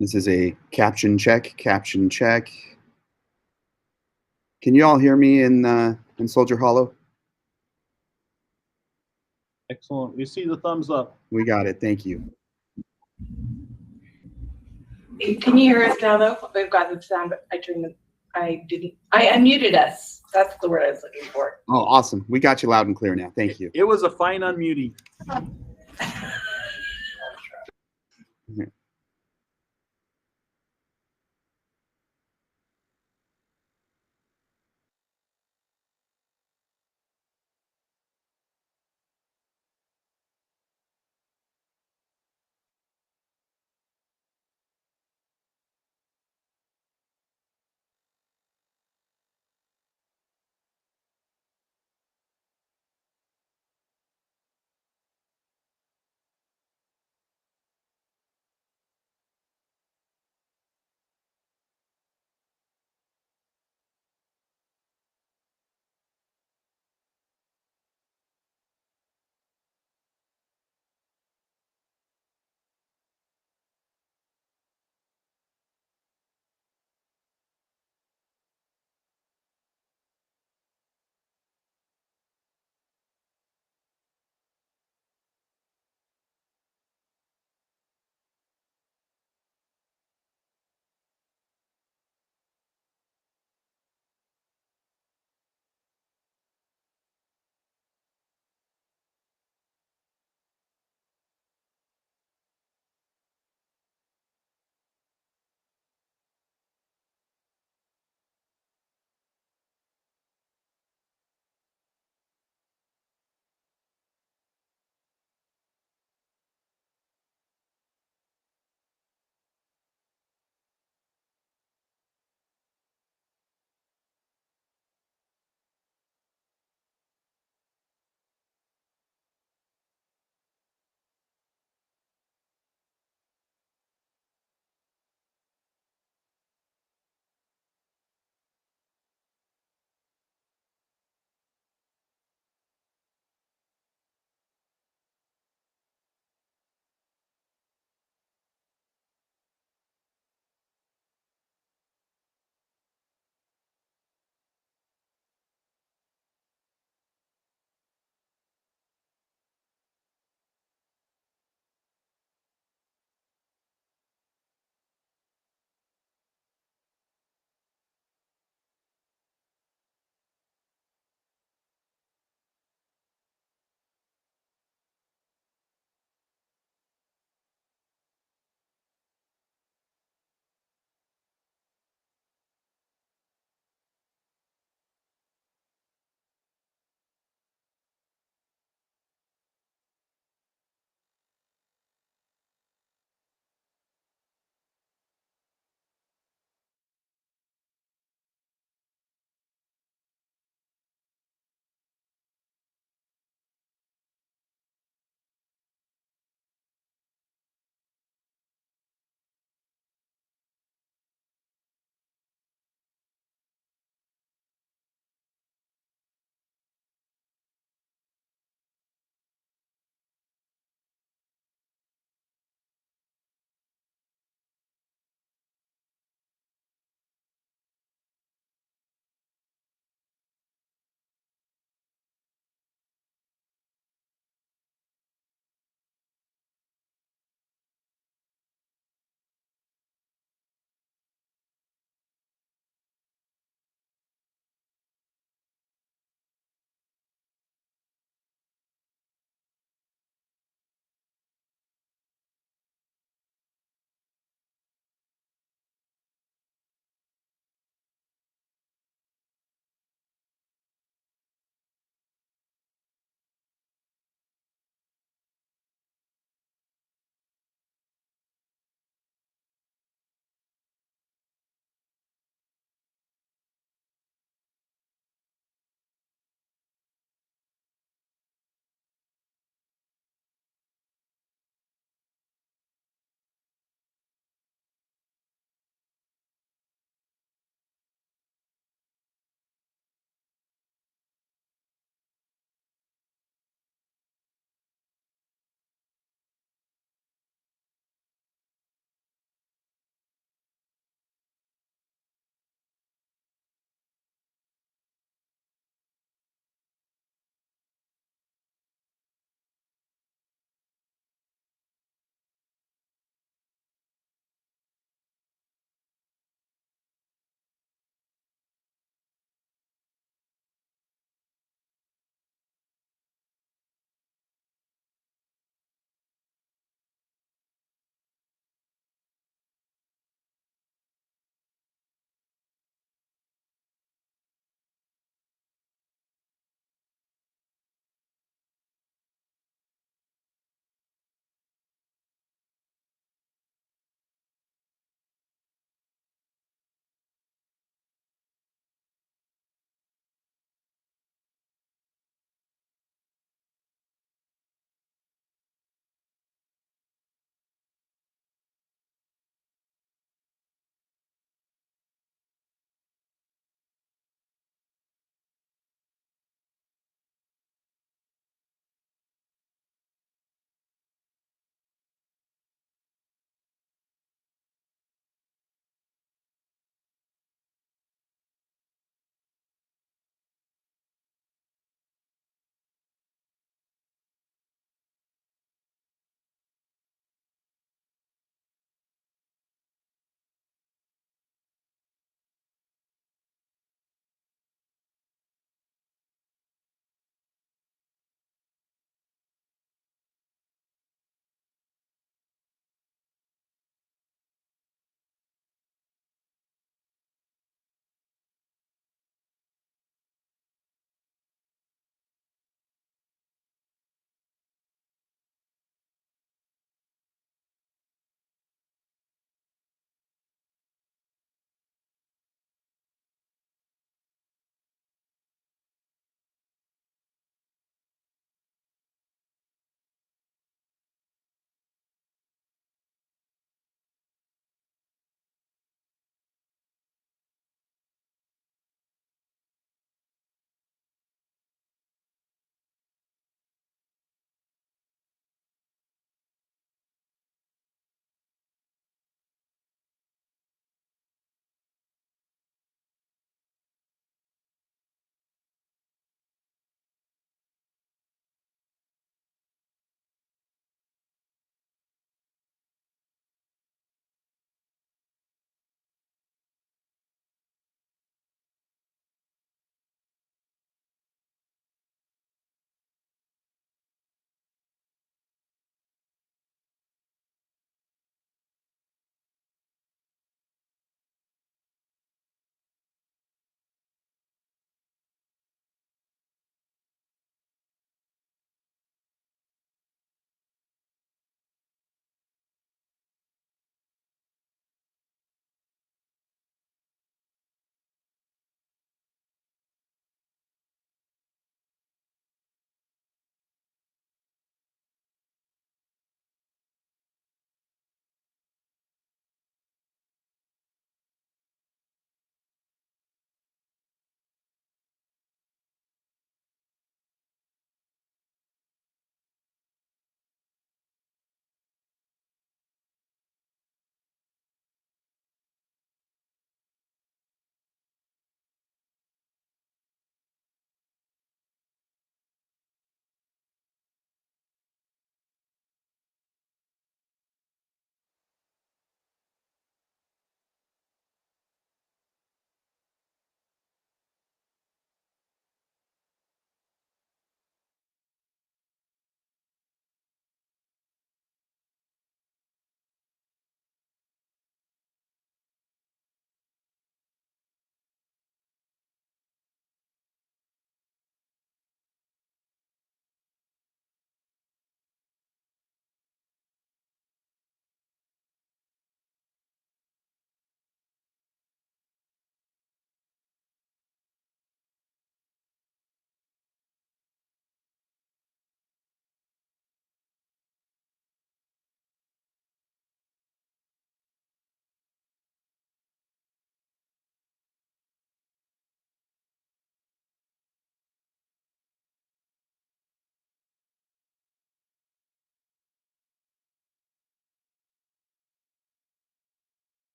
This is a caption check, caption check. Can you all hear me in Soldier Hollow? Excellent. We see the thumbs up. We got it. Thank you. Can you hear us now, though? We've got the sound, but I unmuted us. That's the word I was looking for. Oh, awesome. We got you loud and clear now. Thank you. It was a fine unmuting.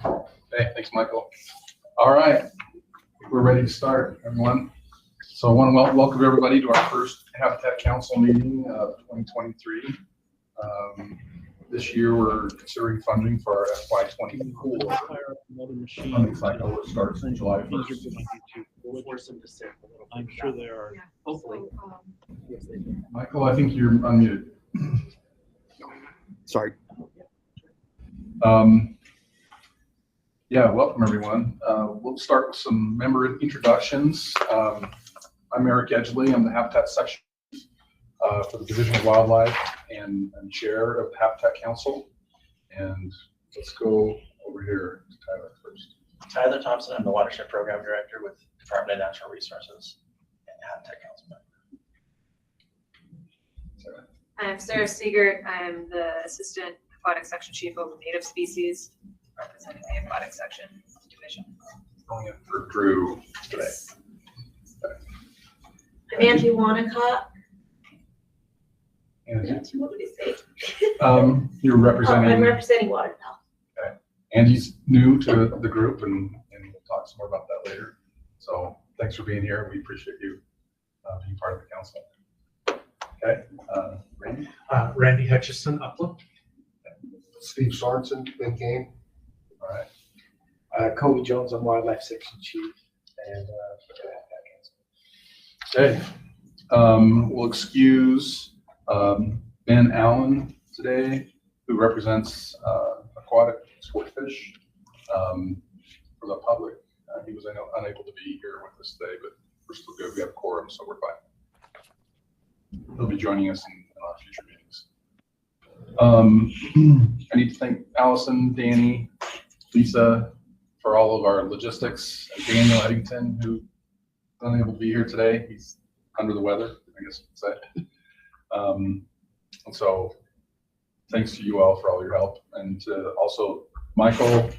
Okay, thanks, Michael. All right, we're ready to start, everyone. So I want to welcome everybody to our first Habitat Council meeting of 2023. This year we're considering funding for our FY24 funding cycle, which starts in July 1st. I'm sure there are. Hopefully. Michael, I think you're unmuted. Sorry. Yeah, welcome everyone. We'll start with some member introductions. I'm Eric Edgley. I'm the Habitat Section for the Division of Wildlife and Chair of the Habitat Council. And let's go over here to Tyler first. Tyler Thompson, I'm the Watershed Program Director with Department of Natural Resources and Habitat Council member. I'm Sarah Siegert. I'm the Assistant Aquatic Section Chief over Native Species, representing the Aquatic Section Division. Going in for Drew today. I'm Angie Wanacott. And What would you say? you're I'm representing, representing Watertown. Andy's new to the group, and we'll talk some more about that later. So thanks for being here. We appreciate you being part of the council. Okay, Randy? Randy Hutchison, Upland. Steve Sorensen, Big Game. All right. Kobe Jones, I'm Wildlife Section Chief. And Okay. We'll excuse Ben Allen today, who represents aquatic sport fish for the public. He was unable to be here with us today, but we're still good. We have quorum, so we're fine. He'll be joining us in our future meetings. I need to thank Allison, Danny, Lisa for all of our logistics, and Daniel Eddington, who unable to be here today. He's under the weather, I guess you could say. And so thanks to you all for all your help, and to also Michael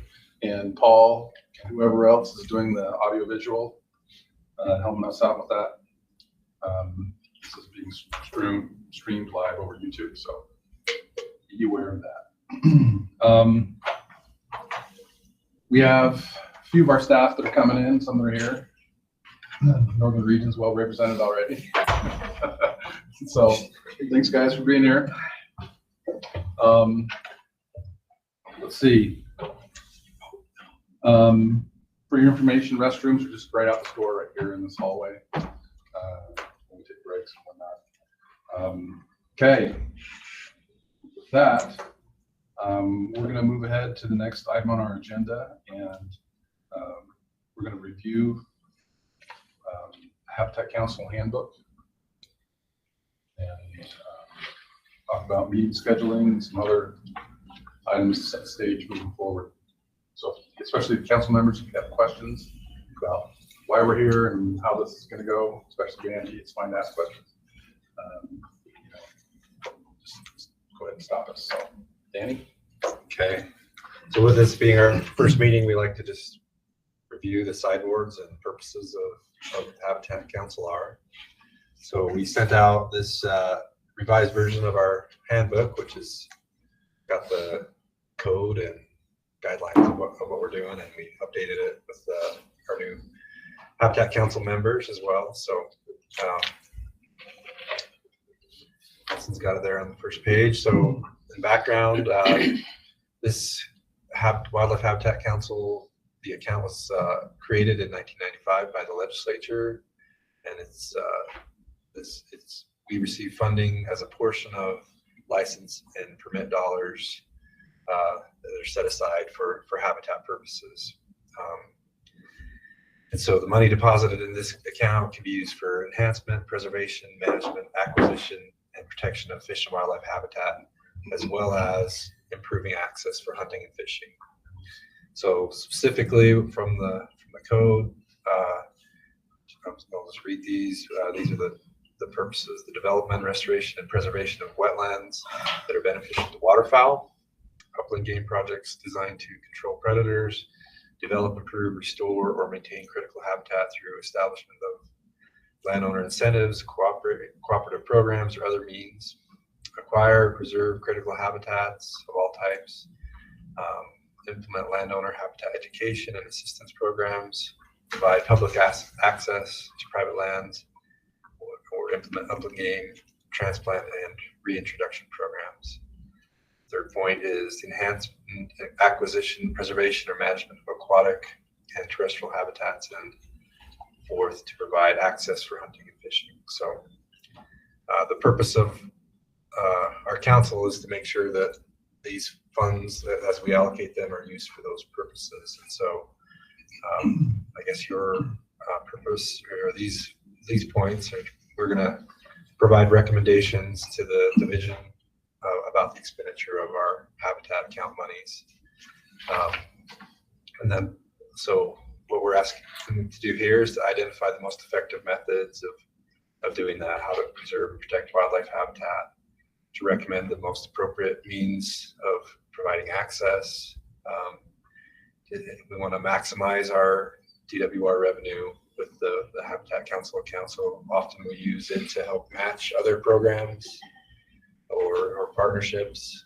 and Paul and whoever else is doing the audio visual, helping us out with that. This is being streamed live over YouTube, so be aware of that. We have a few of our staff that are coming in, some that are here. Northern region's well represented already. So thanks guys for being here. Let's see. For your information, restrooms are just right out the door right here in this hallway. When we take breaks and whatnot. Okay. With that, we're going to move ahead to the next item on our agenda, and we're going to review Habitat Council Handbook and talk about meeting scheduling and some other items to set the stage moving forward. So especially the council members, if you have questions about why we're here and how this is going to go, especially Angie, it's fine to ask questions. Just go ahead and stop us. So Danny? Okay, so with this being our first meeting, we like to just review the sideboards and purposes of Habitat Council are. So we sent out this revised version of our handbook, which has got the code and guidelines of what we're doing, and we updated it with our new Habitat Council members as well. So Allison's got it there on the first page. So in background, this Wildlife Habitat Council, the account was created in 1995 by the legislature, and we receive funding as a portion of license and permit dollars that are set aside for habitat purposes. And so the money deposited in this account can be used for enhancement, preservation, management, acquisition, and protection of fish and wildlife habitat, as well as improving access for hunting and fishing. So specifically from the code, I'll just read these. These are the purposes: the development, restoration, and preservation of wetlands that are beneficial to waterfowl, upland game projects designed to control predators, develop, improve, restore, or maintain critical habitat through establishment of landowner incentives, cooperative programs, or other means, acquire, preserve critical habitats of all types, implement landowner habitat education and assistance programs, provide public access to private lands, or implement upland game, transplant, and reintroduction programs. Third point is enhance acquisition, preservation, or management of aquatic and terrestrial habitats. And fourth, to provide access for hunting and fishing. So the purpose of our council is to make sure that these funds, as we allocate them, are used for those purposes. And so I guess your purpose, or these points, we're going to provide recommendations to the division about the expenditure of our habitat account monies. And then, so what we're asking to do here is to identify the most effective methods of doing that, how to preserve and protect wildlife habitat, to recommend the most appropriate means of providing access. We want to maximize our DWR revenue with the Habitat Council account. So often we use it to help match other programs or partnerships.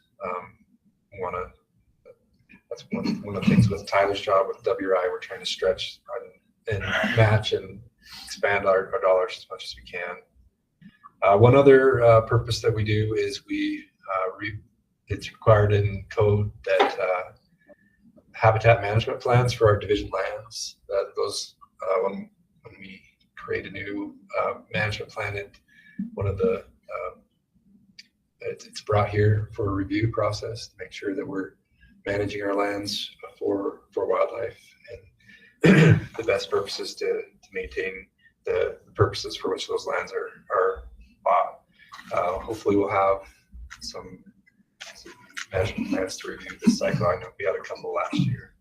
That's one of the things with Tyler's job with WRI. We're trying to stretch and match and expand our dollars as much as we can. One other purpose that we do is it's required in code that habitat management plans for our division lands, those when we create a new management plan, it's brought here for a review process to make sure that we're managing our lands for wildlife and the best purposes to maintain the purposes for which those lands are bought. Hopefully we'll have some management plans to review this cycle. I know we had a couple last year.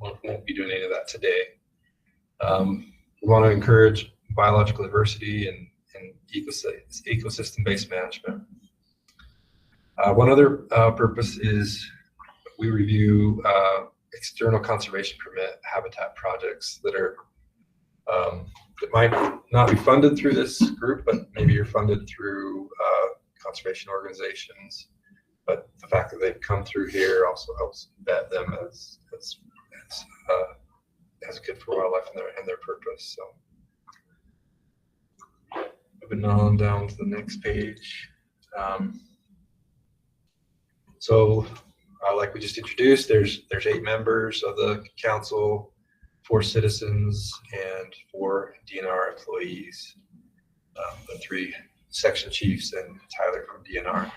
We won't be doing any of that today. We want to encourage biological diversity and ecosystem-based management. One other purpose is we review external conservation permit habitat projects that are that might not be funded through this group, but maybe you're funded through conservation organizations. But the fact that they've come through here also helps vet them as good for wildlife and their purpose. So moving on down to the next page. Like we just introduced, there's 8 members of the council, 4 citizens, and 4 DNR employees. The 3 section chiefs and Tyler from DNR.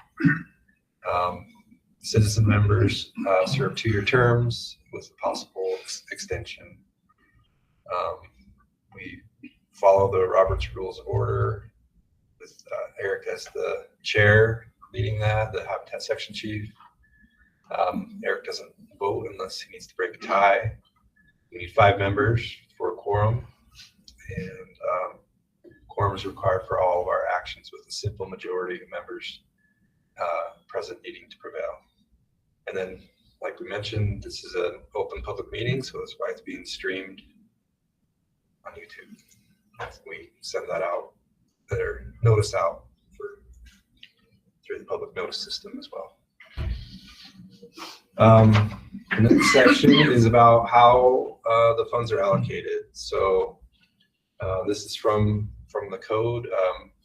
Citizen members serve 2-year terms with a possible extension. We follow the Roberts Rules of Order with Eric as the chair leading that, the Habitat section chief. Eric doesn't vote unless he needs to break a tie. We need 5 members for a quorum, and quorum is required for all of our actions with a simple majority of members present needing to prevail. And then, like we mentioned, this is an open public meeting, so that's why it's being streamed on YouTube. We send that out, or notice out through the public notice system as well. The next section is about how the funds are allocated. So this is from the code.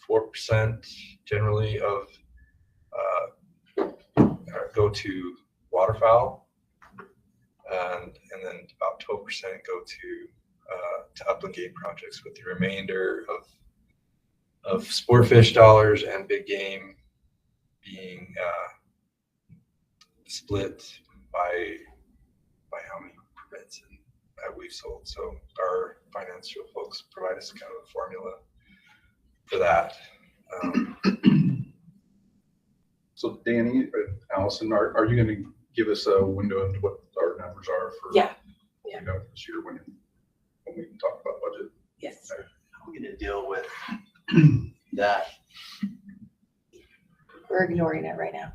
4% generally of go to waterfowl, and then about 12% go to upland game projects, with the remainder of sport fish dollars and big game being split by how many permits that we've sold. So our financial folks provide us kind of a formula for that. So Danny, Allison, are you going to give us a window into what our numbers are for Yeah. this year when we can talk about budget? Yes. How are we going to deal with that? We're ignoring it right now.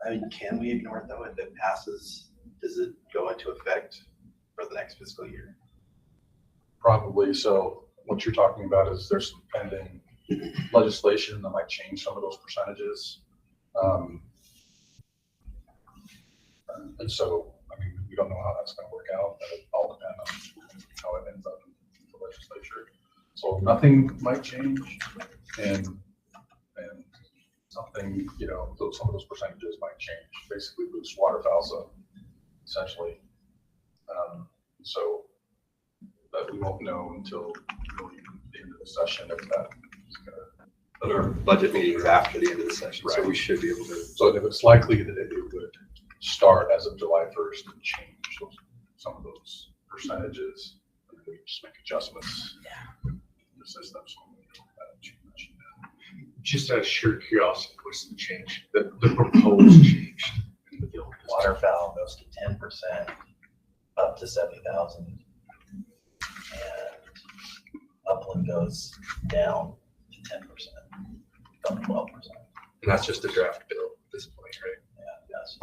I mean, can we ignore it though? If it passes, does it go into effect for the next fiscal year? Probably. So what you're talking about is there's some pending legislation that might change some of those percentages. And so, I mean, we don't know how that's gonna work out, but it all depends on how it ends up in the legislature. So nothing might change, and something, you know, some of those percentages might change, basically boost waterfowl, so essentially. So that we won't know until really the end of the session if that is gonna. But our budget meeting is after the end of the session, so Right. we should be able to. So if it's likely that it would start as of July 1st and change some of those percentages, and we just make adjustments in the system. So Just out of sheer curiosity, what's the change? The proposed change in the bill. Waterfowl goes to 10%, up to 70,000. And upland goes down to 10%, from 12%. And that's just a draft bill at this point, right? Yeah, yes.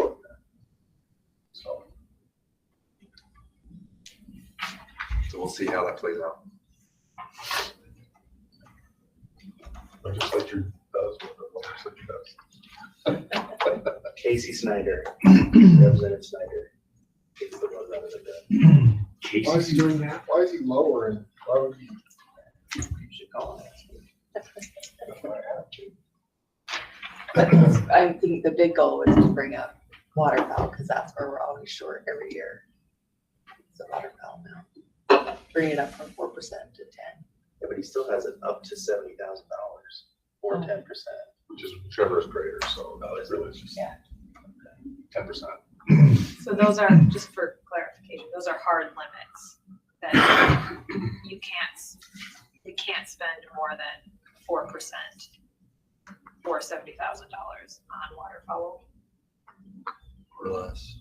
So So we'll see how that plays out. legislature does what the legislature does. Casey Snyder, Representative Snyder, is the one that is a bit. Why is he doing that? Why is he lowering? Why would he? You should call and ask him. But I think the big goal is to bring up waterfowl, because that's where we're always short every year. It's the waterfowl now. Bring it up from 4% to 10. Yeah, but he still has it up to $70,000 or 10%. Which is Trevor's greater, so Oh, is really it? it's just Yeah. 10%. So those are, just for clarification, those are hard limits that you can't spend more than 4% or $70,000 on waterfowl. Or less.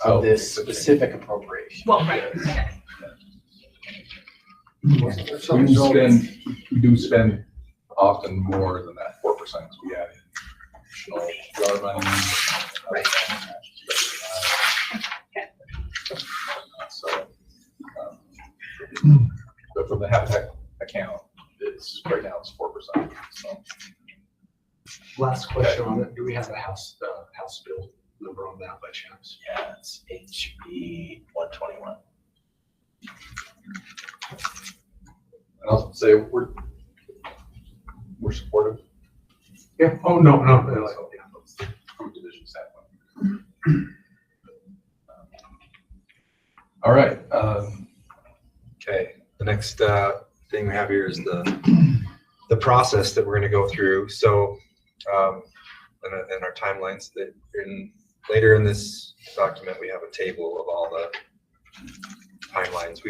Of this specific appropriation. Well, right, okay. We do spend often more than that 4%, because we add in additional yard money. Right. So, but from the Habitat account, it's, right now it's 4%, so. Last question on it. Do we have a House bill number on that by chance? Yeah, it's HB 121. And I'll say we're supportive Yeah. Oh, no. yeah, from a division standpoint. All right, Okay, the next thing we have here is the process that we're going to go through. So, in our timelines, that later in this document, we have a table of all the timelines.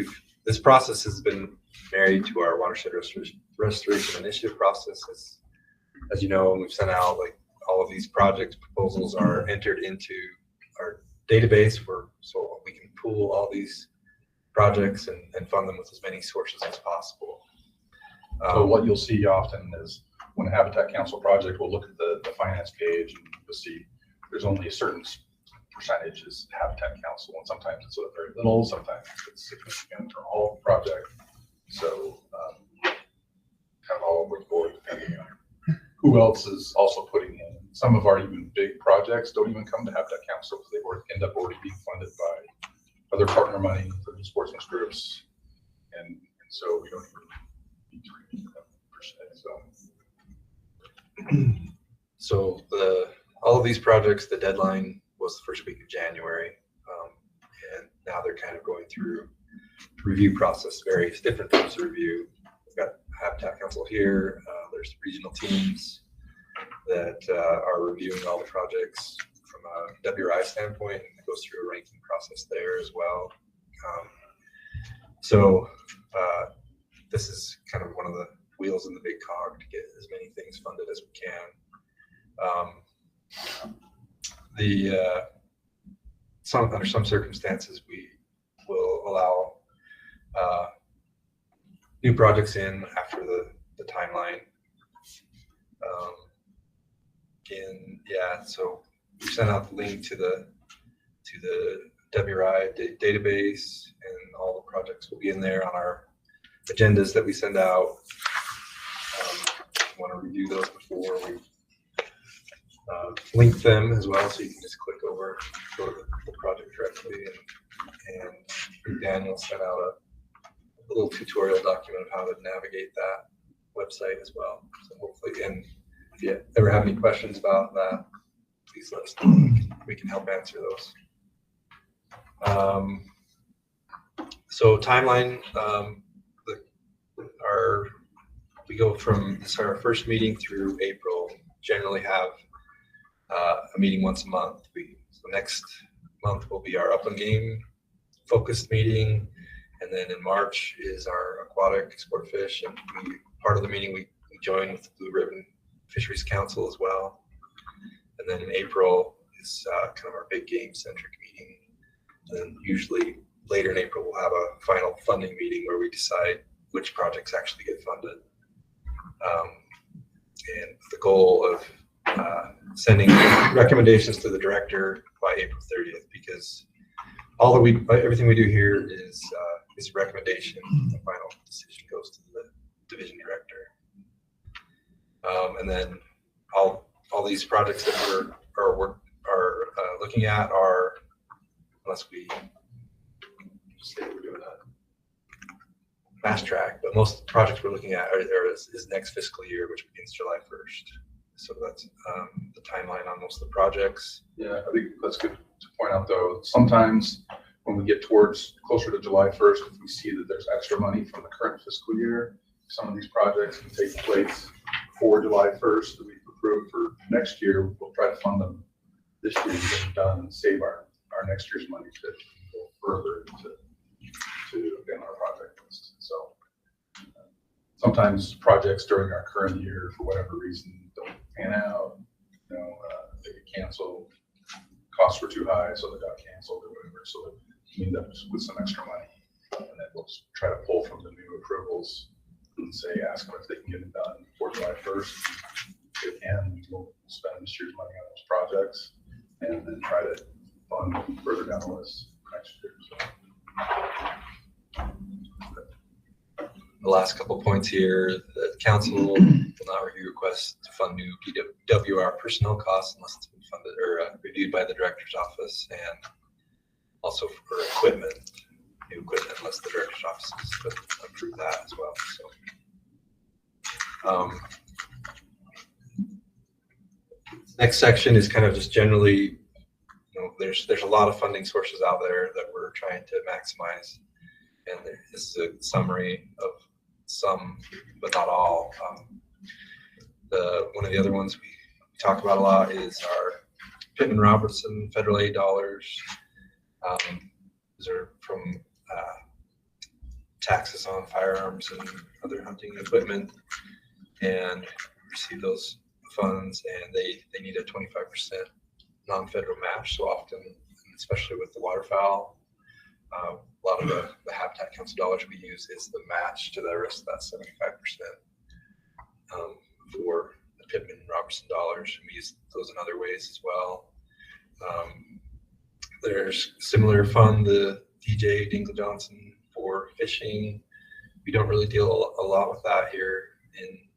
This process has been married to our watershed restoration initiative process. As you know, we've sent out like all of these project proposals are entered into our database so we can pool all these projects and fund them with as many sources as possible. so what you'll see often is when a Habitat Council project will look at the finance page, and you'll see there's only a certain percentage is Habitat Council, and sometimes it's very little, sometimes it's significant for all the project. So kind of all over the board, depending on who else is also putting in. Some of our even big projects don't even come to Habitat Council because they end up already being funded by other partner money for the sportsman's groups, and so we don't even need to review them per se. So all of these projects, the deadline was the first week of January, and now they're kind of going through review process, various different types of review. We've got Habitat Council here. There's regional teams that are reviewing all the projects from a WRI standpoint, and it goes through a ranking process there as well. This is kind of one of the wheels in the big cog to get as many things funded as we can. Under some circumstances, we will allow new projects in after the timeline. So we sent out the link to the WRI database, and all the projects will be in there on our agendas that we send out. Want to review those before we link them as well, so you can just click over, go to the project directly, and Daniel sent out a little tutorial document of how to navigate that website as well. So hopefully, and if you ever have any questions about that, please let us know. We can help answer those. So timeline, we go from our first meeting through April. Generally have a meeting once a month. So next month will be our upland game focused meeting, and then in March is our aquatic sport fish. And part of the meeting we join with the Blue Ribbon Fisheries Council as well. And then in April is kind of our big game centric meeting. And then usually later in April we'll have a final funding meeting where we decide which projects actually get funded. And the goal of sending recommendations to the director by April 30th, because everything we do here is a recommendation. The final decision goes to the division director. And then all these projects that we're looking at are, unless we say we're doing a fast track, but most projects we're looking at is next fiscal year, which begins July 1st. So that's the timeline on most of the projects. Yeah, I think that's good to point out, though. Sometimes when we get towards closer to July 1st, if we see that there's extra money from the current fiscal year, some of these projects can take place before July 1st that we've approved for next year. We'll try to fund them this year and get them done and save our next year's money to go further to again our project list. So sometimes projects during our current year, for whatever reason, don't pan out. They get canceled. Costs were too high, so they got canceled or whatever. So we end up with some extra money, and then we'll try to pull from the new approvals and ask them if they can get it done before July 1st. If they can, we'll spend this year's money on those projects, and then try to fund further down the list next year. So. The last couple points here: the council will not review requests to fund new WR personnel costs unless it's been funded or reviewed by the director's office, and also for equipment, new equipment, unless the director's office has approved that as well. So, next section is kind of just generally, there's a lot of funding sources out there that we're trying to maximize, and this is a summary of some, but not all. One of the other ones we talk about a lot is our Pittman Robertson federal aid dollars. These are from taxes on firearms and other hunting equipment, and receive those funds, and they need a 25% non-federal match. So often, especially with the waterfowl, a lot of the Habitat Council dollars we use is the match to the rest of that 75% for the Pittman Robertson dollars. We use those in other ways as well. There's similar fund, the DJ Dingle Johnson for fishing. We don't really deal a lot with that here in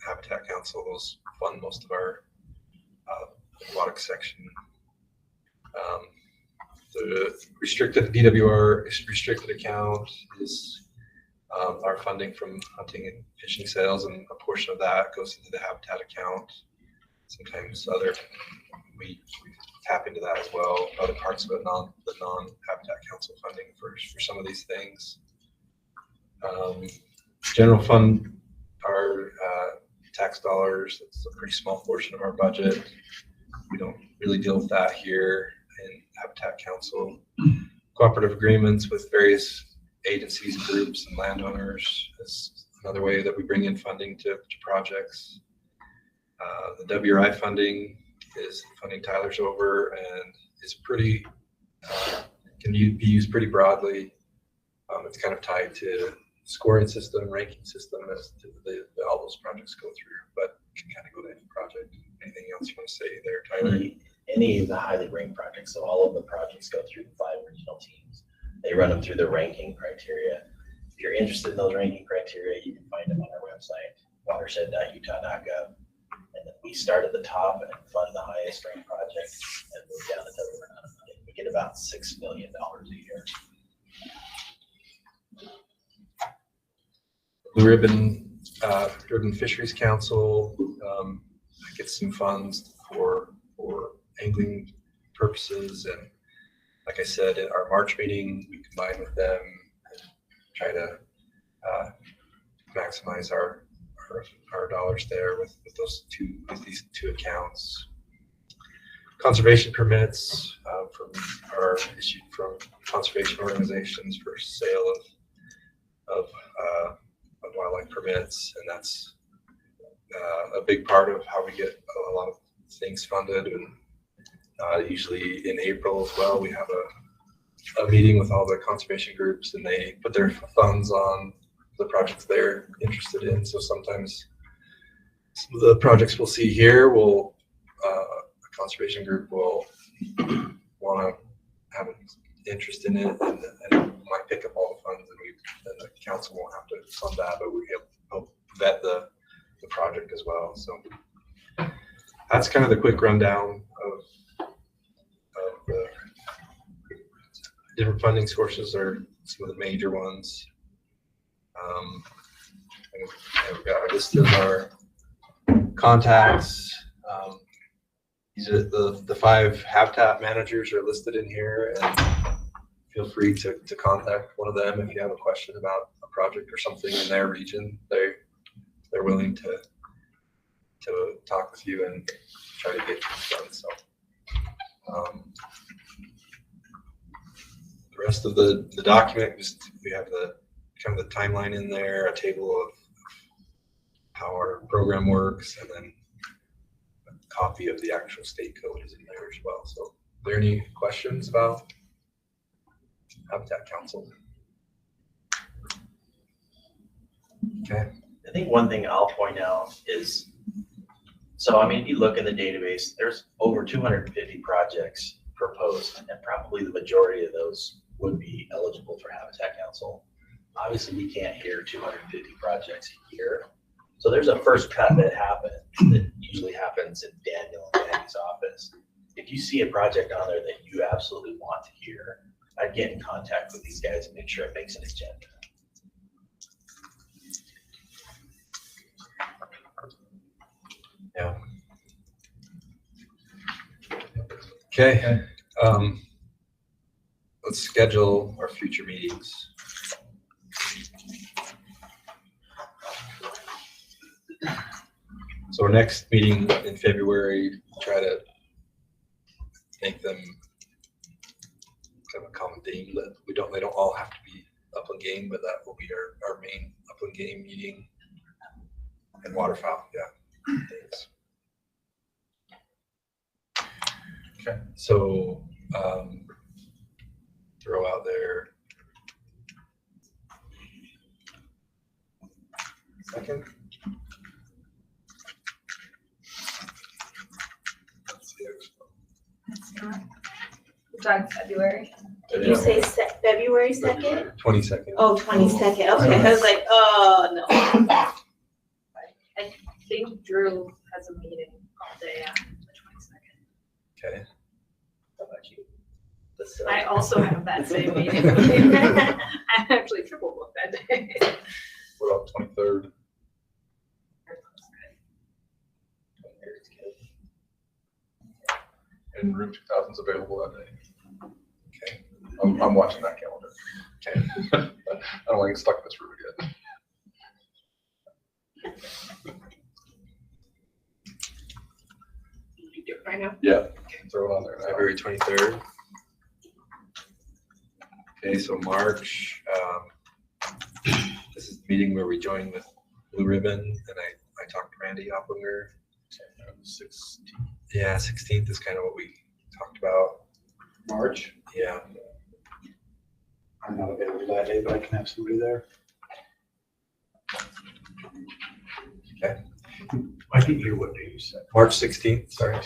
Habitat Council. Those fund most of our aquatic section. The restricted DWR restricted account is our funding from hunting and fishing sales, and a portion of that goes into the Habitat account. Sometimes we tap into that as well. Other parts of it, the non-Habitat Council funding for some of these things. General fund, our tax dollars, it's a pretty small portion of our budget. We don't really deal with that here in Habitat Council. Cooperative agreements with various agencies, groups, and landowners is another way that we bring in funding to projects. The WRI funding is funding Tyler's over and is pretty, can be used pretty broadly. It's kind of tied to scoring system, ranking system as all those projects go through, but you can kind of go to any project. Anything else you want to say there, Tyler? Any of the highly ranked projects, so all of the projects go through the 5 regional teams. They run them through the ranking criteria. If you're interested in those ranking criteria, you can find them on our website, watershed.utah.gov. And then we start at the top and fund the highest ranked projects and move down to the amount of money. We get about $6 million a year. Blue Ribbon Fisheries Council gets some funds for angling purposes, and like I said, at our March meeting, we combine with them and try to maximize our dollars there with these two accounts. Conservation permits are issued from conservation organizations for sale of wildlife permits, and that's a big part of how we get a lot of things funded. And usually in April as well, we have a meeting with all the conservation groups, and they put their funds on the projects they're interested in. So sometimes some of the projects we'll see here will a conservation group will want to have an interest in it, and might pick up all the funds, and the council won't have to fund that, but we help vet the project as well. So that's kind of the quick rundown of the different funding sources, are some of the major ones. And we've got our list of our contacts. These are the 5 habitat managers are listed in here, and feel free to contact one of them if you have a question about a project or something in their region. They're willing to talk with you and try to get things done. So the rest of the document, we have the kind of the timeline in there, a table of how our program works, and then a copy of the actual state code is in there as well. So are there any questions about Habitat Council? Okay. I think one thing I'll point out is, so I mean, if you look in the database, there's over 250 projects proposed, and probably the majority of those would be eligible for Habitat Council. Obviously, we can't hear 250 projects a year. So there's a first cut that happens, that usually happens in Daniel and Danny's office. If you see a project on there that you absolutely want to hear, I'd get in contact with these guys and make sure it makes an agenda. Yeah. Okay. Let's schedule our future meetings. So our next meeting in February, try to make them kind of a common theme that they don't all have to be upland game, but that will be our main upland game meeting. And waterfowl, yeah. Thanks. Okay, so throw out there. Second. We're talking February. Did you say February 2nd? 22nd. Oh, 22nd. Okay, I was like, oh, no. I think Drew has a meeting all day on the 22nd. Okay. How about you? I also have that same meeting. I actually triple booked that day. What about 23rd? And room 2000's available that day. Okay. I'm watching that calendar. Okay. I don't want to get stuck in this room again. You do it right now. Yeah, throw it on there now. February 23rd. Okay, so March, this is the meeting where we join with Blue Ribbon, and I talked to Randy Opplinger. 16th. Yeah, 16th is kind of what we talked about. March. Yeah. I'm not available that day, but I can have somebody there. Okay. I didn't hear what day you said. March 16th, sorry.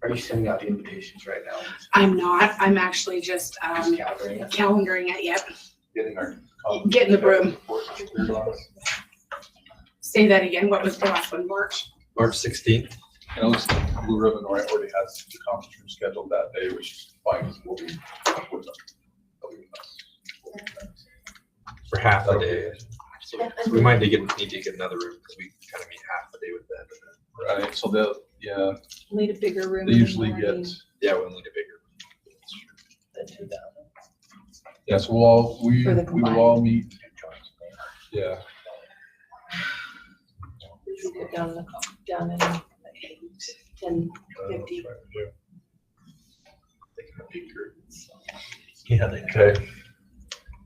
Are you sending out the invitations right now? I'm not. I'm actually just Just gathering it? calendaring it yet. Getting our Get in the broom. Say that again. What was the last one? March? March 16th. And it looks like Blue Ribbon already has the conference room scheduled that day, which is fine, because we'll be with them. They'll be with us. For half a That'll be day. it. So we might need to get another room because we kind of meet half the day with them. Right, so they'll, yeah, Need a bigger room. they in the usually morning. get, Yeah, we'll need a bigger. The 2,000. yeah, so we For the will all meet, yeah. Down in 10:50. Yeah, they Okay.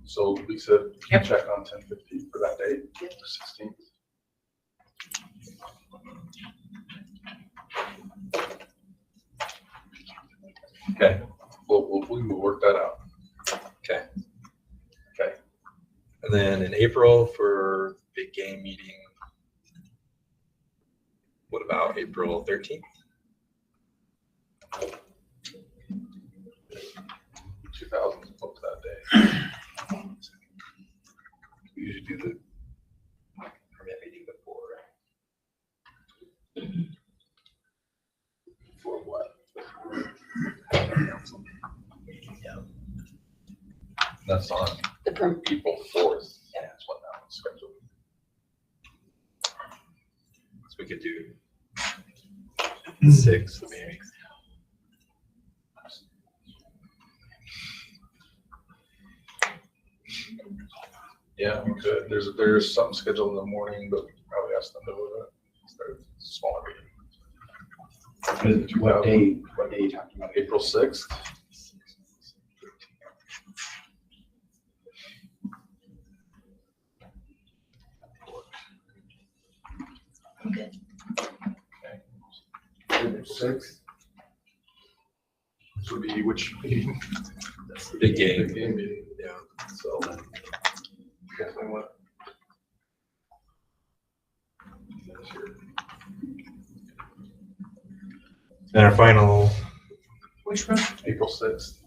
So Lisa, can you check on 10:50 for that date, the 16th? Okay, we will work that out. Okay. Okay. And then in April for big game meeting, what about April 13th? 2000 booked that day. We usually do the permit meeting before. For what? Yeah. That's on The perm, April 4th. Yeah, that's what that one's scheduled. So we could do 6th maybe. Yeah, we could. There's something scheduled in the morning, but we probably ask them to move it. It's a smaller meeting. What day are you talking about? April 6th. okay. April 6th. This would be which meeting? That's the big game. Big game meeting. Yeah. So. Definitely want. And our final, Which one? April 6th.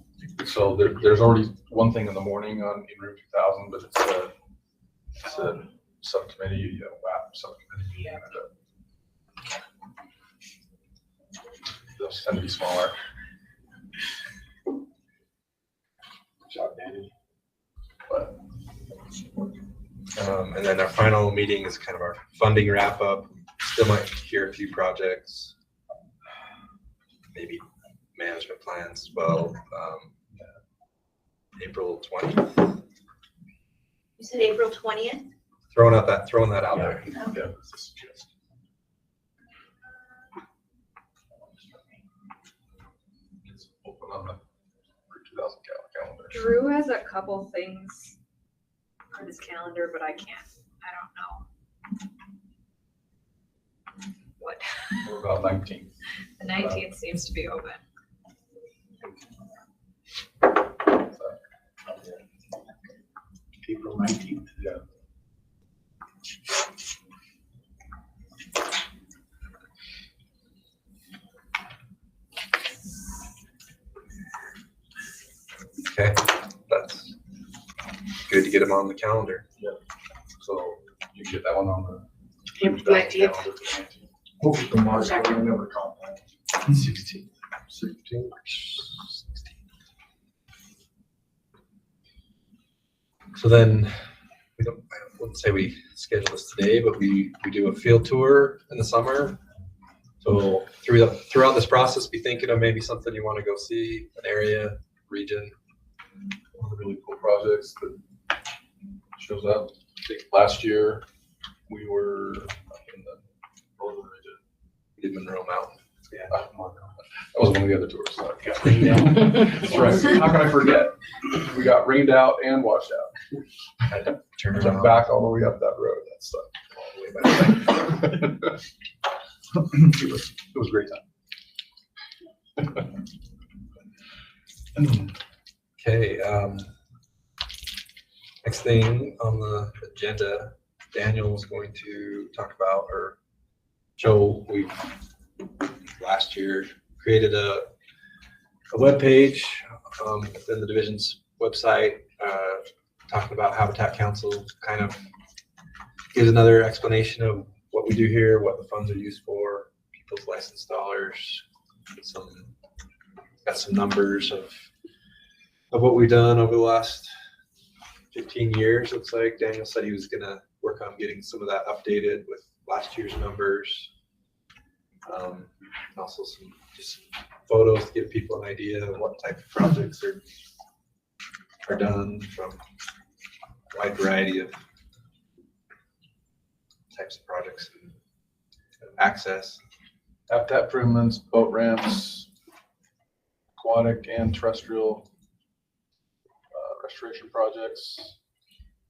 So there's already one thing in the morning in room 2000, but it's a subcommittee, WAP subcommittee meeting. Those tend to be smaller. Good job, Danny. But and then our final meeting is kind of our funding wrap up. Still might hear a few projects, maybe management plans as well. April 20th. You said April 20th? Throwing that out there. yeah, that's a suggestion. It's open on the 2000 calendar. Drew has a couple things on his calendar, but I don't know. What? What about 19th? The 19th seems to be open. April 19th. Yeah. Okay, that's good to get them on the calendar. So you can get that one on the April 19th. calendar for the 19th. What was the March one? I never caught that. 16th. 16th. So then, I wouldn't say we schedule this today, but we do a field tour in the summer. So throughout this process, be thinking of maybe something you want to go see, an area, region. One of the really cool projects that shows up. I think last year we were up in the northern region. We did Monroe Mountain. Yeah, that was one of the other tours. So I got rained out. That's right. How can I forget? We got rained out and washed out. Had to turn Jump around. back all the way up that road. That stuff. All the way back. It was a great time. Okay, next thing on the agenda, Daniel is going to talk about or show, we last year created a web page within the division's website, talking about Habitat Council, kind of gives another explanation of what we do here, what the funds are used for, people's license dollars, got some numbers of what we've done over the last 15 years. Looks like Daniel said he was gonna work on getting some of that updated with last year's numbers. And also some just photos to give people an idea of what type of projects are done from a wide variety of types of projects and access. Habitat improvements, boat ramps, aquatic and terrestrial restoration projects.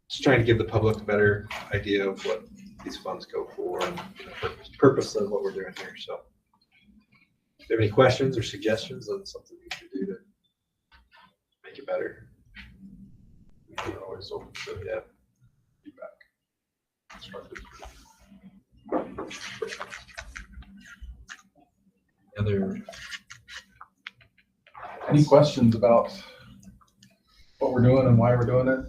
Just trying to give the public a better idea of what these funds go for and the purpose of what we're doing here. So if you have any questions or suggestions on something we should do to make it better, We're always open to feedback. Constructive. Any questions about what we're doing and why we're doing it?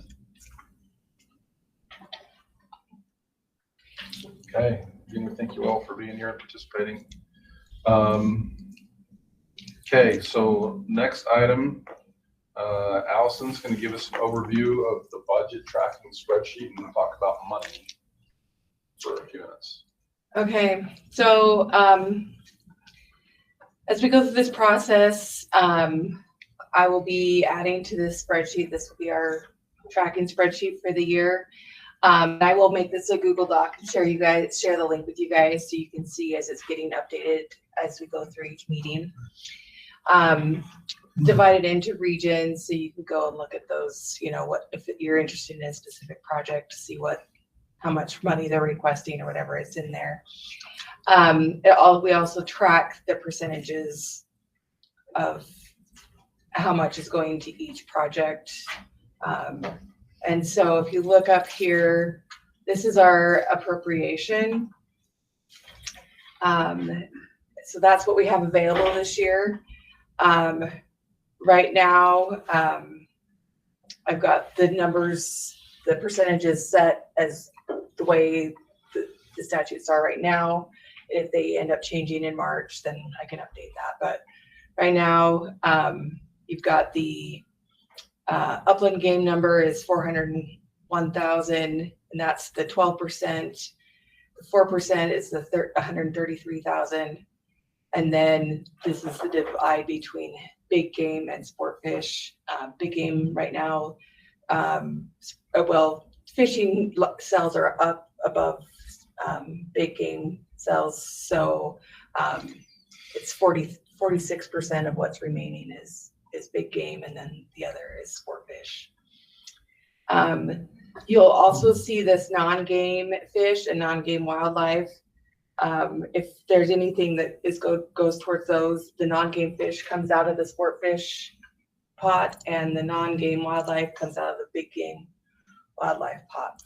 Okay, again, we thank you all for being here and participating. Okay, so next item, Allison's going to give us an overview of the budget tracking spreadsheet and talk about money for a few minutes. Okay, so as we go through this process, I will be adding to this spreadsheet. This will be our tracking spreadsheet for the year. I will make this a Google Doc and share the link with you guys so you can see as it's getting updated as we go through each meeting. Divided into regions so you can go and look at those, what if you're interested in a specific project, see how much money they're requesting or whatever is in there. We also track the percentages of how much is going to each project. And so if you look up here, this is our appropriation. So that's what we have available this year. Right now, I've got the numbers, the percentages set as the way the statutes are right now. If they end up changing in March, then I can update that. But right now, you've got the upland game number is 401,000, and that's the 12%. The 4% is the 133,000, and then this is the divide between big game and sport fish. Big game right now, fishing sales are up above big game sales, so it's 46% of what's remaining is big game, and then the other is sport fish. You'll also see this non-game fish and non-game wildlife. If there's anything that goes towards those, the non-game fish comes out of the sport fish pot, and the non-game wildlife comes out of the big game wildlife pot.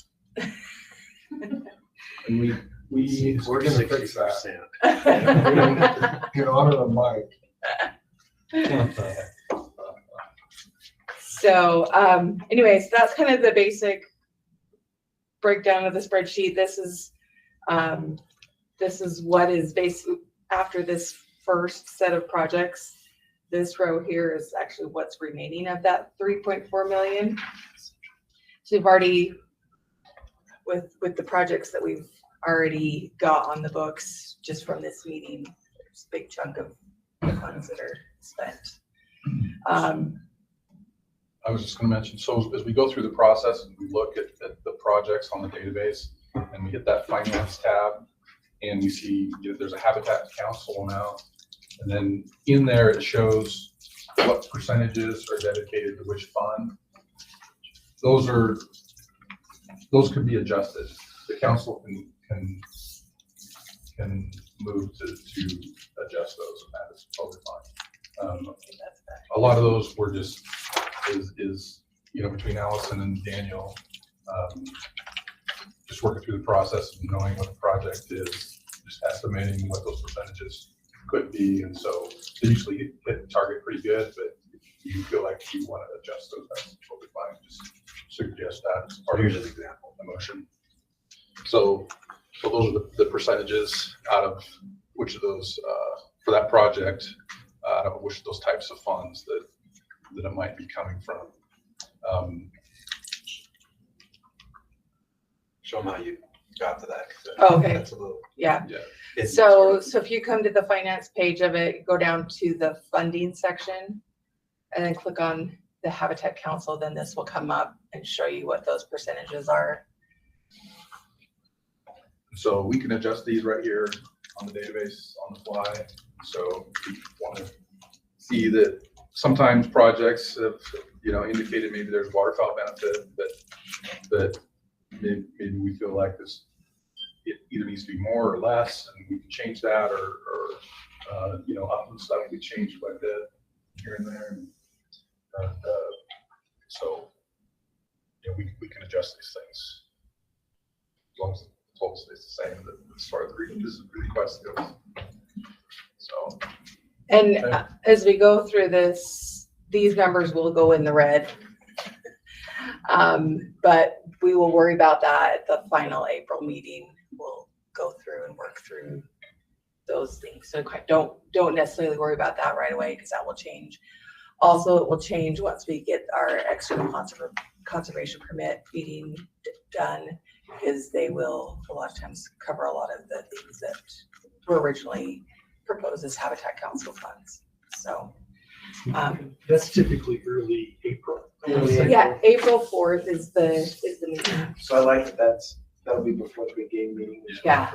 And we're gonna fix that. Get on to the mic. So anyways, that's kind of the basic breakdown of the spreadsheet. This is what is basically after this first set of projects. This row here is actually what's remaining of that 3.4 million. So we've already, with the projects that we've already got on the books just from this meeting, there's a big chunk of the funds that are spent. I was just going to mention, so as we go through the process and we look at the projects on the database and we hit that finance tab and we see there's a Habitat Council amount, and then in there it shows what percentages are dedicated to which fund. Those could be adjusted. The council can move to adjust those, and that is totally fine. A lot of those were just is between Allison and Daniel, just working through the process of knowing what the project is, just estimating what those percentages could be, and so they usually hit the target pretty good. But if you feel like you want to adjust those, that's totally fine. Just suggest that as part of Here's an example. the motion. So those are the percentages out of which of those, for that project, out of which of those types of funds that it might be coming from. Show them how you got to that. 'cause Oh, okay. That's a little. Yeah. it's So sort of- if you come to the finance page of it, go down to the funding section and then click on the Habitat Council, then this will come up and show you what those percentages are. So we can adjust these right here on the database on the fly. So if you want to see that sometimes projects have, indicated maybe there's waterfowl benefit, but maybe we feel like this, it either needs to be more or less, and we can change that, or up and stuff we change quite a bit here and there. So we can adjust these things as long as the total stays the same as far as the request goes. So. And Okay. as we go through this, these numbers will go in the red. But we will worry about that at the final April meeting. We'll go through and work through those things. So don't necessarily worry about that right away, because that will change. Also, it will change once we get our external conservation permit meeting done, because they will a lot of times cover a lot of the things that were originally proposed as Habitat Council funds. So, That's typically early April. yeah, April 4th is the meeting. So I like that'll be before the big game meeting. Yeah.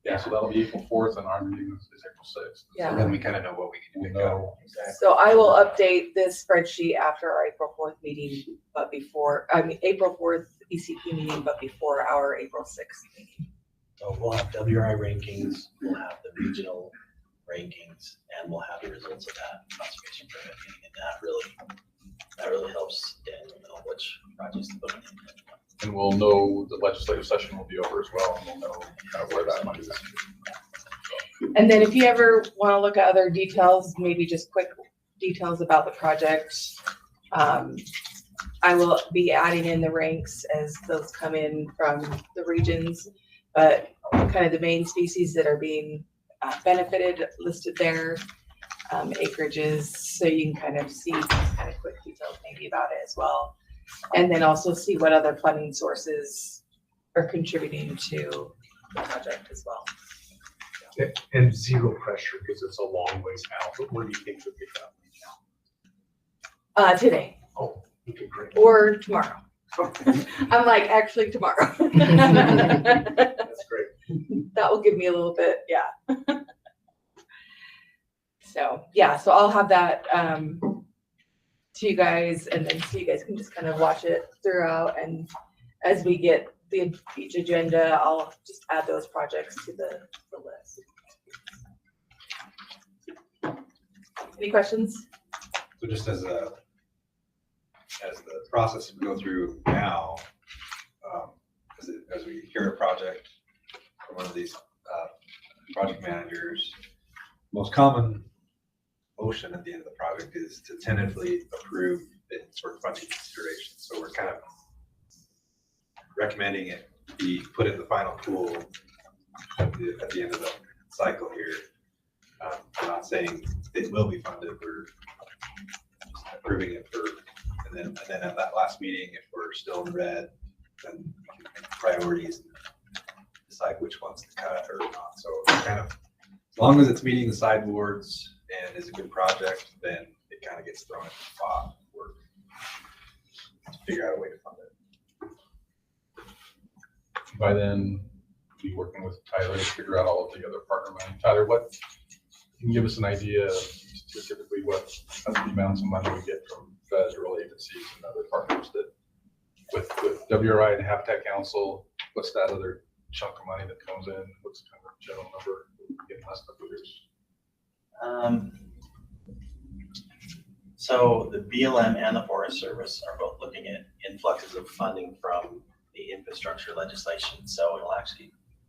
Yeah, so that'll be April 4th, and our meeting is April 6th. Yeah. And then we kind of know what we can We'll pick up. know. So I will update this spreadsheet after our April 4th meeting, but April 4th ECP meeting, but before our April 6th meeting. So we'll have WRI rankings, we'll have the regional rankings, and we'll have the results of that conservation permit meeting, and that really helps Daniel know which projects to put in. And we'll know the legislative session will be over as well, and we'll know kind of where that money is. And then if you ever want to look at other details, maybe just quick details about the project, I will be adding in the ranks as those come in from the regions, but kind of the main species that are being benefited listed there, acreages, so you can kind of see kind of quick details maybe about it as well. And then also see what other funding sources are contributing to the project as well. And zero pressure because it's a long ways out. But when do you think you'll get that? Today Oh, okay, great. or tomorrow. I'm like, actually tomorrow. That's great. That will give me a little bit, yeah. So I'll have that to you guys, and then so you guys can just kind of watch it throughout. And as we get each agenda, I'll just add those projects to the list. Any questions? So just as the process we go through now, as we hear a project from one of these project managers, most common motion at the end of the project is to tentatively approve it for funding consideration. So we're kind of recommending it be put in the final pool at the end of the cycle here. I'm not saying it will be funded, we're just approving it for, and then at that last meeting, if we're still in red, then we can make priorities and decide which ones to cut or not. So kind of, as long as it's meeting the sideboards and is a good project, then it kind of gets thrown in the pot work to figure out a way to fund it. By then, be working with Tyler to figure out all of the other partner money. Tyler, what can you give us an idea of typically what the amounts of money we get from federal agencies and other partners that with WRI and Habitat Council, what's that other chunk of money that comes in? What's kind of the general number in the last couple of years? So the BLM and the Forest Service are both looking at influxes of funding from the infrastructure legislation. So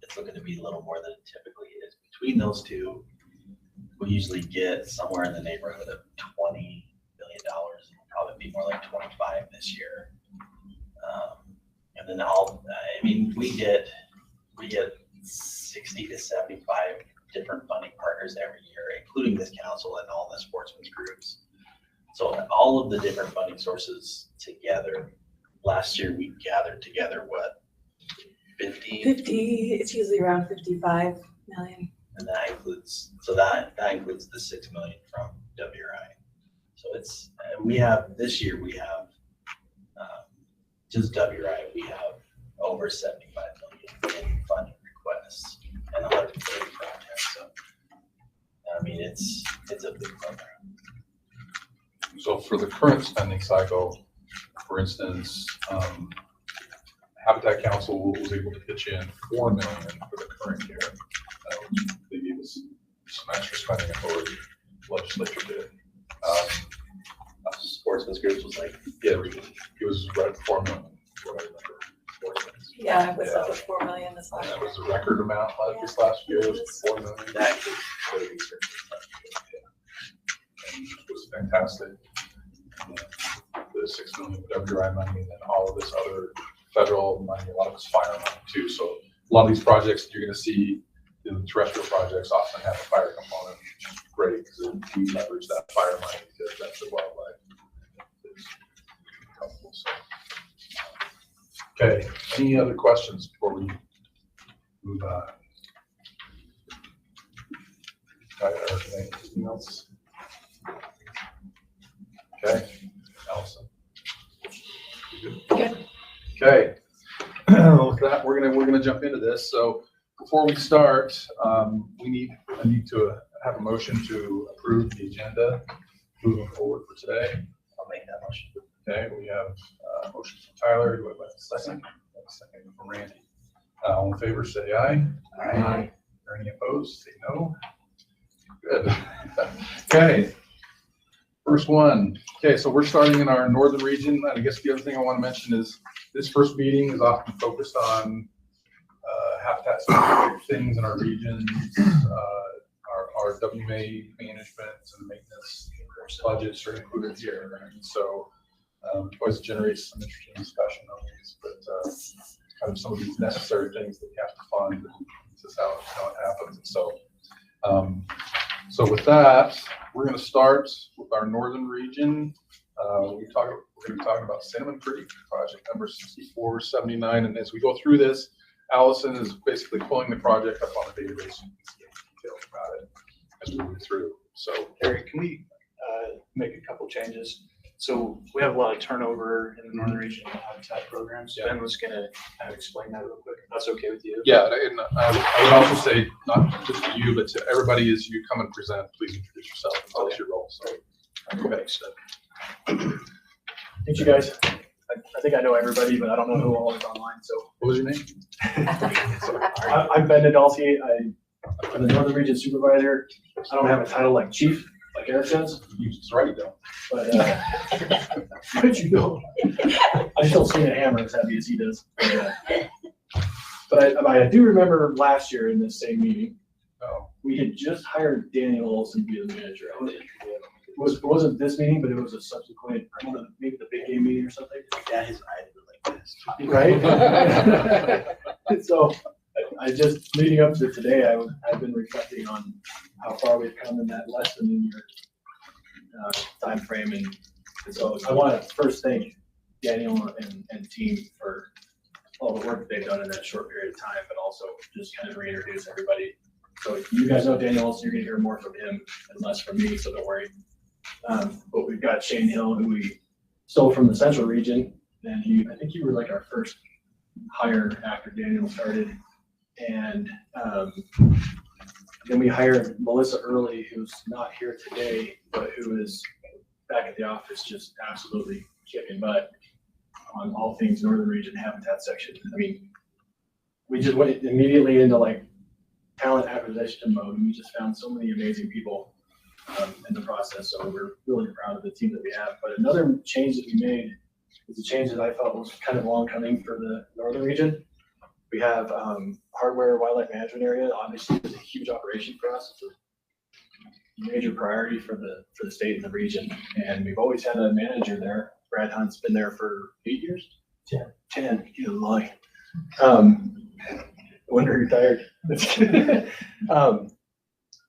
it's looking to be a little more than it typically is. Between those two, we usually get somewhere in the neighborhood of $20 billion. It'll probably be more like 25 this year. then we get 60 to 75 different funding partners every year, including this council and all the sportsmen's groups. So all of the different funding sources together, last year we gathered together, what, 50? 50, it's usually around 55 million. And that includes the 6 million from WRI. So this year we have, just WRI, we have over 75 million in funding requests and 130 projects. So, I mean, it's a big program. So for the current spending cycle, for instance, Habitat Council was able to pitch in $4 million for the current year. They gave us some extra spending authority. Legislature did. Sportsmen's groups was like, Yeah, it was right at $4 million. What I remember. Sportsmen's. Yeah, it was up at 4 million this And last that year. was a record amount this last year. It was $4 million. that includes the research. And it was fantastic. The 6 million WRI money, and then all of this other federal money, a lot of it's fire money too. So a lot of these projects that you're going to see, the terrestrial projects often have a fire component, which is great because we leverage that fire money to benefit wildlife. It's helpful. So, okay, any other questions before we move on? Anything else? Okay, Allison. You good? Okay. With that, we're gonna jump into this. So before we start, I need to have a motion to approve the agenda moving forward for today. I'll make that motion. Okay, we have a motion from Tyler. Do I have a second? A second from Randy. All in favor, say aye. Aye. Are any opposed? Say no. Good. Okay. First one. Okay, so we're starting in our northern region. And I guess the other thing I want to mention is this first meeting is often focused on habitat specific things in our regions, our WMA management and maintenance budgets are included here. And so it always generates some interesting discussion on these, but kind of some of these necessary things that you have to fund. This is how it happens. And so with that, we're going to start with our northern region. We're going to be talking about Cinnamon Creek, project number 6479. And as we go through this, Allison is basically pulling the project up on the database. So you can see details about it as we move through. So, Gary, can we make a couple changes? So we have a lot of turnover in the northern region of habitat programs. Yeah. Ben was gonna kind of explain that real quick. If that's okay with you? yeah, and I would also say, not just to you, but to everybody as you come and present, please introduce yourself and tell us your role. So, okay. Thank you, guys. I think I know everybody, but I don't know who all is online, so. What was your name? I'm Ben Nadalty. I'm the Northern Region Supervisor. I don't have a title like chief, like Eric does, It's right though. but, but you know, I just don't swing a hammer as heavy as he does. But I do remember last year in this same meeting, Oh, we had just hired Daniel Olson to be the manager. It wasn't this meeting, but it was a subsequent, I don't know, maybe the big game meeting or something. That is either like this. Right? And so I just, leading up to today, I've been reflecting on how far we've come in that less than a year time frame. And so I want to first thank Daniel and team for all the work that they've done in that short period of time, but also just kind of reintroduce everybody. So you guys know Daniel, so you're gonna hear more from him and less from me, so don't worry. But we've got Shane Hill, who we stole from the central region, and I think you were like our first hire after Daniel started. And then we hired Melissa Early, who's not here today, but who is back at the office just absolutely kicking butt on all things northern region habitat section. I mean, we just went immediately into like talent acquisition mode, and we just found so many amazing people in the process. So we're really proud of the team that we have. But another change that we made is a change that I felt was kind of long coming for the northern region. We have hardware wildlife management area. Obviously, it's a huge operation for us. It's a major priority for the state and the region. And we've always had a manager there. Brad Hunt's been there for 8 years. 10, good lord. Wonder you're tired.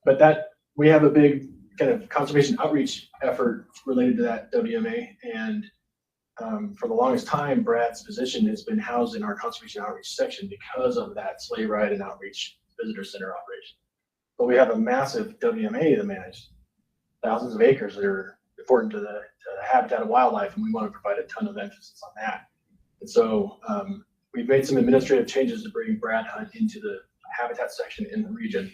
But that, we have a big kind of conservation outreach effort related to that WMA. And for the longest time, Brad's position has been housed in our conservation outreach section because of that sleigh ride and outreach visitor center operation. But we have a massive WMA to manage, thousands of acres that are important to the habitat of wildlife, and we want to provide a ton of emphasis on that. And so we've made some administrative changes to bring Brad Hunt into the habitat section in the region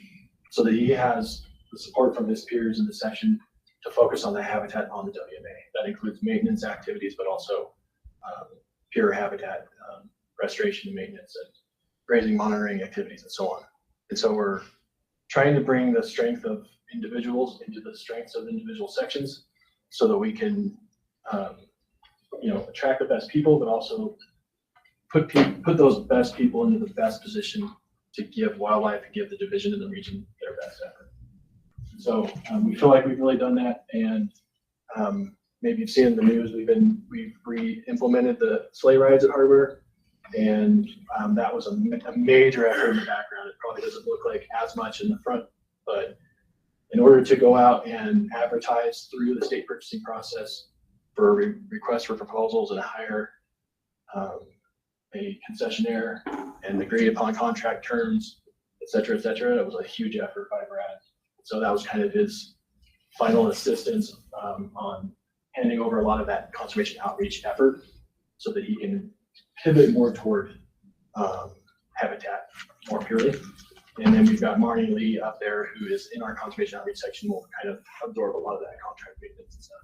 so that he has the support from his peers in the section to focus on the habitat on the WMA. That includes maintenance activities, but also pure habitat restoration and maintenance and grazing monitoring activities and so on. And so we're trying to bring the strength of individuals into the strengths of individual sections so that we can attract the best people, but also put those best people into the best position to give wildlife and give the division in the region their best effort. So we feel like we've really done that, and maybe you've seen in the news, we've re-implemented the sleigh rides at Hardware, and that was a major effort in the background. It probably doesn't look like as much in the front, but in order to go out and advertise through the state purchasing process for requests for proposals and hire a concessionaire and agreed upon contract terms, et cetera, it was a huge effort by Brad. So that was kind of his final assistance on handing over a lot of that conservation outreach effort so that he can pivot more toward habitat more purely. And then we've got Marnie Lee up there who is in our conservation outreach section, will kind of absorb a lot of that contract maintenance and stuff.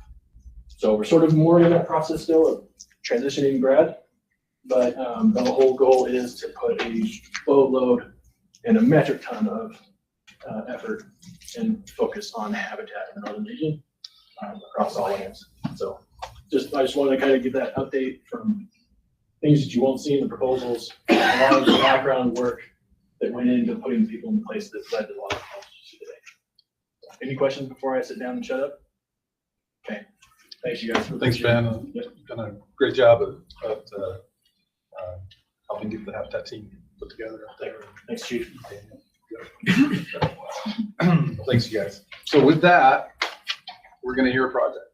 So we're sort of more in that process still of transitioning Brad, but the whole goal is to put a boatload and a metric ton of effort and focus on habitat in the northern region across all lands. So I just wanted to kind of give that update from things that you won't see in the proposals, a lot of the background work that went into putting people in place that led to a lot of problems today. Any questions before I sit down and shut up? Okay, thanks you guys. Thanks, Ben. You've done a great job at helping get the habitat team put together out there. Thanks, Chief. Thanks, you guys. So with that, we're going to hear a project,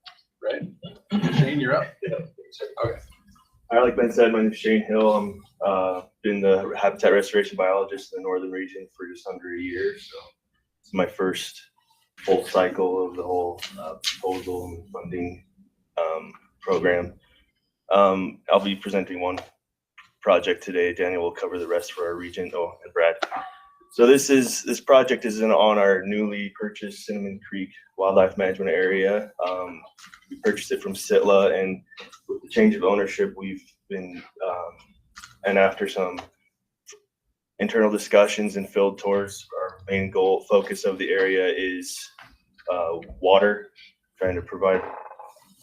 right? Shane, you're up. Okay. All right, like Ben said, my name is Shane Hill. I'm been the habitat restoration biologist in the northern region for just under a year. So it's my first full cycle of the whole proposal and funding program. I'll be presenting one project today. Daniel will cover the rest for our region. Oh, and Brad. So this project is on our newly purchased Cinnamon Creek Wildlife Management Area. We purchased it from Sitla, and with the change of ownership, we've been, and after some internal discussions and field tours, our main goal, focus of the area is water, trying to provide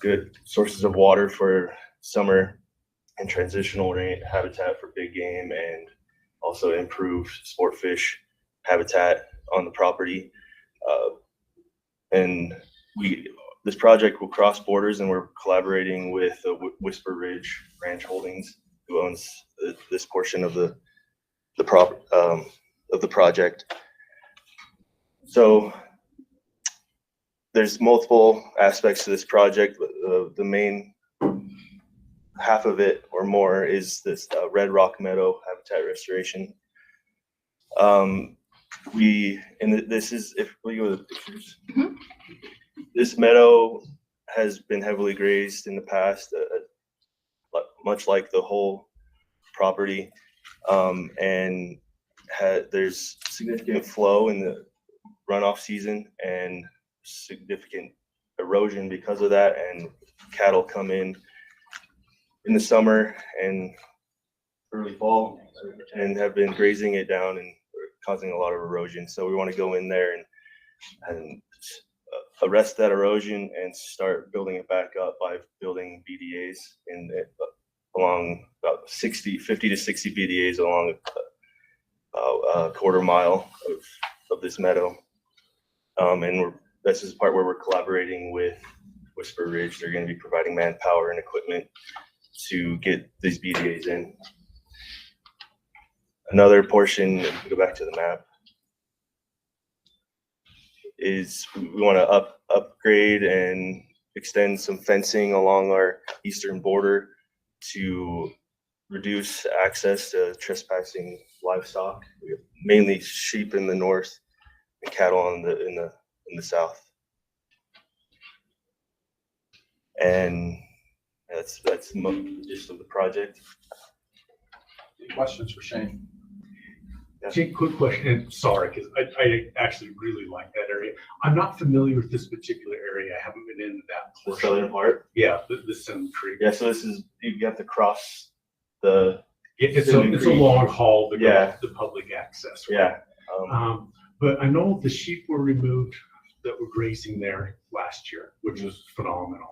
good sources of water for summer and transitional range habitat for big game, and also improve sport fish habitat on the property. And this project will cross borders, and we're collaborating with Whisper Ridge Ranch Holdings, who owns this portion of the project. So there's multiple aspects to this project, but the main half of it or more is this Red Rock Meadow habitat restoration. This is, if we go to the pictures, this meadow has been heavily grazed in the past, much like the whole property, and there's significant flow in the runoff season and significant erosion because of that, and cattle come in the summer and early fall and have been grazing it down and causing a lot of erosion. So we want to go in there and arrest that erosion and start building it back up by building BDAs along about 50 to 60 BDAs along a quarter mile of this meadow. And this is the part where we're collaborating with Whisper Ridge. They're going to be providing manpower and equipment to get these BDAs in. Another portion, if we go back to the map, is we want to upgrade and extend some fencing along our eastern border to reduce access to trespassing livestock. We have mainly sheep in the north and cattle in the south. And that's the gist of the project. Any questions for Shane? Jake, quick question, and sorry, because I actually really like that area. I'm not familiar with this particular area. I haven't been in that The portion. southern part. Yeah, the Cinnamon Creek. Yeah, so this is, you have to cross the, It's a Cinnamon Creek. long haul to go Yeah. to the public access. right? yeah. But I know the sheep were removed that were grazing there last year, which was phenomenal.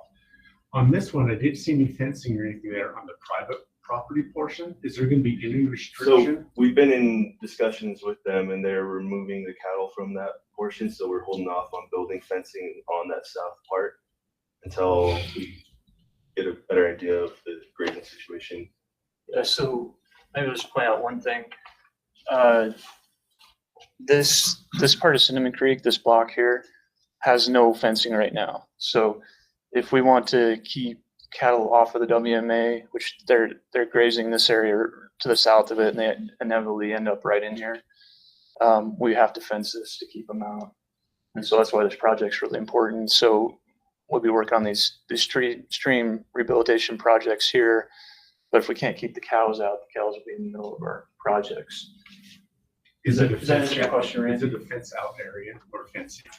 On this one, I didn't see any fencing or anything there on the private property portion. Is there gonna be any restriction? So we've been in discussions with them and they're removing the cattle from that portion. So we're holding off on building fencing on that south part until we get a better idea of the grazing situation. Yeah, so maybe I'll just point out one thing. This part of Cinnamon Creek, this block here, has no fencing right now. So if we want to keep cattle off of the WMA, which they're grazing this area to the south of it, and they inevitably end up right in here, we have to fence this to keep them out. And so that's why this project's really important. So we'll be working on these stream rehabilitation projects here. But if we can't keep the cows out, the cows will be in the middle of our projects. Is it a Does that fence answer your out? question, Is Randy? it a fence out area or fencing?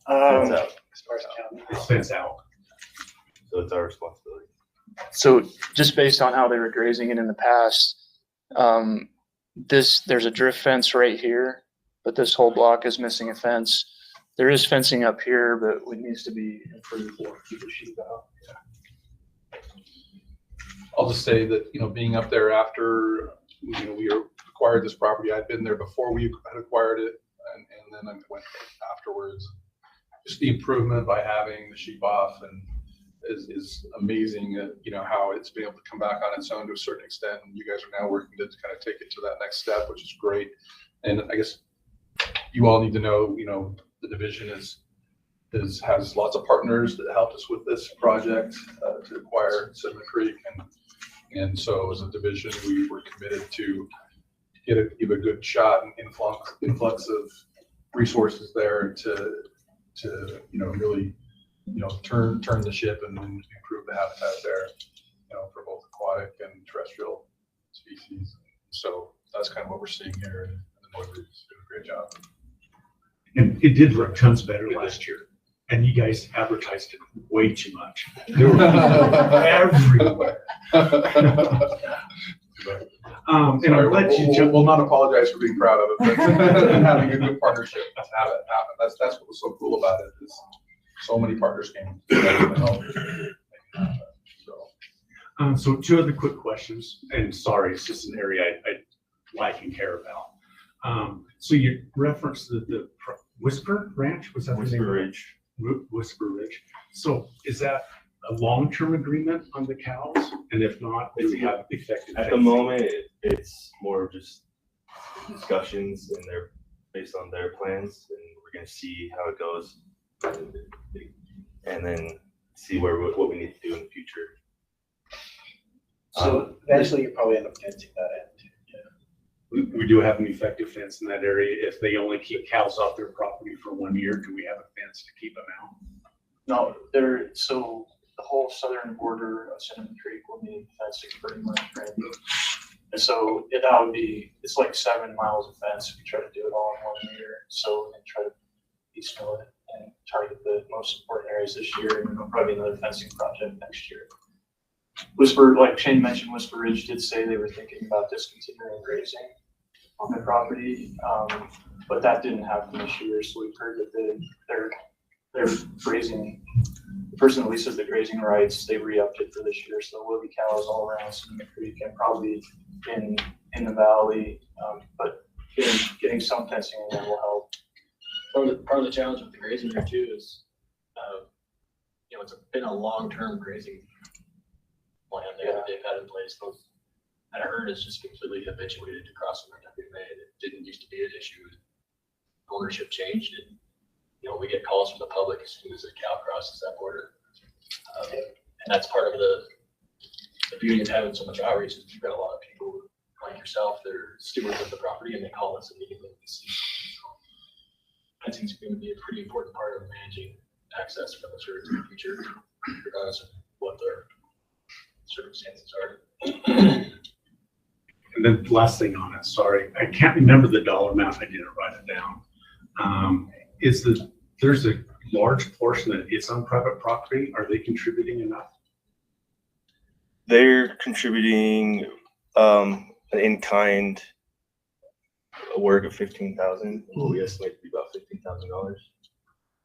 Fence out. It's fence out. So it's our responsibility. So just based on how they were grazing it in the past, there's a drift fence right here, but this whole block is missing a fence. There is fencing up here, but it needs to be improved to keep the sheep out. I'll just say that, being up there after, we acquired this property, I'd been there before we had acquired it, and then I went afterwards. Just the improvement by having the sheep off and is amazing, how it's been able to come back on its own to a certain extent. And you guys are now working to kind of take it to that next step, which is great. And I guess you all need to know, the division has lots of partners that helped us with this project to acquire Cinnamon Creek. And so as a division, we were committed to give a good shot and influx of resources there to really, turn the ship and improve the habitat there, for both aquatic and terrestrial species. So that's kind of what we're seeing here, and the Northridge is doing a great job. And it did run tons better last year. And you guys advertised it way too much. There were people everywhere. And I'm glad you jumped. We'll not apologize for being proud of it, but having a good partnership to have it happen. That's what was so cool about it, is so many partners came together to help make it happen. So two other quick questions, and sorry, it's just an area I like and care about. So you referenced the Whisper Ranch, was that the name? Whisper Ridge. Whisper Ridge. So is that a long-term agreement on the cows? And if not, do we have effective? At the moment, it's more of just discussions, and they're based on their plans, and we're gonna see how it goes, and then see what we need to do in the future. So eventually you probably end up fencing that end. We do have an effective fence in that area. If they only keep cows off their property for 1 year, do we have a fence to keep them out? No, so the whole southern border of Cinnamon Creek will need fencing pretty much, right? And so it's like 7 miles of fence if you try to do it all in 1 year. So we're gonna try to piecemeal it and target the most important areas this year, and then there'll probably be another fencing project next year. Whisper, like Shane mentioned, Whisper Ridge did say they were thinking about discontinuing grazing on their property, but that didn't happen this year. So we've heard that they're grazing. The person that leases the grazing rights, they re-upped it for this year, so there will be cows all around Cinnamon Creek and probably in the valley. But getting some fencing in there will help. Part of the challenge with the grazing there too is, it's been a long-term grazing plan they've had in place. Those, and I heard it's just completely habituated to crossing the WMA. It didn't used to be an issue. Ownership changed, and we get calls from the public as soon as a cow crosses that border. And that's part of the beauty of having so much outreach is you've got a lot of people like yourself that are stewards of the property, and they call us immediately when they see. Fencing is going to be a pretty important part of managing access for the service in the future, regardless of what their circumstances are. And then last thing on it, sorry, I can't remember the dollar amount. I didn't write it down. There's a large portion that is on private property. Are they contributing enough? They're contributing an in-kind work of 15,000. We estimate to be about $15,000.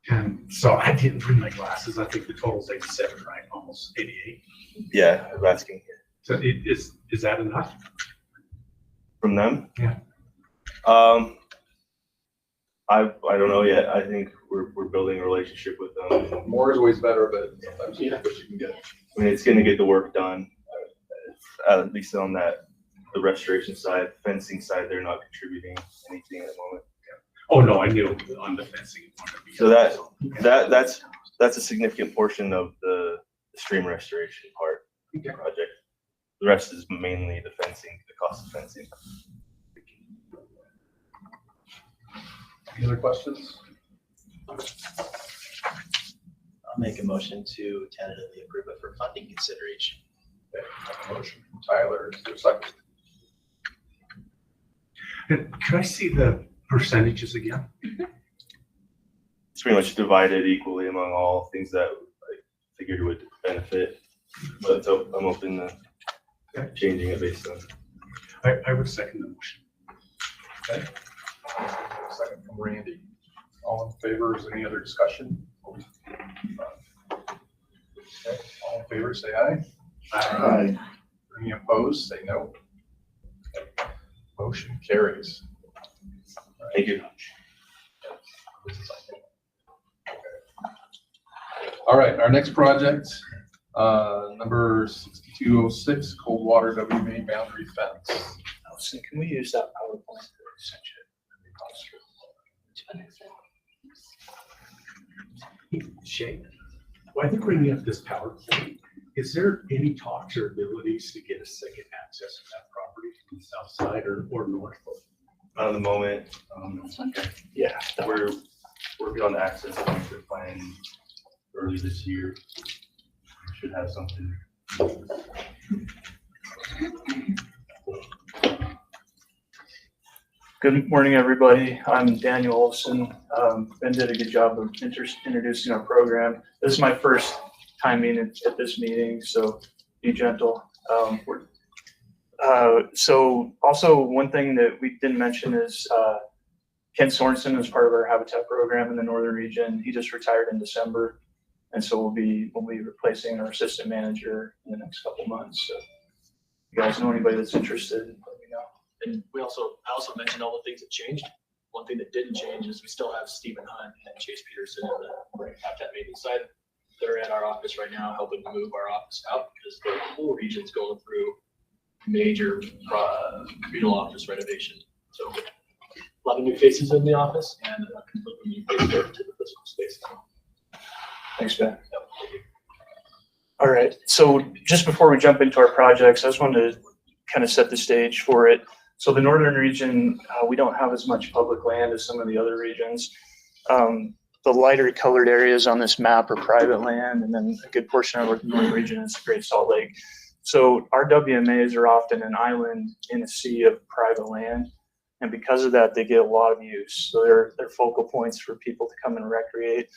And so I didn't bring my glasses. I think the total's 87, right? Almost 88. Yeah, I'm asking here. So is that enough? From them? Yeah. I don't know yet. I think we're building a relationship with them. More is always better, but sometimes you get what you can get. I mean, it's going to get the work done, at least on the restoration side. Fencing side, they're not contributing anything at the moment. Oh no, I knew on the fencing. So that's a significant portion of the stream restoration part of the project. The rest is mainly the fencing, the cost of fencing. Any other questions? I'll make a motion to tentatively approve it for funding consideration. Okay, motion from Tyler, is there a second? Could I see the percentages again? It's pretty much divided equally among all things that I figured would benefit, but so I'm open to changing it based on. I would second the motion. Okay. Second from Randy. All in favor? Is there any other discussion? Okay. All in favor, say aye. Aye. Any opposed, say no. Okay. Motion carries. Thank you. All right, our next project, number 6206, Coldwater WMA boundary fence. Alison, can we use that PowerPoint? Shay, why they're bringing up this PowerPoint, is there any talks or abilities to get a second access to that property from the south side or north? Not at the moment. Yeah. We're working on the access plan early this year. Should have something. Good morning, everybody. I'm Daniel Olson. Ben did a good job of introducing our program. This is my first time being at this meeting, so be gentle. So also one thing that we didn't mention is Ken Sorensen is part of our habitat program in the northern region. He just retired in December, and so we'll be replacing our assistant manager in the next couple months. So if you guys know anybody that's interested, let me know. And I also mentioned all the things that changed. One thing that didn't change is we still have Stephen Hunt and Chase Peterson on the habitat maintenance side. They're at our office right now helping to move our office out because the whole region's going through major communal office renovation. So a lot of new faces in the office and a completely new face there to the physical space now. Thanks, Ben. All right, so just before we jump into our projects, I just wanted to kind of set the stage for it. So the northern region, we don't have as much public land as some of the other regions. The lighter colored areas on this map are private land, and then a good portion of our northern region is the Great Salt Lake. So our WMAs are often an island in a sea of private land, and because of that, they get a lot of use. So they're focal points for people to come and recreate.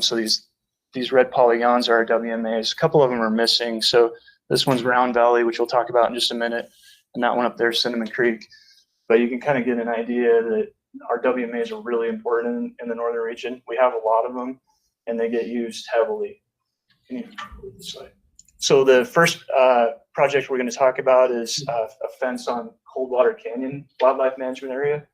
So these red polygons are our WMAs. A couple of them are missing. So this one's Round Valley, which we'll talk about in just a minute, and that one up there is Cinnamon Creek. But you can kind of get an idea that our WMAs are really important in the northern region. We have a lot of them, and they get used heavily. Can you move this way? So the first project we're going to talk about is a fence on Coldwater Canyon Wildlife Management Area.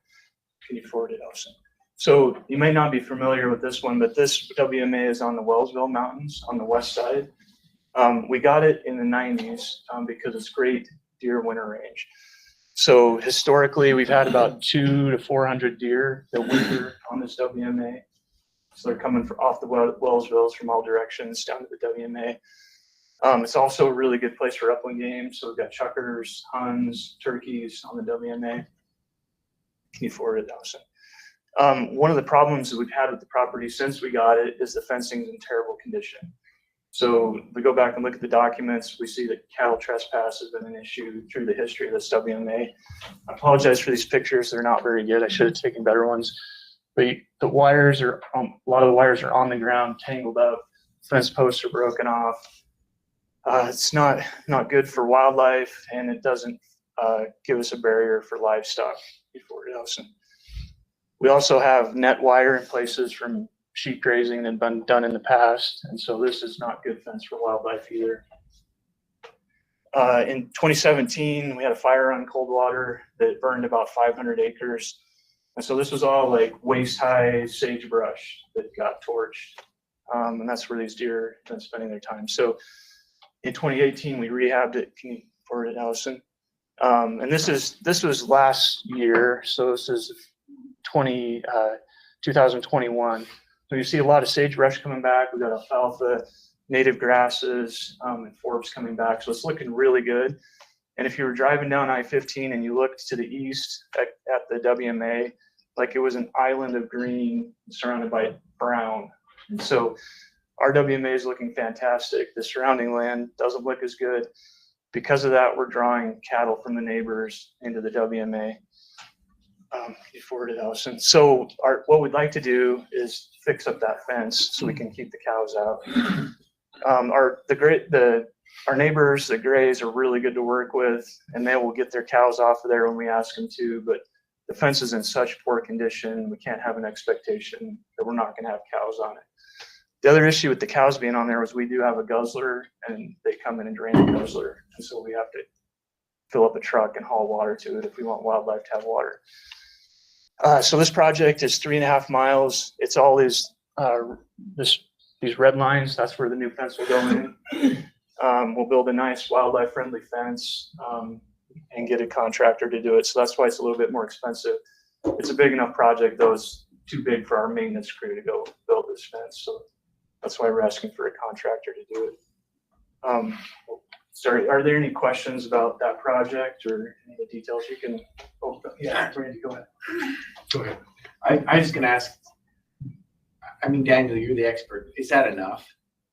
Can you forward it, Alison? So you may not be familiar with this one, but this WMA is on the Wellsville Mountains on the west side. We got it in the 90s because it's great deer winter range. So historically, we've had about 200 to 400 deer that winter on this WMA. So they're coming off the Wellsvilles from all directions down to the WMA. It's also a really good place for upland game. So we've got chuckers, huns, turkeys on the WMA. Can you forward it, Allison? One of the problems that we've had with the property since we got it is the fencing's in terrible condition. So we go back and look at the documents, we see that cattle trespass has been an issue through the history of this WMA. I apologize for these pictures, they're not very good. I should have taken better ones. But the wires are, a lot of the wires are on the ground, tangled up, fence posts are broken off. It's not good for wildlife, and it doesn't give us a barrier for livestock. Before it, Allison. We also have net wire in places from sheep grazing that have been done in the past, and so this is not good fence for wildlife either. In 2017, we had a fire on Coldwater that burned about 500 acres. And so this was all like waist-high sagebrush that got torched. And that's where these deer have been spending their time. So in 2018, we rehabbed it. Can you forward it, Allison? And this was last year. So this is 2021. So you see a lot of sagebrush coming back. We've got alfalfa, native grasses, and forbs coming back. So it's looking really good. And if you were driving down I-15 and you looked to the east at the WMA, like it was an island of green surrounded by brown. And so our WMA is looking fantastic. The surrounding land doesn't look as good. Because of that, we're drawing cattle from the neighbors into the WMA. You forwarded, Allison. So what we'd like to do is fix up that fence so we can keep the cows out. Our neighbors, the Grays, are really good to work with, and they will get their cows off of there when we ask them to, but the fence is in such poor condition, we can't have an expectation that we're not going to have cows on it. The other issue with the cows being on there was we do have a guzzler, and they come in and drain the guzzler, and so we have to fill up a truck and haul water to it if we want wildlife to have water. So this project is 3.5 miles. It's all these red lines. That's where the new fence will go in. We'll build a nice wildlife-friendly fence and get a contractor to do it. So that's why it's a little bit more expensive. It's a big enough project, though it's too big for our maintenance crew to go build this fence. So that's why we're asking for a contractor to do it. Sorry, are there any questions about that project or any of the details you can? Oh, yeah, Randy, go ahead. Go ahead. I'm just gonna ask, I mean, Daniel, you're the expert. Is that enough?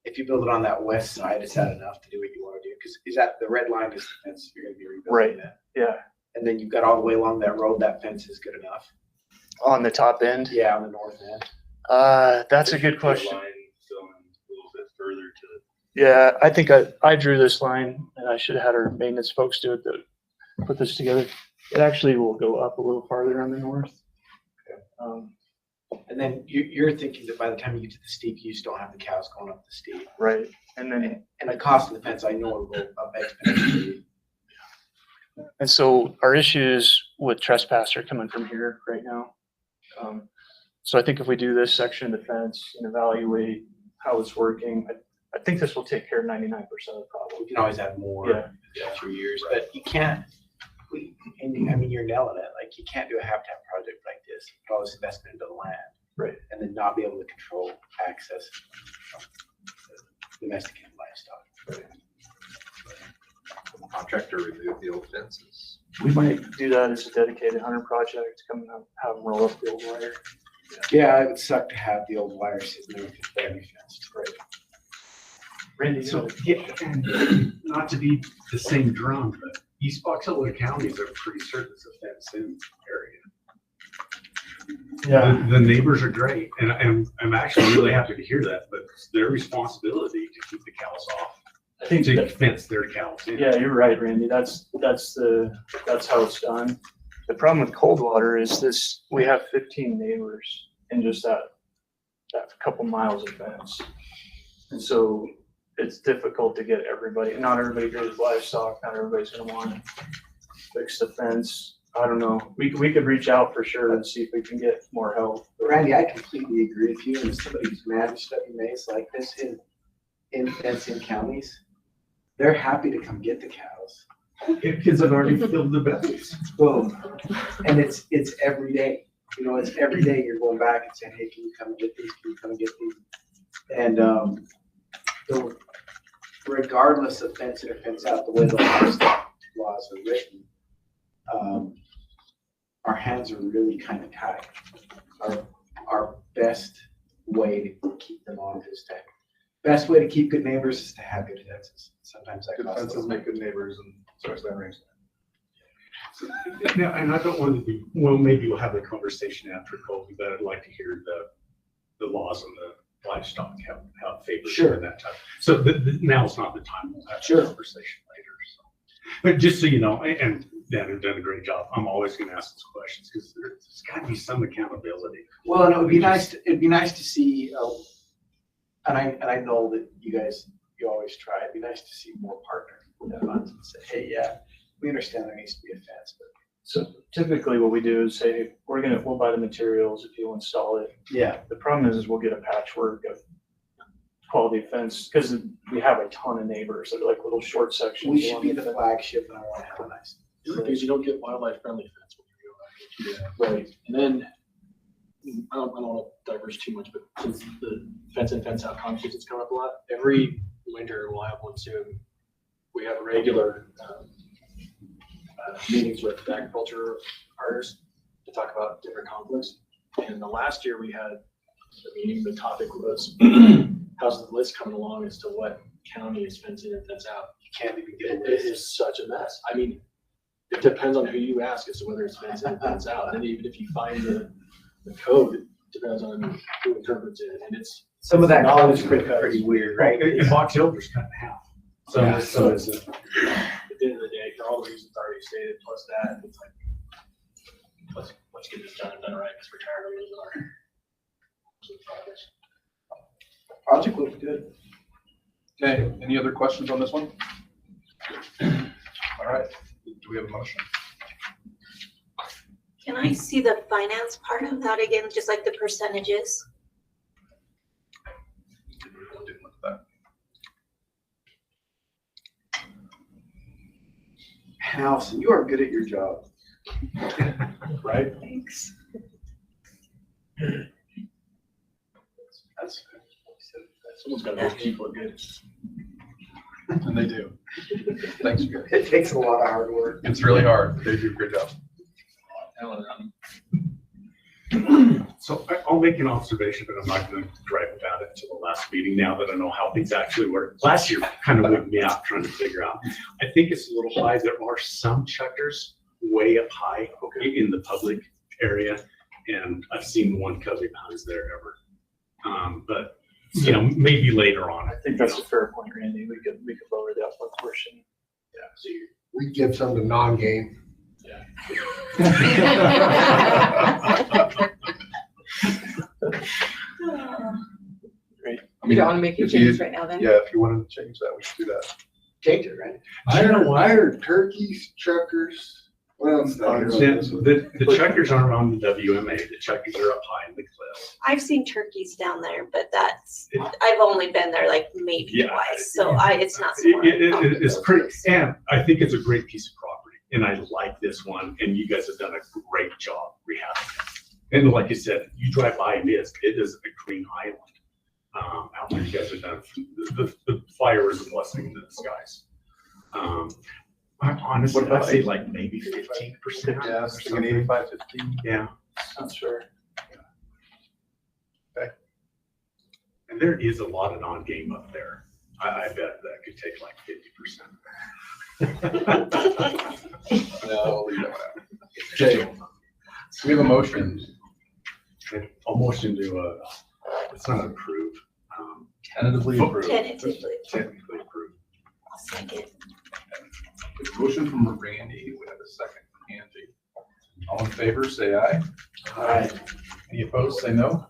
If you build it on that west side, is that enough to do what you want to do? Because is that the red line is the fence you're gonna be rebuilding? Right. That? Yeah. And then you've got all the way along that road, that fence is good enough? On the top end? Yeah, on the north end. That's a good question. Line going a little bit further to Yeah, I think I drew this line, and I should have had our maintenance folks do it to put this together. It actually will go up a little farther on the north. And then you're thinking that by the time you get to the steep, you just don't have the cows going up the steep. Right. And then the cost of the fence, I know will go up exponentially. And so our issues with trespass are coming from here right now. So I think if we do this section of the fence and evaluate how it's working, I think this will take care of 99% of the problem. We can always add more in 3 years, but you can't. I mean, you're nailing it. Like, you can't do a habitat project like this, put all this investment into the land, right, and then not be able to control access to domesticated livestock. The contractor remove the old fences. We might do that as a dedicated hunter project, come and have them roll up the old wire. Yeah, it would suck to have the old wire sitting there with the family fence. Right. Randy, So, not to be the same drum, but East Box Elder counties are pretty certain it's a fenced-in area. Yeah. The neighbors are great, and I'm actually really happy to hear that, but it's their responsibility to keep the cows off. I think to fence their cows in. Yeah, you're right, Randy. That's how it's done. The problem with Coldwater is this: we have 15 neighbors in just that couple miles of fence, and so it's difficult to get everybody. Not everybody grazes livestock. Not everybody's going to want to fix the fence. I don't know. We could reach out for sure and see if we can get more help. Randy, I completely agree with you. And somebody who's managed WMAs like this in fenced-in counties, they're happy to come get the cows. Kids have already filled the bellies. Boom. And it's every day. You know, it's every day you're going back and saying, hey, can you come and get these? Can you come and get these? And so regardless of fence in or fence out, the way the laws are written, our hands are really kind of tied. Our best way to keep them on is to, best way to keep good neighbors is to have good fences. Sometimes that Good costs a fences little make good neighbors, and especially that range. Now, and I don't want to be, well, maybe we'll have a conversation after COVID, but I'd like to hear the laws on the livestock, how it favors Sure. and that type. So now's not the time. We'll have Sure. a conversation later. So. But just so you know, and Dan has done a great job. I'm always going to ask those questions because there's got to be some accountability. Well, and it would be nice. It'd be nice to see, and I know that you always try. It'd be nice to see more partners and say, hey, yeah, we understand there needs to be a fence, but So typically what we do is say, we'll buy the materials if you'll install it. yeah, The problem is we'll get a patchwork of quality fence because we have a ton of neighbors that are like little short sections. we should be the flagship, and I want to have a nice. Because you don't get wildlife friendly fence when you go out. Right, and then, I don't want to diverge too much, but since the fence in, fence out conversation is coming up a lot, every winter we'll have one soon. We have regular meetings with agriculture artists to talk about different conflicts. And the last year we had a meeting, the topic was, how's the list coming along as to what county is fenced in and fenced out? You can't even get a It list. is such a mess. I mean, it depends on who you ask as to whether it's fenced in, fenced out. And even if you find the code, it depends on who interprets it. And it's Some of that code is pretty weird, right? And Box Elder's cut in half. So, Yeah. so is it. at the end of the day, for all the reasons already stated, plus that, it's like, let's get this done and done right, because we're tired of losing our progress. Project looks good. Okay, any other questions on this one? All right, do we have a motion? Can I see the finance part of that again, just like the percentages? Didn't look at Allison, you are good at your job. Right? Thanks. That's Someone's got to make people look good. that, and they do. Thanks, you guys. It takes a lot of hard work. It's really hard. They do a great job. So I'll make an observation, but I'm not going to gripe about it until the last meeting now that I know how things actually work. Last year kind of whipped me out trying to figure out. I think it's a little high. There are some checkers way up high in the public area, and I've seen one covered behind there ever. But you know, maybe later on. I think that's a fair point, Randy. We could lower the upland portion. Yeah, so you're, We give some to non-game. great. You don't want to make any if you- changes right now then? Yeah, if you wanted to change that, we should do that. Change it, right? I heard turkeys, chuckers. What else? did I hear on this one? The checkers aren't on the WMA. The checkers are up high in the cliff. I've seen turkeys down there, but I've only been there like maybe Yeah. twice, so it's not. It's pretty, and I think it's a great piece of property, and I like this one, and you guys have done a great job rehabbing it. And like you said, you drive by and it is a green island. Out there, you guys have done, the fire is a blessing in the skies. Honestly, I'd say like maybe 15%. Yeah, I was thinking 85, 15. Yeah. Not sure. And there is a lot of non-game up there. I bet that could take like 50%. No, we'll leave that one out. Okay, so we have a motion. I'll motion to, it's not approved. Tentatively approved. Tentatively. Technically approved. I'll second. Motion from Randy, we have a second from Angie. All in favor, say aye. Aye. Any opposed, say no.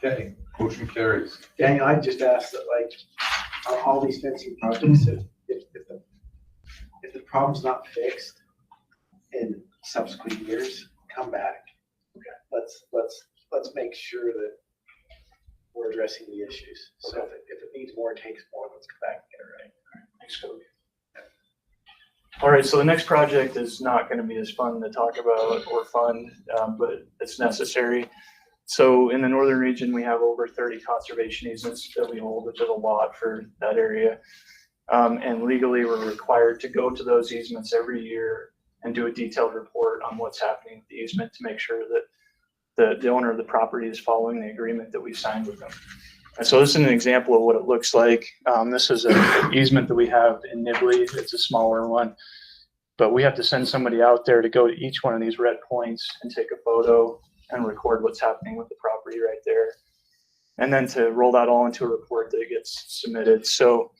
Okay, motion carries. Daniel, I just asked that, like, on all these fencing projects, if the problem's not fixed in subsequent years, come back. Okay. Let's make sure that we're addressing the issues. So if it needs more, takes more, let's come back and get it right. Thanks, Cody. All right, so the next project is not going to be as fun to talk about or fun, but it's necessary. So in the northern region, we have over 30 conservation easements that we hold, which is a lot for that area. And legally, we're required to go to those easements every year and do a detailed report on what's happening with the easement to make sure that the owner of the property is following the agreement that we signed with them. And so this is an example of what it looks like. This is an easement that we have in Edgley. It's a smaller one, but we have to send somebody out there to go to each one of these red points and take a photo and record what's happening with the property right there. And then to roll that all into a report that gets submitted. So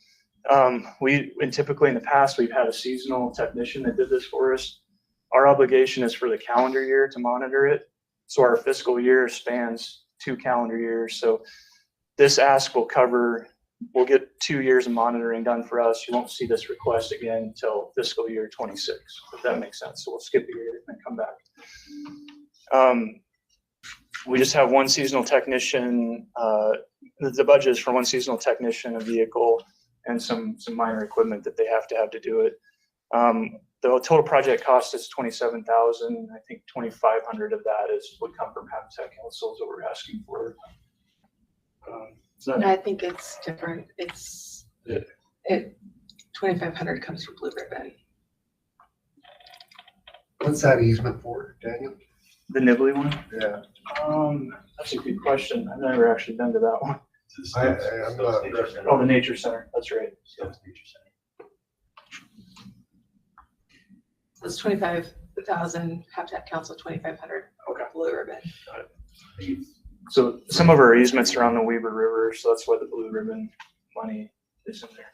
typically in the past, we've had a seasonal technician that did this for us. Our obligation is for the calendar year to monitor it. So our fiscal year spans 2 calendar years. So this ask will cover, we'll get 2 years of monitoring done for us. You won't see this request again until fiscal year 26, if that makes sense. So we'll skip a year and come back. We just have one seasonal technician. The budget is for one seasonal technician, a vehicle, and some minor equipment that they have to do it. The total project cost is $27,000. I think $2,500 of that would come from Habitat Council, that we're asking for. I think it's different. It's 2,500 comes from Blue Ribbon. What's that easement for, Daniel? The Edgley one? Yeah. That's a good question. I've never actually been to that one. I'm not. Oh, the Nature Center. That's right. So it's 25,000, Habitat Council 2,500. Okay. Blue Ribbon. Got it. So some of our easements are on the Weber River, so that's why the Blue Ribbon money is in there.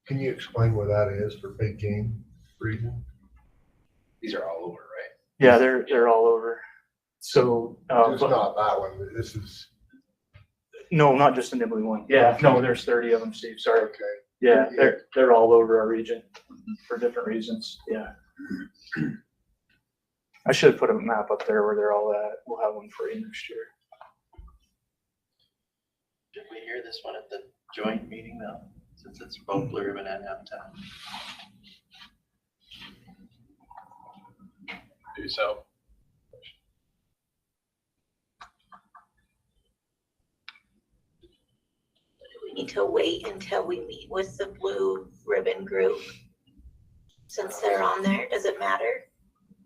Can you explain what that is for big game breeding? These are all over, right? Yeah, they're all over. So Just not that one. This is. No, not just the Edgley one. Yeah, no, there's 30 of them, Steve. Sorry. Okay. Yeah, they're all over our region for different reasons. Yeah. I should have put a map up there where they're all at. We'll have one for you next year. Did we hear this one at the joint meeting though? Since it's both Blue Ribbon and Habitat. Do so. We need to wait until we meet with the Blue Ribbon group. Since they're on there, does it matter?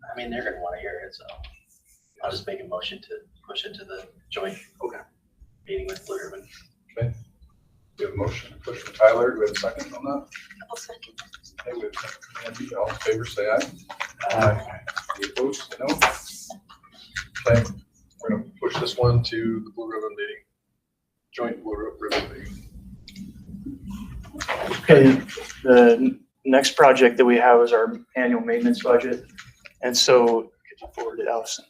I mean, they're gonna wanna hear it, so I'll just make a motion to push it to the joint meeting with Blue Ribbon. Okay. We have a motion to push for Tyler. Do we have a second on that? I'll second. Okay, we have a second. Andy, all in favor, say aye. Aye. Any opposed, say no. Okay, we're gonna push this one to the Blue Ribbon meeting, joint Blue Ribbon meeting. Okay, the next project that we have is our annual maintenance budget. And so, could you forward it, Allison?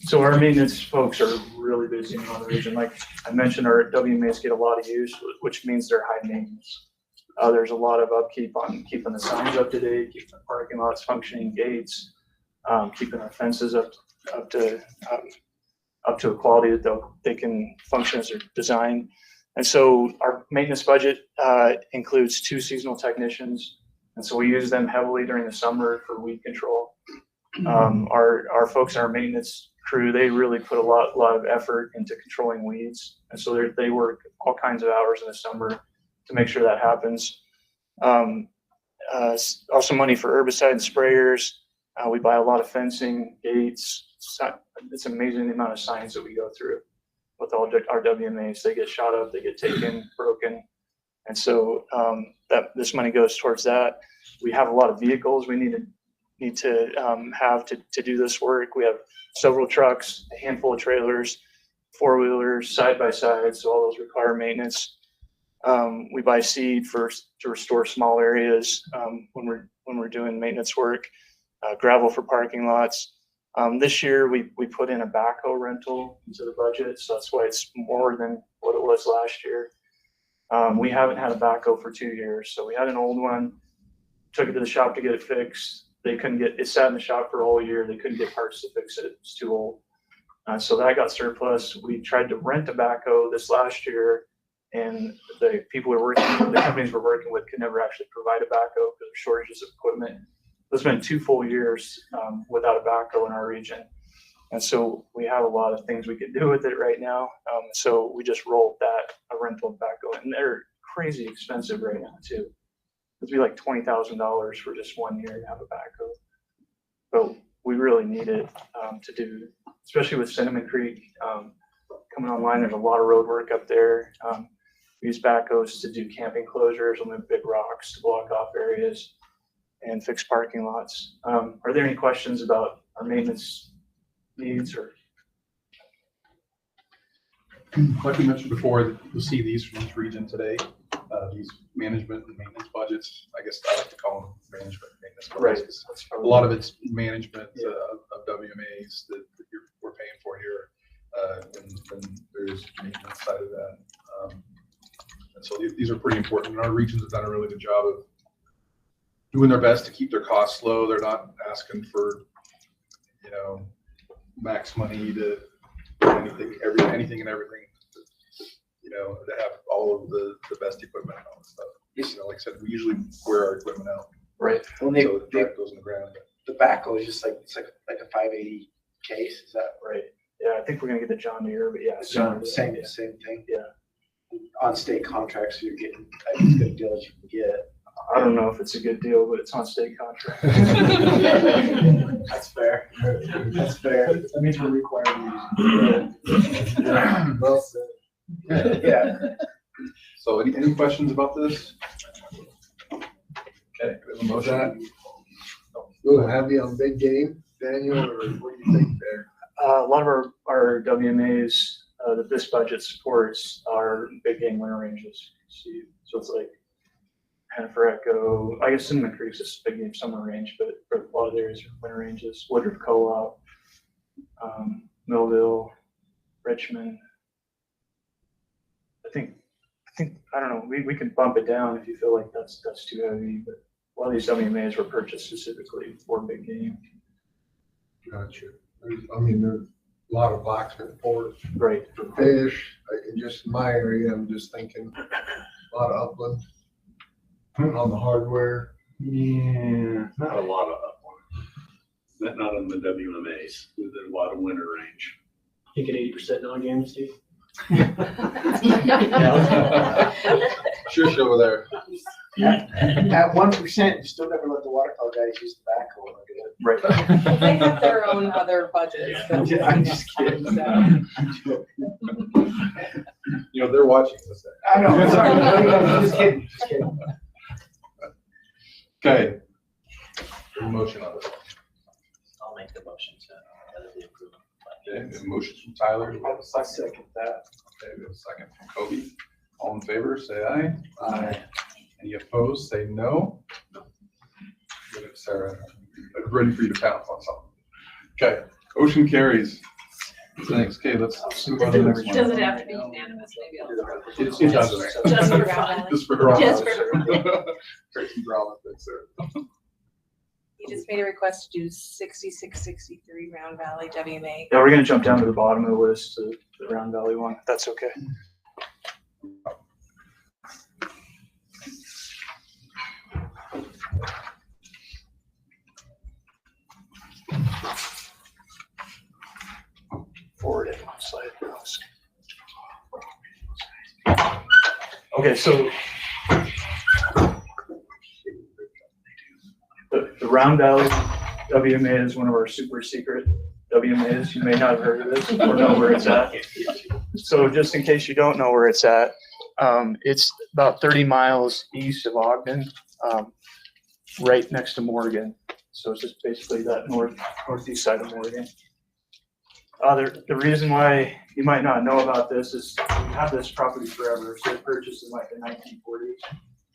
So our maintenance folks are really busy in the region. Like I mentioned, our WMAs get a lot of use, which means they're high maintenance. There's a lot of upkeep on keeping the signs up to date, keeping the parking lots functioning, gates, keeping our fences up to a quality that they can function as they're designed. And so our maintenance budget includes 2 seasonal technicians. And so we use them heavily during the summer for weed control. Our folks in our maintenance crew, they really put a lot of effort into controlling weeds. And so they work all kinds of hours in the summer to make sure that happens. Also money for herbicide and sprayers. We buy a lot of fencing, gates. It's amazing the amount of signs that we go through with all our WMAs. They get shot up, they get taken, broken. And so this money goes towards that. We have a lot of vehicles we need to have to do this work. We have several trucks, a handful of trailers, 4-wheelers, side-by-sides, so all those require maintenance. We buy seed to restore small areas when we're doing maintenance work, gravel for parking lots. This year we put in a backhoe rental into the budget, so that's why it's more than what it was last year. We haven't had a backhoe for 2 years, so we had an old one, took it to the shop to get it fixed. They couldn't get it, sat in the shop for a whole year. They couldn't get parts to fix it. It's too old. So that got surplus. We tried to rent a backhoe this last year, And the people we're working with, the companies we're working with could never actually provide a backhoe because of shortages of equipment. It's been 2 full years without a backhoe in our region. And so we have a lot of things we could do with it right now. So we just rolled that, a rental backhoe, and they're crazy expensive right now too. It'd be like $20,000 for just 1 year to have a backhoe. But we really need it to do, especially with Cinnamon Creek coming online. There's a lot of road work up there. We use backhoes to do camping closures and move big rocks to block off areas and fix parking lots. Are there any questions about our maintenance needs or? Like we mentioned before, you'll see these from each region today. These management and maintenance budgets. I guess I like to call them management and maintenance budgets. Right. A lot of it's management of WMAs that we're paying for here. And there's maintenance side of that. And so these are pretty important. Our regions have done a really good job of doing their best to keep their costs low. They're not asking for, max money to anything and everything. To have all of the best equipment and all that stuff. Like I said, we usually wear our equipment out. Right. Well, So the truck goes in the ground. the backhoe is just it's like a 580 case, is that Right. Yeah, I think we're gonna get the John Deere, but yeah. same Yeah. thing? Yeah. On state contracts, so you're getting as good a deal as you can get. I don't know if it's a good deal, but it's on state contract. That's fair. That's fair. That means we're required to use it. Well said. Yeah. So any questions about this? Okay, we have a motion. Go heavy on big game, Daniel, or what do you think there? A lot of our WMAs that this budget supports are big game winter ranges. So it's like Hannaford Echo, I guess Cinnamon Creek's a big game summer range, but for a lot of areas are winter ranges. Woodruff Co-op, Millville, Richmond. I think I don't know. We can bump it down if you feel like that's too heavy. But a lot of these WMAs were purchased specifically for big game. Gotcha. There's a lot of blacksmith ports Right. for fish. Just in my area, I'm just thinking a lot of upland on the hardware. Yeah, not a lot of upland. Not on the WMAs. There's a lot of winter range. You get 80% non-game, Steve? Shush over there. At 1%, you still never let the waterfowl guys use the backhoe. Right. Well, they have their own other budgets. I'm just kidding. They're watching this. I know, sorry. Just kidding. Just kidding. Okay. Motion on this. I'll make the motion to the approval. Okay, we have a motion from Tyler. I second that. Okay, we have a second from Kobe. All in favor, say aye. Aye. Any opposed, say no. Good, Sarah, I'm ready for you to pounce on something. Okay, motion carries. Thanks. Okay, let's move on to the next one. Does it have to be unanimous? Maybe I'll throw it. It doesn't. Just for Valley. Just for Just for- Tracy Brown, thanks, Sarah. You just made a request to do 6663 Round Valley WMA. Yeah, we're gonna jump down to the bottom of the list to the Round Valley one. If that's okay. Forward it one slide. Okay, so the Round Valley WMA is one of our super secret WMAs. You may not have heard of this or know where it's at. So just in case you don't know where it's at, it's about 30 miles east of Ogden, right next to Morgan. So it's just basically that northeast side of Morgan. The reason why you might not know about this is we have this property forever. So it purchased in like the 1940s,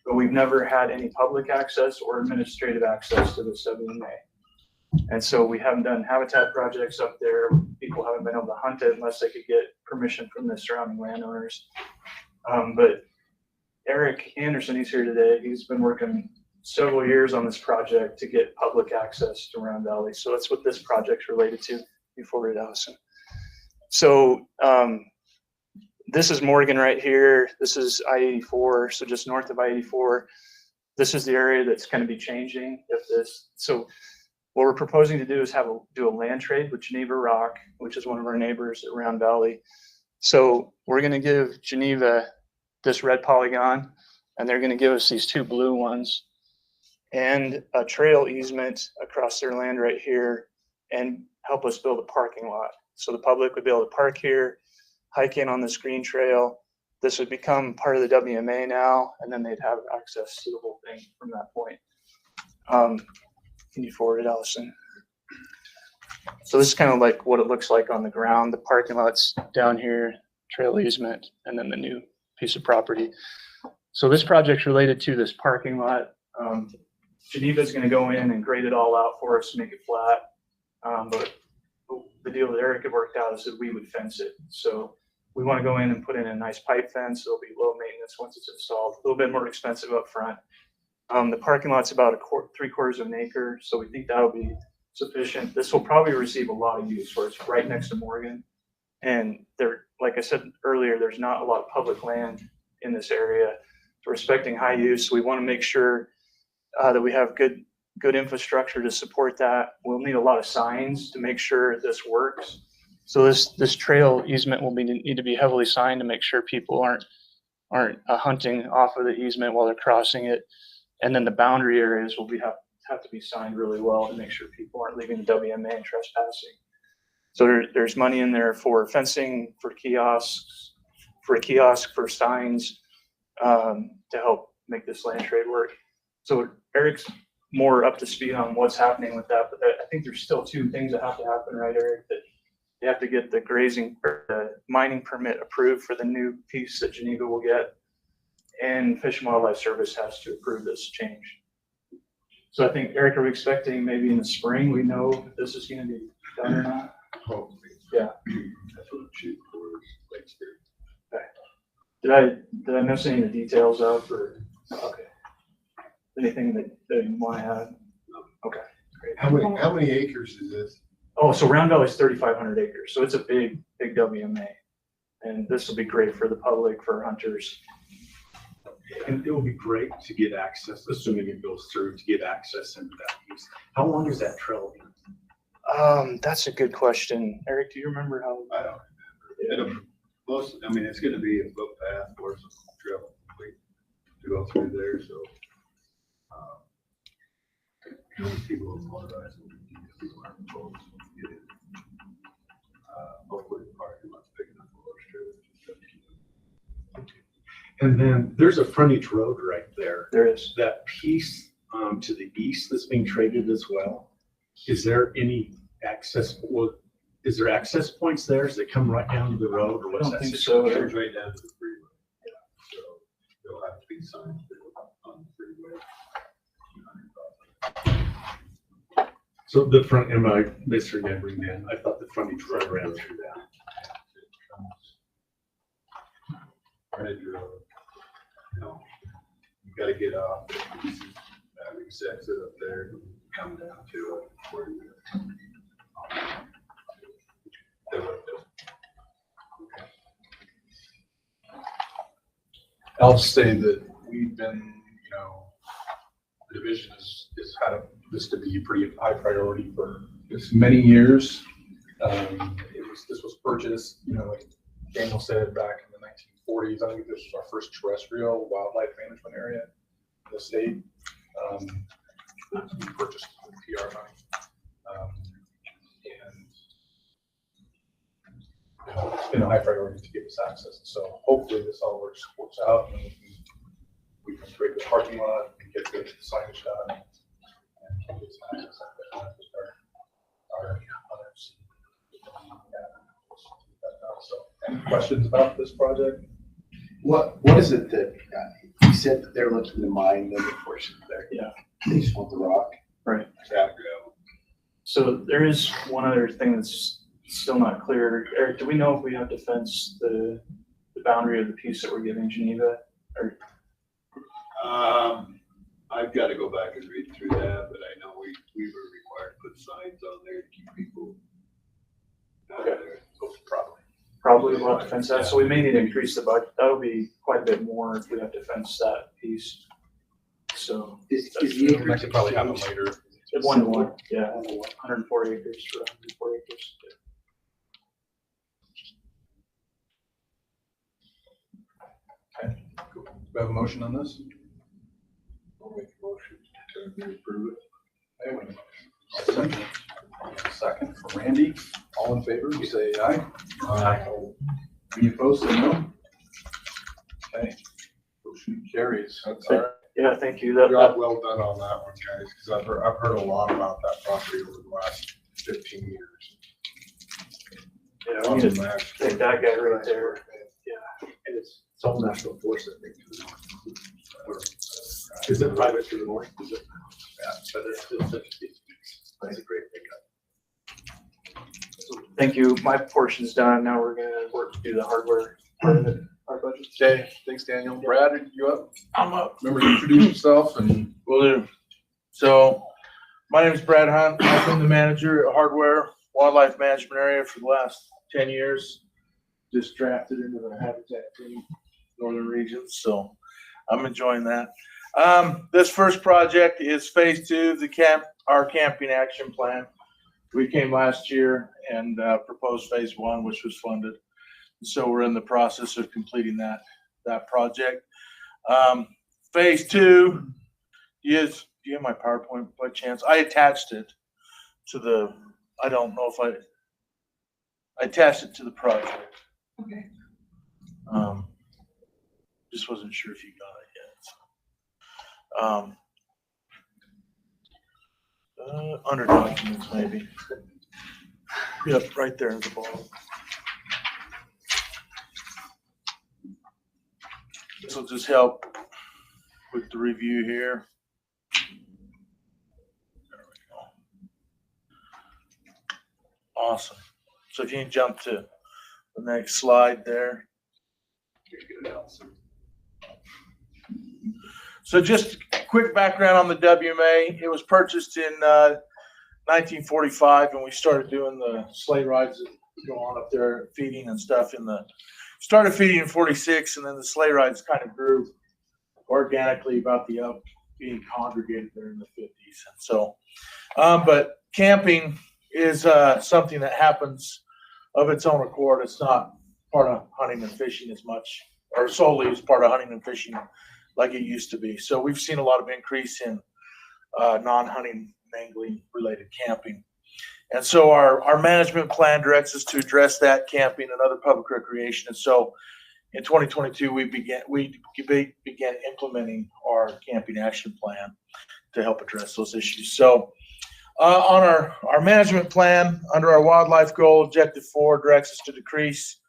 but we've never had any public access or administrative access to this WMA. And so we haven't done habitat projects up there. People haven't been able to hunt it unless they could get permission from the surrounding landowners. But Eric Anderson, he's here today. He's been working several years on this project to get public access to Round Valley. So that's what this project's related to. You forwarded Allison. So this is Morgan right here. This is I-84, so just north of I-84. This is the area that's going to be changing. So what we're proposing to do is do a land trade with Geneva Rock, which is one of our neighbors at Round Valley. So we're going to give Geneva this red polygon, and they're going to give us these 2 blue ones and a trail easement across their land right here and help us build a parking lot. So the public would be able to park here, hike in on this green trail. This would become part of the WMA now, and then they'd have access to the whole thing from that point. Can you forward it, Allison? So this is kind of like what it looks like on the ground. The parking lot's down here, trail easement, and then the new piece of property. So this project's related to this parking lot. Geneva's going to go in and grade it all out for us, make it flat. But the deal that Eric had worked out is that we would fence it. So we want to go in and put in a nice pipe fence. It'll be low maintenance once it's installed, a little bit more expensive up front. The parking lot's about 3/4 of an acre, so we think that'll be sufficient. This will probably receive a lot of use where it's right next to Morgan. And there, like I said earlier, there's not a lot of public land in this area. We're expecting high use. We want to make sure that we have good infrastructure to support that. We'll need a lot of signs to make sure this works. So this trail easement will need to be heavily signed to make sure people aren't hunting off of the easement while they're crossing it. And then the boundary areas will have to be signed really well to make sure people aren't leaving the WMA and trespassing. So there's money in there for fencing, for kiosks, for a kiosk, for signs, to help make this land trade work. So Eric's more up to speed on what's happening with that, but I think there's still 2 things that have to happen, right, Eric? That you have to get the grazing or the mining permit approved for the new piece that Geneva will get, and Fish and Wildlife Service has to approve this change. So I think, Eric, are we expecting maybe in the spring we know if this is going to be done or not? Hopefully. Yeah. That's what I'm shooting for, next year. Okay. Did I miss any of the details of, or okay? Anything that you want to add? Okay, great. How many acres is this? Oh, so Round Valley is 3,500 acres, so it's a big WMA, and this will be great for the public, for hunters. And it will be great to get access, assuming it goes through, to get access into that piece. How long is that trail? That's a good question. Eric, do you remember how? I don't remember. It's gonna be a footpath or some trail to go through there, so. People will motorize. Hopefully the parking lot's big enough for those trailers. And then there's a frontage road right there. There is. That piece to the east that's being traded as well. Is there any access? Well, is there access points there? Does it come right down to the road, or what's I don't that? think so. It goes right down to the freeway. So there'll have to be signs on the freeway. So the front, am I misremembering then? I thought the frontage road ran through that. Frontage road. No, you gotta get off. Having sex it up there, come down to it. Where you I'll just say that we've been, the division has had this to be a pretty high priority for just many years. This was purchased, like Daniel said, back in the 1940s. I think this was our first terrestrial wildlife management area in the state. We purchased with PR money. And it's been a high priority to give us access. So hopefully this all works out, and we can create the parking lot and get the signage done. And get some access with our others. So, any questions about this project? What is it that, you said that they're looking to mine the portion there? Yeah. They just want the rock? Right. Exactly. So there is one other thing that's still not clear. Eric, do we know if we have to fence the boundary of the piece that we're giving Geneva? Or I've got to go back and read through that, but I know we were required to put signs on there to keep people out of there. probably probably will have to fence that, so we may need to increase the budget. That'll be quite a bit more if we have to fence that piece. So. Is the I acreage could probably have them changed? later. It's 1-to-1, yeah, 104 acres for 104 acres. Okay, cool. Do we have a motion on this? I'll make a motion to approve it. Okay, wait a minute. Second from Randy. All in favor, say aye. Aye. Any opposed, say no. Okay. Motion carries. That's all right. Yeah, thank you. That, Job well done on that one, guys, because I've heard a lot about that property over the last 15 years. yeah, we need to take that guy right there. And it's all national forest, I think. Is it private to the north? Is it? Yeah, but it's still such a big, that's a great pickup. Thank you. My portion's done. Now we're gonna work to do the hardware part of it, our budget. Okay, thanks, Daniel. Brad, are you up? I'm up. Remember to introduce yourself and Will do. So, my name is Brad Hunt. I've been the manager at Hardware Wildlife Management Area for the last 10 years. Just drafted into the Habitat team, Northern Regions, so I'm enjoying that. This first project is phase 2 of our camping action plan. We came last year and proposed phase 1, which was funded. So we're in the process of completing that project. Phase 2 is, do you have my PowerPoint by chance? I attached it to the, I don't know if I attached it to the project. Okay. Just wasn't sure if you got it yet. Under documents, maybe. Yep, right there at the bottom. This will just help with the review here. There we go. Awesome. So if you can jump to the next slide there. So just quick background on the WMA. It was purchased in 1945, and we started doing the sleigh rides that go on up there, feeding and stuff started feeding in 46, and then the sleigh rides kind of grew organically about the up being congregated there in the 50s. And so, but camping is something that happens of its own accord. It's not part of hunting and fishing as much, or solely as part of hunting and fishing like it used to be. So we've seen a lot of increase in non-hunting, angling related camping. And so our management plan directs us to address that, camping and other public recreation. And so in 2022, we began implementing our camping action plan to help address those issues. So on our management plan, under our wildlife goal, objective 4 directs us to decrease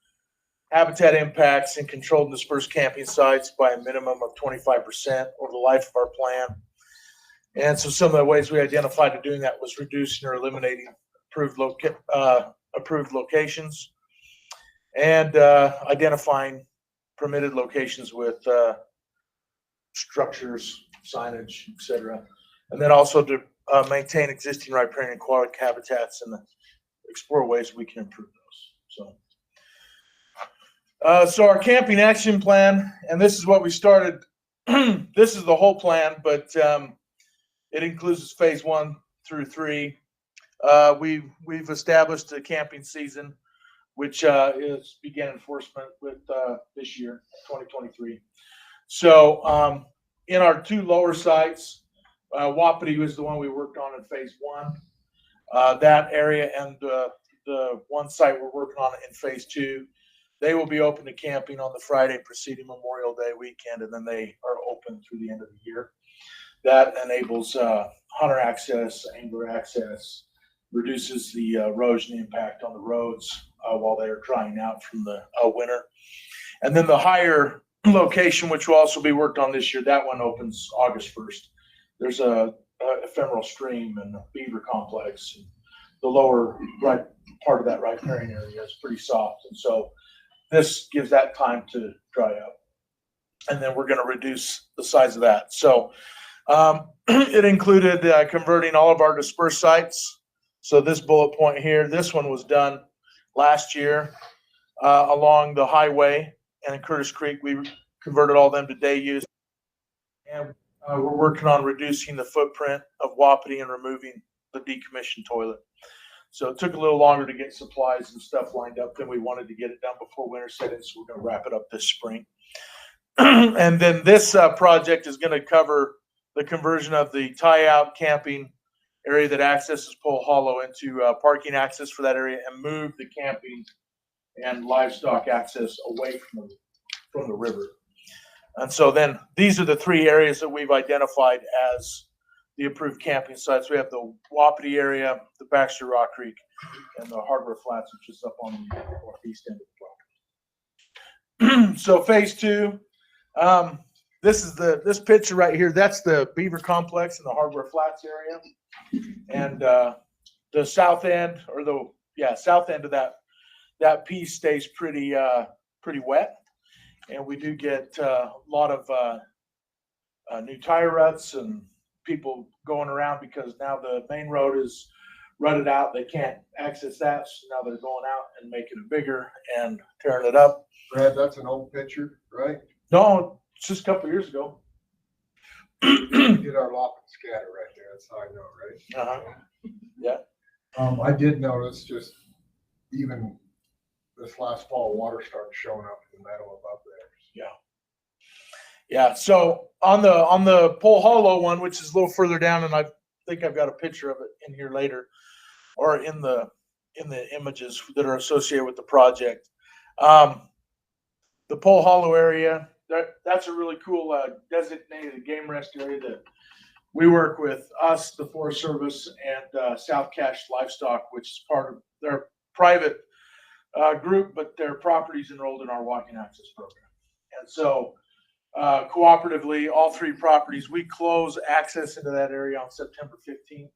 habitat impacts and controlled and dispersed camping sites by a minimum of 25% over the life of our plan. And so some of the ways we identified to doing that was reducing or eliminating approved locations and identifying permitted locations with structures, signage, etc. And then also to maintain existing riparian and aquatic habitats and explore ways we can improve those. So our camping action plan, and this is what we started. This is the whole plan, but it includes phase 1 through 3. We've established a camping season, which is begin enforcement with this year, 2023. So in our 2 lower sites, Wapiti was the one we worked on in phase 1. That area and the one site we're working on in phase 2, they will be open to camping on the Friday preceding Memorial Day weekend, and then they are open through the end of the year. That enables hunter access, angler access, reduces the erosion impact on the roads while they are drying out from the winter. And then the higher location, which will also be worked on this year, that one opens August 1st. There's a ephemeral stream and a beaver complex. And the lower right part of that riparian area is pretty soft, and so this gives that time to dry up. And then we're going to reduce the size of that. So it included converting all of our dispersed sites. So this bullet point here, this one was done last year. along the highway and in Curtis Creek. We converted all them to day use. And we're working on reducing the footprint of Wapiti and removing the decommissioned toilet. So it took a little longer to get supplies and stuff lined up than we wanted to get it done before winter set in. So we're going to wrap it up this spring. And then this project is going to cover the conversion of the tie-out camping area that accesses Pole Hollow into parking access for that area, and move the camping and livestock access away from the river. And so then these are the three areas that we've identified as the approved camping sites. We have the Wapiti area, the Baxter Rock Creek, and the Hardware Flats, which is up on the northeast end of the property. So phase two, this is this picture right here. That's the Beaver Complex in the Hardware Flats area, and the south end, or south end of that piece stays pretty wet, and we do get a lot of new tire ruts and people going around because now the main road is rutted out. They can't access that, so now they're going out and making it bigger and tearing it up. Brad, that's an old picture, right? No, it's just a couple of years ago. We did our lop and scatter right there. That's how I know, right? Yeah. I did notice just even this last fall, water started showing up in the meadow above there. Yeah. So on the Pole Hollow one, which is a little further down, and I think I've got a picture of it in here later, or in the images that are associated with the project. The Pole Hollow area, that's a really cool designated game rest area that we work with us, the Forest Service, and South Cache Livestock, which is part of their private group, but their property's enrolled in our walking access program. And so cooperatively, all three properties, we close access into that area on September 15th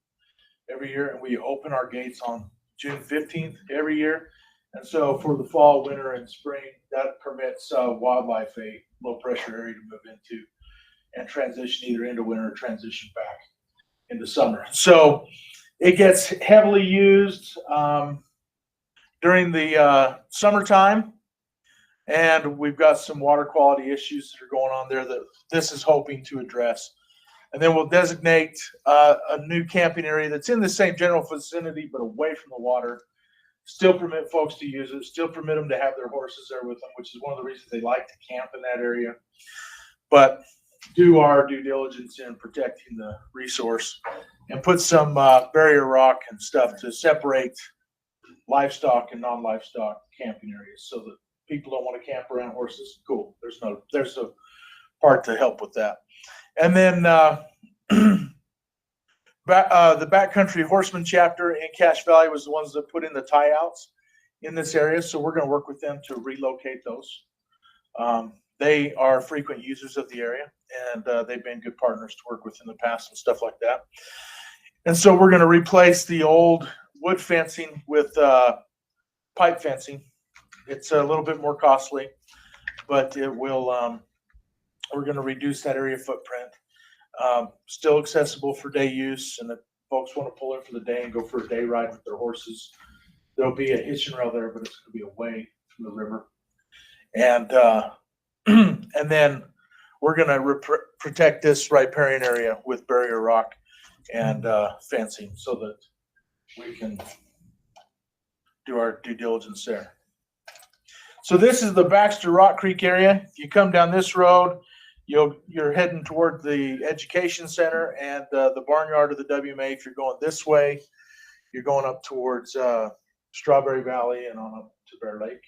every year, and we open our gates on June 15th every year. And so for the fall, winter, and spring, that permits wildlife a low pressure area to move into and transition either into winter or transition back into summer. So it gets heavily used during the summertime, and we've got some water quality issues that are going on there that this is hoping to address. And then we'll designate a new camping area that's in the same general vicinity but away from the water. Still permit folks to use it, still permit them to have their horses there with them, which is one of the reasons they like to camp in that area. But do our due diligence in protecting the resource and put some barrier rock and stuff to separate livestock and non-livestock camping areas so that people don't want to camp around horses. Cool. There's a part to help with that. And then the Backcountry Horseman chapter in Cache Valley was the ones that put in the tie outs in this area. So we're going to work with them to relocate those. They are frequent users of the area, and they've been good partners to work with in the past and stuff like that. And so we're going to replace the old wood fencing with pipe fencing. It's a little bit more costly, but it will, we're going to reduce that area footprint. Still accessible for day use, and if folks want to pull in for the day and go for a day ride with their horses, there'll be a hitching rail there, but it's going to be away from the river. And and then we're going to protect this riparian area with barrier rock and fencing so that we can do our due diligence there. So this is the Baxter Rock Creek area. If you come down this road, you're heading toward the education center and the barnyard of the WMA. If you're going this way, you're going up towards Strawberry Valley and on up to Bear Lake.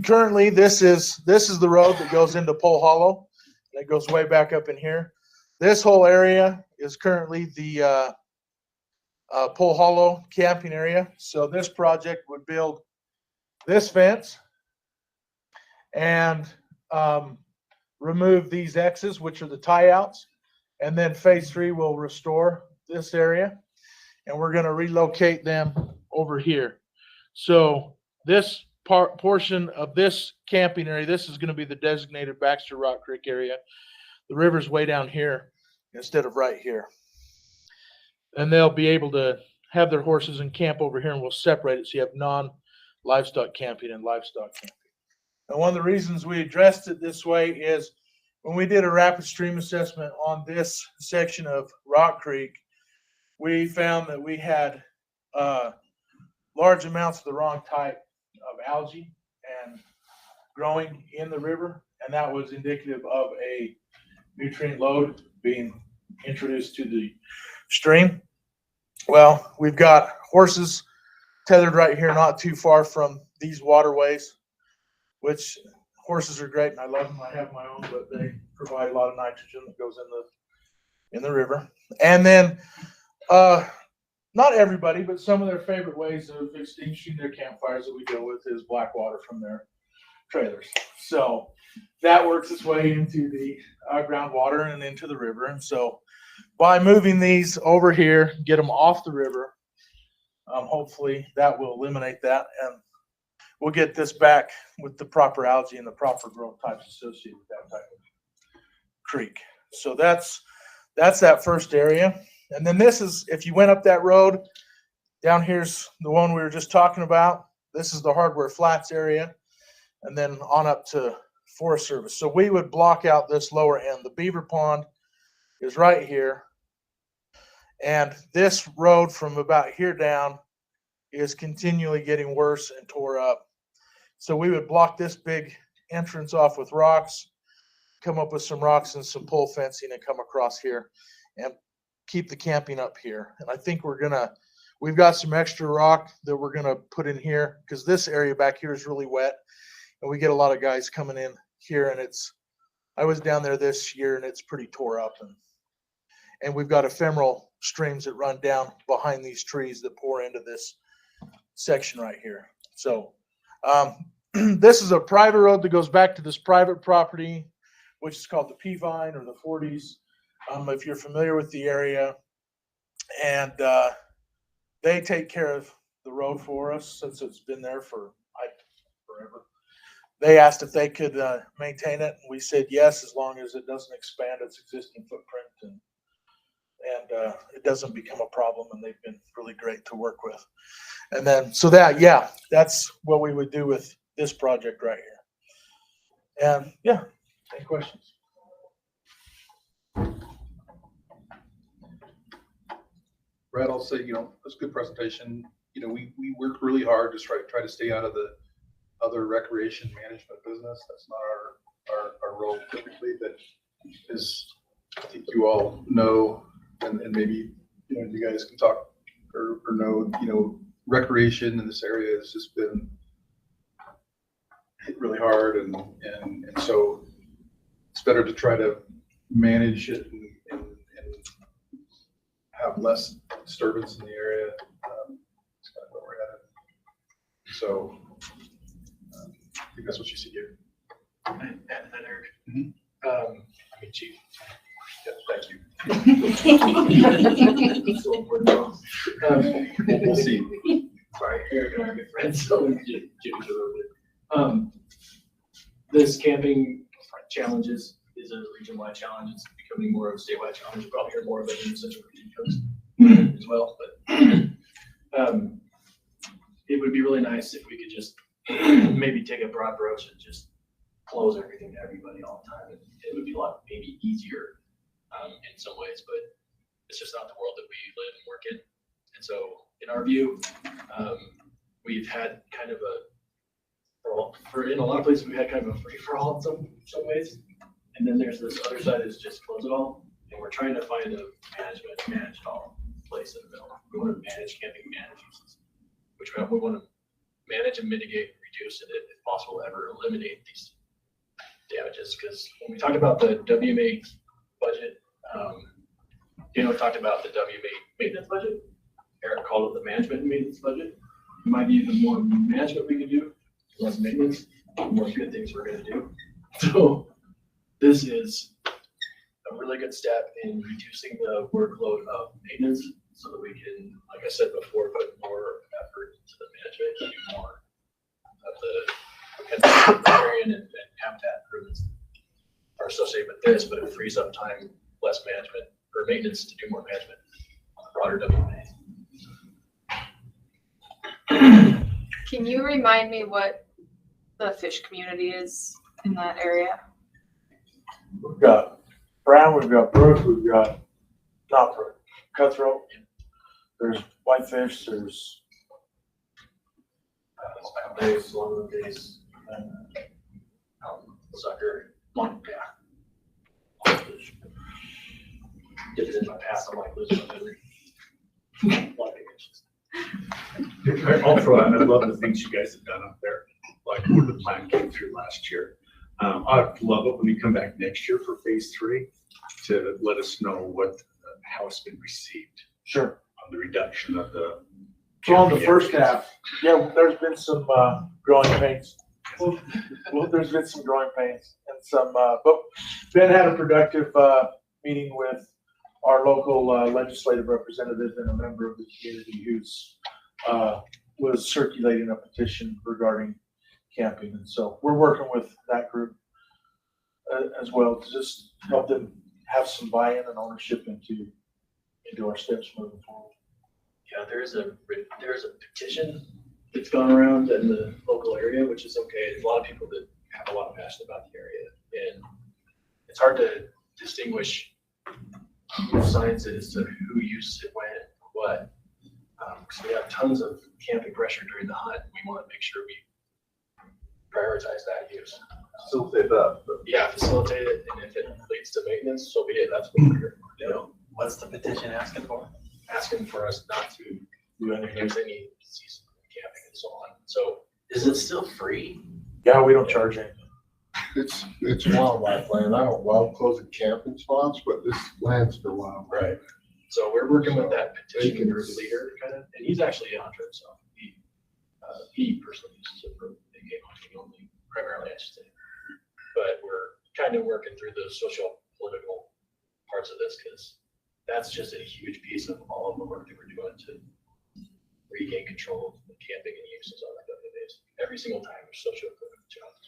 Currently, this is the road that goes into Pole Hollow. That goes way back up in here. This whole area is currently the Pole Hollow camping area. So this project would build this fence and remove these X's, which are the tie outs. And then phase 3 will restore this area, and we're going to relocate them over here. So this portion of this camping area, this is going to be the designated Baxter Rock Creek area. The river's way down here instead of right here. And they'll be able to have their horses and camp over here, and we'll separate it so you have livestock camping and livestock camping. And one of the reasons we addressed it this way is when we did a rapid stream assessment on this section of Rock Creek, we found that we had large amounts of the wrong type of algae and growing in the river, and that was indicative of a nutrient load being introduced to the stream. Well, we've got horses tethered right here, not too far from these waterways, which horses are great and I love them. I have my own, but they provide a lot of nitrogen that goes in the river. And then not everybody, but some of their favorite ways of extinguishing their campfires that we deal with is black water from their trailers. So that works its way into the groundwater and into the river. And so by moving these over here, get them off the river, hopefully that will eliminate that, and we'll get this back with the proper algae and the proper growth types associated with that type of creek. So that's that first area. And then this is, if you went up that road, down here's the one we were just talking about. This is the Hardware Flats area, and then on up to Forest Service. So we would block out this lower end. The beaver pond is right here. And this road from about here down is continually getting worse and tore up. So we would block this big entrance off with rocks, come up with some rocks and some pole fencing and come across here and keep the camping up here. And I think we've got some extra rock that we're gonna put in here because this area back here is really wet and we get a lot of guys coming in here, and I was down there this year and it's pretty tore up, and we've got ephemeral streams that run down behind these trees that pour into this section right here. So this is a private road that goes back to this private property, which is called the P-Vine or the 40s, if you're familiar with the area. And they take care of the road for us since it's been there for forever. They asked if they could maintain it, and we said yes, as long as it doesn't expand its existing footprint and it doesn't become a problem, and they've been really great to work with. And then, so that's what we would do with this project right here. And yeah, any questions? Brad, I'll say, that's a good presentation. We work really hard to try to stay out of the other recreation management business. That's not our role typically, but as I think you all know, and maybe you guys can talk or know, recreation in this area has just been hit really hard, and so it's better to try to manage it and have less disturbance in the area. It's kind of where we're headed. So I think that's what you see here. And Eric, Chief. Yeah, thank you. We'll see. Sorry, Eric and I are good friends, so we get each other a little bit. This camping challenges is a region-wide challenge. It's becoming more of a statewide challenge. You'll probably hear more of it in the Central Region Coast as well. But it would be really nice if we could just maybe take a broad approach and just close everything to everybody all the time. It would be a lot maybe easier in some ways, but it's just not the world that we live and work in. And so in our view, we've had kind of in a lot of places, we had kind of a free for all in some ways. And then there's this other side is just close it all. And we're trying to find a managed all place in the middle. We want to manage camping managers, which we want to manage and mitigate and reduce, and if possible, ever eliminate these damages. Because when we talked about the WMA budget, Dano talked about the WMA maintenance budget. Eric called it the management and maintenance budget. There might be even more management we can do, less maintenance, more good things we're going to do. So this is a really good step in reducing the workload of maintenance so that we can, like I said before, put more effort into the management and do more of the riparian and habitat improvements are associated with this, but it frees up time, less management or maintenance to do more management on the broader WMA. Can you remind me what the fish community is in that area? We've got brown, we've got brook, we've got not brook, cutthroat. There's whitefish, there's days, one of the days, and sucker. Yeah. Get it in my path, I'm like losing my memory. I'll throw out, I love the things you guys have done up there, like when the plan came through last year. I'd love it when we come back next year for phase 3 to let us know how it's been received Sure. on the reduction of the. So on the first half, yeah, there's been some growing pains. Well, there's been some growing pains and some, but Ben had a productive meeting with our local legislative representative and a member of the community who's was circulating a petition regarding camping. And so we're working with that group as well to just help them have some buy-in and ownership into our steps moving forward. Yeah, there's a petition that's gone around in the local area, which is okay. There's a lot of people that have a lot of passion about the area, and it's hard to distinguish science as to who uses it when, what. Because we have tons of camping pressure during the hunt. We want to make sure we prioritize that use. Facilitate that. Yeah, facilitate it, and if it leads to maintenance, so be it. That's what we're here. You know, What's the petition asking for? asking for us not to Do anything. use any season camping and so on. So Is it still free? Yeah, we don't charge anything. It's wildlife land. I don't love closing camping spots, but this land's for wildlife. right. So we're working with that petition They can- group leader kind of, and he's actually a hunter himself. He personally uses it for big game hunting only, primarily, I should say. But we're kind of working through the social political parts of this because that's just a huge piece of all of the work that we're doing to regain control of camping and uses on our days. Every single time there's socio-political challenges.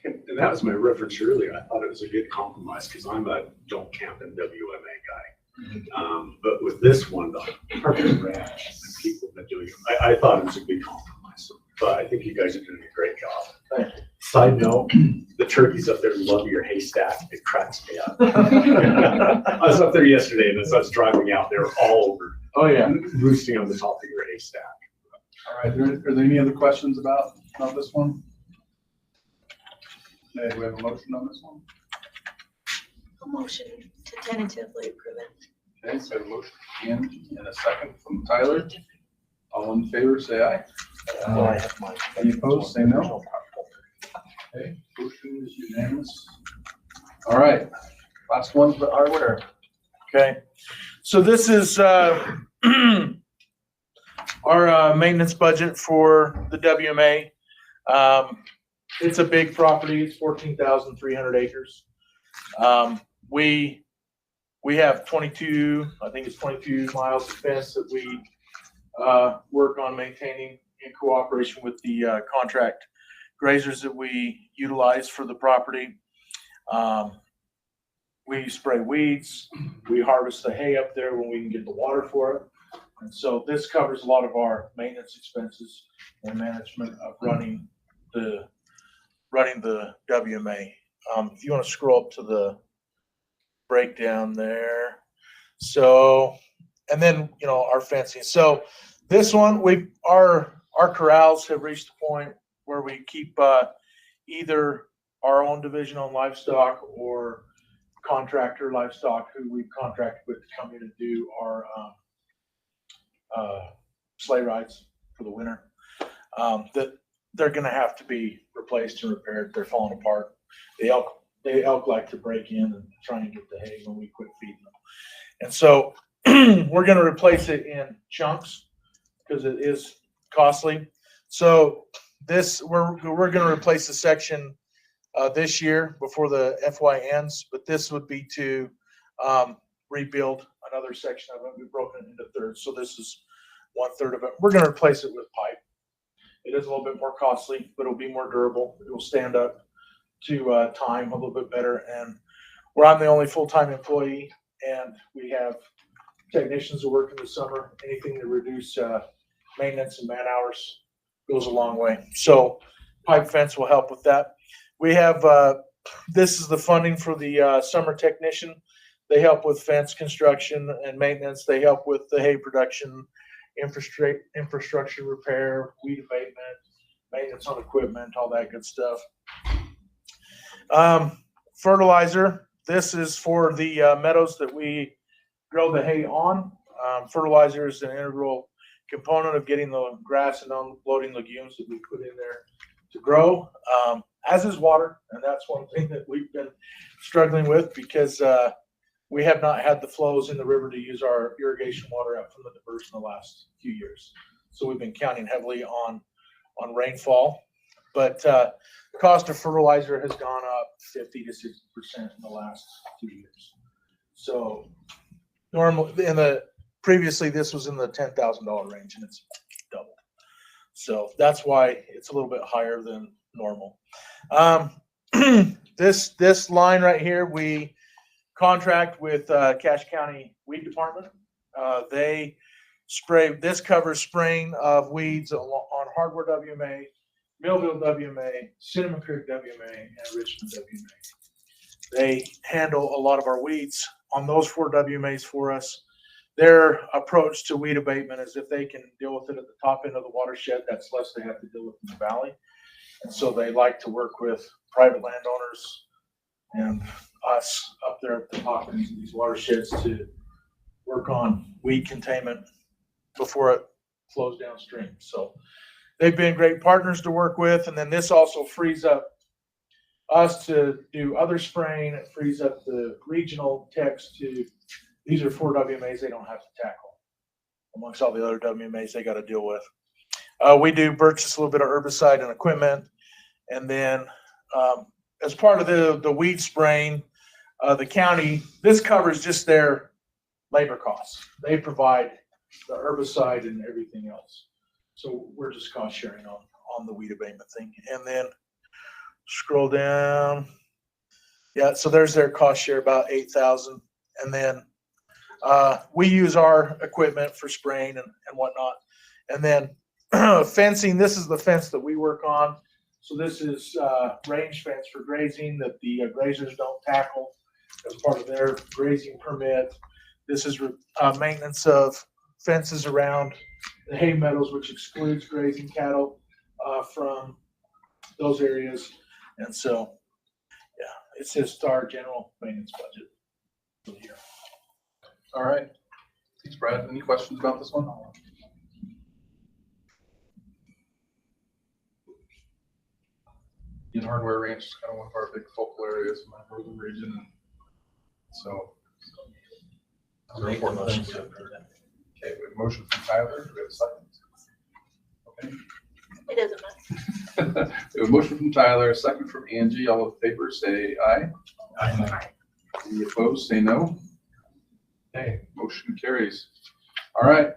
And that was my reference earlier. I thought it was a good compromise because I'm a don't camp in WMA guy. But with this one, the Harvard Ranch, the people that do it, I thought it was a good compromise. But I think you guys are doing a great job. Side note, the turkeys up there love your haystack. It cracks me up. I was up there yesterday and as I was driving out, they were all over. Oh, yeah. Roosting on the top of your haystack. All right, are there any other questions about this one? Okay, do we have a motion on this one? A motion to tentatively approve it. Okay, so a motion again and a second from Tyler. All in favor, say aye. Any opposed, say no. Okay, motion is unanimous. All right, last one for our winner. Okay, so this is our maintenance budget for the WMA. It's a big property. It's 14,300 acres. We have 22 miles of fence that we work on maintaining in cooperation with the contract grazers that we utilize for the property. We spray weeds. We harvest the hay up there when we can get the water for it. And so this covers a lot of our maintenance expenses and management of running the WMA. If you want to scroll up to the breakdown there. So, and then, our fencing. So this one, our corrals have reached the point where we keep either our own division on livestock or contractor livestock who we've contracted with to come in and do our sleigh rides for the winter. That they're going to have to be replaced and repaired. They're falling apart. The elk like to break in and try and get the hay when we quit feeding them. And so we're going to replace it in chunks because it is costly. So we're going to replace the section this year before the FY ends, but this would be to rebuild another section of it. We've broken it into thirds. So this is 1/3 of it. We're going to replace it with pipe. It is a little bit more costly, but it'll be more durable. It will stand up to time a little bit better. And where I'm the only full-time employee and we have technicians that work in the summer, anything to reduce maintenance and man hours goes a long way. So pipe fence will help with that. We have, this is the funding for the summer technician. They help with fence construction and maintenance. They help with the hay production, infrastructure repair, weed abatement, maintenance on equipment, all that good stuff. Fertilizer, this is for the meadows that we grow the hay on. Fertilizer is an integral component of getting the grass and unloading legumes that we put in there to grow, as is water. And that's one thing that we've been struggling with because we have not had the flows in the river to use our irrigation water out from the diverse in the last few years. So we've been counting heavily on rainfall, but the cost of fertilizer has gone up 50 to 60% in the last 2 years. So normally previously this was in the $10,000 range and it's double. So that's why it's a little bit higher than normal. This line right here, we contract with Cache County Weed Department. They spray, this covers spraying of weeds on Hardware WMA, Millville WMA, Cinnamon Creek WMA, and Richmond WMA. They handle a lot of our weeds on those 4 WMAs for us. Their approach to weed abatement is if they can deal with it at the top end of the watershed, that's less they have to deal with in the valley. And so they like to work with private landowners and us up there at the top ends of these watersheds to work on weed containment before it flows downstream. So they've been great partners to work with. And then this also frees up us to do other spraying. It frees up the regional techs to, these are 4 WMAs they don't have to tackle amongst all the other WMAs they got to deal with. We do purchase a little bit of herbicide and equipment. And then as part of the weed spraying, the county, this covers just their labor costs. They provide the herbicide and everything else. So we're just cost sharing on the weed abatement thing. And then scroll down. Yeah, so there's their cost share, about 8,000. And then we use our equipment for spraying and whatnot. And then fencing, this is the fence that we work on. So this is range fence for grazing that the grazers don't tackle as part of their grazing permit. This is maintenance of fences around the hay meadows, which excludes grazing cattle from those areas. And so, yeah, it's just our general maintenance budget for the year. All right. Thanks, Brad. Any questions about this one? Hardware Ranch is kind of one of our big focal areas in my northern region. And so I'll make the motion to approve it. Okay, we have a motion from Tyler. Do we have a second? Okay. It doesn't matter. We have a motion from Tyler, a second from Angie. All in favor, say aye. Aye. Any opposed, say no. Okay, motion carries. All right.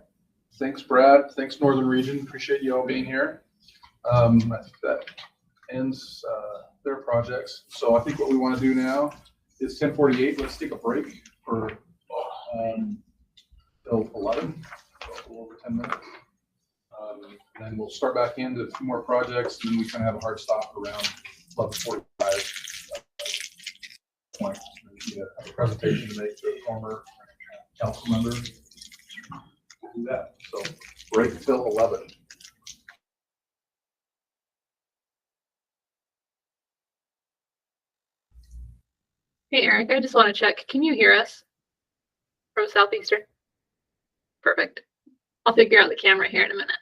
Thanks, Brad. Thanks, Northern Region. Appreciate you all being here. I think that ends their projects. So I think what we want to do now is 10:48. Let's take a break for till 11, so a little over 10 minutes. And then we'll start back into a few more projects, and then we kind of have a hard stop around 11:45 point. We have a presentation to make to a former council member. We'll do that. So break till 11. Hey, Eric, I just want to check. Can you hear us from Southeastern? Perfect. I'll figure out the camera here in a minute.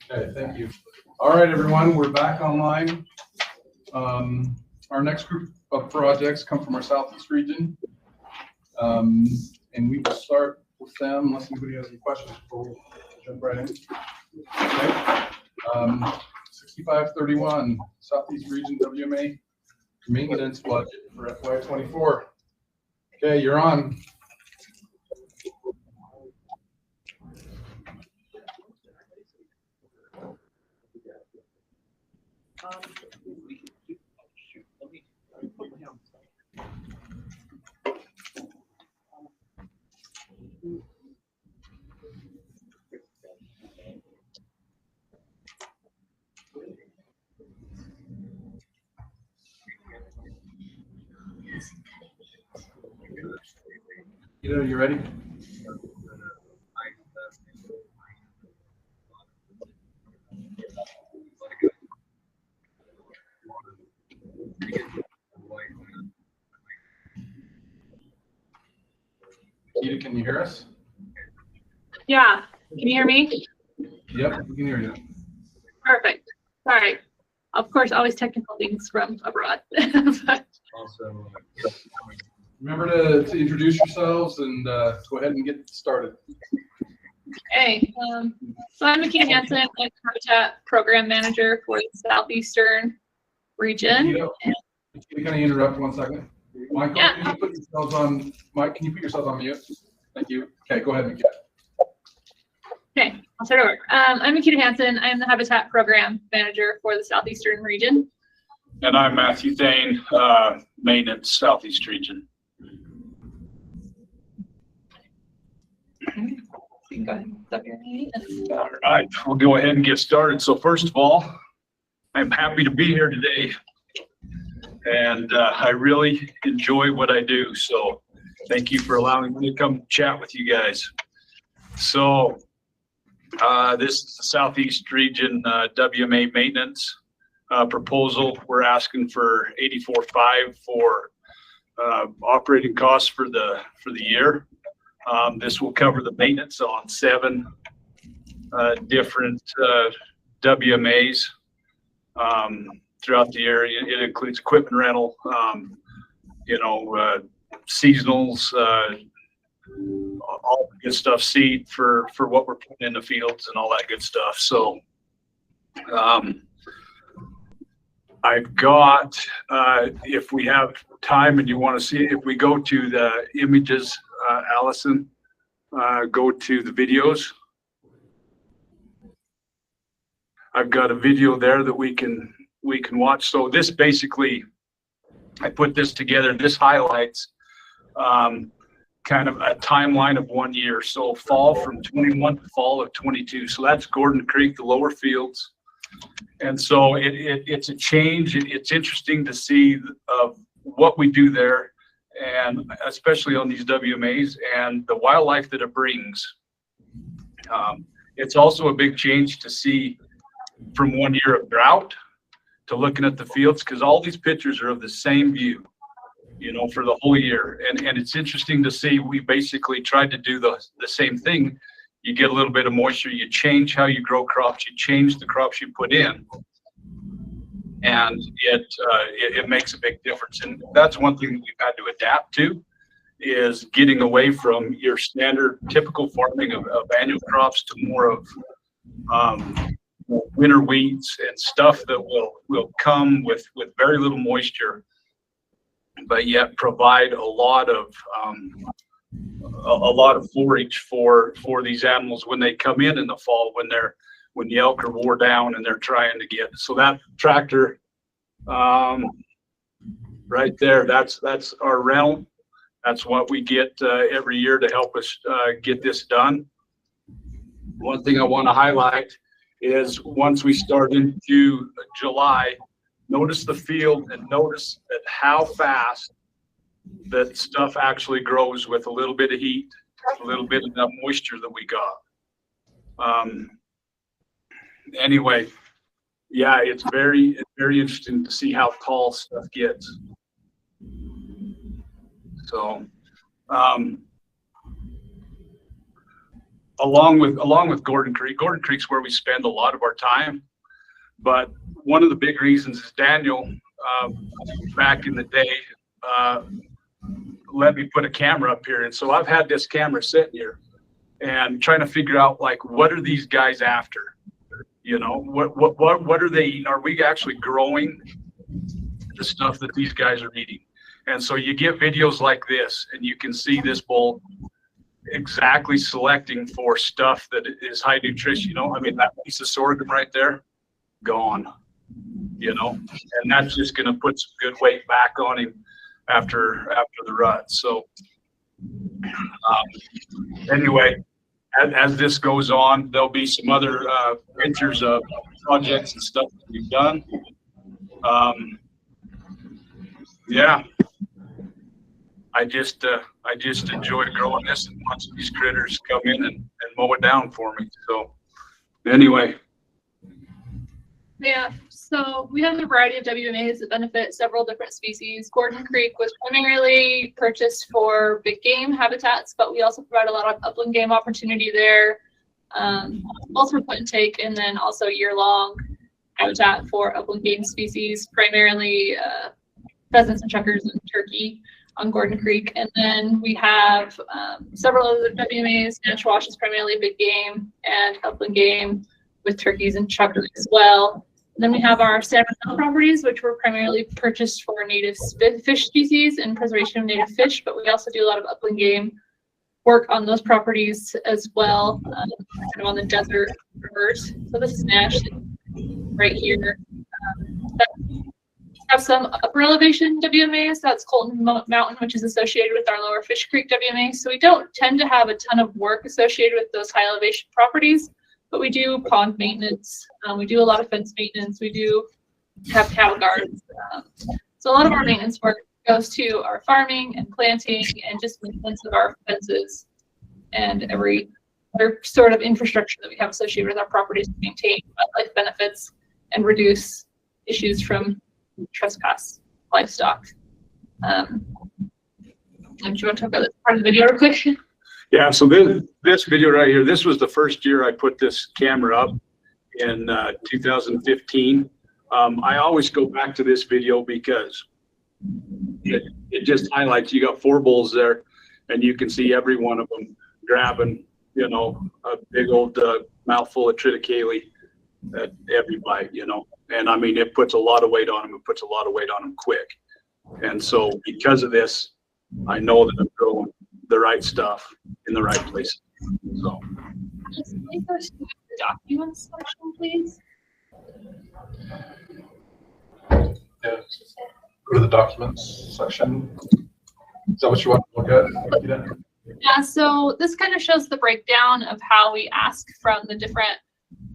Okay, thank you. All right, everyone, we're back online. Our next group of projects come from our southeast region. And we will start with them unless anybody has any questions before we jump right in. Okay. 6531 Southeast Region WMA maintenance budget for FY24. Okay, you're on. You ready? Keita, can you hear us? Yeah, can you hear me? Yep, we can hear you. Perfect. Sorry. Of course, always technical things from abroad. But, Also, remember to introduce yourselves and go ahead and get started. hey, so I'm Makita Hansen. I'm the Habitat Program Manager for the Southeastern region. Can I interrupt 1 second? Michael, Yeah. can you put yourselves on, Mike, can you put yourself on mute? Thank you. Okay, go ahead, Makita. Okay, I'll start over. I'm Makita Hansen. I'm the Habitat Program Manager for the Southeastern region. And I'm Matthew Thane, Maintenance Southeast Region. You can go ahead and stop your meeting. All right, we'll go ahead and get started. So first of all, I'm happy to be here today. And I really enjoy what I do. So thank you for allowing me to come chat with you guys. So this is the Southeast Region WMA maintenance proposal. We're asking for $84,500 for operating costs for the year. This will cover the maintenance on 7 different WMAs throughout the year. It includes equipment rental, seasonals, all the good stuff, seed for what we're putting in the fields and all that good stuff. So I've got, if we have time and you want to see it, if we go to the images, Allison, go to the videos. I've got a video there that we can watch. So this basically, I put this together. This highlights kind of a timeline of 1 year. So fall from 21 to fall of 22. So that's Gordon Creek, the lower fields. And so it's a change. It's interesting to see what we do there, and especially on these WMAs and the wildlife that it brings. It's also a big change to see from 1 year of drought to looking at the fields, because all these pictures are of the same view, for the whole year. And it's interesting to see, we basically tried to do the same thing. You get a little bit of moisture, you change how you grow crops, you change the crops you put in, and it makes a big difference. And that's one thing that we've had to adapt to, is getting away from your standard typical farming of annual crops to more of winter weeds and stuff that will come with very little moisture, but yet provide a lot of forage for these animals when they come in the fall, when the elk are wore down and they're trying to get. So that tractor right there, that's our rental. That's what we get every year to help us get this done. One thing I want to highlight is once we start into July, notice the field and notice at how fast that stuff actually grows with a little bit of heat, a little bit of that moisture that we got. Anyway, yeah, it's very interesting to see how tall stuff gets. So along with Gordon Creek's where we spend a lot of our time. But one of the big reasons is Daniel, back in the day, let me put a camera up here. And so I've had this camera sitting here and trying to figure out, like, what are these guys after? You know, what are they eating? Are we actually growing the stuff that these guys are eating? And so you get videos like this, and you can see this bull exactly selecting for stuff that is high nutrition. You know, I mean, that piece of sorghum right there, gone, you know, and that's just going to put some good weight back on him after the rut. So anyway, as this goes on, there'll be some other pictures of projects and stuff that we've done. Yeah, I just enjoy growing this and watching these critters come in and mow it down for me. So anyway. Yeah, so we have a variety of WMAs that benefit several different species. Gordon Creek was primarily purchased for big game habitats, but we also provide a lot of upland game opportunity there, both for put and take, and then also year-long habitat for upland game species, primarily pheasants and chukars and turkey on Gordon Creek. And then we have several other WMAs. Natchwash is primarily big game and upland game, with turkeys and chukars as well. And then we have our San Rafael properties, which were primarily purchased for native fish species and preservation of native fish, but we also do a lot of upland game work on those properties as well, kind of on the desert rivers. So this is Nash right here. Have some upper elevation WMAs. That's Colton Mountain, which is associated with our Lower Fish Creek WMA. So we don't tend to have a ton of work associated with those high elevation properties, but we do pond maintenance. We do a lot of fence maintenance. We do have cattle guards. So a lot of our maintenance work goes to our farming and planting and just maintenance of our fences and every other sort of infrastructure that we have associated with our properties to maintain wildlife benefits and reduce issues from trespass livestock. Do you want to talk about this part of the video real quick? Yeah, so this video right here, this was the first year I put this camera up in 2015. I always go back to this video because it just highlights, you got 4 bulls there and you can see every one of them grabbing, you know, a big old mouthful of triticale at every bite, you know. And I mean, it puts a lot of weight on them. It puts a lot of weight on them quick. And so because of this, I know that I'm growing the right stuff in the right place. So. Just please go to the documents section, please. Yeah. Go to the documents section. Is that what you want to look at? Yeah, so this kind of shows the breakdown of how we ask from the different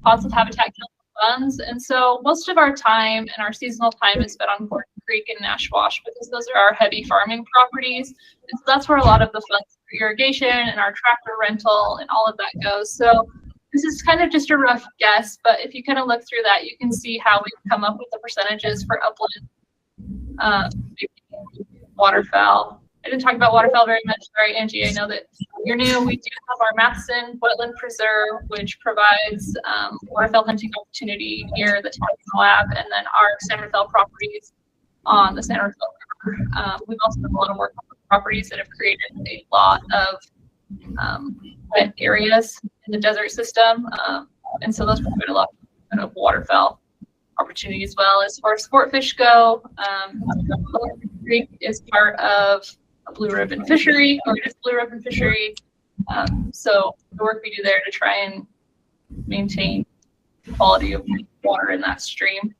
pots of Habitat Council funds. And so most of our time and our seasonal time is spent on Gordon Creek and Natchwash because those are our heavy farming properties. And so that's where a lot of the funds for irrigation and our tractor rental and all of that goes. So this is kind of just a rough guess, but if you kind of look through that, you can see how we've come up with the percentages for upland, waterfowl. I didn't talk about waterfowl very much. Sorry, Angie, I know that you're new. We do have our Matheson Wetland Preserve, which provides waterfowl hunting opportunity near the Town Lab, and then our San Rafael properties on the San Rafael River. We've also done a lot of work on the properties that have created a lot of wet areas in the desert system, and so those provide a lot of waterfowl opportunity as well. As far as sport fish go, Lower Creek is part of a blue ribbon fishery, or just blue ribbon fishery. So the work we do there to try and maintain the quality of water in that stream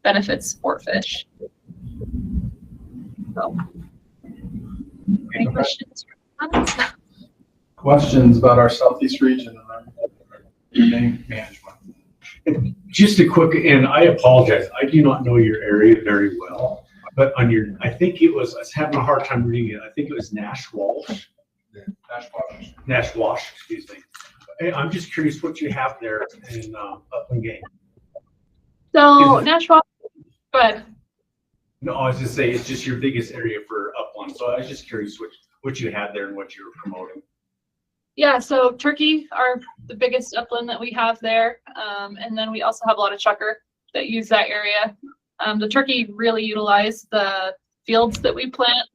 benefits sport fish. So, any questions? Questions about our southeast region and our name management? Just a quick, and I apologize, I do not know your area very well, but on your, I think it was, I was having a hard time reading it. I think it was Natchwash. Natchwash, excuse me. Hey, I'm just curious what you have there in upland game. So Natchwash, go ahead. No, I was just saying it's just your biggest area for upland. So I was just curious what you had there and what you were promoting. Yeah, so turkey are the biggest upland that we have there. And then we also have a lot of chukar that use that area. The turkey really utilize the fields that we plant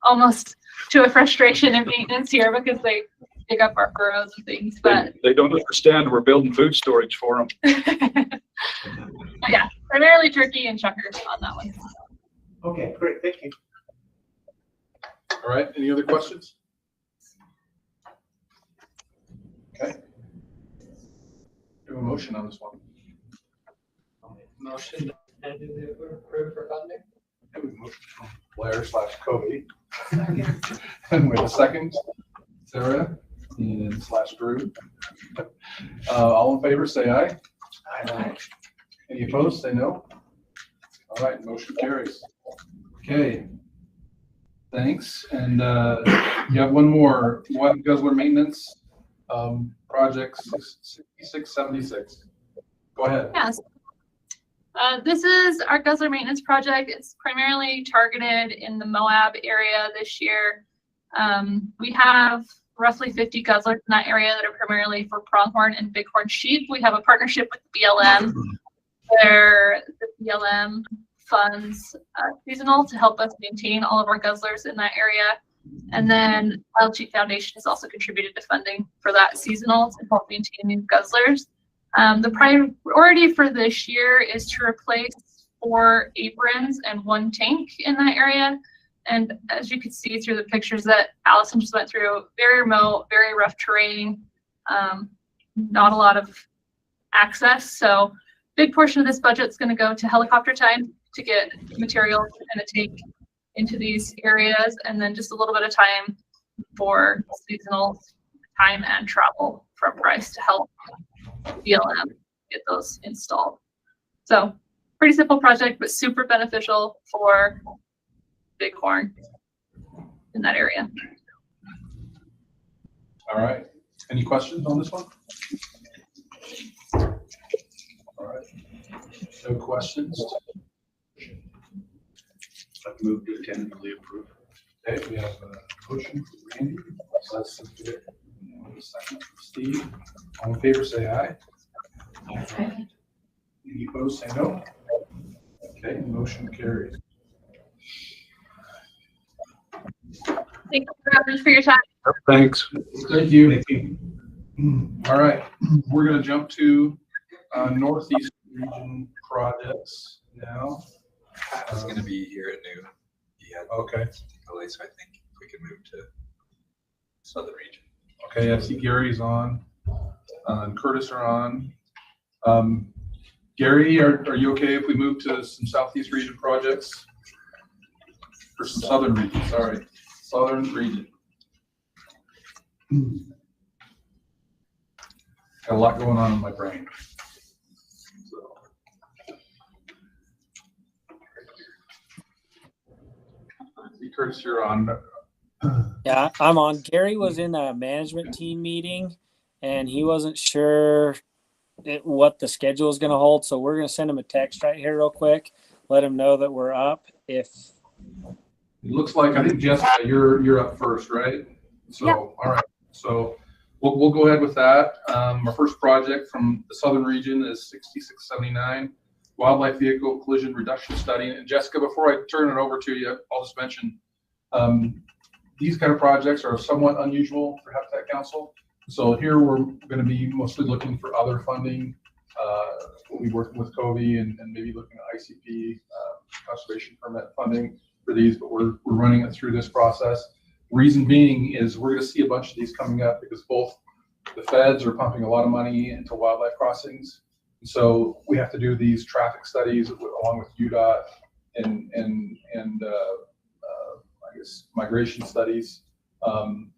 almost to a frustration in maintenance here because they dig up our furrows and things, but They don't understand we're building food storage for them. but yeah, primarily turkey and chukar on that one. Okay, great, thank you. All right, any other questions? Okay. Do a motion on this one. Motion to approve for funding. Okay, we have a motion from Blair / Cody. And with a second, Sarah and / Drew. All in favor, say aye. Aye. Any opposed, say no. All right, motion carries. Okay. Thanks. And you have one more, one Guzzler maintenance project 6676. Go ahead. Yes. This is our Guzzler maintenance project. It's primarily targeted in the Moab area this year. We have roughly 50 guzzlers in that area that are primarily for pronghorn and bighorn sheep. We have a partnership with BLM where the BLM funds seasonal to help us maintain all of our guzzlers in that area. And then Wild Sheep Foundation has also contributed to funding for that seasonal to help maintain these guzzlers. The priority for this year is to replace 4 aprons and 1 tank in that area. And as you can see through the pictures that Allison just went through, very remote, very rough terrain, not a lot of access. So big portion of this budget is going to go to helicopter time to get materials and a tank into these areas, and then just a little bit of time for seasonal time and travel from Bryce to help BLM get those installed. So pretty simple project, but super beneficial for bighorn in that area. All right. Any questions on this one? All right. No questions. I've moved to tentatively approve. Okay, we have a motion from Randy. That's a second from Steve. All in favor, say aye. Aye. Any opposed, say no. Okay, motion carries. Thank you very much for your time. Thanks. Thank you. Thank you. All right, we're going to jump to Northeast Region projects now. Pat is going to be here at noon. He had Okay. delay, so I think we can move to Southern Region. Okay, I see Gary's on, and Curtis are on. Gary, are you okay if we move to some Southeast Region projects? Or Southern Region, sorry, Southern Region. Got a lot going on in my brain. Curtis, you're on. Yeah, I'm on. Gary was in a management team meeting and he wasn't sure what the schedule is going to hold. So we're going to send him a text right here real quick. Let him know that we're up. If it looks like, I think Jessica, you're up first, right? So, yeah. All right. So we'll go ahead with that. Our first project from the Southern Region is 6679. Wildlife Vehicle Collision Reduction Study. And Jessica, before I turn it over to you, I'll just mention these kind of projects are somewhat unusual for Habitat Council. So here we're going to be mostly looking for other funding. We'll be working with Covey and maybe looking at ICP conservation permit funding for these, but we're running it through this process. Reason being is we're going to see a bunch of these coming up because both the feds are pumping a lot of money into wildlife crossings. So we have to do these traffic studies along with UDOT and I guess migration studies to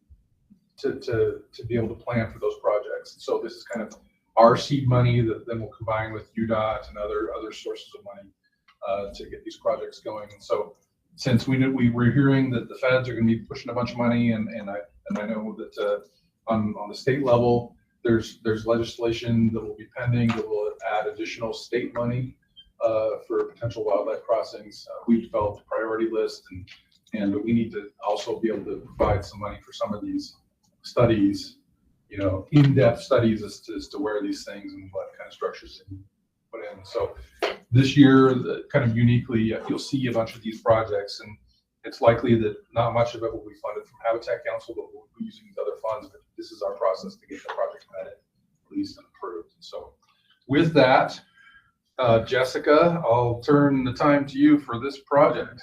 be able to plan for those projects. So this is kind of our seed money that then will combine with UDOT and other sources of money to get these projects going. And so since we were hearing that the feds are going to be pushing a bunch of money, and I know that on the state level, there's legislation that will be pending that will add additional state money for potential wildlife crossings. We've developed a priority list, and we need to also be able to provide some money for some of these studies in-depth studies as to where these things and what kind of structures they put in. So this year, kind of uniquely, you'll see a bunch of these projects, and it's likely that not much of it will be funded from Habitat Council, but we'll be using these other funds. But this is our process to get the project vetted, released, and approved. So with that, Jessica, I'll turn the time to you for this project.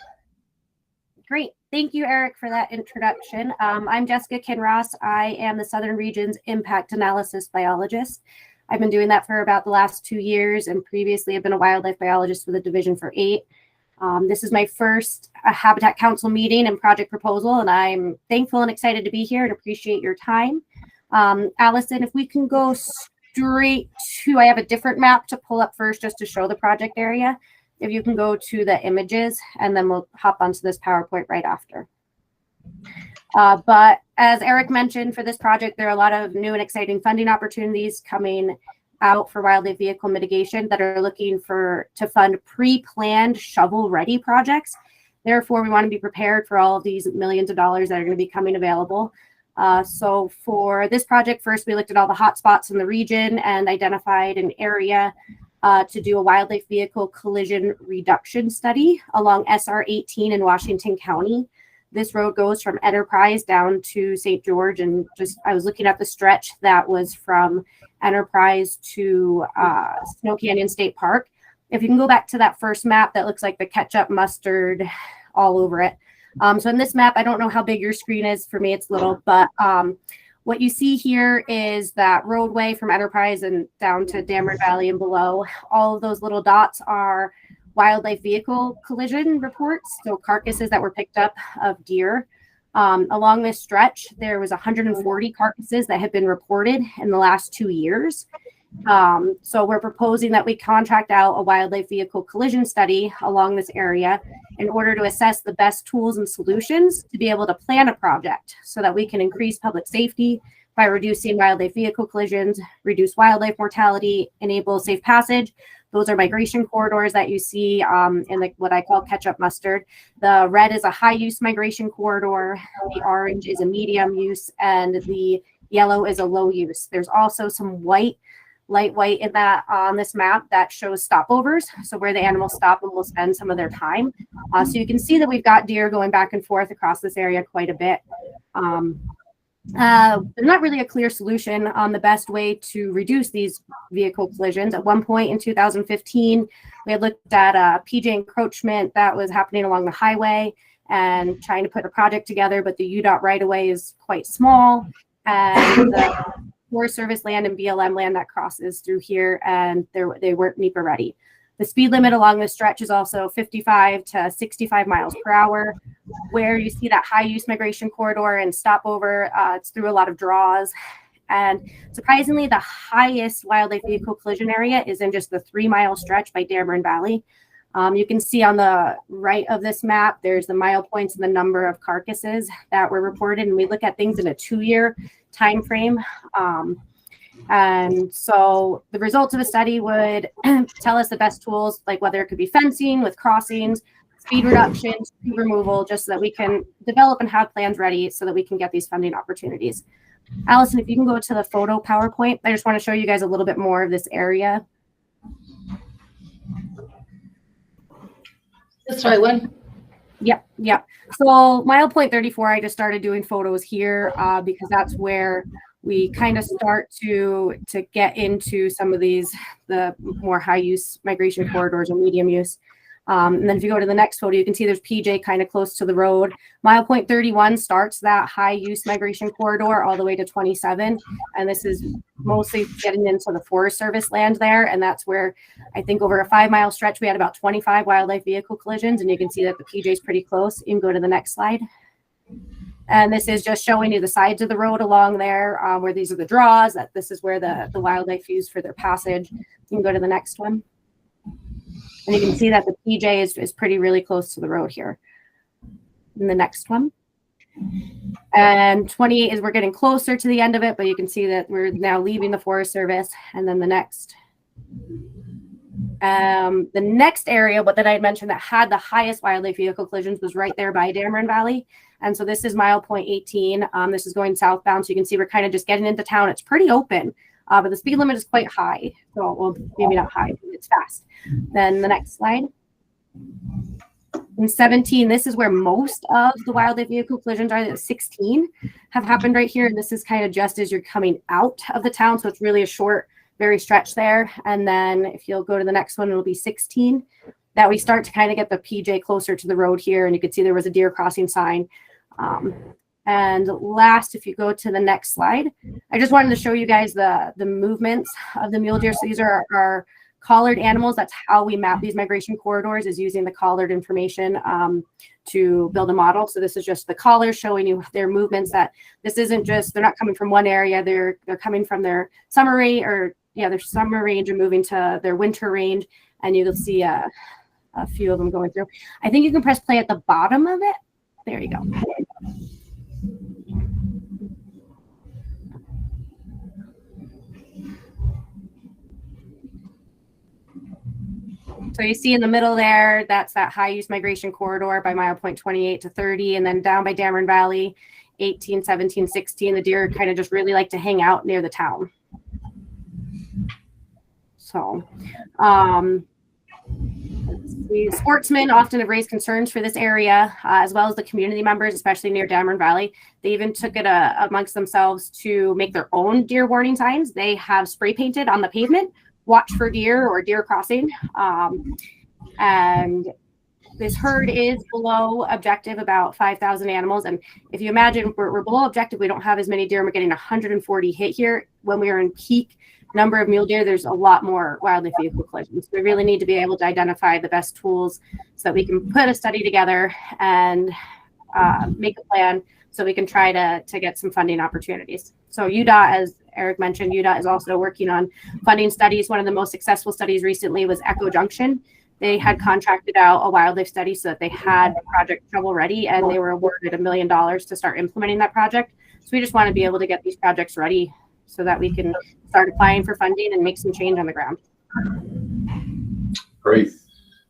Great. Thank you, Eric, for that introduction. I'm Jessica Kinross. I am the Southern Region's Impact Analysis Biologist. I've been doing that for about the last 2 years, and previously I've been a wildlife biologist with a division for 8. This is my first Habitat Council meeting and project proposal, and I'm thankful and excited to be here and appreciate your time. Allison, if we can go straight to, I have a different map to pull up first just to show the project area. If you can go to the images, and then we'll hop onto this PowerPoint right after. But as Eric mentioned, for this project, there are a lot of new and exciting funding opportunities coming out for wildlife vehicle mitigation that are looking to fund pre-planned shovel-ready projects. Therefore, we want to be prepared for all of these millions of dollars that are going to be coming available. So for this project, first we looked at all the hotspots in the region and identified an area to do a wildlife vehicle collision reduction study along SR 18 in Washington County. This road goes from Enterprise down to St. George, and I was looking at the stretch that was from Enterprise to Snow Canyon State Park. If you can go back to that first map that looks like the ketchup mustard all over it. So in this map, I don't know how big your screen is. For me, it's little, but what you see here is that roadway from Enterprise and down to Dameron Valley and below. All of those little dots are wildlife vehicle collision reports, so carcasses that were picked up of deer. Along this stretch, there was 140 carcasses that had been reported in the last 2 years. So we're proposing that we contract out a wildlife vehicle collision study along this area in order to assess the best tools and solutions to be able to plan a project so that we can increase public safety by reducing wildlife vehicle collisions, reduce wildlife mortality, enable safe passage. Those are migration corridors that you see in what I call ketchup mustard. The red is a high use migration corridor, the orange is a medium use, and the yellow is a low use. There's also some light white in that on this map that shows stopovers, so where the animals stop and will spend some of their time. So you can see that we've got deer going back and forth across this area quite a bit. There's not really a clear solution on the best way to reduce these vehicle collisions. At one point in 2015, we had looked at PJ encroachment that was happening along the highway and trying to put a project together, but the UDOT right of way is quite small, and the Forest Service land and BLM land that crosses through here, and they weren't NEPA ready. The speed limit along this stretch is also 55 to 65 miles per hour. Where you see that high use migration corridor and stopover, it's through a lot of draws. And surprisingly, the highest wildlife vehicle collision area is in just the 3-mile stretch by Dameron Valley. You can see on the right of this map, there's the mile points and the number of carcasses that were reported. And we look at things in a 2-year time frame. And so the results of the study would tell us the best tools, like whether it could be fencing with crossings, speed reduction, speed removal, just so that we can develop and have plans ready so that we can get these funding opportunities. Allison, if you can go to the photo PowerPoint, I just want to show you guys a little bit more of this area. This right one? Yep. So mile point 34, I just started doing photos here because that's where we kind of start to get into some of the more high use migration corridors or medium use. And then if you go to the next photo, you can see there's PJ kind of close to the road. Mile point 31 starts that high use migration corridor all the way to 27. And this is mostly getting into the Forest Service land there. And that's where I think over a 5-mile stretch, we had about 25 wildlife vehicle collisions. And you can see that the PJ is pretty close. You can go to the next slide. And this is just showing you the sides of the road along there where these are the draws, that this is where the wildlife use for their passage. You can go to the next one. And you can see that the PJ is really close to the road here. And the next one. And 28 is we're getting closer to the end of it, but you can see that we're now leaving the Forest Service. And then the next. The next area, what that I had mentioned that had the highest wildlife vehicle collisions was right there by Dameron Valley. And so this is mile point 18. This is going southbound. So you can see we're kind of just getting into town. It's pretty open, but the speed limit is quite high. So, well, maybe not high, but it's fast. Then the next slide. In 17, this is where most of the wildlife vehicle collisions are. 16 have happened right here. And this is kind of just as you're coming out of the town. So it's really a short, very stretch there. And then if you'll go to the next one, it'll be 16 that we start to kind of get the PJ closer to the road here. And you can see there was a deer crossing sign. And last, if you go to the next slide, I just wanted to show you guys the movements of the mule deer. So these are our collared animals. That's how we map these migration corridors, is using the collared information to build a model. So this is just the collars showing you their movements, that this isn't just, they're not coming from one area, they're coming from their summer range, or their summer range and moving to their winter range. And you'll see a few of them going through. I think you can press play at the bottom of it. There you go. So you see in the middle there, that's that high use migration corridor by mile point 28 to 30. And then down by Dameron Valley, 18, 17, 16, the deer kind of just really like to hang out near the town. So, the sportsmen often have raised concerns for this area, as well as the community members, especially near Dameron Valley. They even took it amongst themselves to make their own deer warning signs. They have spray painted on the pavement, "Watch for deer" or "Deer crossing." And this herd is below objective, about 5,000 animals. And if you imagine we're below objective, we don't have as many deer, and we're getting 140 hit here. When we are in peak number of mule deer, there's a lot more wildlife vehicle collisions. We really need to be able to identify the best tools so that we can put a study together and make a plan so we can try to get some funding opportunities. So UDOT, as Eric mentioned, UDOT is also working on funding studies. One of the most successful studies recently was Echo Junction. They had contracted out a wildlife study so that they had the project shovel ready, and they were awarded $1 million to start implementing that project. So we just want to be able to get these projects ready so that we can start applying for funding and make some change on the ground. Great.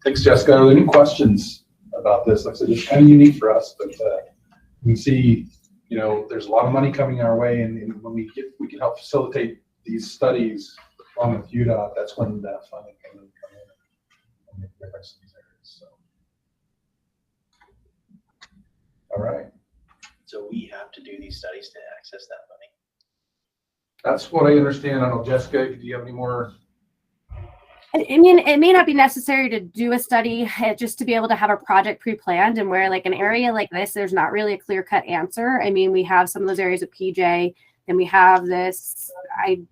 Thanks, Jessica. Are there any questions about this? Like I said, it's kind of unique for us, but we see, there's a lot of money coming our way, and when we can help facilitate these studies along with UDOT, that's when that funding can come in and make a difference in these areas. So, all right. So we have to do these studies to access that money. That's what I understand. I don't know, Jessica, do you have any more? I mean, it may not be necessary to do a study, just to be able to have a project pre-planned, and where like an area like this, there's not really a clear-cut answer. I mean, we have some of those areas of PJ, and we have this,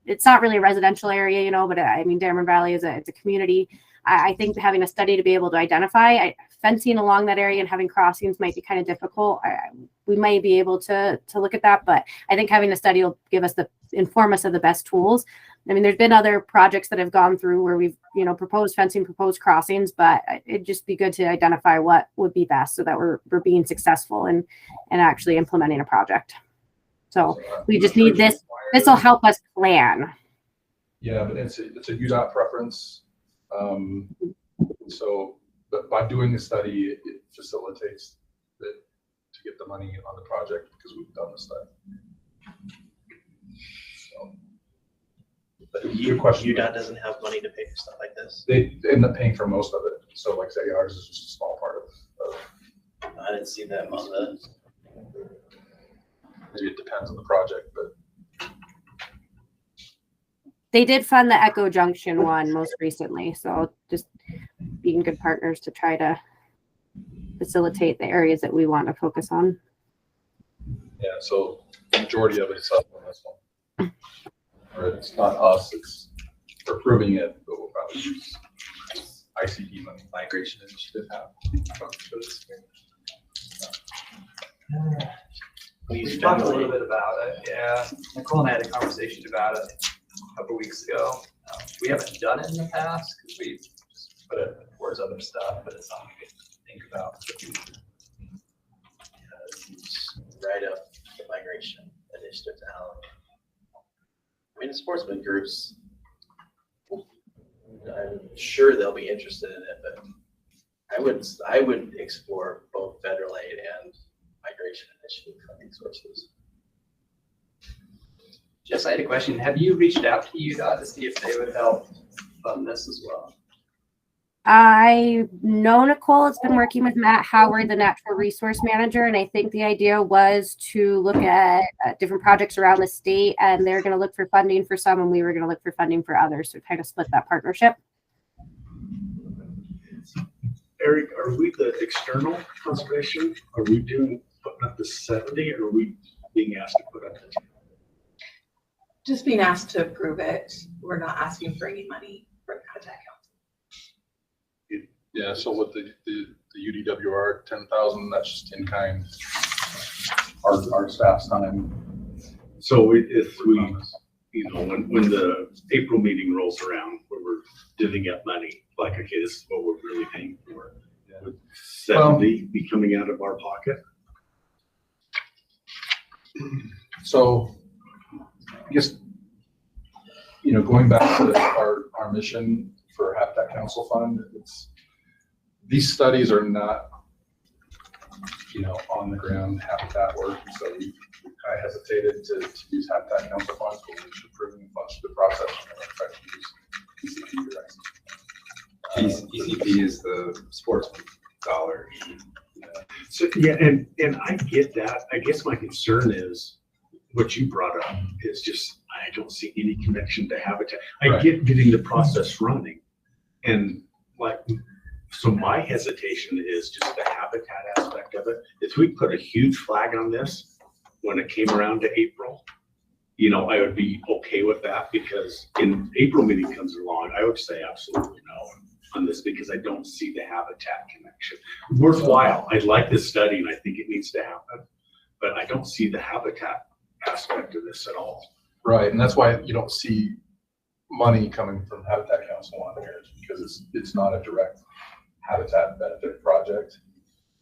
it's not really a residential area, but I mean, Dameron Valley it's a community. I think having a study to be able to identify fencing along that area and having crossings might be kind of difficult. We might be able to look at that, but I think having a study will inform us of the best tools. I mean, there's been other projects that have gone through where we've, proposed fencing, proposed crossings, but it'd just be good to identify what would be best so that we're being successful and actually implementing a project. So we just need this. This will help us plan. Yeah, but it's a UDOT preference. But by doing the study, it facilitates to get the money on the project because we've done the study. So, but UDOT doesn't have money to pay for stuff like this. They end up paying for most of it. So, like say, ours is just a small part of. I didn't see that on the. Maybe it depends on the project, but. They did fund the Echo Junction one most recently, so just being good partners to try to facilitate the areas that we want to focus on. Yeah, so the majority of it is up on this one. Or it's not us, it's for proving it, but we'll probably use ICD money, migration initiative. We've talked a little bit about it, yeah. Nicole and I had a conversation about it a couple weeks ago. We haven't done it in the past because we just put it towards other stuff, but it's something to think about. Right up the migration initiative down. I mean, the sportsman groups, sure they'll be interested in it, but I would explore both federal aid and migration initiative funding sources. Jess, I had a question. Have you reached out to UDOT to see if they would help fund this as well? I know Nicole has been working with Matt Howard, the natural resource manager, and I think the idea was to look at different projects around the state, and they're going to look for funding for some, and we were going to look for funding for others to kind of split that partnership. Eric, are we the external conservation? Are we putting up the 70, or are we being asked to put up the 10? Just being asked to approve it. We're not asking for any money from Habitat Council. Yeah, so with the UDWR 10,000, that's just in kind, our staff's time. So if we, when the April meeting rolls around, where we're divvying up money, like, okay, this is what we're really paying for, would 70 be coming out of our pocket? So I guess, going back to our mission for Habitat Council Fund, these studies are not, on the ground habitat work. So we kind of hesitated to use Habitat Council funds, but we should prove funds the process. ECP is the sports dollars. So yeah, and I get that. I guess my concern is what you brought up is just I don't see any connection to habitat. I get getting the process running, and so my hesitation is just the habitat aspect of it. If we put a huge flag on this when it came around to April, I would be okay with that, because in April meeting comes along, I would say absolutely no on this, because I don't see the habitat connection. Worthwhile. I like this study and I think it needs to happen, but I don't see the habitat aspect of this at all. Right, and that's why you don't see money coming from Habitat Council on here, because it's not a direct habitat benefit project,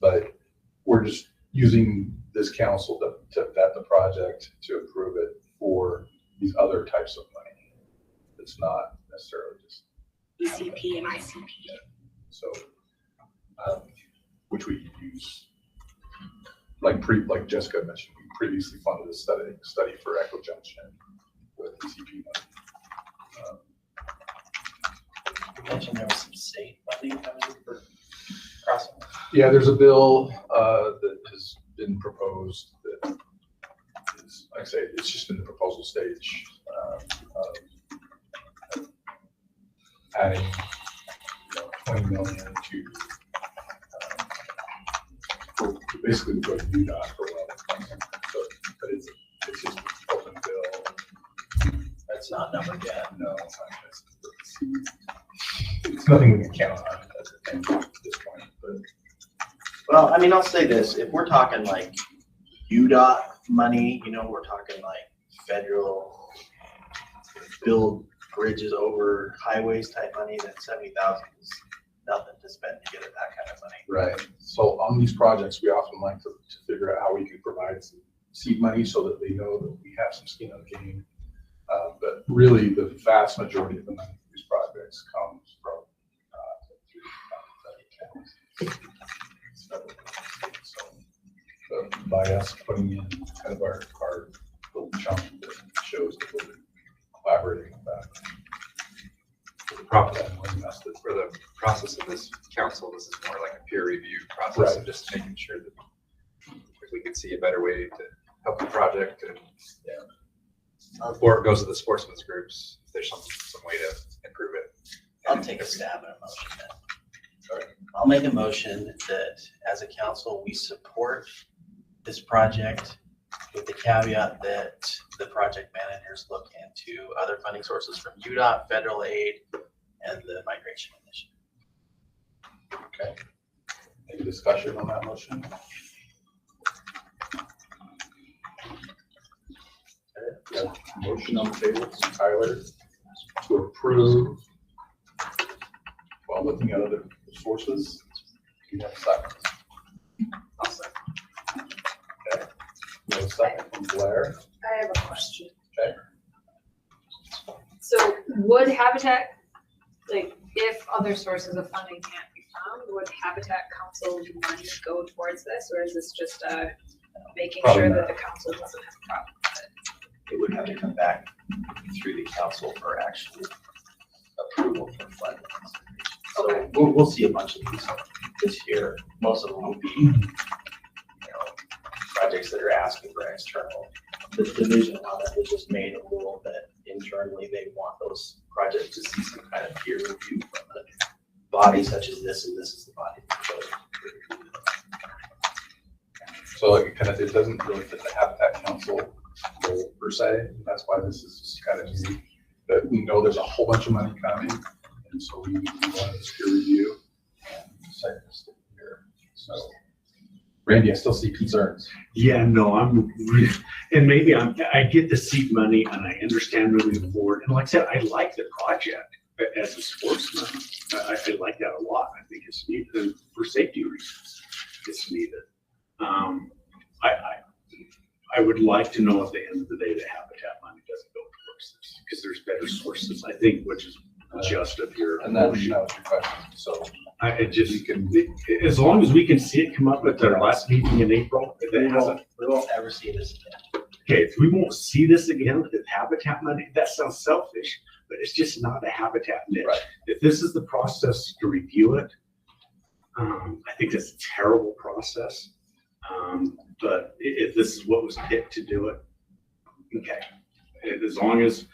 but we're just using this council to vet the project to approve it for these other types of money. It's not necessarily just ECP and ICP. So, which we use, like Jessica mentioned, we previously funded a study for Echo Junction with ECP money. You mentioned there was some state funding coming for crossing. Yeah, there's a bill that has been proposed that is, like I say, it's just in the proposal stage. Adding 20 million to basically go to UDOT for well. So, but it's just an open bill. That's not numbered yet. No, it's nothing we can count on as a thing at this point. But well, I mean, I'll say this: if we're talking like UDOT money, we're talking like federal build bridges over highways type money, then 70,000 is nothing to spend to get at that kind of money. right. So on these projects, we often like to figure out how we can provide some seed money so that they know that we have some skin in the game. But really, the vast majority of the money for these projects comes from so by us putting in kind of our little chunk that shows that we're collaborating with that. For the process of this council, this is more like a peer review process, and just making sure that if we can see a better way to help the project, and before it goes to the sportsmen's groups, if there's some way to improve it. I'll take a stab at a motion then. Sorry. I'll make a motion that as a council, we support this project with the caveat that the project managers look into other funding sources from UDOT, federal aid, and the migration initiative. Okay. Any discussion on that motion? Okay. Motion on the table, Tyler, to approve while looking at other sources. Do you have a second? I'll second. Okay. We have a second from Blair. I have a question. Okay. So would Habitat, like, if other sources of funding can't be found, would Habitat Council money go towards this, or is this just making Probably sure not. that the council doesn't have a problem with it? It would have to come back through the council for actual approval for funding. So we'll see a bunch of these this year. Most of them will be, projects that are asking for external. The division on it has just made a rule that internally they want those projects to see some kind of peer review from a body such as this, and this is the body. So it kind of, it doesn't really fit the Habitat Council role per se. That's why this is just kind of unique. That we know there's a whole bunch of money coming, and so we want this peer review. So, Randy, I still see concerns. Yeah, no, and maybe I get the seed money and I understand moving forward. And like I said, I like the project as a sportsman. I like that a lot. I think it's needed, and for safety reasons, it's needed. I would like to know at the end of the day the Habitat money doesn't go towards this, because there's better sources, I think, which is just of your. And that was your question. So as long as we can see it come up at our last meeting in April, if it hasn't. We won't ever see this again. Okay, if we won't see this again with Habitat money, that sounds selfish, but it's just not a Habitat niche. Right. If this is the process to review it, I think that's a terrible process. But if this is what was picked to do it, okay. As long as,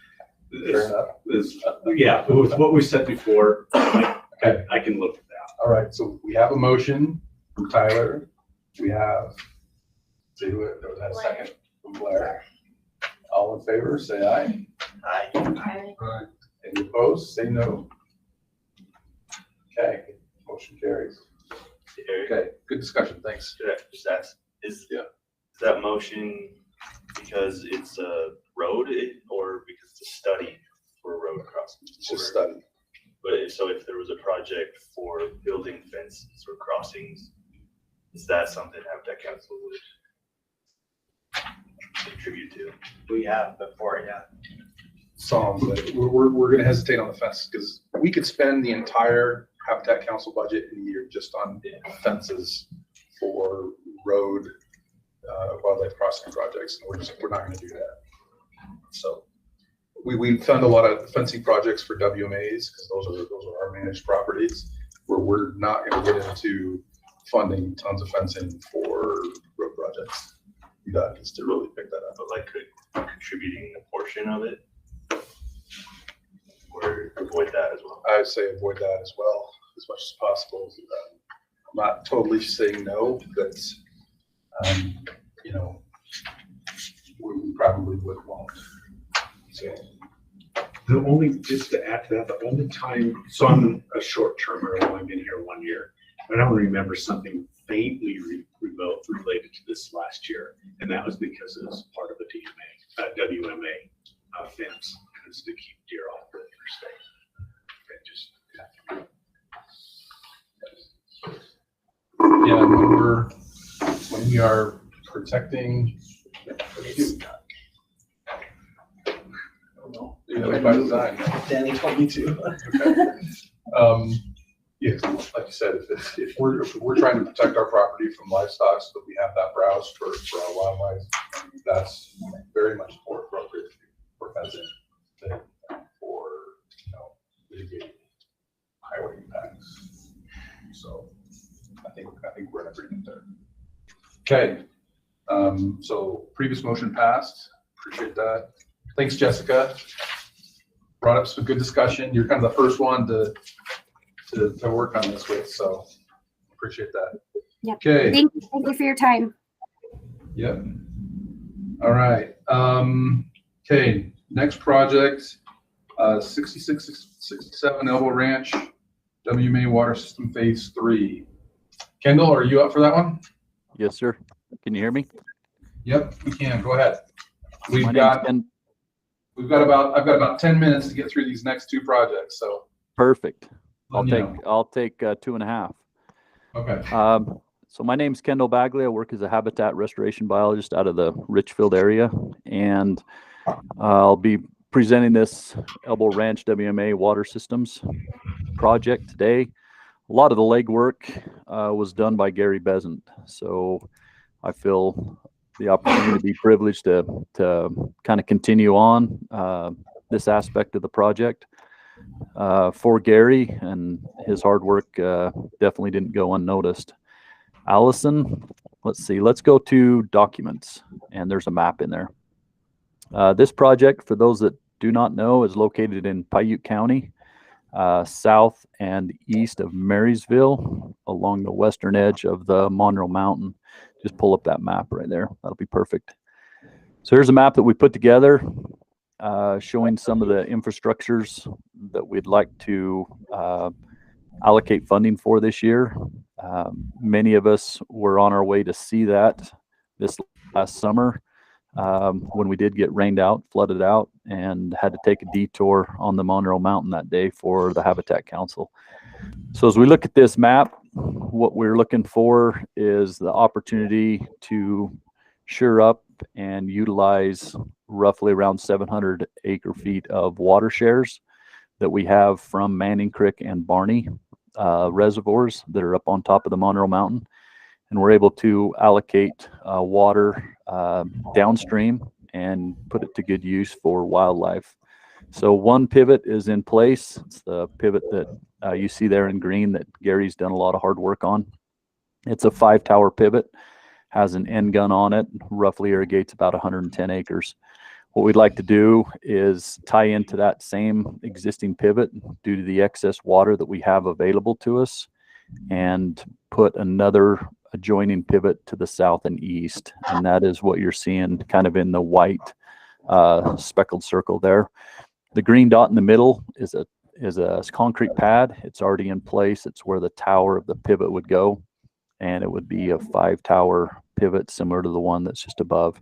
yeah, with what we said before, I can look at that. All right, so we have a motion from Tyler. We have, there was that second from Blair. All in favor, say aye. Aye. Any opposed, say no. Okay, motion carries. Okay, good discussion, thanks. Should I just ask, is that motion because it's a road or because it's a study for a road crossing? It's just study. But if there was a project for building fences or crossings, is that something Habitat Council would contribute to? We have before, yeah. Some, but we're gonna hesitate on the fence because we could spend the entire Habitat Council budget in a year just on fences for road, wildlife crossing projects, and we're not gonna do that. So we fund a lot of fencing projects for WMAs because those are our managed properties, where we're not gonna get into funding tons of fencing for road projects. That is to really pick that up. But like contributing a portion of it, or avoid that as well? I would say avoid that as well, as much as possible. I'm not totally saying no, but, we probably would want. So. Just to add to that, the only time, so I'm a short termer, I've only been here 1 year, but I don't remember something faintly remote related to this last year. And that was because it was part of the WMA fence, because to keep deer off the interstate. Yeah, when we are protecting. By design. Danny told me to. Okay. Yeah, like you said, if we're trying to protect our property from livestock so that we have that browse for our wildlife, that's very much more appropriate for fencing than for mitigating highway impacts. So I think we're in agreement there. Okay. So previous motion passed. Appreciate that. Thanks, Jessica. Brought up some good discussion. You're kind of the first one to work on this with, so appreciate that. Yep. Okay. Thank you for your time. Yep. All right. Okay. Next project, 6667 Elbow Ranch, WMA Water System Phase 3. Kendall, are you up for that one? Yes, sir. Can you hear me? Yep, we can. Go ahead. I've got about 10 minutes to get through these next two projects. So perfect. I'll take 2.5. Okay. So my name's Kendall Bagley. I work as a habitat restoration biologist out of the Richfield area, and I'll be presenting this Elbow Ranch WMA water systems project today. A lot of the legwork was done by Gary Besant, so I feel the opportunity to be privileged to kind of continue on this aspect of the project for Gary, and his hard work definitely didn't go unnoticed. Allison, let's see, let's go to documents, and there's a map in there. This project, for those that do not know, is located in Paiute County, south and east of Marysville, along the western edge of the Monroe Mountain. Just pull up that map right there. That'll be perfect. So here's a map that we put together showing some of the infrastructures that we'd like to allocate funding for this year. Many of us were on our way to see that this last summer when we did get rained out, flooded out, and had to take a detour on the Monroe Mountain that day for the Habitat Council. So as we look at this map, what we're looking for is the opportunity to shore up and utilize roughly around 700 acre feet of water shares that we have from Manning Creek and Barney reservoirs that are up on top of the Monroe Mountain. And we're able to allocate water downstream and put it to good use for wildlife. So one pivot is in place. It's the pivot that you see there in green that Gary's done a lot of hard work on. It's a 5-tower pivot, has an end gun on it, roughly irrigates about 110 acres. What we'd like to do is tie into that same existing pivot due to the excess water that we have available to us, and put another adjoining pivot to the south and east. And that is what you're seeing kind of in the white speckled circle there. The green dot in the middle is a concrete pad. It's already in place. It's where the tower of the pivot would go, and it would be a 5-tower pivot similar to the one that's just above.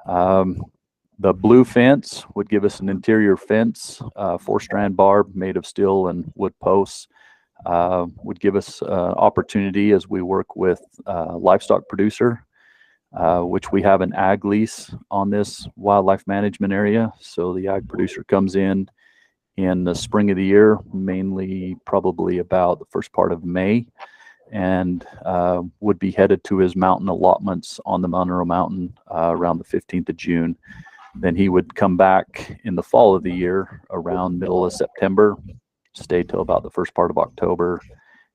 The blue fence would give us an interior fence, 4-strand barb made of steel and wood posts. Would give us opportunity as we work with livestock producer, which we have an ag lease on this wildlife management area. So the ag producer comes in the spring of the year, mainly probably about the first part of May, and would be headed to his mountain allotments on the Monroe Mountain around the 15th of June. Then he would come back in the fall of the year around middle of September, stay till about the first part of October,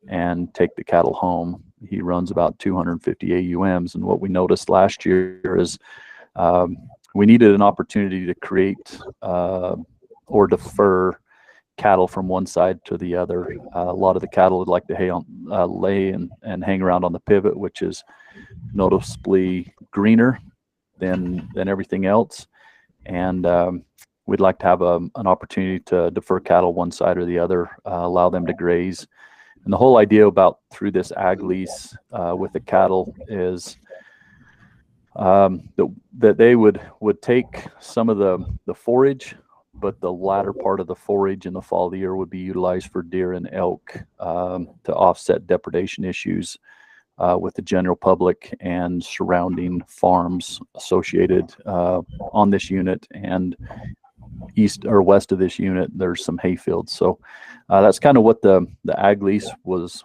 and take the cattle home. He runs about 250 AUMs. And what we noticed last year is we needed an opportunity to create or defer cattle from one side to the other. A lot of the cattle would like to lay and hang around on the pivot, which is noticeably greener than everything else. And we'd like to have an opportunity to defer cattle one side or the other, allow them to graze. And the whole idea about through this ag lease with the cattle is that they would take some of the forage, but the latter part of the forage in the fall of the year would be utilized for deer and elk to offset depredation issues with the general public and surrounding farms associated on this unit. And east or west of this unit, there's some hay fields. So that's kind of what the ag lease was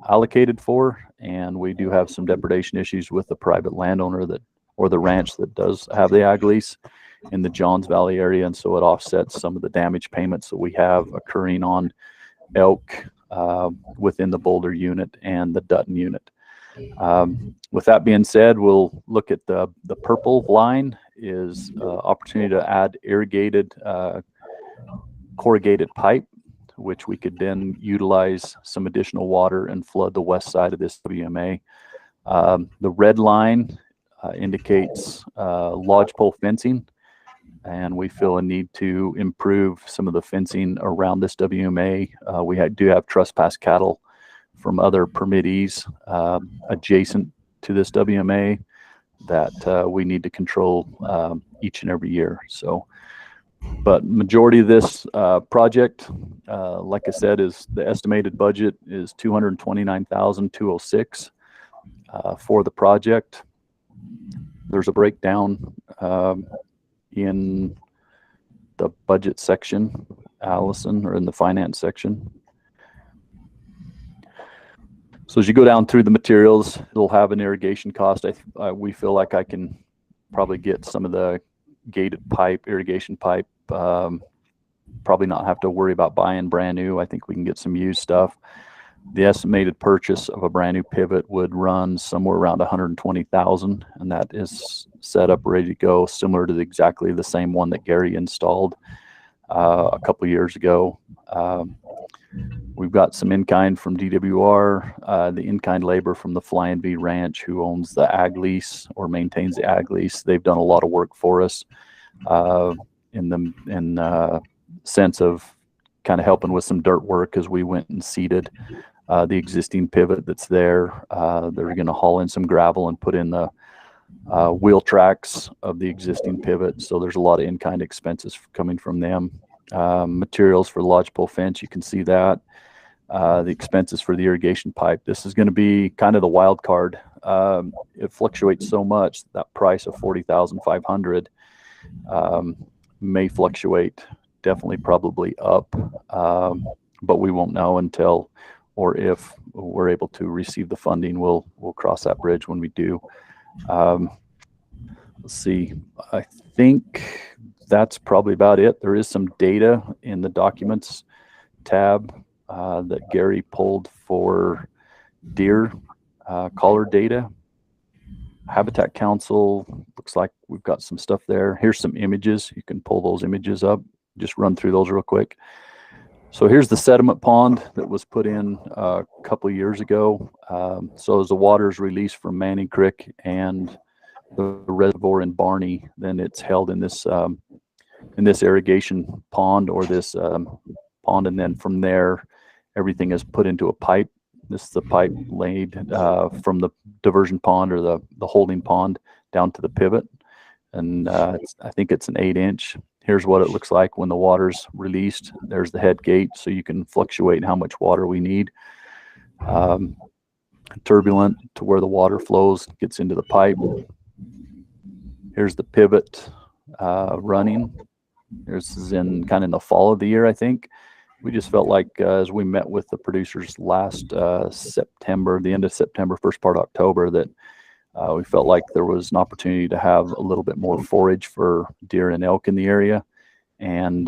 allocated for. And we do have some depredation issues with the private landowner or the ranch that does have the ag lease in the Johns Valley area. And so it offsets some of the damage payments that we have occurring on elk within the Boulder unit and the Dutton unit. With that being said, we'll look at the purple line is opportunity to add irrigated corrugated pipe, which we could then utilize some additional water and flood the west side of this WMA. The red line indicates lodgepole fencing, and we feel a need to improve some of the fencing around this WMA. We do have trespass cattle from other permittees adjacent to this WMA that we need to control each and every year. So, but majority of this project, like I said, is the estimated budget is $229,206 for the project. There's a breakdown in the budget section, Allison, or in the finance section. So as you go down through the materials, it'll have an irrigation cost. We feel like I can probably get some of the gated pipe, irrigation pipe, probably not have to worry about buying brand new. I think we can get some used stuff. The estimated purchase of a brand new pivot would run somewhere around 120,000, and that is set up, ready to go, similar to exactly the same one that Gary installed a couple years ago. We've got some in-kind from DWR, the in-kind labor from the Flying V Ranch, who owns the ag lease or maintains the ag lease. They've done a lot of work for us in the sense of kind of helping with some dirt work as we went and seeded the existing pivot that's there. They're going to haul in some gravel and put in the wheel tracks of the existing pivot. So there's a lot of in-kind expenses coming from them. Materials for the lodgepole fence, you can see that. The expenses for the irrigation pipe. This is going to be kind of the wild card. It fluctuates so much. That price of $40,500 may fluctuate, definitely probably up, but we won't know until or if we're able to receive the funding. We'll cross that bridge when we do. Let's see. I think that's probably about it. There is some data in the documents tab that Gary pulled for deer collar data. Habitat Council, looks like we've got some stuff there. Here's some images. You can pull those images up. Just run through those real quick. So here's the sediment pond that was put in a couple of years ago. So as the water is released from Manning Creek and the reservoir in Barney, then it's held in this irrigation pond or this pond, and then from there everything is put into a pipe. This is the pipe laid from the diversion pond or the holding pond down to the pivot, and I think it's an 8-inch. Here's what it looks like when the water's released. There's the head gate, so you can fluctuate how much water we need. Turbulent to where the water flows, gets into the pipe. Here's the pivot running. This is in kind of in the fall of the year, I think. We just felt like as we met with the producers last September, the end of September, first part of October, that we felt like there was an opportunity to have a little bit more forage for deer and elk in the area. And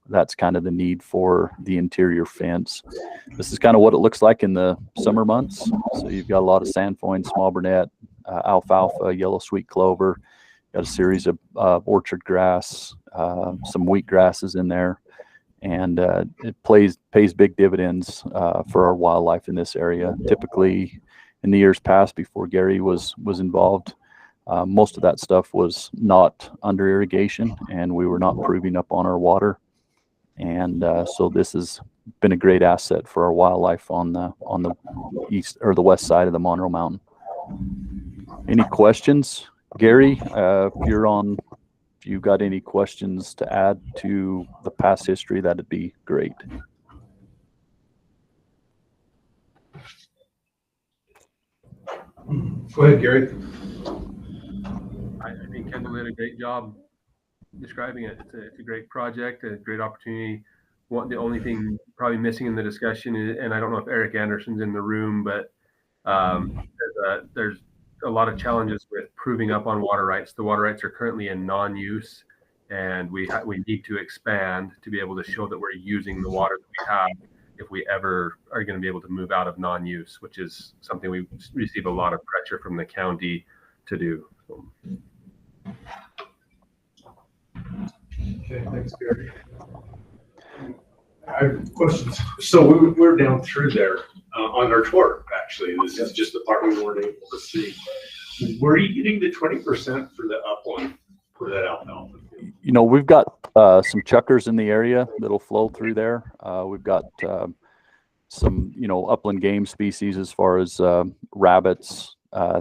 that's kind of the need for the interior fence. This is kind of what it looks like in the summer months. So you've got a lot of sandfoin, small burnet, alfalfa, yellow sweet clover, got a series of orchard grass, some wheat grasses in there. And it pays big dividends for our wildlife in this area. Typically, in the years past, before Gary was involved, most of that stuff was not under irrigation, and we were not proving up on our water. And so this has been a great asset for our wildlife on the east or the west side of the Monroe Mountain. Any questions, Gary? If you got any questions to add to the past history, that'd be great. Go ahead, Gary. I think Kendall did a great job describing it. It's a great project, a great opportunity. The only thing probably missing in the discussion is, and I don't know if Eric Anderson's in the room, but there's a lot of challenges with proving up on water rights. The water rights are currently in non-use, and we need to expand to be able to show that we're using the water that we have if we ever are going to be able to move out of non-use, which is something we receive a lot of pressure from the county to do. Okay, thanks, Gary. I have questions. So we're down through there on our tour, actually. This is just the part we weren't able to see. Were you getting the 20% for the upland for that alfalfa? You know, we've got some chuckers in the area that'll flow through there. We've got some, upland game species as far as rabbits,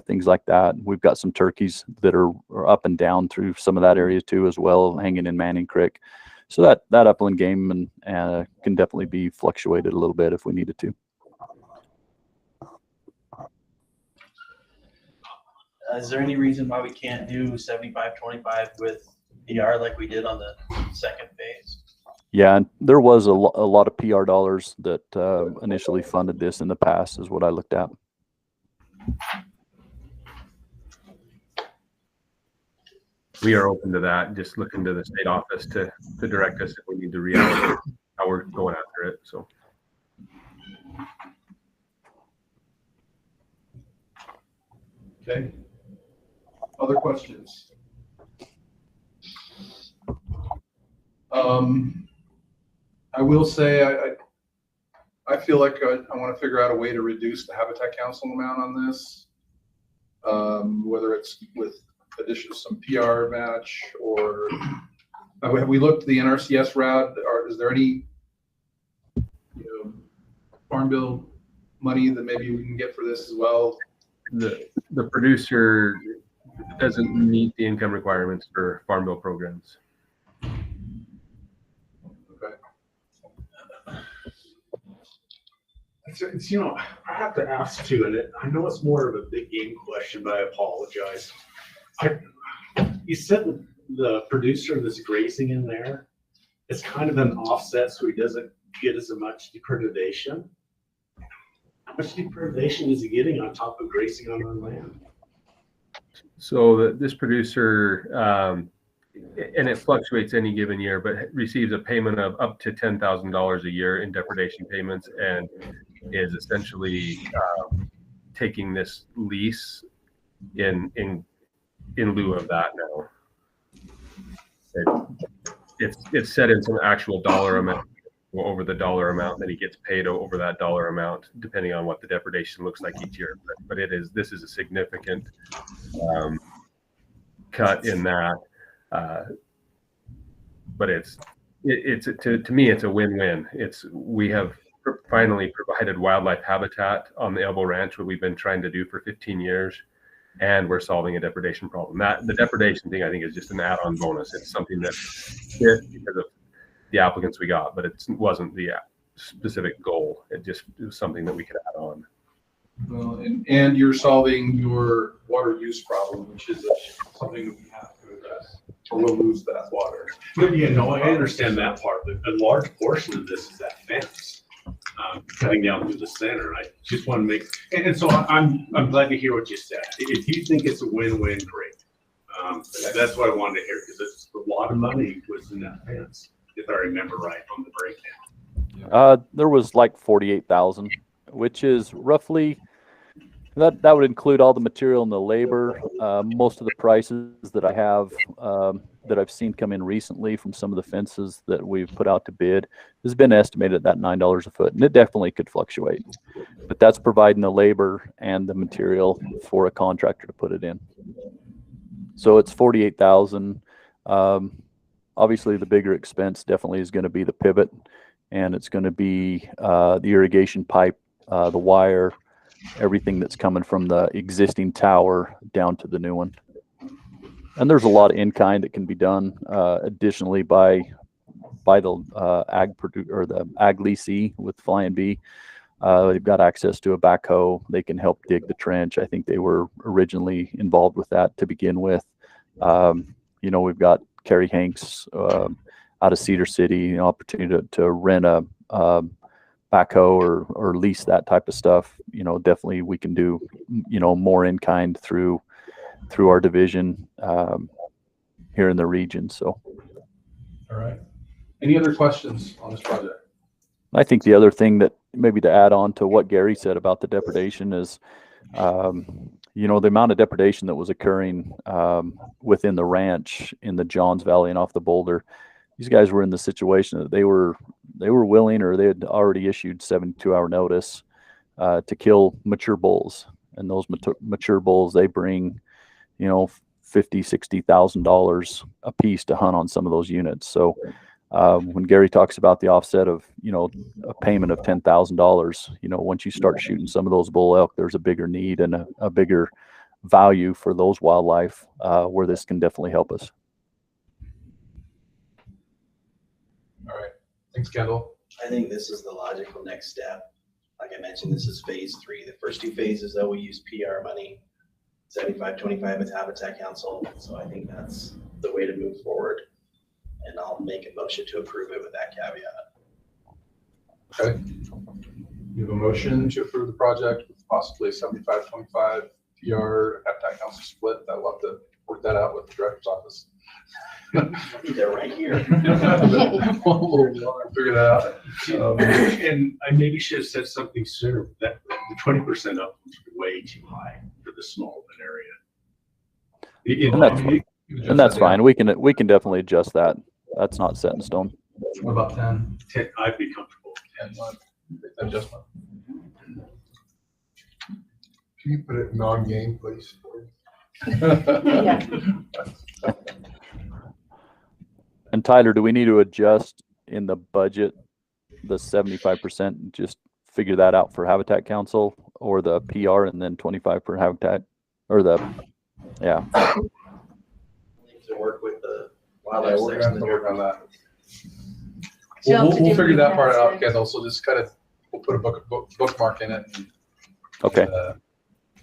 things like that. We've got some turkeys that are up and down through some of that area too, as well, hanging in Manning Creek. So that upland game can definitely be fluctuated a little bit if we needed to. Is there any reason why we can't do 75-25 with PR like we did on the second phase? Yeah, and there was a lot of PR dollars that initially funded this in the past, is what I looked at. We are open to that, just looking to the state office to direct us if we need to reallocate how we're going after it, so. Okay. Other questions? I will say, I feel like I want to figure out a way to reduce the Habitat Council amount on this. Whether it's with addition of some PR match or have we looked at the NRCS route? Is there any, Farm Bill money that maybe we can get for this as well? The producer doesn't meet the income requirements for Farm Bill programs. It's, I have to ask too, and I know it's more of a big game question, but I apologize. You said the producer that's grazing in there, it's kind of an offset so he doesn't get as much depredation. How much depredation is he getting on top of grazing on our land? So this producer, and it fluctuates any given year, but receives a payment of up to $10,000 a year in depredation payments, and is essentially taking this lease in lieu of that now. It's set in some actual dollar amount over the dollar amount that he gets paid over that dollar amount, depending on what the depredation looks like each year. But this is a significant cut in that. But to me, it's a win-win. We have finally provided wildlife habitat on the Elbow Ranch, what we've been trying to do for 15 years, and we're solving a depredation problem. The depredation thing, I think, is just an add-on bonus. It's something that fit because of the applicants we got, but it wasn't the specific goal. It was something that we could add on. Well, and you're solving your water use problem, which is something that we have to address, or we'll lose that water. But I understand that part, but a large portion of this is that fence cutting down through the center. I just want to make, and so I'm glad to hear what you said. If you think it's a win-win, great. That's what I wanted to hear, because it's a lot of money was in that fence, if I remember right on the breakdown. There was like 48,000, which is roughly, that would include all the material and the labor. Most of the prices that I have, that I've seen come in recently from some of the fences that we've put out to bid has been estimated at that $9 a foot, and it definitely could fluctuate, but that's providing the labor and the material for a contractor to put it in. So it's 48,000. Obviously the bigger expense definitely is going to be the pivot, and it's going to be the irrigation pipe, the wire, everything that's coming from the existing tower down to the new one. And there's a lot of in-kind that can be done additionally by the ag leasee with Flying V. They've got access to a backhoe. They can help dig the trench. I think they were originally involved with that to begin with. We've got Kerry Hanks out of Cedar City, opportunity to rent a backhoe or lease that type of stuff. Definitely we can do, more in kind through our division here in the region. So. All right. Any other questions on this project? I think the other thing that maybe to add on to what Gary said about the depredation is, the amount of depredation that was occurring within the ranch in the Johns Valley and off the Boulder. These guys were in the situation that they were willing, or they had already issued 72-hour notice to kill mature bulls. And those mature bulls, they bring, $50,000, $60,000 a piece to hunt on some of those units. So when Gary talks about the offset of, a payment of $10,000, once you start shooting some of those bull elk, there's a bigger need and a bigger value for those wildlife where this can definitely help us. All right. Thanks, Kendall. I think this is the logical next step. Like I mentioned, this is phase 3. The first 2 phases, though, we use PR money, 75-25 with Habitat Council. So I think that's the way to move forward. And I'll make a motion to approve it with that caveat. Okay. You have a motion to approve the project with possibly 75-25 PR Habitat Council split. I'll have to work that out with the director's office. They're right here. We'll figure that out. And I maybe should have said something sooner, that the 20% up was way too high for the small area. And that's fine. We can definitely adjust that. That's not set in stone. What about 10? 10, I'd be comfortable. 10 adjustment. Can you put it non-game, please? And Tyler, do we need to adjust in the budget the 75%? Just figure that out for Habitat Council, or the PR, and then 25 for Habitat, or the To work with the wildlife We're gonna have section. to work on that. You'll have to We'll do figure that part out, recasting. Kendall. So just kind of, we'll put a bookmark in it. And, okay.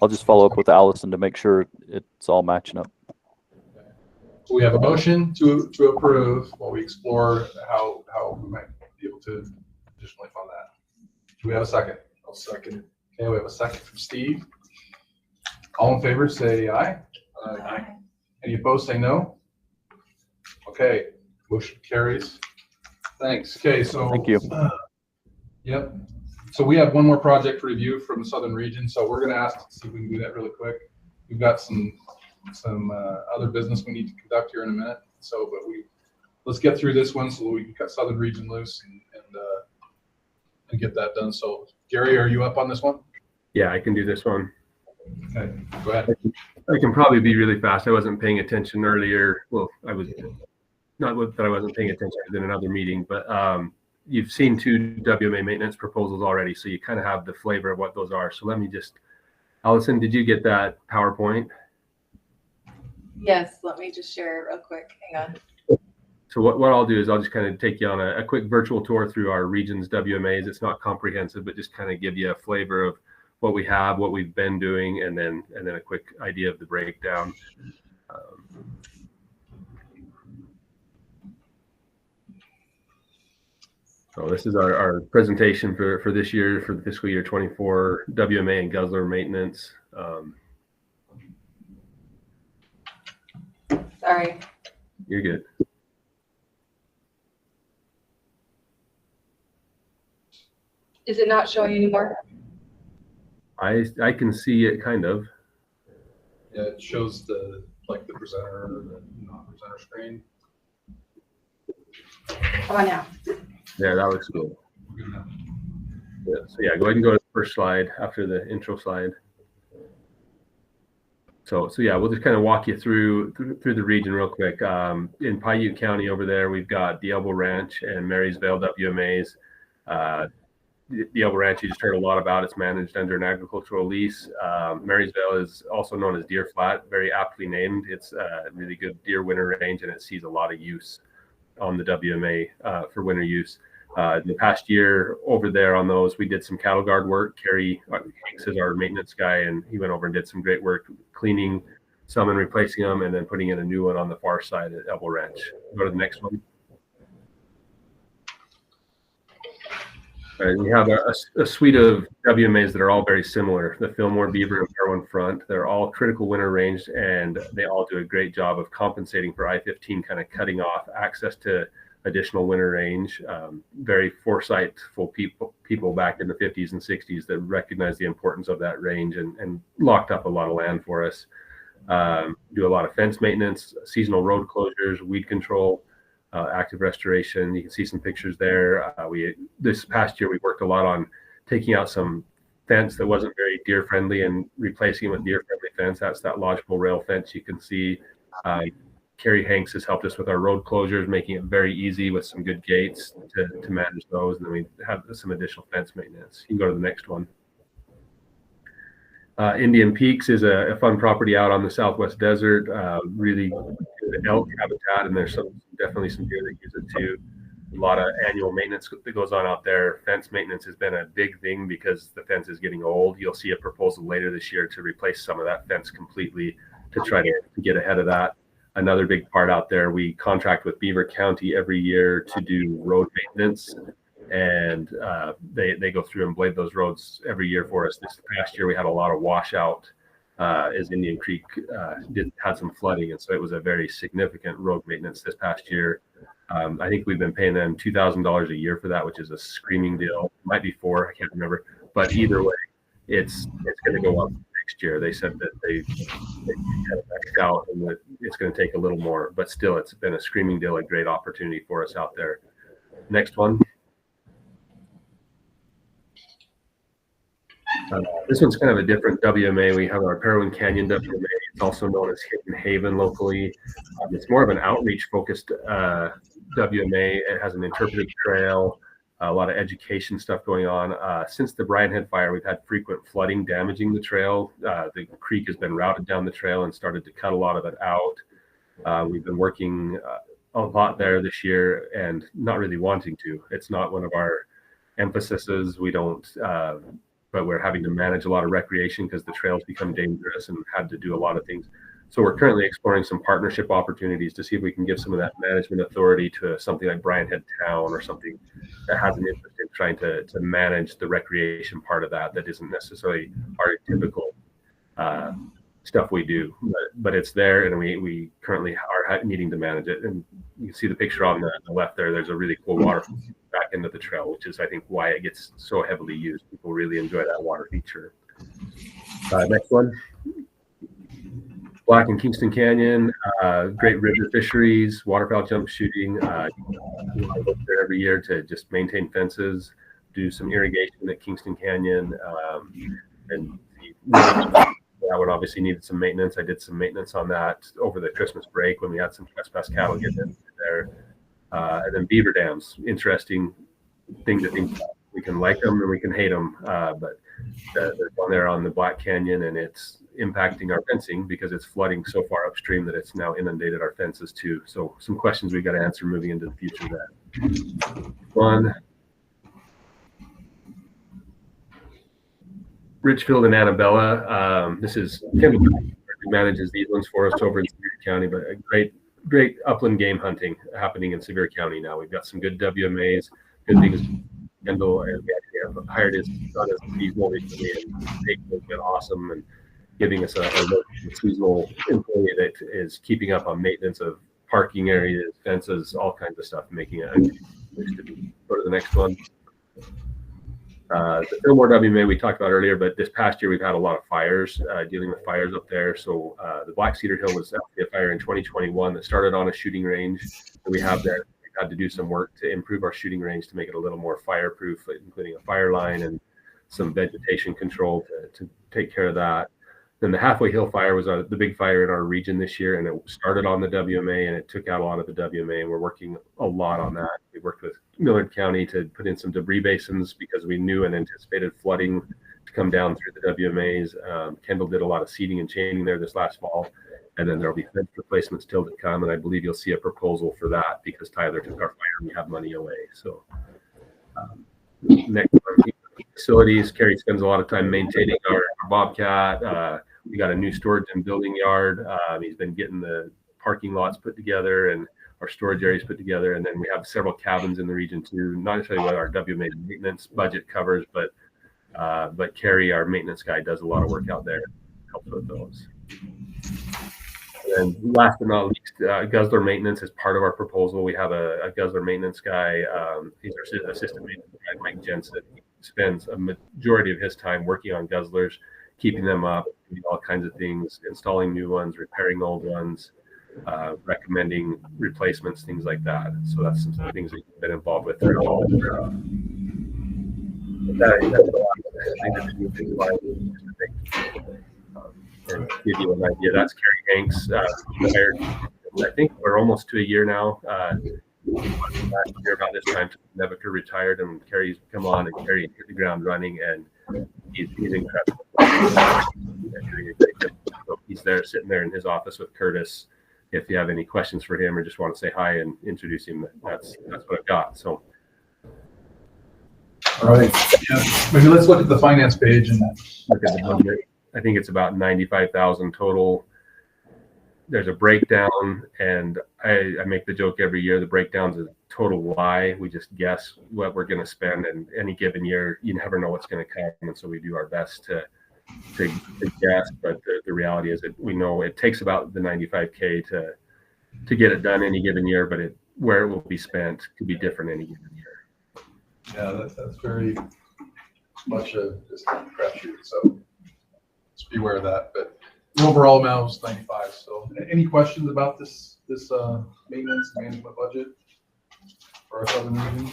I'll just follow up with Allison to make sure it's all matching up. So we have a motion to approve while we explore how we might be able to additionally fund that. Do we have a second? I'll second it. Okay, we have a second from Steve. All in favor, say aye. Aye. Any opposed, say no. Okay, motion carries. Thanks. Okay, so. Thank you. Yep. So we have one more project to review from the Southern region. So we're gonna ask to see if we can do that really quick. We've got some other business we need to conduct here in a minute. So, but let's get through this one so we can cut Southern region loose and get that done. So Gary, are you up on this one? Yeah, I can do this one. Okay, go ahead. I can probably be really fast. I wasn't paying attention earlier. Well, I was not that I wasn't paying attention in another meeting, but you've seen 2 WMA maintenance proposals already, so you kind of have the flavor of what those are. So let me just, Allison, did you get that PowerPoint? Yes, let me just share it real quick. Hang on. So what I'll do is I'll just kind of take you on a quick virtual tour through our region's WMAs. It's not comprehensive, but just kind of give you a flavor of what we have, what we've been doing, and then a quick idea of the breakdown. So this is our presentation for this year, for the fiscal year 24 WMA and Guzzler maintenance. Sorry. You're good. Is it not showing anymore? I can see it kind of. Yeah, it shows the presenter or the non-presenter screen. Come on now. Yeah, that looks good. Yeah, so yeah, go ahead and go to the first slide after the intro slide. So yeah, we'll just kind of walk you through the region real quick. In Paiute County over there, we've got the Elbow Ranch and Marysvale WMAs. The Elbow Ranch, you just heard a lot about. It's managed under an agricultural lease. Marysvale is also known as Deer Flat, very aptly named. It's a really good deer winter range, and it sees a lot of use on the WMA for winter use. In the past year over there on those, we did some cattle guard work. Kerry Hanks is our maintenance guy, and he went over and did some great work cleaning some and replacing them, and then putting in a new one on the far side at Elbow Ranch. Go to the next one. We have a suite of WMAs that are all very similar. The Fillmore, Beaver, and Berwyn Front. They're all critical winter range, and they all do a great job of compensating for I-15 kind of cutting off access to additional winter range. Very foresightful people back in the 50s and 60s that recognized the importance of that range and locked up a lot of land for us. Do a lot of fence maintenance, seasonal road closures, weed control, active restoration. You can see some pictures there. This past year, we worked a lot on taking out some fence that wasn't very deer friendly and replacing it with deer friendly fence. That's that lodgepole rail fence you can see. Kerry Hanks has helped us with our road closures, making it very easy with some good gates to manage those. And then we have some additional fence maintenance. You can go to the next one. Indian Peaks is a fun property out on the Southwest Desert, really good elk habitat, and there's definitely some deer that use it too. A lot of annual maintenance that goes on out there. Fence maintenance has been a big thing because the fence is getting old. You'll see a proposal later this year to replace some of that fence completely to try to get ahead of that. another big part out there. We contract with Beaver County every year to do road maintenance, and they go through and blade those roads every year for us. This past year we had a lot of washout as Indian Creek had some flooding, and so it was a very significant road maintenance this past year. I think we've been paying them $2,000 a year for that, which is a screaming deal. It might be $4,000, I can't remember, but either way, it's going to go up next year. They said that they had it maxed out and that it's going to take a little more, but still, it's been a screaming deal, a great opportunity for us out there. Next one. This one's kind of a different WMA. We have our Perwin Canyon WMA. It's also known as Hidden Haven locally. It's more of an outreach focused WMA. It has an interpretive trail, a lot of education stuff going on. Since the Brian Head fire, we've had frequent flooding damaging the trail. The creek has been routed down the trail and started to cut a lot of it out. We've been working a lot there this year and not really wanting to. It's not one of our emphases. We don't, but we're having to manage a lot of recreation because the trails become dangerous and had to do a lot of things. So we're currently exploring some partnership opportunities to see if we can give some of that management authority to something like Brian Head Town or something that has an interest in trying to manage the recreation part of that isn't necessarily our typical stuff we do, but it's there, and we currently are needing to manage it. And you can see the picture on the left there. There's a really cool waterfall back into the trail, which is, I think, why it gets so heavily used. People really enjoy that water feature. Next one. Black and Kingston Canyon, great river fisheries, waterfowl jump shooting. I look there every year to just maintain fences, do some irrigation at Kingston Canyon, and that one obviously needed some maintenance. I did some maintenance on that over the Christmas break when we had some trespass cattle getting in there. And then beaver dams, interesting thing to think about. We can like them and we can hate them, but there's one there on the Black Canyon, and it's impacting our fencing because it's flooding so far upstream that it's now inundated our fences too. So some questions we got to answer moving into the future there. One. Richfield and Annabella. This is Kendall, who manages these ones for us over in Sevier County, but a great upland game hunting happening in Sevier County now. We've got some good WMAs, good things. Kendall, and we actually have hired his son as a seasonal recently, and has been awesome and giving us a seasonal employee that is keeping up on maintenance of parking areas, fences, all kinds of stuff, making it a good place to be. Go to the next one. The Fillmore WMA we talked about earlier, but this past year we've had a lot of fires, dealing with fires up there. So the Black Cedar Hill was actually a fire in 2021 that started on a shooting range that we have there. We've had to do some work to improve our shooting range to make it a little more fireproof, including a fire line and some vegetation control to take care of that. Then the Halfway Hill fire was the big fire in our region this year, and it started on the WMA and it took out a lot of the WMA, and we're working a lot on that. We worked with Millard County to put in some debris basins because we knew and anticipated flooding to come down through the WMAs. Kendall did a lot of seeding and chaining there this last fall, and then there'll be fence replacements still to come, and I believe you'll see a proposal for that because Tyler took our fire and we have money away. So next one. Facilities. Kerry spends a lot of time maintaining our Bobcat. We got a new storage and building yard. He's been getting the parking lots put together and our storage areas put together. And then we have several cabins in the region too, not necessarily what our WMA maintenance budget covers, but Kerry, our maintenance guy, does a lot of work out there, helps with those. And then last but not least, Guzzler maintenance is part of our proposal. We have a Guzzler maintenance guy. He's our assistant maintenance guy, Mike Jensen. He spends a majority of his time working on Guzzlers, keeping them up, doing all kinds of things, installing new ones, repairing old ones, recommending replacements, things like that. So that's some things that you've been involved with there. And give you an idea, that's Kerry Hanks. I think we're almost to a year now. Last year about this time, Neviker retired, and Kerry's come on, and Kerry hit the ground running, and he's incredible. So he's there, sitting there in his office with Curtis. If you have any questions for him or just want to say hi and introduce him, that's what I've got. So, all right, yeah. Maybe let's look at the finance page and look at the budget. I think it's about $95,000 total. there's a breakdown, and I make the joke every year, the breakdown's a total lie. We just guess what we're gonna spend in any given year. You never know what's gonna come, and so we do our best to guess, but the reality is that we know it takes about the 95K to get it done any given year, but where it will be spent could be different any given year. Yeah, that's very much just a crapshoot, so just be aware of that. But the overall amount was 95. So any questions about this maintenance management budget for our southern region?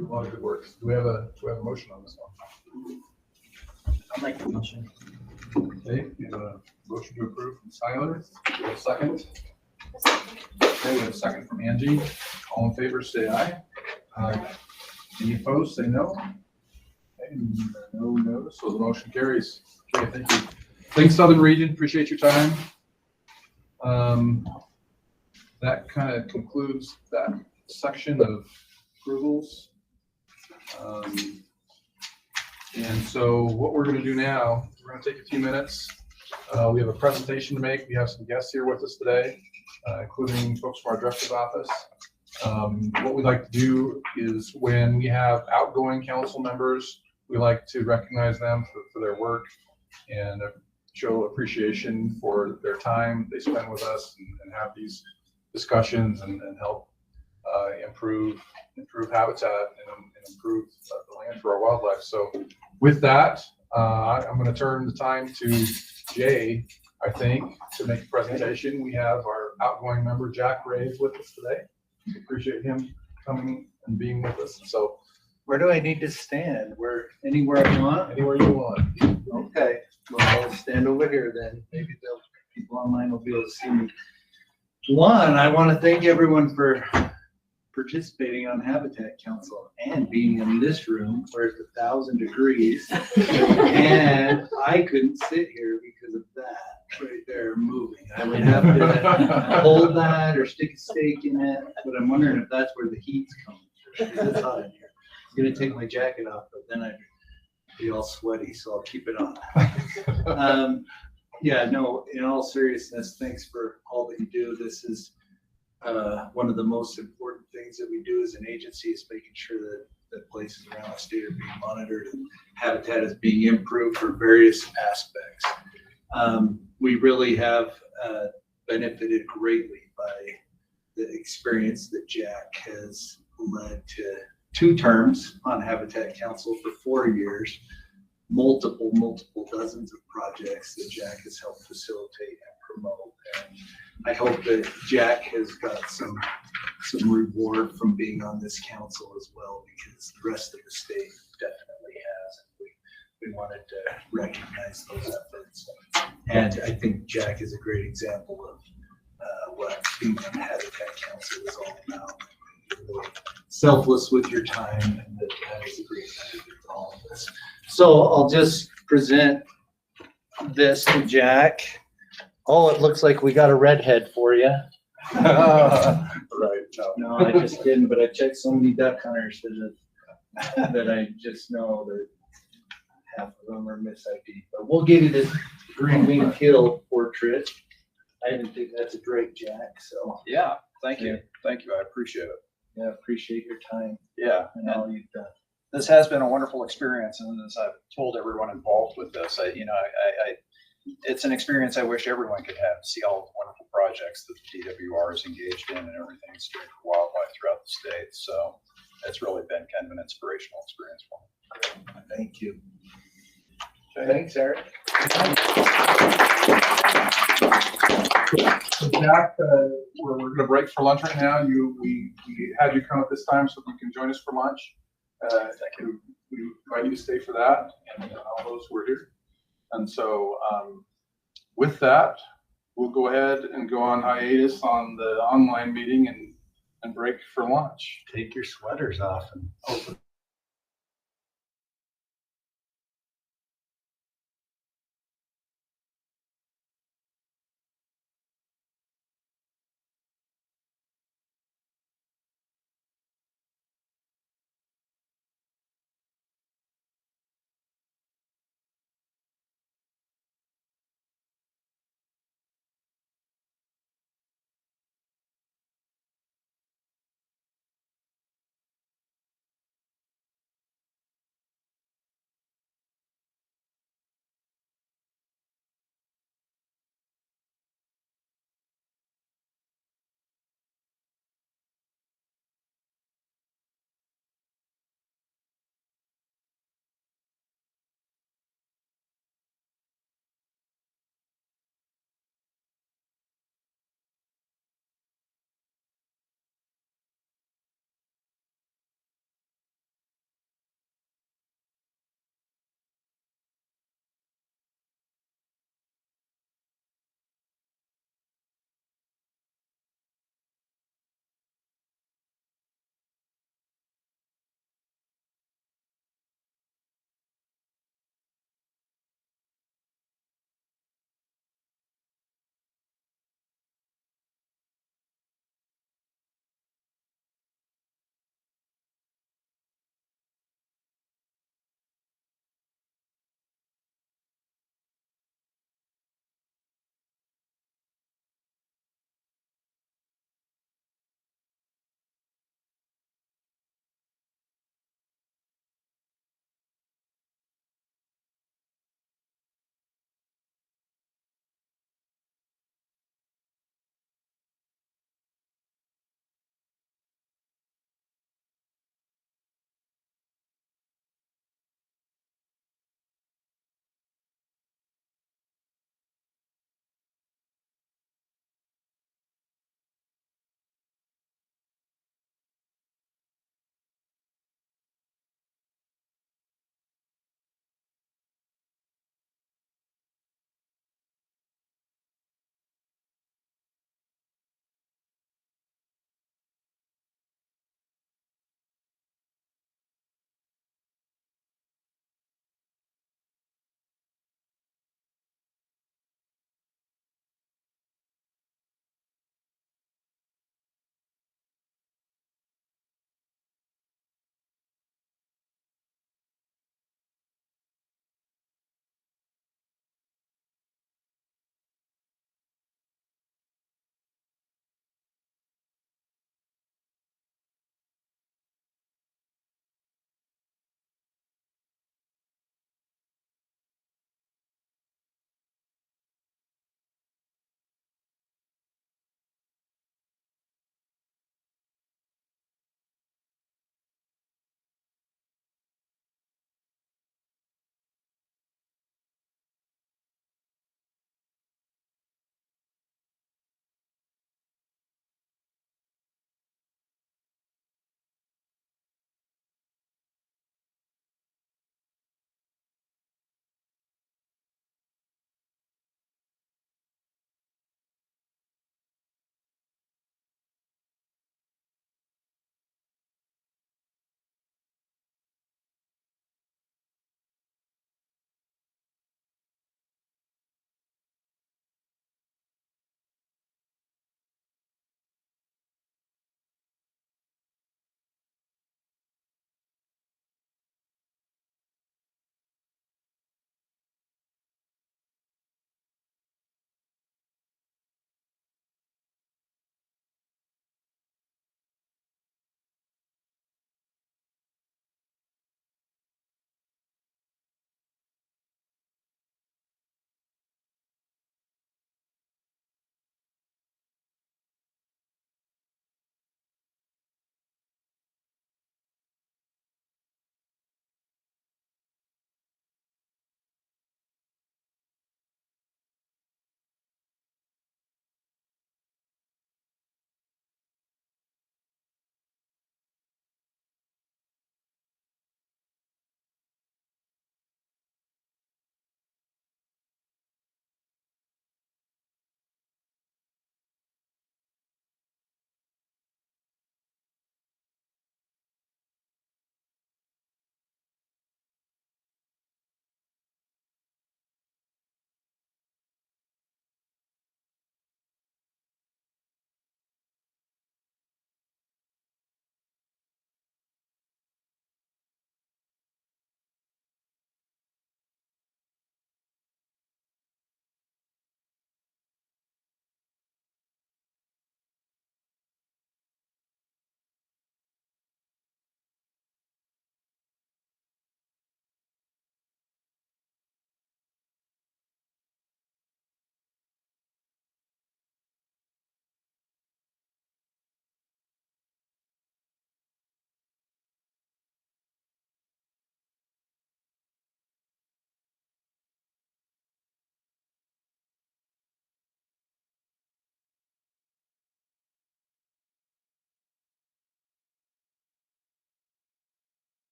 A lot of good work. Do we have a motion on this one? I'll make the motion. Okay, we have a motion to approve from Tyler. We have a second. Okay, we have a second from Angie. All in favor, say aye. Aye. Any opposed, say no. Okay, no, so the motion carries. Okay, thank you. Thanks, Southern Region. Appreciate your time. That kind of concludes that section of approvals. And so what we're going to do now, we're going to take a few minutes. We have a presentation to make. We have some guests here with us today, including folks from our director's office. What we like to do is when we have outgoing council members, we like to recognize them for their work and show appreciation for their time they spend with us and have these discussions and help improve habitat and improve the land for our wildlife. So with that, I'm going to turn the time to Jay, I think, to make a presentation. We have our outgoing member, Jack Raves, with us today. Appreciate him coming and being with us. So Where do I need to stand? Anywhere I want? Anywhere you want. Okay, well, I'll stand over here then. Maybe people online will be able to see me. One, I want to thank everyone for participating on Habitat Council and being in this room where it's 1,000 degrees. And I couldn't sit here because of that right there moving. I would have to hold that or stick a stake in it, but I'm wondering if that's where the heat's coming from. It's hot in here. I'm gonna take my jacket off, but then I'd be all sweaty, so I'll keep it on. Yeah, no, in all seriousness, thanks for all that you do. This is one of the most important things that we do as an agency is making sure that places around the state are being monitored and habitat is being improved for various aspects. We really have benefited greatly by the experience that Jack has led to 2 terms on Habitat Council for 4 years, multiple dozens of projects that Jack has helped facilitate and promote. And I hope that Jack has got some reward from being on this council as well, because the rest of the state definitely has. We wanted to recognize those efforts. And I think Jack is a great example of what being on the Habitat Council is all about. You're really selfless with your time, and that is a great benefit to all of us. So I'll just present this to Jack. Oh, it looks like we got a redhead for you. Right. No, I just didn't, but I checked so many duck hunters that I just know that half of them are Miss ID. But we'll give you this green wing kill portrait. I didn't think that's a great Jack, so. Yeah, thank you. Thank you. I appreciate it. Yeah, appreciate your time. Yeah, and all you've done. This has been a wonderful experience, and as I've told everyone involved with this, it's an experience I wish everyone could have. See all the wonderful projects that the DWR is engaged in and everything it's doing for wildlife throughout the state. So it's really been kind of an inspirational experience for me. Thank you. Thanks, Eric. So Jack, we're going to break for lunch right now. We had you come at this time so you can join us for lunch. We invite you to stay for that, and all those who are here. And so with that, we'll go ahead and go on hiatus on the online meeting and break for lunch. Take your sweaters off and open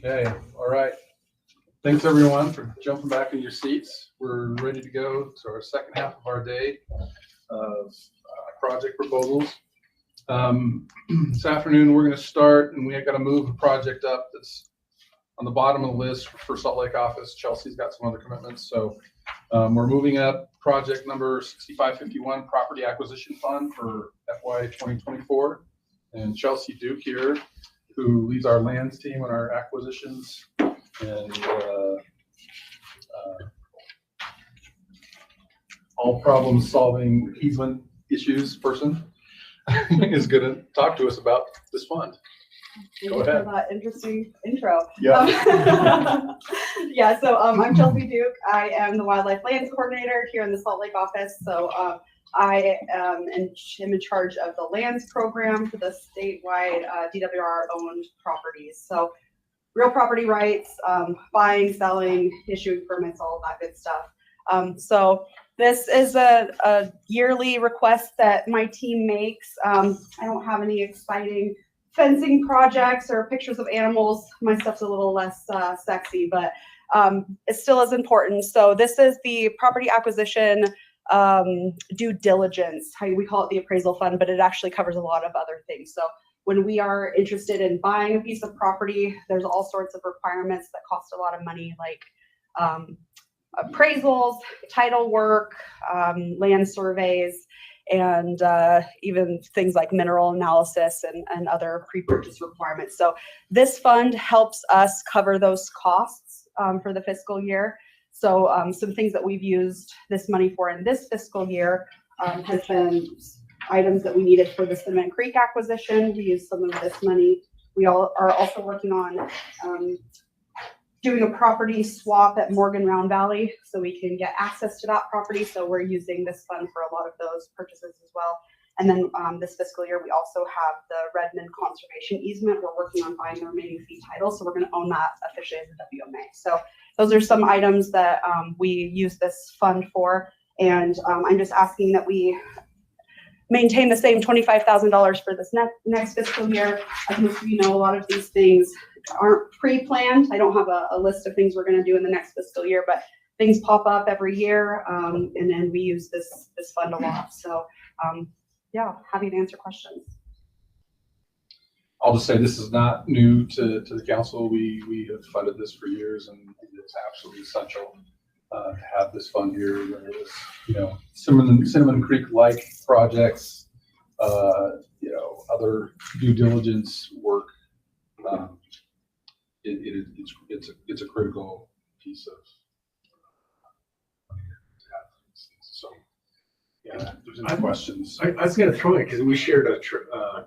Okay, all right. Thanks everyone for jumping back in your seats. We're ready to go to our second half of our day of project proposals. This afternoon, we're going to start, and we got to move a project up that's on the bottom of the list for Salt Lake office. Chelsea's got some other commitments, so we're moving up project number 6551, Property Acquisition Fund for FY 2024. And Chelsea Duke here, who leads our lands team on our acquisitions and all problem solving easement issues person, is going to talk to us about this fund. Go ahead. For that interesting intro. Yeah. Yeah, so I'm Chelsea Duke. I am the Wildlife Lands Coordinator here in the Salt Lake office. So I am in charge of the lands program for the statewide DWR owned properties. So real property rights, buying, selling, issuing permits, all of that good stuff. So this is a yearly request that my team makes. I don't have any exciting fencing projects or pictures of animals. My stuff's a little less sexy, but it still is important. So this is the property acquisition due diligence. We call it the appraisal fund, but it actually covers a lot of other things. So when we are interested in buying a piece of property, there's all sorts of requirements that cost a lot of money, like appraisals, title work, land surveys, and even things like mineral analysis and other pre-purchase requirements. So this fund helps us cover those costs for the fiscal year. So some things that we've used this money for in this fiscal year has been items that we needed for the Cement Creek acquisition. We used some of this money. We are also working on doing a property swap at Morgan Round Valley so we can get access to that property. So we're using this fund for a lot of those purchases as well. And then this fiscal year, we also have the Redmond Conservation Easement. We're working on buying the remaining fee title. So we're going to own that officially as a WMA. So those are some items that we use this fund for. And I'm just asking that we maintain the same $25,000 for this next fiscal year. As most of you know, a lot of these things aren't pre-planned. I don't have a list of things we're going to do in the next fiscal year, but things pop up every year, and then we use this fund a lot. So yeah, happy to answer questions. I'll just say this is not new to the council. We have funded this for years, and it's absolutely essential to have this fund here. Whether it was, you know, Cinnamon Creek-like projects, you know, other due diligence work. It's a critical piece of. So, yeah, if there's any questions. I was going to throw it because we shared a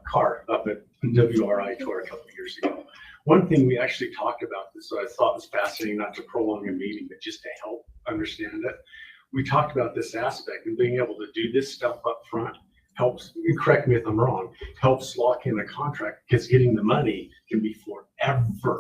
car up at WRI Tour a couple of years ago. One thing we actually talked about this, so I thought was fascinating, not to prolong a meeting, but just to help understand it. We talked about this aspect and being able to do this stuff up front helps, correct me if I'm wrong, helps lock in a contract because getting the money can be forever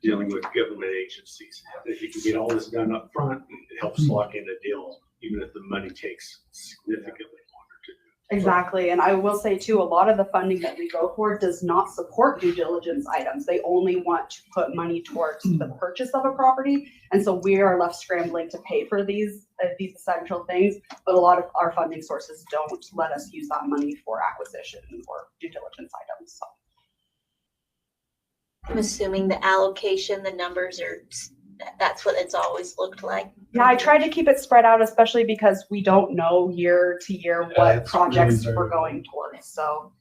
dealing with government agencies. If you can get all this done up front, it helps lock in a deal, even if the money takes significantly longer to do. Exactly. And I will say too, a lot of the funding that we go for does not support due diligence items. They only want to put money towards the purchase of a property. And so we are left scrambling to pay for these essential things, but a lot of our funding sources don't let us use that money for acquisition or due diligence items. So. I'm assuming the allocation, the numbers are, that's what it's always looked like. Yeah, I try to keep it spread out, especially because we don't know year to year what projects we're going towards. So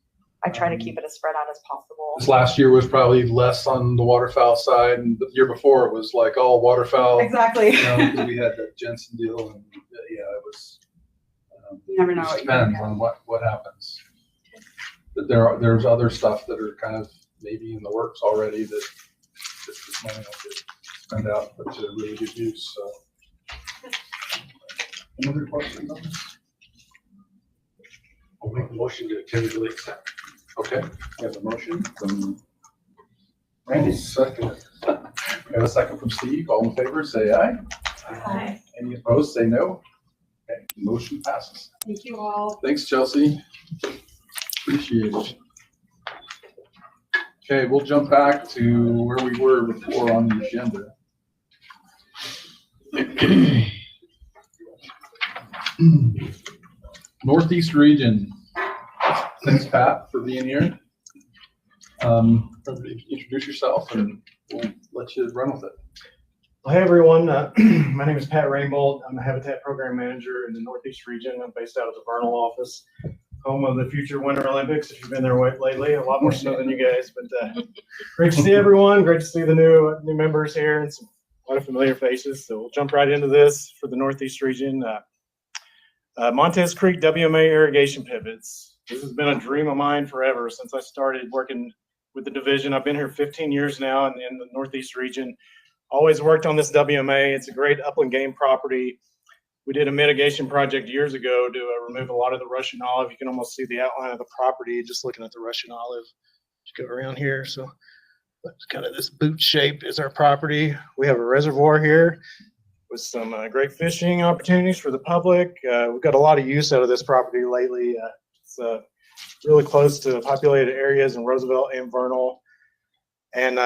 I try to keep it as spread out as possible. This last year was probably less on the waterfowl side, and the year before it was like all waterfowl. Exactly. You know, because we had that Jensen deal, and yeah, it was. You never know. It depends on what happens. But there's other stuff that are kind of maybe in the works already that this money will get spent out, but to really good use. So, any other questions on this? I'll make a motion to tentatively accept. Okay, we have a motion from Randy. Second. We have a second from Steve. All in favor, say aye. Aye. Any opposed, say no. Okay, motion passes. Thank you all. Thanks, Chelsea. Appreciate it. Okay, we'll jump back to where we were before on the agenda. Northeast region. Thanks, Pat, for being here. Introduce yourself and we'll let you run with it. Well, hey everyone, my name is Pat Rainbolt. I'm a Habitat Program Manager in the Northeast region. I'm based out of the Vernal office, home of the future Winter Olympics. If you've been there lately, a lot more snow than you guys, but great to see everyone. Great to see the new members here and a lot of familiar faces. So we'll jump right into this for the Northeast region. Montez Creek WMA irrigation pivots. This has been a dream of mine forever since I started working with the division. I've been here 15 years now in the Northeast region. Always worked on this WMA. It's a great upland game property. We did a mitigation project years ago to remove a lot of the Russian olive. You can almost see the outline of the property just looking at the Russian olive. Just go around here. So that's kind of this boot shape is our property. We have a reservoir here with some great fishing opportunities for the public. We've got a lot of use out of this property lately. It's really close to populated areas in Roosevelt and Vernal. And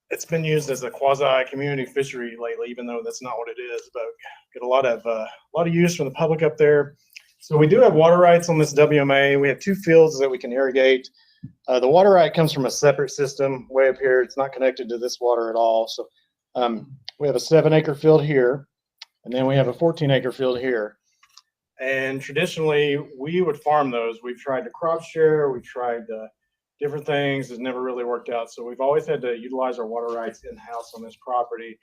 it's been used as a quasi-community fishery lately, even though that's not what it is. But get a lot of use from the public up there. So we do have water rights on this WMA. We have 2 fields that we can irrigate. The water right comes from a separate system way up here. It's not connected to this water at all. So we have a 7-acre field here, and then we have a 14-acre field here. And traditionally, we would farm those. We've tried to crop share. We've tried different things. It's never really worked out. So we've always had to utilize our water rights in-house on this property.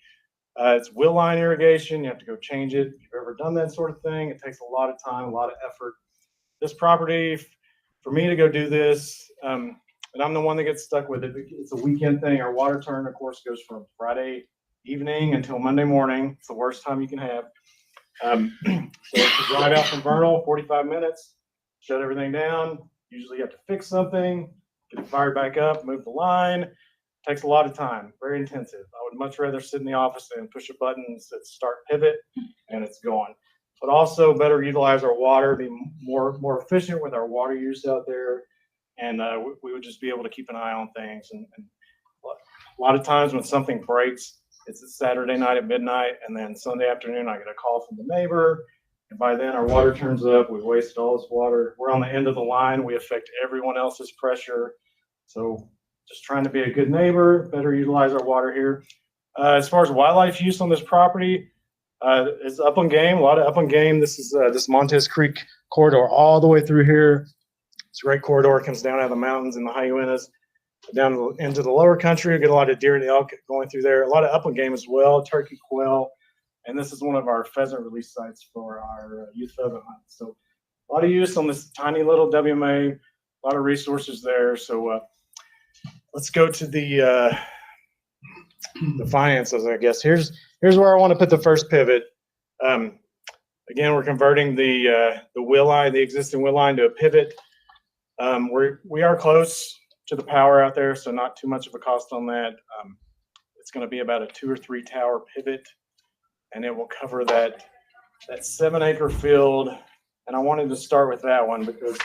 It's wheel line irrigation. You have to go change it. If you've ever done that sort of thing, it takes a lot of time, a lot of effort. This property, for me to go do this, and I'm the one that gets stuck with it. It's a weekend thing. Our water turn, of course, goes from Friday evening until Monday morning. It's the worst time you can have. So to drive out from Vernal, 45 minutes, shut everything down. Usually you have to fix something, get it fired back up, move the line. Takes a lot of time, very intensive. I would much rather sit in the office and push a button and say start pivot and it's going. But also better utilize our water, be more efficient with our water use out there. And we would just be able to keep an eye on things. And a lot of times when something breaks, it's a Saturday night at midnight, and then Sunday afternoon I get a call from the neighbor. And by then our water turns up. We've wasted all this water. We're on the end of the line. We affect everyone else's pressure. So just trying to be a good neighbor, better utilize our water here. As far as wildlife use on this property, it's upland game, a lot of upland game. This is this Montez Creek corridor all the way through here. It's a great corridor. It comes down out of the mountains and the Hyuenas down into the lower country. We get a lot of deer and elk going through there. A lot of upland game as well, turkey, quail. And this is one of our pheasant release sites for our youth pheasant hunt. So a lot of use on this tiny little WMA, a lot of resources there. So let's go to the finances, I guess. Here's where I want to put the first pivot. Again, we're converting the wheel line, the existing wheel line, to a pivot. We are close to the power out there, so not too much of a cost on that. It's going to be about a 2 or 3 tower pivot, and it will cover that 7-acre field. And I wanted to start with that one because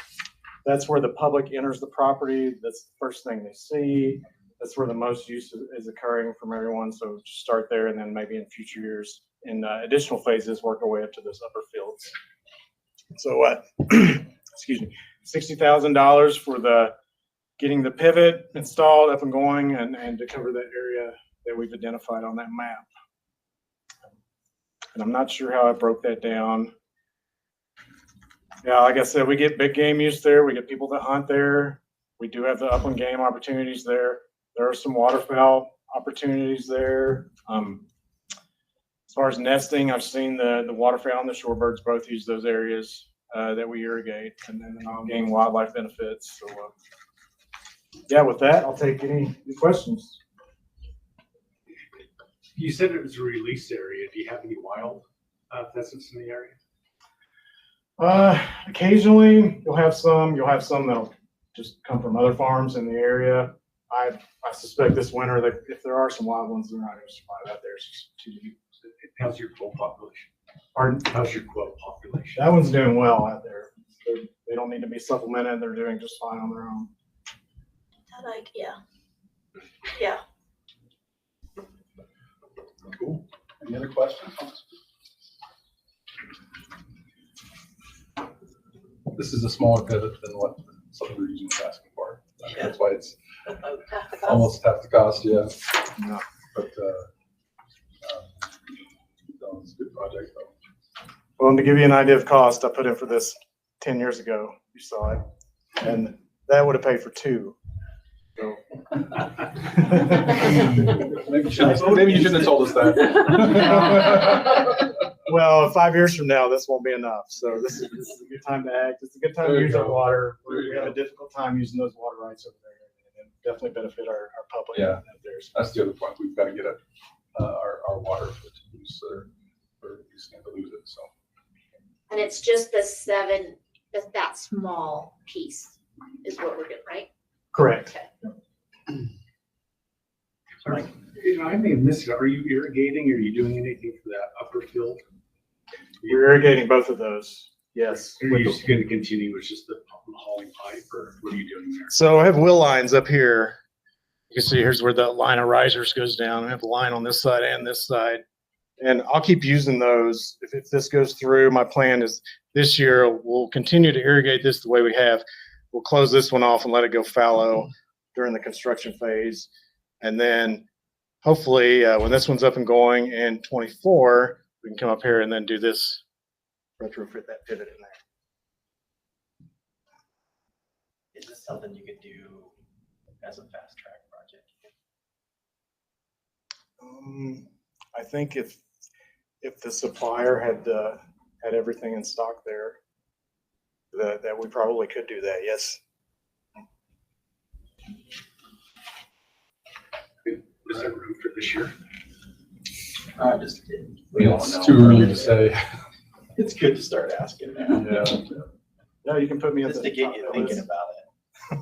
that's where the public enters the property. That's the first thing they see. That's where the most use is occurring from everyone. So just start there, and then maybe in future years, in additional phases, work our way up to those upper fields. So, excuse me, $60,000 for getting the pivot installed, up and going, and to cover that area that we've identified on that map. And I'm not sure how I broke that down. Yeah, like I said, we get big game use there. We get people that hunt there. We do have the upland game opportunities there. There are some waterfowl opportunities there. As far as nesting, I've seen the waterfowl and the shorebirds both use those areas that we irrigate, and then gain wildlife benefits. So, yeah, with that, I'll take any questions. You said it was a release area. Do you have any wild pheasants in the area? Occasionally, you'll have some that'll just come from other farms in the area. I suspect this winter that if there are some wild ones, they're not going to survive out there. It's just too deep. How's your quail population? Pardon? How's your quail population? That one's doing well out there. They don't need to be supplemented. They're doing just fine on their own. Yeah. Cool. Any other questions? This is a smaller pivot than what subdivision is asking for. That's why it's almost half the cost, yeah. No. But, no, it's a good project though. Well, and to give you an idea of cost, I put in for this 10 years ago. You saw it. And that would have paid for 2. So. Maybe you shouldn't have told us that. Well, 5 years from now, this won't be enough. So this is a good time to act. It's a good time to use our water. We have a difficult time using those water rights over there, and definitely benefit our public. Yeah, that's the other point. We've got to get our water to use, or we stand to lose it. So. And it's just that small piece is what we're doing, right? Correct. I may have missed it. Are you irrigating? Or are you doing anything for that upper field? We're irrigating both of those. Yes. Are you just going to continue with just the hauling pipe, or what are you doing there? So I have wheel lines up here. You can see here's where the line of risers goes down. I have a line on this side and this side. And I'll keep using those. If this goes through, my plan is this year we'll continue to irrigate this the way we have. We'll close this one off and let it go fallow during the construction phase. And then hopefully when this one's up and going in 24, we can come up here and then do this, retrofit that pivot in there. Is this something you could do as a fast track project? I think if the supplier had everything in stock there, that we probably could do that. Yes. Is there room for this year? It's too early to say. It's good to start asking now. Yeah. No, you can put me just to get you thinking about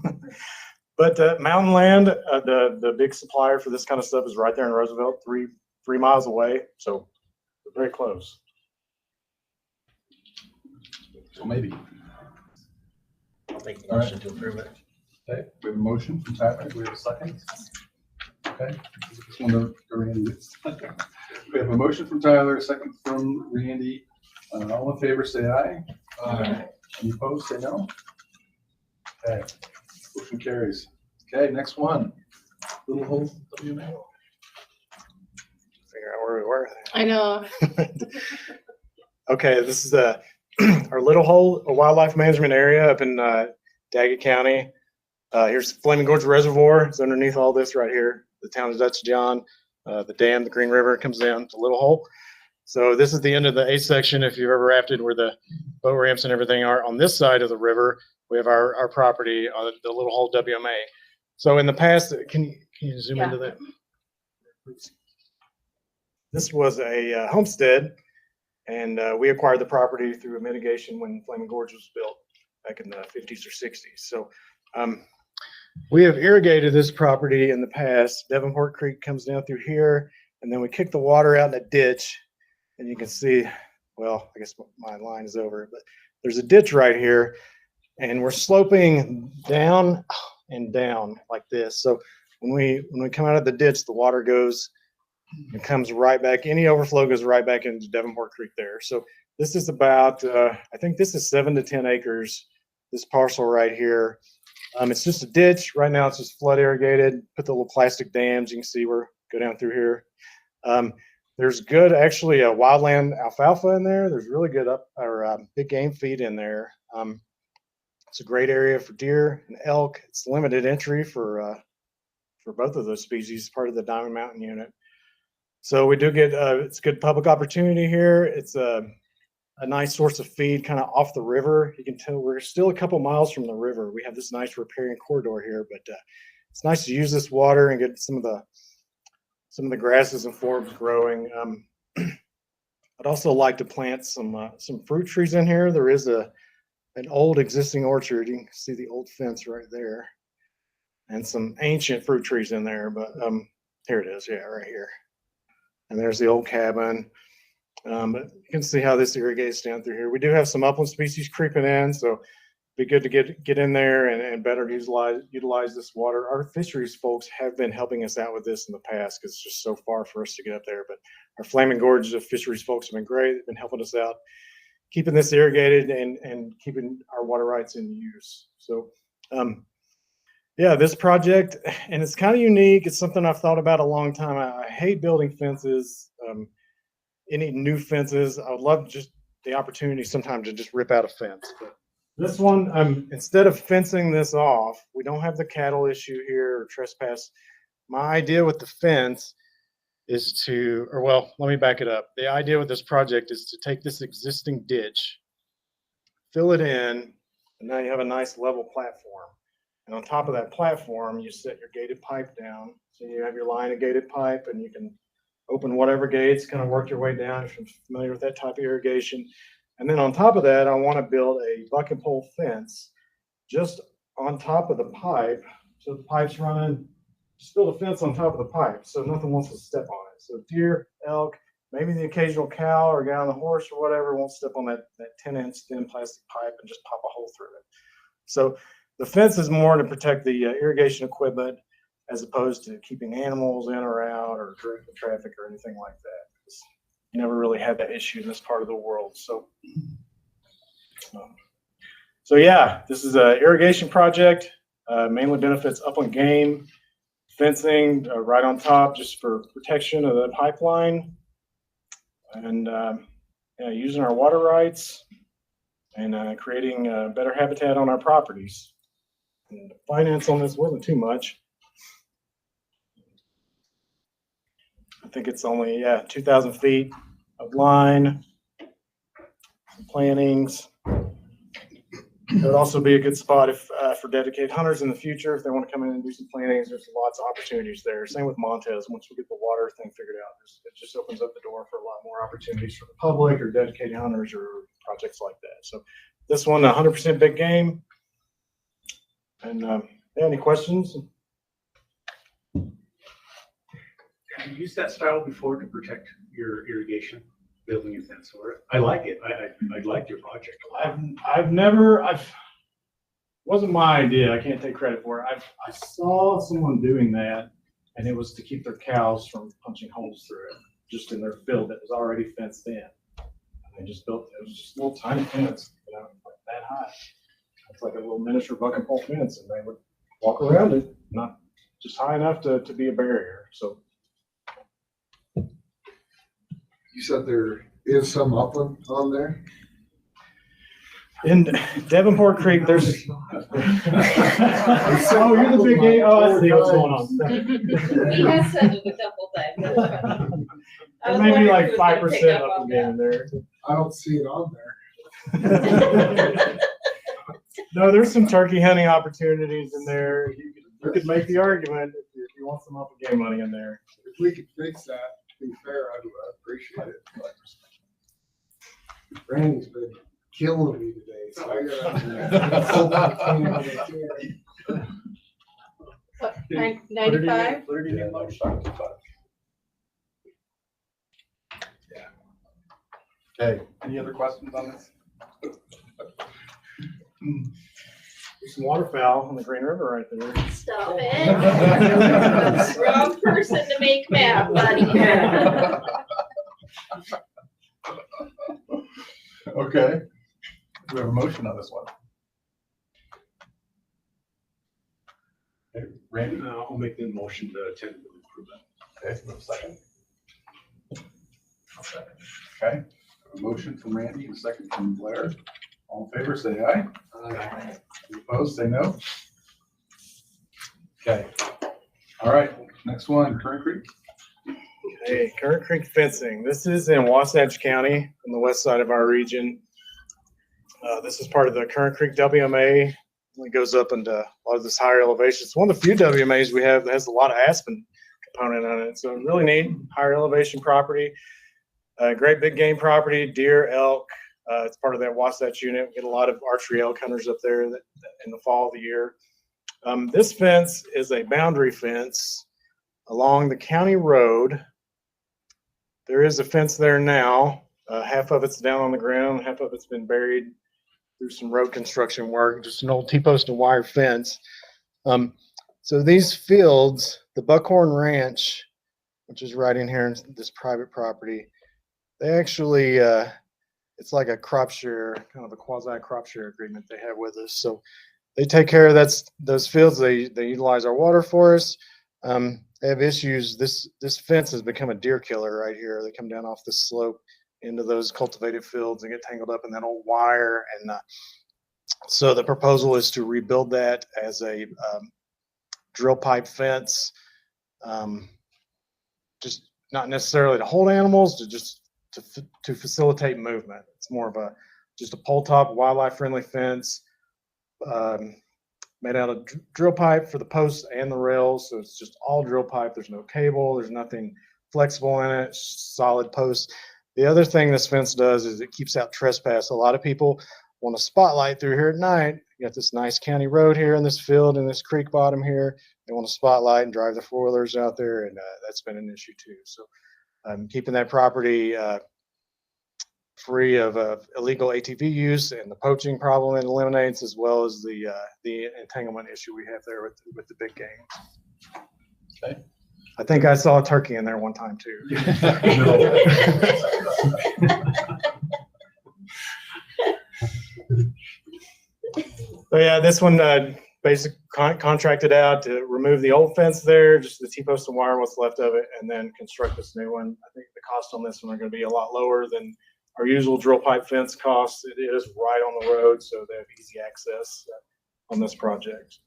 it. But Mountain Land, the big supplier for this kind of stuff, is right there in Roosevelt, three miles away. So we're very close. So maybe. I'll take the motion to approve it. Okay, we have a motion from Tyler. Do we have a second? Okay. Just want to Randy. We have a motion from Tyler, a second from Randy. All in favor, say aye. Aye. Any opposed, say no. Okay. Motion carries. Okay, next one. Little Hole WMA. Figure out where we were. I know. Okay, this is our Little Hole wildlife management area up in Daggett County. Here's Flaming Gorge Reservoir. It's underneath all this right here. The town of Dutch John, the dam, the Green River comes down to Little Hole. So this is the end of the A section. If you've ever rafted where the boat ramps and everything are on this side of the river, we have our property on the Little Hole WMA. So in the past, can you zoom into that? This was a homestead, and we acquired the property through a mitigation when Flaming Gorge was built back in the 50s or 60s. So we have irrigated this property in the past. Devonport Creek comes down through here, and then we kick the water out in a ditch, and you can see, well, I guess my line is over, but there's a ditch right here, and we're sloping down and down like this. So when we come out of the ditch, the water goes and comes right back. Any overflow goes right back into Devonport Creek there. So this is about, I think this is 7 to 10 acres, this parcel right here. It's just a ditch. Right now it's just flood irrigated. Put the little plastic dams. You can see we're go down through here. There's good, actually, wildland alfalfa in there. There's really good big game feed in there. It's a great area for deer and elk. It's limited entry for both of those species, part of the Diamond Mountain unit. So we do get, it's a good public opportunity here. It's a nice source of feed kind of off the river. You can tell we're still a couple miles from the river. We have this nice riparian corridor here, but it's nice to use this water and get some of the grasses and forbs growing. I'd also like to plant some fruit trees in here. There is an old existing orchard. You can see the old fence right there, and some ancient fruit trees in there. But here it is, yeah, right here. And there's the old cabin. But you can see how this irrigates down through here. We do have some upland species creeping in, so be good to get in there and better utilize this water. Our fisheries folks have been helping us out with this in the past because it's just so far for us to get up there. But our Flaming Gorge of fisheries folks have been great. They've been helping us out, keeping this irrigated and keeping our water rights in use. So, yeah, this project, and it's kind of unique. It's something I've thought about a long time. I hate building fences, any new fences. I would love just the opportunity sometimes to just rip out a fence. But this one, instead of fencing this off, we don't have the cattle issue here or trespass. My idea with the fence is to, or well, let me back it up. The idea with this project is to take this existing ditch, fill it in, and now you have a nice level platform. And on top of that platform, you set your gated pipe down. So you have your line of gated pipe and you can open whatever gates, kind of work your way down if you're familiar with that type of irrigation. And then on top of that, I want to build a bucket pole fence just on top of the pipe. So the pipe's running, just build a fence on top of the pipe so nothing wants to step on it. So deer, elk, maybe the occasional cow or guy on the horse or whatever won't step on that 10-inch thin plastic pipe and just pop a hole through it. So the fence is more to protect the irrigation equipment as opposed to keeping animals in or out or directing traffic or anything like that. You never really had that issue in this part of the world. So yeah, this is an irrigation project, mainly benefits upland game, fencing right on top just for protection of the pipeline, and yeah, using our water rights and creating better habitat on our properties. And the finance on this wasn't too much. I think it's only 2,000 feet of line, some plantings. It would also be a good spot if for dedicated hunters in the future if they want to come in and do some plantings. There's lots of opportunities there. Same with Montez. Once we get the water thing figured out, it just opens up the door for a lot more opportunities for the public or dedicated hunters or projects like that. So this one, 100% big game. And any questions? Have you used that style before to protect your irrigation, building a fence over it? I like it. I liked your project a lot. Wasn't my idea. I can't take credit for it. I saw someone doing that, and it was to keep their cows from punching holes through it, just in their field that was already fenced in. And they just built it. It was just a little tiny fence, like that high. It's like a little miniature bucket pole fence, and they would walk around it, not just high enough to be a barrier. So. You said there is some upland on there? In Devonport Creek, there's. Oh, you're the big game. Oh, I see what's going on. He has said it a couple times. There may be like 5% up in game there. I don't see it on there. No, there's some turkey hunting opportunities in there. You could make the argument if you want some up and game money in there. If we could fix that, to be fair, I'd appreciate it. Randy's been killing me today, so I gotta. 95? Okay, any other questions on this? There's some waterfowl on the Green River right there. Stop it. Wrong person to make mad, buddy. Okay, we have a motion on this one. Okay, Randy? I'll make the motion to tentatively approve that. Okay, a second. Okay, a motion from Randy, a second from Blair. All in favor, say aye. Aye. Any opposed, say no. Okay. All right, next one, Current Creek. Okay, Current Creek fencing. This is in Wasatch County on the west side of our region. This is part of the Current Creek WMA. It goes up into a lot of this higher elevation. It's one of the few WMAs we have that has a lot of aspen component on it. So really neat, higher elevation property. Great big game property, deer, elk. It's part of that Wasatch unit. We get a lot of archery elk hunters up there in the fall of the year. This fence is a boundary fence along the county road. There is a fence there now. Half of it's down on the ground, half of it's been buried. through some road construction work, just an old T-post and wire fence. So these fields, the Buckhorn Ranch, which is right in here in this private property, they actually, it's like a crop share, kind of a quasi crop share agreement they have with us. So they take care of those fields. They utilize our water for us. They have issues. This fence has become a deer killer right here. They come down off the slope into those cultivated fields and get tangled up in that old wire. And so the proposal is to rebuild that as a drill pipe fence, just not necessarily to hold animals, to facilitate movement. It's more of just a pole top, wildlife friendly fence, made out of drill pipe for the posts and the rails. So it's just all drill pipe. There's no cable. There's nothing flexible in it. Solid posts. The other thing this fence does is it keeps out trespass. A lot of people want to spotlight through here at night. You got this nice county road here in this field and this creek bottom here. They want to spotlight and drive their four-wheelers out there, and that's been an issue too. So keeping that property free of illegal ATV use and the poaching problem it eliminates, as well as the entanglement issue we have there with the big game. Okay. I think I saw a turkey in there one time too. So yeah, this one basically contracted out to remove the old fence there, just the T-post and wire, what's left of it, and then construct this new one. I think the cost on this one are going to be a lot lower than our usual drill pipe fence costs. It is right on the road, so they have easy access on this project.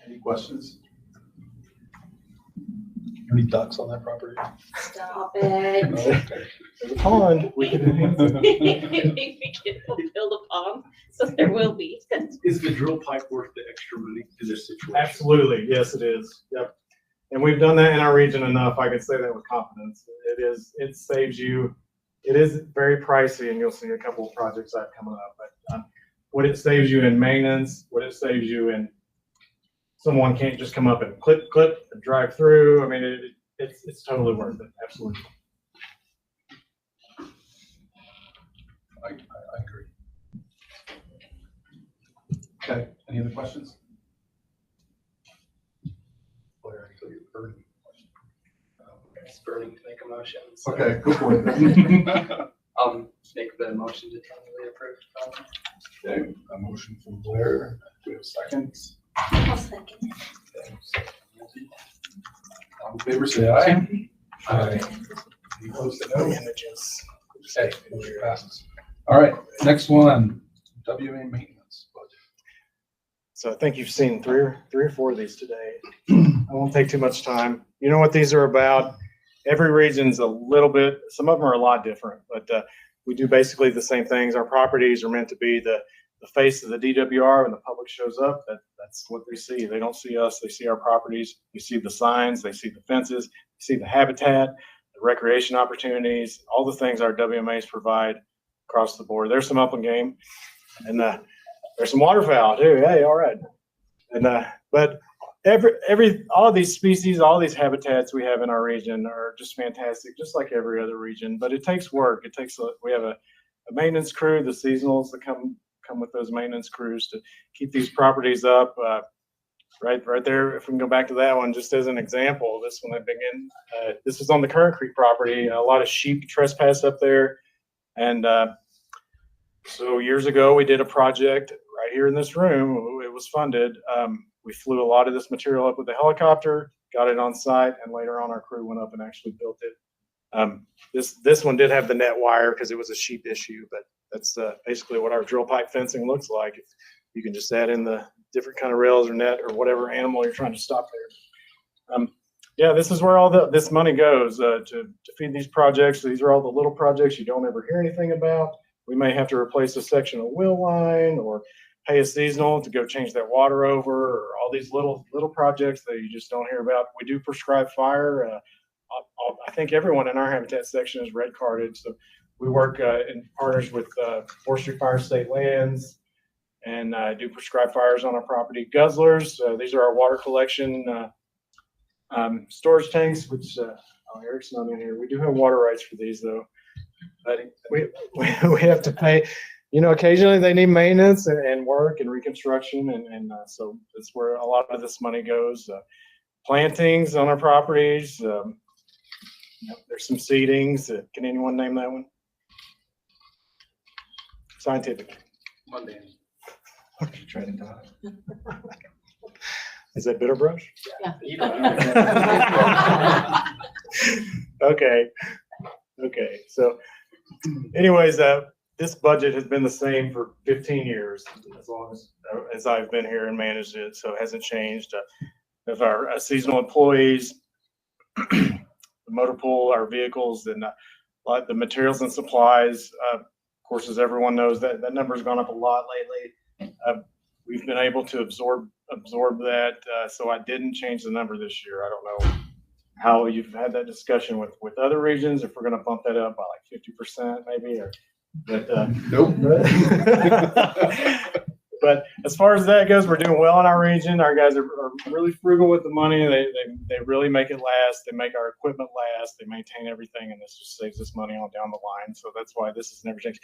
Any questions? Any ducks on that property? Stop it. There's a pond. We can build a pond, so there will be. Is the drill pipe worth the extra money in this situation? Absolutely, yes, it is. Yep. And we've done that in our region enough. I can say that with confidence. It saves you. It is very pricey, and you'll see a couple of projects I have coming up. But what it saves you in maintenance, what it saves you in, someone can't just come up and clip and drive through. I mean, it's totally worth it. Absolutely. I agree. Okay. Any other questions? Blair, until you've heard. It's burning to make a motion. So Okay, go for it. Make the motion to tentatively approve. Okay, a motion from Blair. Do we have a second? I'll second. All in favor, say aye. Aye. Any opposed, say no. Images. Okay, motion passes. All right, next one, WMA maintenance budget. So I think you've seen three or four of these today. I won't take too much time. You know what these are about? Every region's a little bit, some of them are a lot different, but we do basically the same things. Our properties are meant to be the face of the DWR. When the public shows up, that's what they see. They don't see us, they see our properties. They see the signs, they see the fences, they see the habitat, the recreation opportunities, all the things our WMAs provide across the board. There's some upland game, and there's some waterfowl too. Hey, all right. And but all of these species, all these habitats we have in our region are just fantastic, just like every other region. But it takes work. We have a maintenance crew, the seasonals that come with those maintenance crews to keep these properties up. Right there. If we can go back to that one, just as an example, this one I begin. This is on the Current Creek property. A lot of sheep trespass up there, and so years ago we did a project right here in this room. It was funded. We flew a lot of this material up with a helicopter, got it on site, and later on our crew went up and actually built it. This one did have the net wire because it was a sheep issue, but that's basically what our drill pipe fencing looks like. If you can just add in the different kind of rails or net or whatever animal you're trying to stop there. Yeah, this is where all this money goes to feed these projects. These are all the little projects you don't ever hear anything about. We may have to replace a section of wheel line or pay a seasonal to go change that water over, or all these little projects that you just don't hear about. We do prescribe fire. I think everyone in our habitat section is red carded. So we work in partners with Forestry Fire State Lands and do prescribed fires on our property. Guzzlers, these are our water collection storage tanks, which Eric's not in here. We do have water rights for these though. But we have to pay. you know, occasionally they need maintenance and work and reconstruction, and so that's where a lot of this money goes. Plantings on our properties. There's some seedings. Can anyone name that one? Scientific. Monday. Is that bitter brush? Yeah. Okay. Okay. So anyways, this budget has been the same for 15 years, as long as I've been here and managed it. So it hasn't changed. Of our seasonal employees, the motor pool, our vehicles, and like the materials and supplies. Of course, as everyone knows, that number has gone up a lot lately. We've been able to absorb that, so I didn't change the number this year. I don't know how you've had that discussion with other regions, if we're going to bump that up by like 50% maybe, but nope. But as far as that goes, we're doing well in our region. Our guys are really frugal with the money. They really make it last. They make our equipment last. They maintain everything, and this just saves us money on down the line. So that's why this has never changed.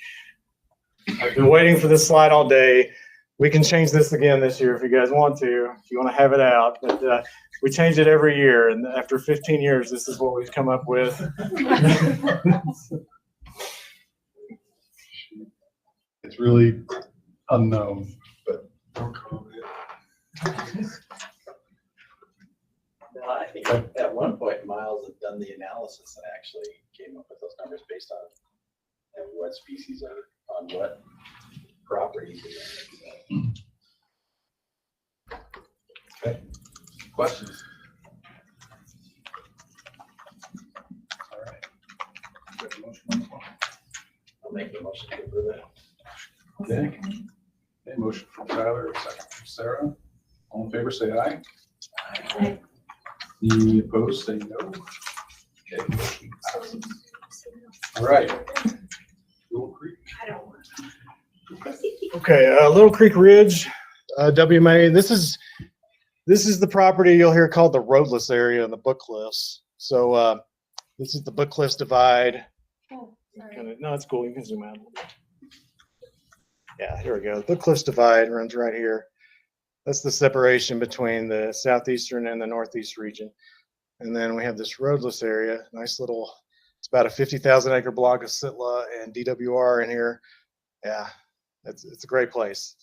I've been waiting for this slide all day. We can change this again this year if you guys want to, if you want to have it out. But we change it every year, and after 15 years, this is what we've come up with. It's really unknown, but Well, I think at one point Miles had done the analysis and actually came up with those numbers based on what species are on what properties. okay. Questions? All right. We have a motion on the floor. I'll make the motion to approve that. Okay. Okay, motion from Tyler, second from Sarah. All in favor, say aye. Aye. Any opposed, say no. Okay, motion passes. All right. Little Creek. Okay, Little Creek Ridge, WMA. This is the property you'll hear called the roadless area in the book cliffs. So this is the book cliffs divide. Oh, No, it's cool. You can zoom out a little bit. Yeah, here we go. The cliffs divide runs right here. That's the separation between the southeastern and the northeast region. And then we have this roadless area, nice little, it's about a 50,000 acre block of Sitla and DWR in here. Yeah, it's a great place.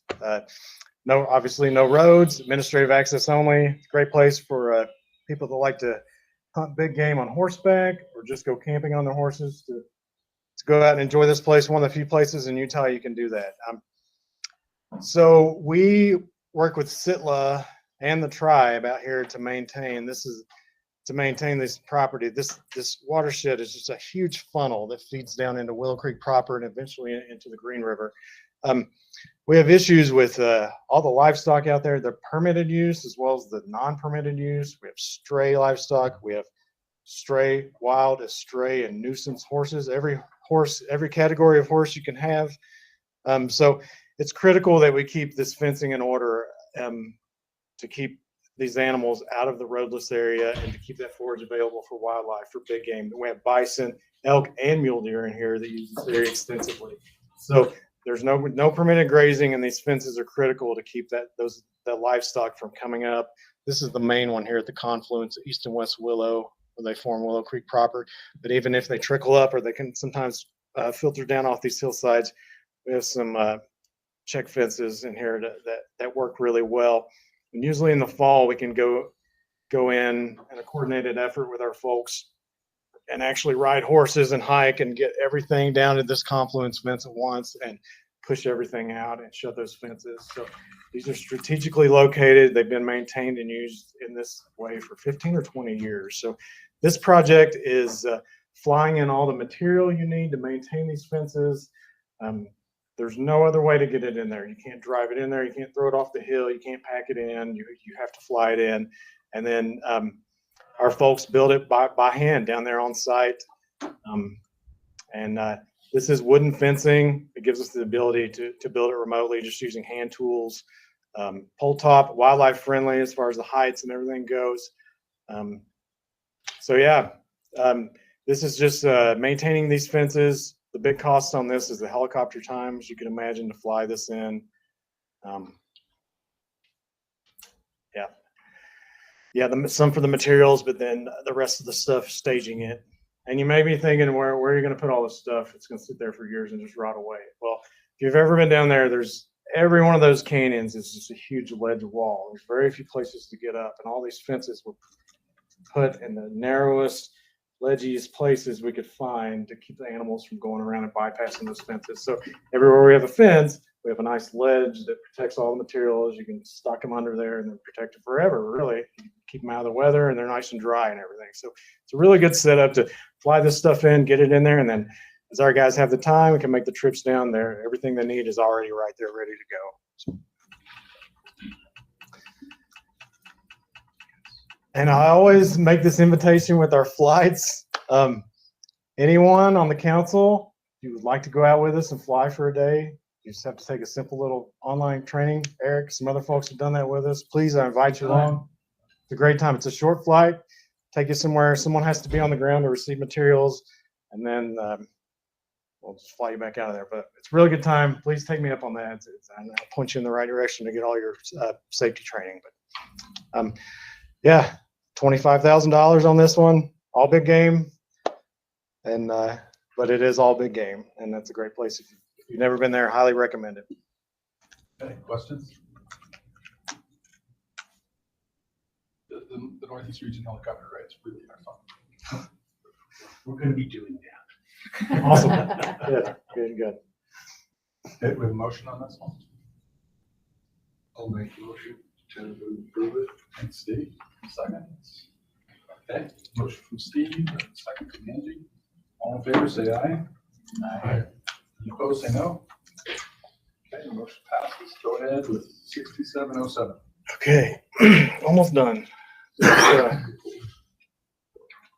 Obviously no roads, administrative access only. Great place for people that like to hunt big game on horseback or just go camping on their horses to go out and enjoy this place. One of the few places in Utah you can do that. So we work with Sitla and the tribe out here to maintain this property. This watershed is just a huge funnel that feeds down into Willow Creek proper and eventually into the Green River. We have issues with all the livestock out there, the permitted use as well as the non-permitted use. We have stray livestock. We have stray, wild, estray, and nuisance horses. Every category of horse you can have. So it's critical that we keep this fencing in order to keep these animals out of the roadless area and to keep that forage available for wildlife, for big game. We have bison, elk, and mule deer in here that use this very extensively. So there's no permitted grazing, and these fences are critical to keep that livestock from coming up. This is the main one here at the confluence of East and West Willow, where they form Willow Creek proper. But even if they trickle up, or they can sometimes filter down off these hillsides, we have some check fences in here that work really well. And usually in the fall, we can go in a coordinated effort with our folks and actually ride horses and hike and get everything down to this confluence fence at once and push everything out and shut those fences. So these are strategically located. They've been maintained and used in this way for 15 or 20 years. So this project is flying in all the material you need to maintain these fences. There's no other way to get it in there. You can't drive it in there. You can't throw it off the hill. You can't pack it in. You have to fly it in. And then our folks build it by hand down there on site. This is wooden fencing. It gives us the ability to build it remotely just using hand tools. Pole top, wildlife friendly as far as the heights and everything goes. This is just maintaining these fences. The big cost on this is the helicopter times. You can imagine to fly this in. Some for the materials, but then the rest of the stuff, staging it. And you may be thinking, where are you going to put all this stuff? It's going to sit there for years and just rot away. Well, if you've ever been down there, there's every one of those canyons is just a huge ledge wall. There's very few places to get up, and all these fences were put in the narrowest, ledgiest places we could find to keep the animals from going around and bypassing those fences. So everywhere we have a fence, we have a nice ledge that protects all the materials. You can stock them under there and then protect them forever, really. You keep them out of the weather, and they're nice and dry and everything. So it's a really good setup to fly this stuff in, get it in there, and then as our guys have the time, we can make the trips down there. Everything they need is already right there, ready to go. And I always make this invitation with our flights. Anyone on the council, if you would like to go out with us and fly for a day, you just have to take a simple little online training. Eric, some other folks have done that with us. Please, I invite you along. It's a great time. It's a short flight. Take you somewhere. Someone has to be on the ground to receive materials, and then we'll just fly you back out of there. But it's a really good time. Please take me up on that. I'll point you in the right direction to get all your safety training. But yeah, $25,000 on this one. All big game, and but it is all big game, and that's a great place. If you've never been there, highly recommend it. Okay, questions? The Northeast Region helicopter ride is really fun. We're going to be doing that. Awesome. Good. Okay, we have a motion on this one. I'll make a motion to approve it. Thanks, Steve. Second. Okay, motion from Steve, second from Angie. All in favor, say aye. Aye. Any opposed, say no. Okay, the motion passes. Go ahead with 6707. Okay, almost done.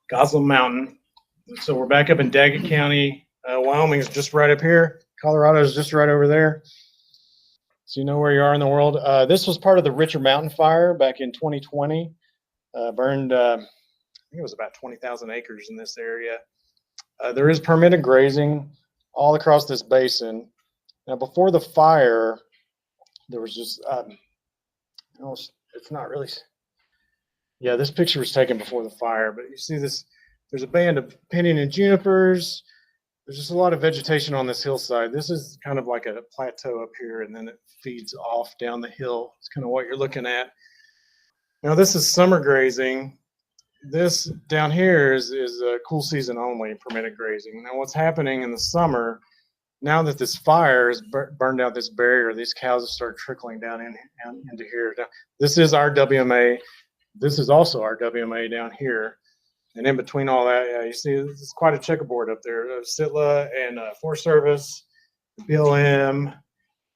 Gosling Mountain. So we're back up in Daggett County. Wyoming is just right up here. Colorado is just right over there. So you know where you are in the world. This was part of the Richer Mountain Fire back in 2020. Burned, I think it was about 20,000 acres in this area. There is permitted grazing all across this basin. Now, before the fire, there was just, it's not really, yeah, this picture was taken before the fire, but you see this, there's a band of pinyon and junipers. There's just a lot of vegetation on this hillside. This is kind of like a plateau up here, and then it feeds off down the hill. It's kind of what you're looking at. Now, this is summer grazing. This down here is a cool season only permitted grazing. Now, what's happening in the summer, now that this fire has burned out this barrier, these cows have started trickling down into here. Now, this is our WMA. This is also our WMA down here. And in between all that, you see, this is quite a checkerboard up there. SITLA and Forest Service, BLM,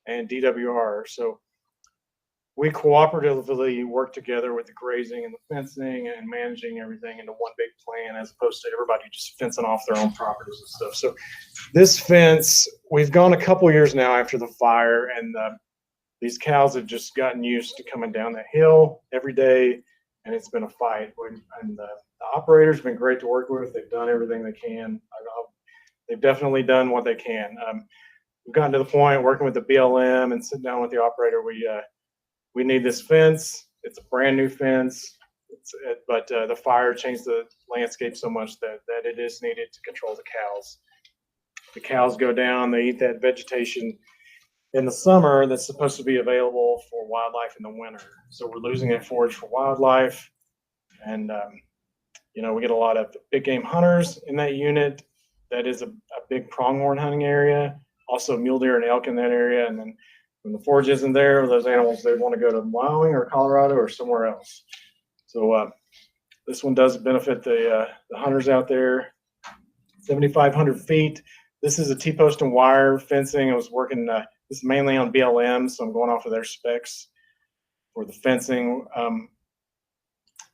and DWR. So we cooperatively work together with the grazing and the fencing and managing everything into one big plan, as opposed to everybody just fencing off their own properties and stuff. So this fence, we've gone a couple years now after the fire, and these cows have just gotten used to coming down that hill every day, and it's been a fight. And the operator's been great to work with. They've done everything they can. They've definitely done what they can. We've gotten to the point working with the BLM and sitting down with the operator. We need this fence. It's a brand new fence, but the fire changed the landscape so much that it is needed to control the cows. The cows go down, they eat that vegetation in the summer that's supposed to be available for wildlife in the winter. So we're losing that forage for wildlife. And, we get a lot of big game hunters in that unit. That is a big pronghorn hunting area. Also mule deer and elk in that area. And then when the forage isn't there, those animals, they want to go to Wyoming or Colorado or somewhere else. So this one does benefit the hunters out there. 7,500 feet. This is a T-post and wire fencing. I was working this is mainly on BLM, so I'm going off of their specs for the fencing.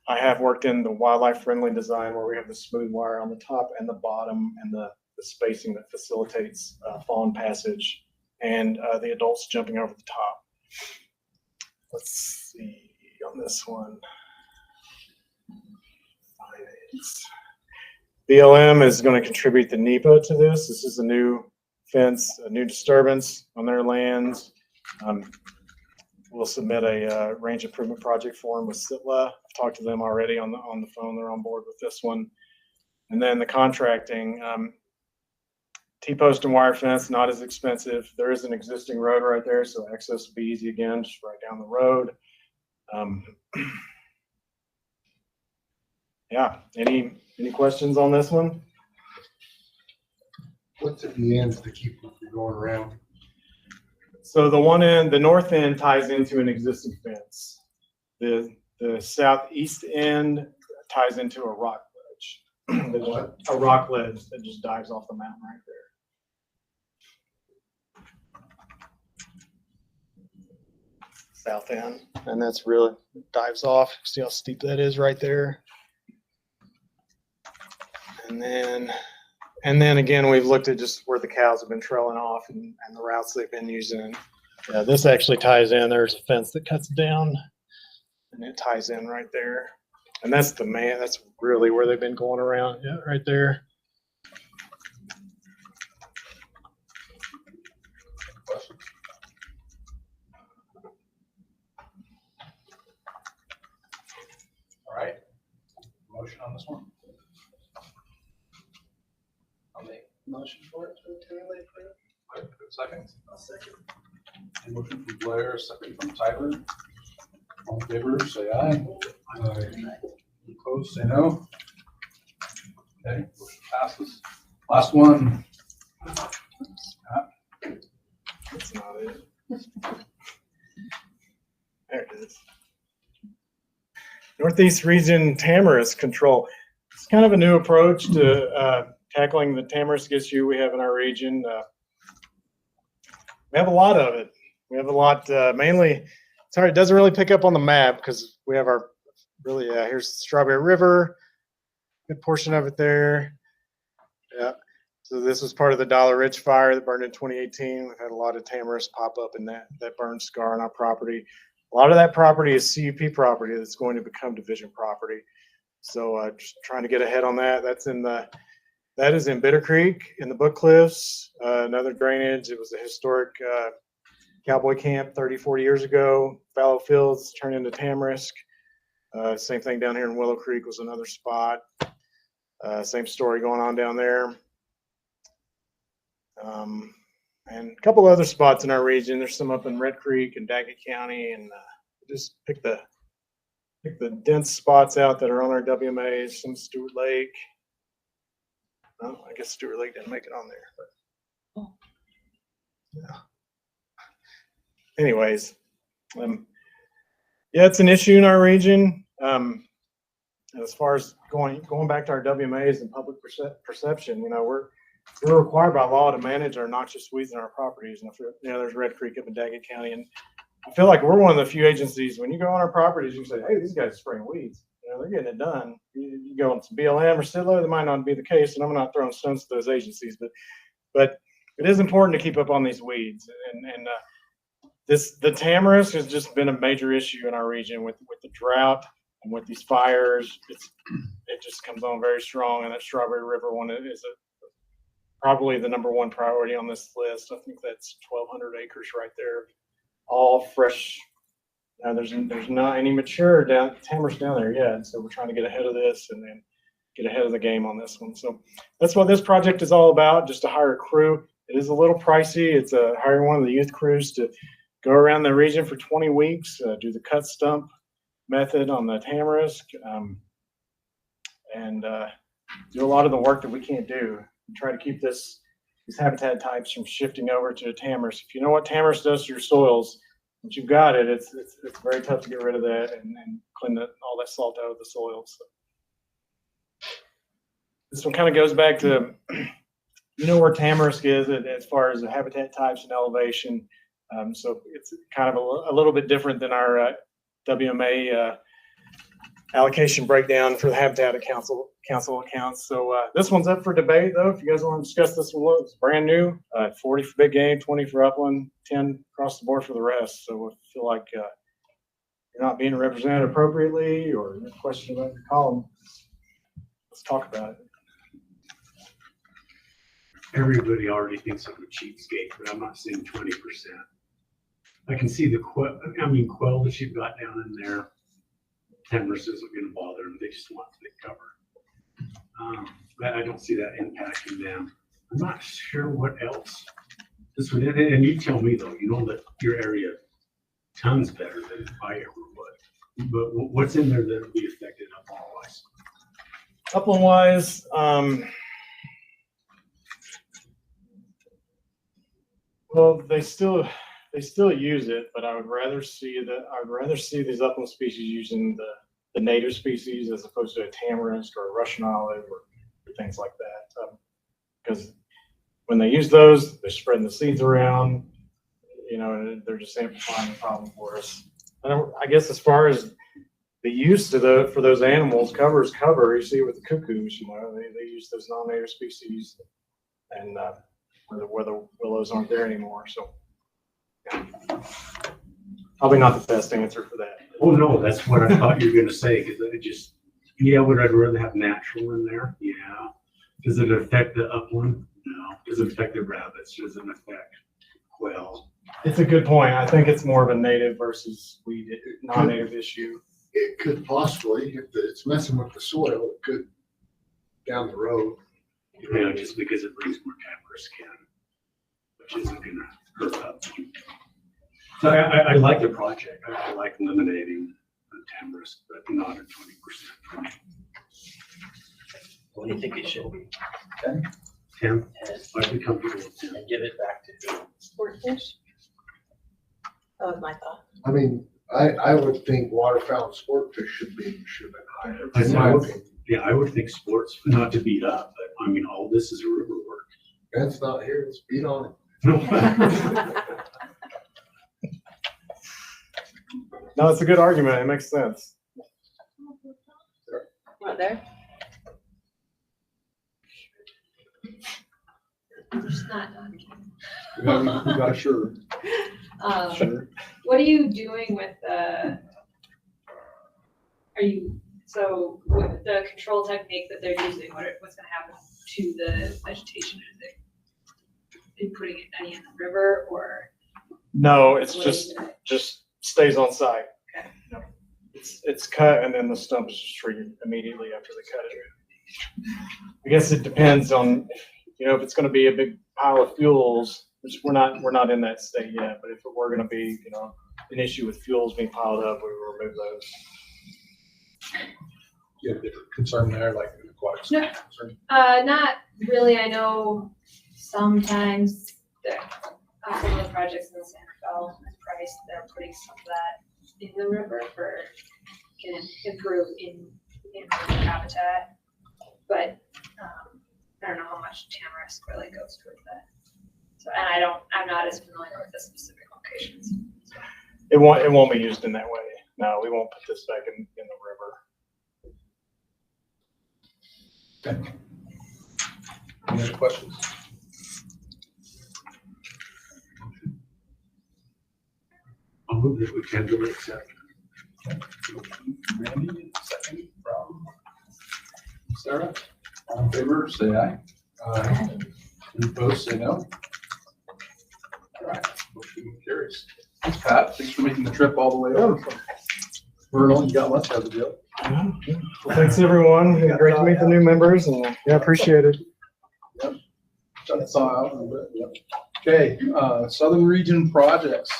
I have worked in the wildlife-friendly design where we have the smooth wire on the top and the bottom, and the spacing that facilitates fawn passage and the adults jumping over the top. Let's see on this one. BLM is going to contribute the NEPA to this. This is a new fence, a new disturbance on their lands. We'll submit a range improvement project form with Sitla. I've talked to them already on the phone. They're on board with this one. And then the contracting, T-post and wire fence, not as expensive. There is an existing road right there, so access will be easy again, just right down the road. Yeah, any questions on this one? What's at the ends to keep them from going around? So the one end, the north end ties into an existing fence. The southeast end ties into a rock ledge. There's a rock ledge that just dives off the mountain right there. South end, and that's really dives off. See how steep that is right there. And then again, we've looked at just where the cows have been trailing off and the routes they've been using. Yeah, this actually ties in. There's a fence that cuts down, and it ties in right there. And that's that's really where they've been going around. Yeah, right there. All right. Motion on this one? I'll make motion for it to tentatively approve. Second? I'll second. Motion from Blair, second from Tyler. All in favor, say aye. Aye. Opposed, say no. Okay, motion passes. Last one. That's not it. There it is. Northeast Region Tamarisk Control. It's kind of a new approach to tackling the tamarisk issue we have in our region. We have a lot of it. We have a lot, mainly, sorry, it doesn't really pick up on the map because we have our really, here's Strawberry River, good portion of it there. Yeah. So this was part of the Dollar Ridge fire that burned in 2018. We've had a lot of tamarisk pop up in that burn scar on our property. A lot of that property is CUP property that's going to become division property. So just trying to get ahead on that. That is in Bitter Creek in the Book Cliffs, another drainage. It was a historic cowboy camp 30, 40 years ago. Fallow fields turned into tamarisk. Same thing down here in Willow Creek was another spot. Same story going on down there. And a couple other spots in our region. There's some up in Red Creek and Daggett County, and just pick the dense spots out that are on our WMAs. Some Stewart Lake. Oh, I guess Stewart Lake didn't make it on there, but yeah. Anyways, yeah, it's an issue in our region. As far as going back to our WMAs and public perception, we're required by law to manage our noxious weeds in our properties. And there's Red Creek up in Daggett County, and I feel like we're one of the few agencies when you go on our properties, you say, "Hey, these guys are spraying weeds. They're getting it done." You go into BLM or Sitla, that might not be the case, and I'm not throwing stones to those agencies, but it is important to keep up on these weeds. And the tamarisk has just been a major issue in our region with the drought and with these fires. It just comes on very strong, and that Strawberry River one is probably the #1 priority on this list. I think that's 1,200 acres right there, all fresh. There's not any mature tamarisk down there yet, so we're trying to get ahead of this and then get ahead of the game on this one. So that's what this project is all about, just to hire a crew. It is a little pricey. It's hiring one of the youth crews to go around the region for 20 weeks, do the cut stump method on the tamarisk, and do a lot of the work that we can't do. We try to keep these habitat types from shifting over to the tamarisk. If you know what tamarisk does to your soils, once you've got it, it's very tough to get rid of that and clean all that salt out of the soil. So this one kind of goes back to, where tamarisk is as far as the habitat types and elevation. So it's kind of a little bit different than our WMA allocation breakdown for the habitat council accounts. So this one's up for debate, though. If you guys want to discuss this one, it's brand new. 40 for big game, 20 for upland, 10 across the board for the rest. So if you feel like you're not being represented appropriately, or you have a question about your column, let's talk about it. everybody already thinks I'm a cheapskate, but I'm not seeing 20%. I can see the quail that you've got down in there. Timbers isn't gonna bother them, they just want thick cover. I don't see that impacting them. I'm not sure what else. This would, and you tell me though, you know that your area tons better than I ever would. But what's in there that will be affected upland-wise? Upland-wise, well, they still use it, but I would rather see these upland species using the native species as opposed to a tamarisk or a Russian olive or things like that. Because when they use those, they're spreading the seeds around, and they're just amplifying the problem for us. I guess as far as the use for those animals, cover is cover. You see with the cuckoos, they use those non-native species, and where the willows aren't there anymore. So yeah. Probably not the best answer for that. Oh no, that's what I thought you were gonna say, because would I rather have natural in there? Yeah. Does it affect the upland? No. Does it affect the rabbits? Does it affect quail? It's a good point. I think it's more of a native versus non-native issue. It could possibly, if it's messing with the soil, it could down the road. Just because it brings more tamarisk in, which isn't gonna hurt up. So I like the project. I like eliminating the tamarisk, but not at 20%. What do you think it should be? 10? I'd be comfortable with 10. And give it back to Sportfish? That was my thought. I mean, I would think waterfowl and sportfish should have been higher. I would think sports, not to beat up, but I mean, all this is river work. Ben's not here, let's beat on it. No, it's a good argument. It makes sense. What there? It's not done. We got a shirt. Sure. What are you doing with with the control technique that they're using, what's gonna happen to the vegetation? Is it putting it any in the river or? No, it's just stays on site. Okay. It's cut and then the stump is just treated immediately after they cut it. I guess it depends on, if it's gonna be a big pile of fuels, which we're not in that state yet, but if it were gonna be, an issue with fuels being piled up, we will remove those. You have a different concern there, like an aquatic No. concern? Not really. I know sometimes some of the projects in the Santa Fe price, they're putting some of that in the river can improve in river habitat. But I don't know how much tamarisk really goes towards that. So, and I'm not as familiar with the specific locations. So. It won't be used in that way. No, we won't put this back in the river. Okay. Any other questions? I'll move that we tentatively accept. Randy, second from Sarah. All in favor, say aye. Aye. Any opposed, say no. All right, motion carries. Thanks, Pat. Thanks for making the trip all the way over from Vernal. You got lunch out of the deal. Well, thanks everyone. Great to meet the new members and appreciate it. Yep. Trying to thaw out a little bit. Yep. Okay, Southern Region projects.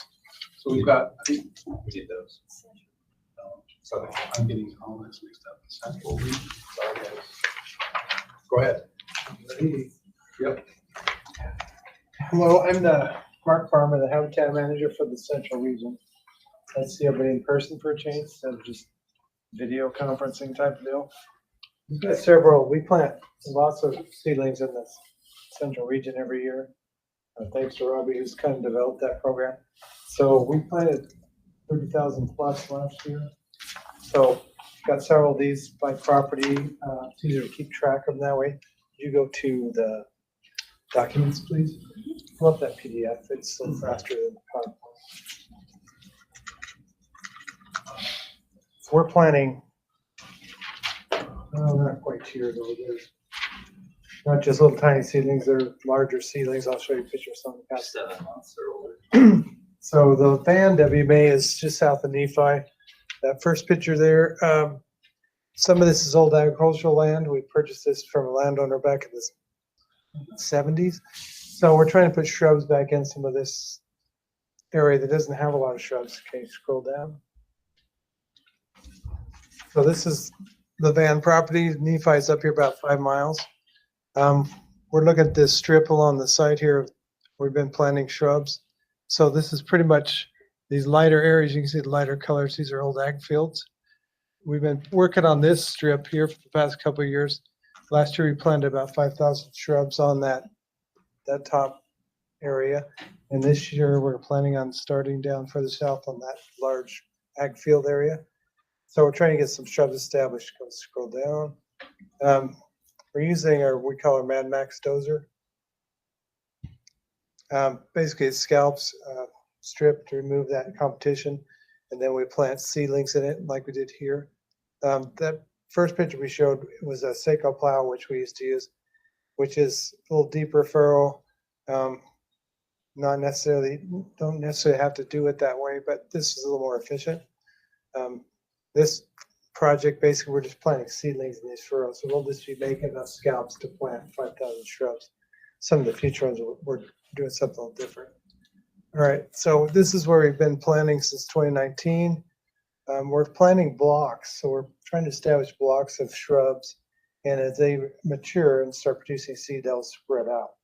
So we've got, I think we did those. So I'm getting all this mixed up. Central Region. Sorry, guys. Go ahead. Yep. Hello, I'm the Mark Farmer, the Habitat Manager for the Central Region. I see everybody in person for a change instead of just video conferencing type of deal. We've got we plant lots of seedlings in the Central Region every year. Thanks to Robbie, who's kind of developed that program. So we planted 30,000 plus last year. So got several of these by property. It's easier to keep track of them that way. You go to the documents, please. Pull up that PDF. It's so faster than PowerPoint. So we're planting, not quite here though. Not just little tiny seedlings, they're larger seedlings. I'll show you pictures on the past. 7 months or older. So the van WMA is just south of Nephi. That first picture there, some of this is old agricultural land. We purchased this from a landowner back in the 70s. So we're trying to put shrubs back in some of this area that doesn't have a lot of shrubs. Can you scroll down? So this is the van property. Nephi is up here about 5 miles. We're looking at this strip along the side here. We've been planting shrubs. So this is pretty much these lighter areas. You can see the lighter colors. These are old ag fields. We've been working on this strip here for the past couple of years. Last year we planted about 5,000 shrubs on that top area. And this year we're planning on starting down further south on that large ag field area. So we're trying to get some shrubs established. Go scroll down. We're using we call our Mad Max dozer. Basically it scalps strip to remove that competition, and then we plant seedlings in it like we did here. That first picture we showed was a Seiko plow, which we used to use, which is a little deeper furrow. Don't necessarily have to do it that way, but this is a little more efficient. This project, basically, we're just planting seedlings in these furrows, so we'll just be making enough scalps to plant 5,000 shrubs. Some of the future ones, we're doing something a little different. All right, so this is where we've been planting since 2019. We're planting blocks, so we're trying to establish blocks of shrubs, and as they mature and start producing seed, they'll spread out.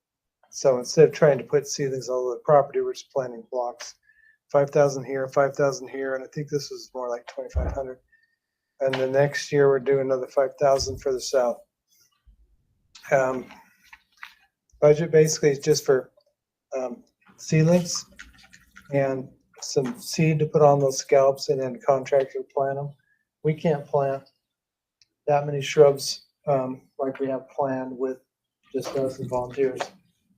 So instead of trying to put seedlings all over the property, we're just planting blocks. 5,000 here, 5,000 here, and I think this was more like 2,500. And the next year we're doing another 5,000 for the south. Budget basically is just for seedlings and some seed to put on those scalps, and then contractor to plant them. We can't plant that many shrubs like we have planned with just us and volunteers.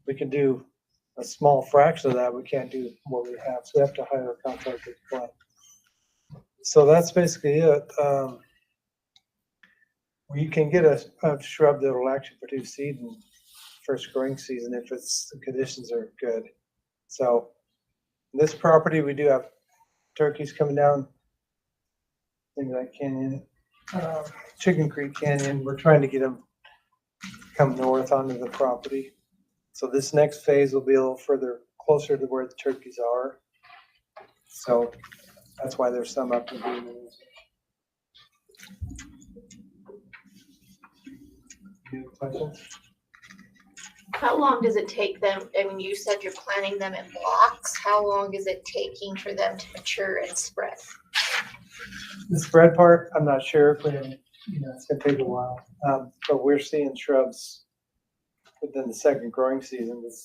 We can do a small fraction of that. We can't do what we have, so we have to hire a contractor to plant. So that's basically it. You can get a shrub that will actually produce seed in first growing season if the conditions are good. So in this property, we do have turkeys coming down things like Canyon, Chicken Creek Canyon. We're trying to get them come north onto the property. So this next phase will be a little further closer to where the turkeys are. So that's why there's some up in Green. Any questions? How long does it take them? I mean, you said you're planting them in blocks. How long is it taking for them to mature and spread? The spread part, I'm not sure, but it's gonna take a while. But we're seeing shrubs within the second growing season with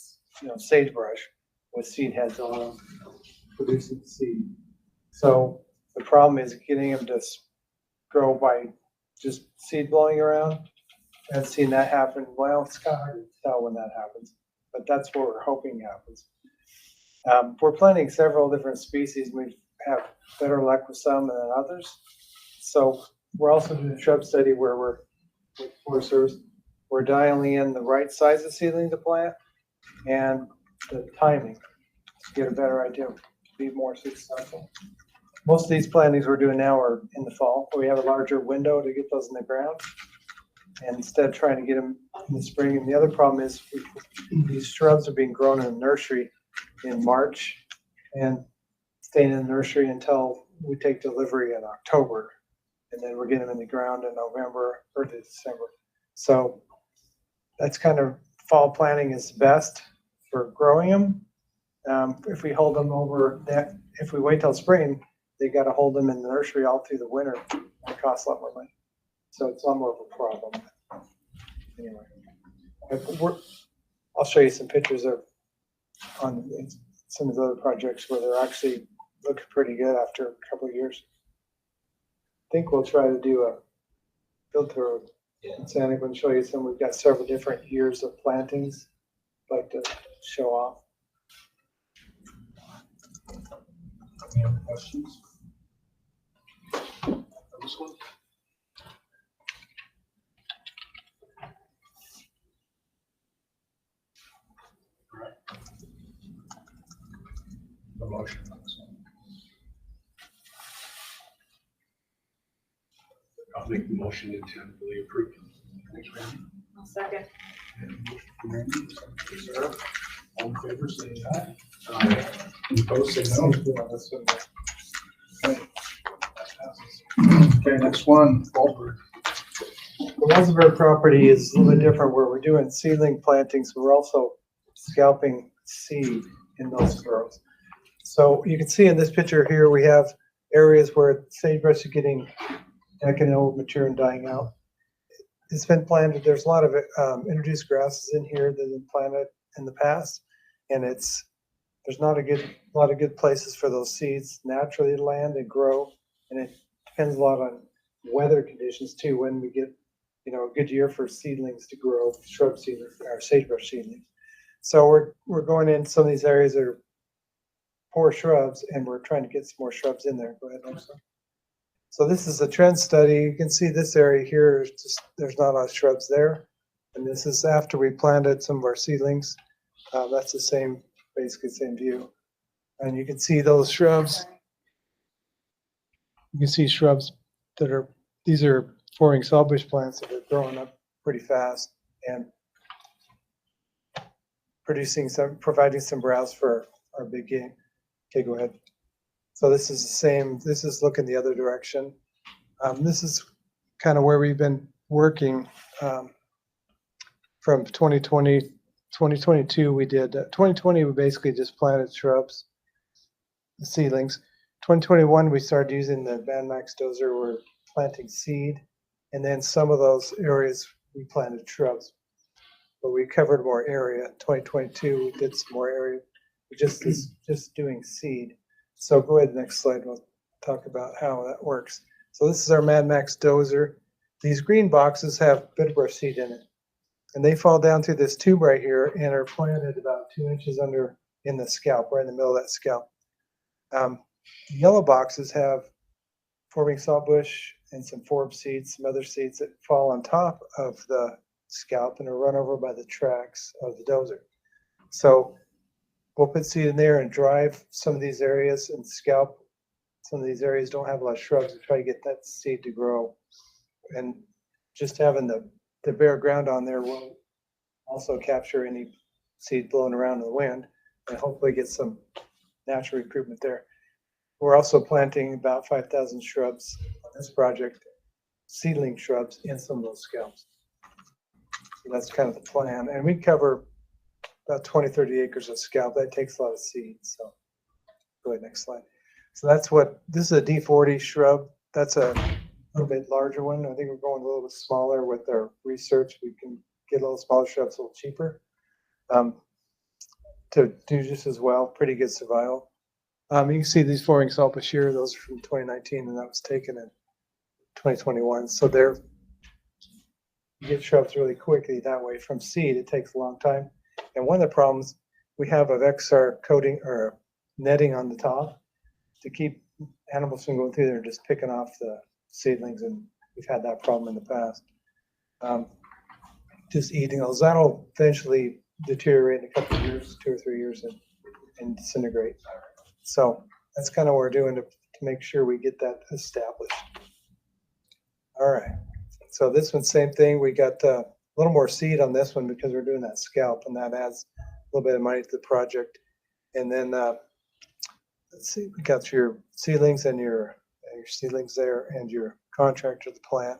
sagebrush with seed heads on them, producing seed. So the problem is getting them to grow by just seed blowing around. I've seen that happen. Well, it's kind of hard to tell when that happens, but that's what we're hoping happens. We're planting several different species. We have better luck with some than others. So we're also doing a shrub study where we're dialing in the right size of seedling to plant and the timing to get a better idea to be more successful. Most of these plantings we're doing now are in the fall. We have a larger window to get those in the ground. And instead of trying to get them in the spring. And the other problem is these shrubs are being grown in a nursery in March and staying in the nursery until we take delivery in October. And then we're getting them in the ground in November or December. So that's kind of fall planting is best for growing them. If we hold them over that, if we wait till spring, they got to hold them in the nursery all through the winter. It costs a lot more money. So it's a lot more of a problem. Anyway, I'll show you some pictures of on some of the other projects where they're actually looking pretty good after a couple of years. I think we'll try to do a filter in Santa and show you some. We've got several different years of plantings I'd like to show off. Any other questions? This one? I'll make the motion to tentatively approve. Thanks, Randy. I'll second. And motion from Randy, second from Sarah. All in favor, say aye. Aye. Opposed, say no. Okay, next one, Goldberg. The Walsenburg property is a little bit different where we're doing seedling plantings. We're also scalping seed in those furrows. So you can see in this picture here, we have areas where sagebrush is getting decaying, old, mature, and dying out. It's been planted. There's a lot of introduced grasses in here that have been planted in the past, and there's not a lot of good places for those seeds naturally to land and grow, and it depends a lot on weather conditions too. When we get a good year for seedlings to grow, shrub seedlings or sagebrush seedlings. So we're going in some of these areas that are poor shrubs, and we're trying to get some more shrubs in there. Go ahead, Lisa. So this is a trend study. You can see this area here, there's not a lot of shrubs there. And this is after we planted some of our seedlings. That's basically the same view. And you can see those shrubs. You can see shrubs these are forming sawbush plants that are growing up pretty fast and providing some browse for our big game. Okay, go ahead. So this is the same, this is looking the other direction. This is kind of where we've been working from 2020, 2022 we did, 2020 we basically just planted shrubs, the seedlings. 2021 we started using the Bandmax dozer, we're planting seed, and then some of those areas we planted shrubs. But we covered more area. 2022 we did some more area, just doing seed. So go ahead, next slide. We'll talk about how that works. So this is our Mad Max dozer. These green boxes have bitterbrush seed in it. And they fall down through this tube right here and are planted about 2 inches under in the scalp, right in the middle of that scalp. The yellow boxes have forming saltbush and some forb seeds, some other seeds that fall on top of the scalp and are run over by the tracks of the dozer. So we'll put seed in there and drive some of these areas and scalp. Some of these areas don't have a lot of shrubs to try to get that seed to grow. And just having the bare ground on there will also capture any seed blowing around in the wind and hopefully get some natural recruitment there. We're also planting about 5,000 shrubs on this project, seedling shrubs in some of those scalps. So that's kind of the plan. And we cover about 20, 30 acres of scalp. That takes a lot of seeds. So go ahead, next slide. So this is a D40 shrub. That's a little bit larger one. I think we're going a little bit smaller with our research. We can get a little smaller shrubs a little cheaper to do just as well. Pretty good survival. You can see these forming saltbush here. Those are from 2019, and that was taken in 2021. So you get shrubs really quickly that way. From seed, it takes a long time. And one of the problems we have of XR coating or netting on the top to keep animals from going through there and just picking off the seedlings, and we've had that problem in the past. Just eating those, that'll eventually deteriorate in a couple of years, 2 or 3 years, and disintegrate. So that's kind of what we're doing to make sure we get that established. All right. So this one, same thing. We got a little more seed on this one because we're doing that scalp, and that adds a little bit of money to the project. And then let's see, we got your seedlings and your seedlings there, and your contractor, the plant,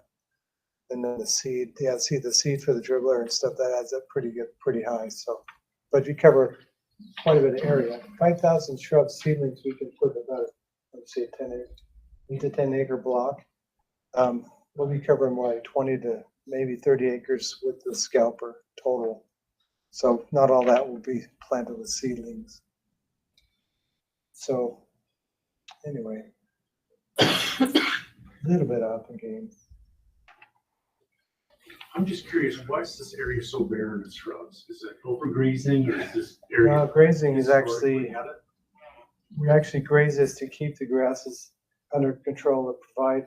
and then the seed. Yeah, see the seed for the dribbler and stuff, that adds up pretty good, pretty high. So, but you cover quite a bit of area. 5,000 shrub seedlings we can put about, let's say, 8 to 10 acre block. We'll be covering more like 20 to maybe 30 acres with the scalper total. So not all that will be planted with seedlings. So anyway, a little bit up again. I'm just curious, why is this area so barren of shrubs? Is it overgrazing, or is this area? Grazing is actually, we actually graze this to keep the grasses under control, to provide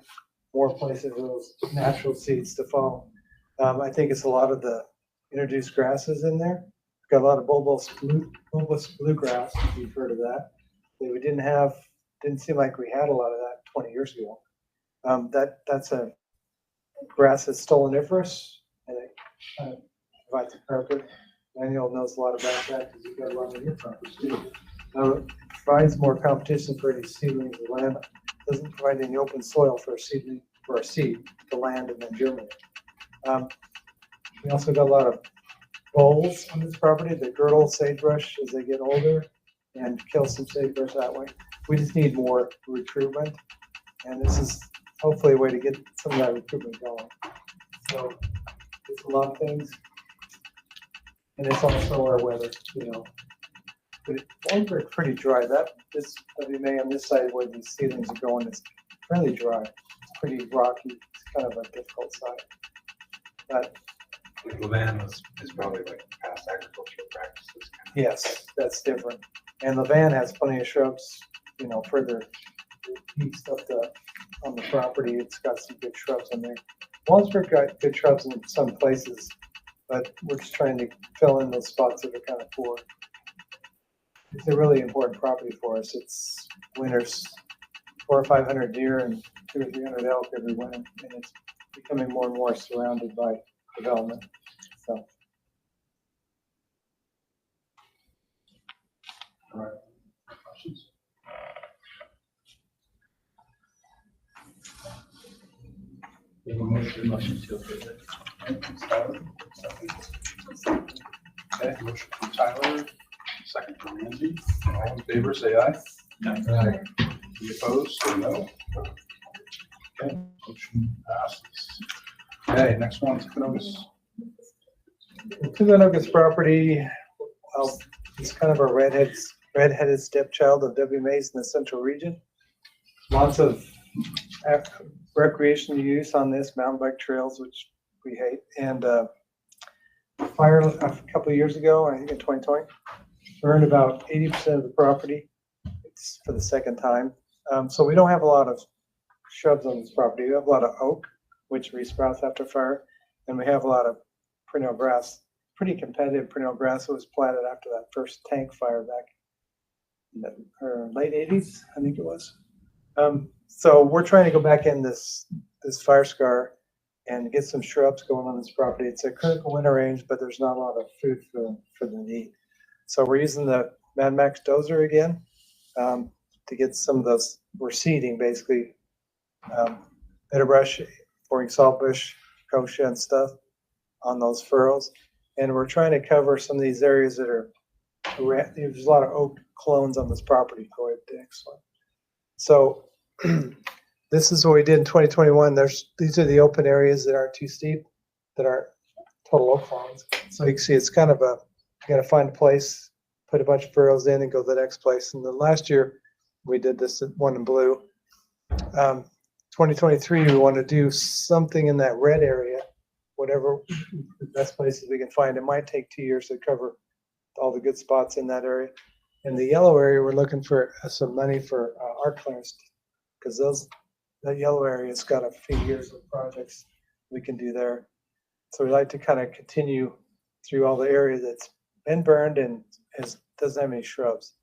more places for those natural seeds to fall. I think it's a lot of the introduced grasses in there. We've got a lot of bulbous bluegrass, if you've heard of that. We didn't seem like we had a lot of that 20 years ago. That's a grass is stoloniferous, and it provides a carpet. Daniel knows a lot about that because you've got a lot of your property too. It provides more competition for any seedlings of land. Doesn't provide any open soil for a seedling, for a seed to land and then germinate. We also got a lot of bolls on this property that girdle sagebrush as they get older and kill some sagebrush that way. We just need more recruitment, and this is hopefully a way to get some of that recruitment going. So it's a lot of things, and it's also our weather, you know. But it's pretty dry. This WMA on this side where these seedlings are going is fairly dry. It's pretty rocky. It's kind of a difficult side. But Levan is probably like past agricultural practices. yes, that's different. And Levan has plenty of shrubs, you know, further east up on the property. It's got some good shrubs in there. Waldsburg got good shrubs in some places, but we're just trying to fill in those spots that are kind of poor. It's a really important property for us. It's winters 400 or 500 deer and 200 or 300 elk every winter, and it's becoming more and more surrounded by development. So. All right. Questions? We have a motion to approve it. Tyler, second. Okay, motion from Tyler, second from Ramsey. All in favor, say aye. Aye. Any opposed, say no. Okay, motion passes. Okay, next one, Tikanogas. Tikanogas property, well, it's kind of a redheaded stepchild of WMA's in the central region. Lots of recreational use on this, mountain bike trails, which we hate. And fire a couple of years ago, I think in 2020, burned about 80% of the property. It's for the second time. So we don't have a lot of shrubs on this property. We have a lot of oak, which resprouts after fire, and we have a lot of perennial grass. Pretty competitive perennial grass that was planted after that first tank fire back in the late 80s, I think it was. So we're trying to go back in this fire scar and get some shrubs going on this property. It's a critical winter range, but there's not a lot of food for the need. So we're using the Mad Max dozer again to get some of those. We're seeding basically bitterbrush, pouring saltbush, kochia and stuff on those furrows. And we're trying to cover some of these areas that are, there's a lot of oak clones on this property. Go ahead, next one. So this is what we did in 2021. These are the open areas that aren't too steep, that are total oak clones. So you can see it's kind of you got to find a place, put a bunch of furrows in and go to the next place. And then last year we did this one in blue. 2023, we want to do something in that red area, whatever the best places we can find. It might take 2 years to cover all the good spots in that area. In the yellow area, we're looking for some money for art clearance, because that yellow area's got a few years of projects we can do there. So we like to kind of continue through all the area that's been burned and doesn't have any shrubs.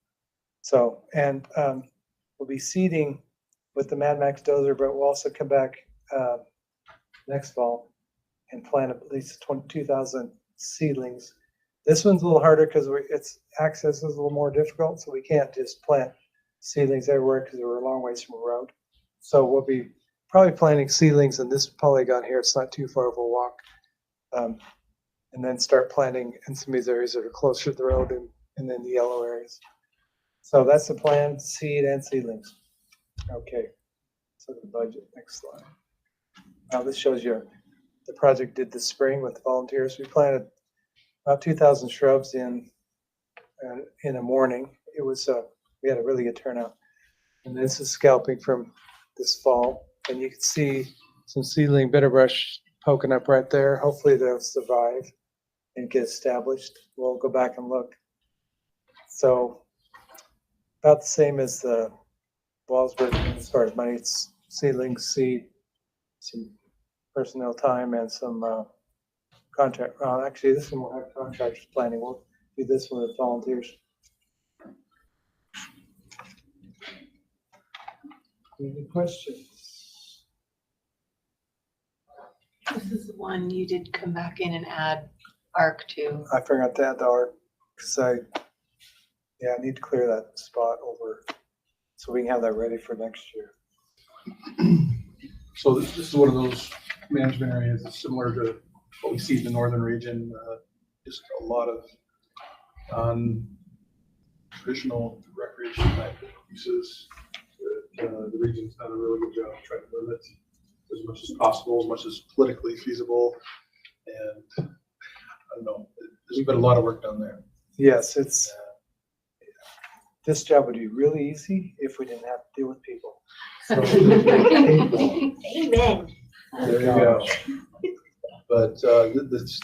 So, and we'll be seeding with the Mad Max dozer, but we'll also come back next fall and plant at least 2,000 seedlings. This one's a little harder because its access is a little more difficult, so we can't just plant seedlings everywhere because we're a long ways from a road. So we'll be probably planting seedlings in this polygon here. It's not too far of a walk. And then start planting in some of these areas that are closer to the road and then the yellow areas. So that's the plan, seed and seedlings. Okay, so the budget, next slide. Now this shows you the project did this spring with volunteers. We planted about 2,000 shrubs in a morning. It was we had a really good turnout. And this is scalping from this fall, and you can see some seedling bitterbrush poking up right there. Hopefully they'll survive and get established. We'll go back and look. So about the same as the Waldsburg as far as money. It's seedlings, seed, some personnel time, and some contract. Actually, this one will have contractors planning. We'll do this one with volunteers. Any questions? the one you did come back in and add ARC to? I forgot to add the ARC, because I need to clear that spot over, so we can have that ready for next year. So this is one of those management areas that's similar to what we see in the northern region. Just a lot of traditional recreation type uses. The region's done a really good job trying to limit as much as possible, as much as politically feasible. And I don't know, there's been a lot of work done there. Yes, this job would be really easy if we didn't have to deal with people. So, Amen. There you go. But this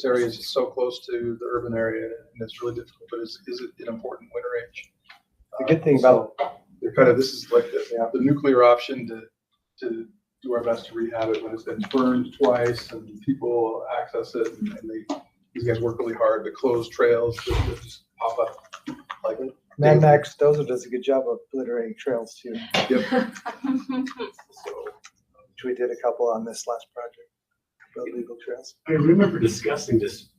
area is so close to the urban area, and it's really difficult, but is it an important winter age? The good thing about they're kind of, this is like the nuclear option to do our best to rehab it when it's been burned twice and people access it, and these guys work really hard to close trails that just pop up like Mad Max Dozer does a good job of obliterating trails too. Yep. Which we did a couple on this last project, illegal trails. I remember discussing this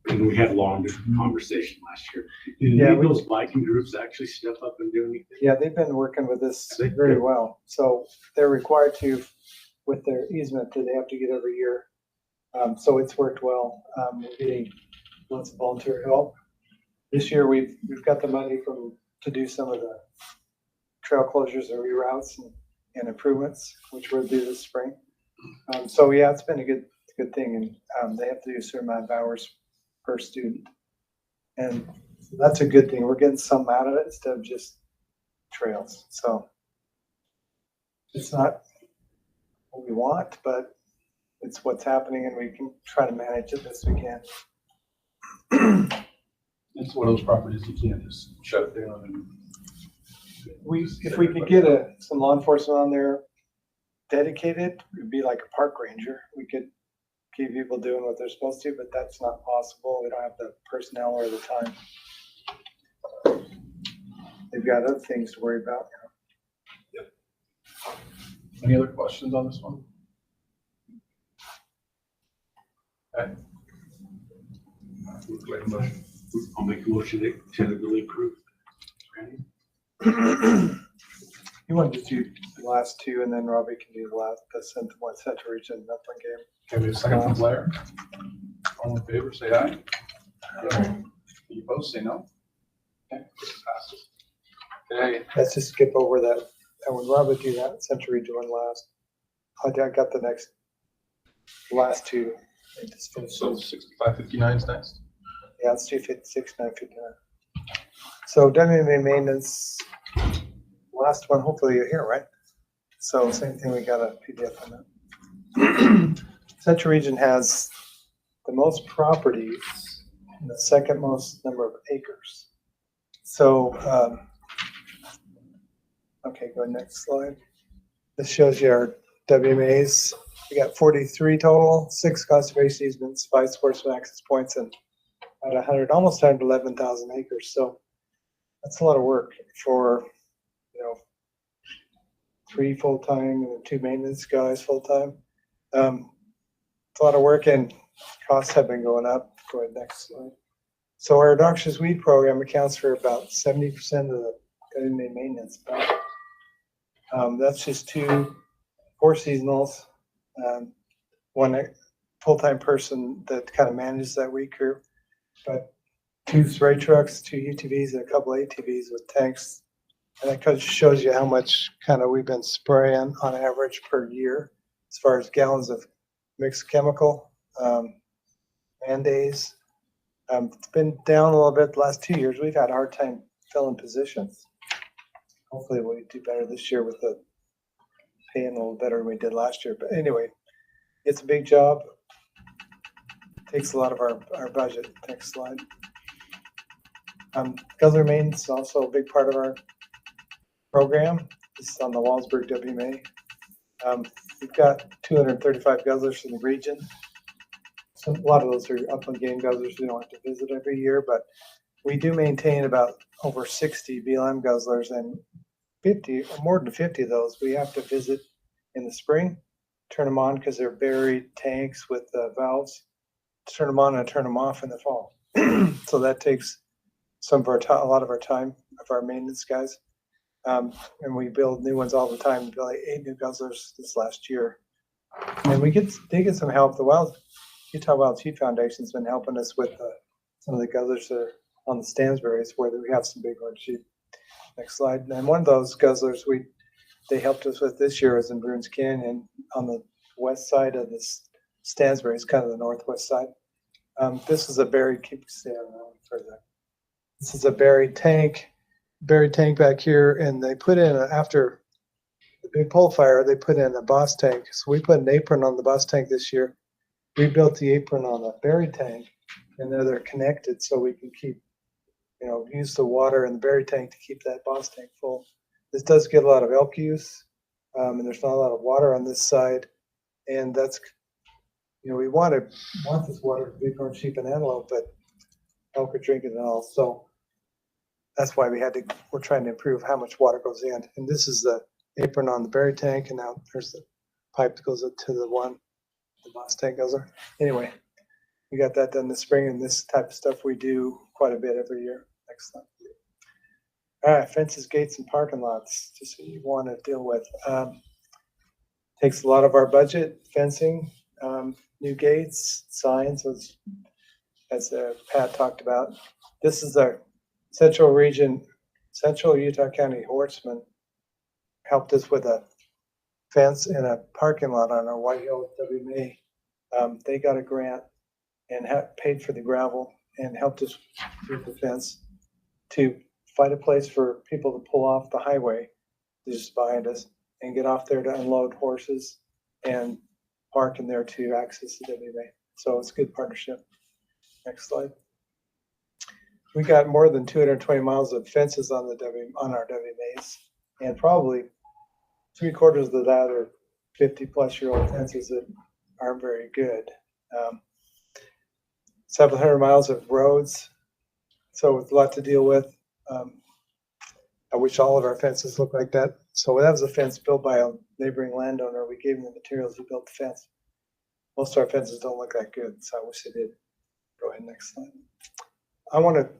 when we had a long conversation last year. Did Yeah, any of those biking groups actually step up and do anything? Yeah, they've been working with this very well. So they're required to, with their easement that they have to get every year. So it's worked well. We're getting lots of volunteer help. This year we've got the money to do some of the trail closures and reroutes and improvements, which we'll do this spring. So yeah, it's been a good thing, and they have to do a certain amount of hours per student, and that's a good thing. We're getting some out of it instead of just trails. So it's not what we want, but it's what's happening, and we can try to manage it best we can. It's one of those properties you can't just shut it down. And if we could get some law enforcement on there dedicated, it'd be like a park ranger. We could keep people doing what they're supposed to, but that's not possible. We don't have the personnel or the time. They've got other things to worry about. Yep. Any other questions on this one? Okay. I'll make a motion to tentatively approve. Randy? You want to just do the last two, and then Robbie can do the Central Region Upland game. Can we have a second from Blair? All in favor, say aye. Any opposed, say no. Okay, passes. Okay. Let's just skip over that. And when Robbie do that Central Region one last, I got the last two. So 6559 is next. Yeah, it's 256, 959. So WMA maintenance, last one, hopefully you're here, right? So same thing, we got a PDF on that. Central Region has the most properties and the second most number of acres. So, okay, go next slide. This shows you our WMAs. We got 43 total, 6 conservation easements, 5 sportsman access points, and about 100, almost 111,000 acres. So that's a lot of work for, 3 full-time and 2 maintenance guys full-time. It's a lot of work, and costs have been going up. Go ahead, next slide. So our noxious weed program accounts for about 70% of the WMA maintenance. That's just 4 seasonals, 1 full-time person that kind of manages that weed crew, but 2 spray trucks, 2 UTVs, and a couple ATVs with tanks. And that kind of shows you how much we've been spraying on average per year as far as gallons of mixed chemical, man days. It's been down a little bit the last 2 years. We've had a hard time filling positions. Hopefully we'll do better this year with the paying a little better than we did last year. But anyway, it's a big job. Takes a lot of our budget. Next slide. Guzzler maintenance is also a big part of our program. This is on the Walsburg WMA. We've got 235 guzzlers in the region. A lot of those are upland game guzzlers we don't have to visit every year, but we do maintain about over 60 BLM guzzlers, and more than 50 of those we have to visit in the spring turn them on because they're buried tanks with valves. Turn them on and turn them off in the fall. So that takes some of our a lot of our time of our maintenance guys. And we build new ones all the time. We built like 8 new guzzlers this last year. And they get some help. The Utah Wild Sheep Foundation's been helping us with some of the guzzlers that are on the Stansberries where we have some big orange sheep. Next slide. And one of those guzzlers they helped us with this year was in Bruins Canyon on the west side of the Stansberries, kind of the northwest side. This is a buried, this is a buried tank back here, and they put in, after the big pole fire, they put in a boss tank. So we put an apron on the boss tank this year. We built the apron on the buried tank, and they're connected so we can keep, use the water in the buried tank to keep that boss tank full. This does get a lot of elk use, and there's not a lot of water on this side, and that's, we want this water for bighorn sheep and antelope, but elk are drinking it all. So that's why we're trying to improve how much water goes in. And this is the apron on the buried tank, and now there's the pipe that goes up to the boss tank goes there. Anyway, we got that done this spring, and this type of stuff we do quite a bit every year. Next slide. All right, fences, gates, and parking lots, just what you want to deal with. Takes a lot of our budget, fencing, new gates, signs, as Pat talked about. This is our Central Utah County Horseman helped us with a fence and a parking lot on our White Hill WMA. They got a grant and paid for the gravel and helped us with the fence to find a place for people to pull off the highway just behind us and get off there to unload horses and park in there to access the WMA. So it's a good partnership. Next slide. We got more than 220 miles of fences on our WMAs, and probably 3/4 of that are 50-plus-year-old fences that aren't very good. 700 miles of roads, so it's a lot to deal with. I wish all of our fences looked like that. So that was a fence built by a neighboring landowner. We gave him the materials, he built the fence. Most of our fences don't look that good, so I wish they did. Go ahead, next slide. I want to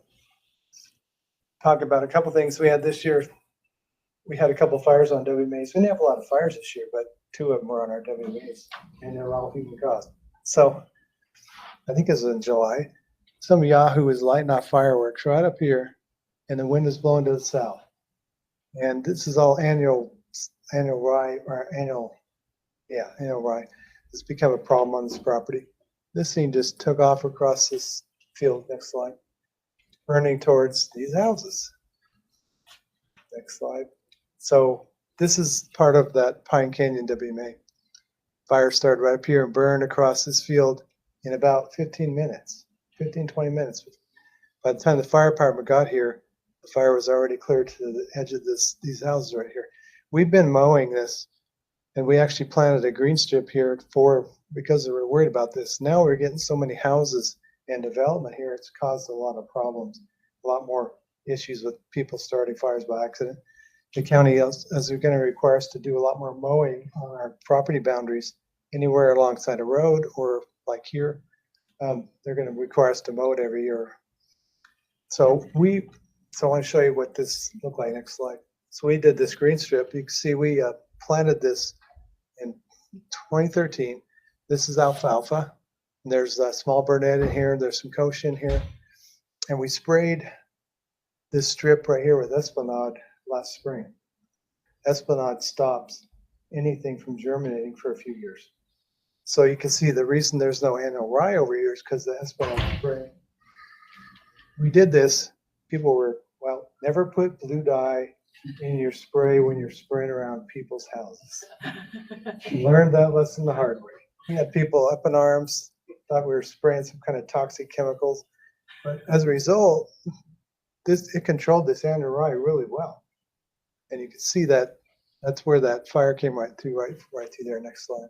talk about a couple things we had this year. We had a couple fires on WMAs. We didn't have a lot of fires this year, but 2 of them were on our WMAs, and they were all human caused. So I think it was in July. Some Yahoo was lighting off fireworks right up here, and the wind is blowing to the south. And this is all annual rye. It's become a problem on this property. This thing just took off across this field. Next slide. Burning towards these houses. Next slide. So this is part of that Pine Canyon WMA. Fire started right up here and burned across this field in about 20 minutes. By the time the fire department got here, the fire was already clear to the edge of these houses right here. We've been mowing this, and we actually planted a green strip here because we were worried about this. Now we're getting so many houses and development here, it's caused a lot of problems, a lot more issues with people starting fires by accident. The county is going to require us to do a lot more mowing on our property boundaries, anywhere alongside a road or like here. They're going to require us to mow it every year. So I want to show you what this looked like. Next slide. So we did this green strip. You can see we planted this in 2013. This is alfalfa. There's a small burnet in here. There's some kochia in here. And we sprayed this strip right here with Esplanade last spring. Esplanade stops anything from germinating for a few years. So you can see the reason there's no annual rye over here is because the Esplanade spray. We did this. People were, never put blue dye in your spray when you're spraying around people's houses. Learned that lesson the hard way. We had people up in arms, thought we were spraying some kind of toxic chemicals. But as a result, it controlled this annual rye really well. And you can see that that's where that fire came right through there. Next slide.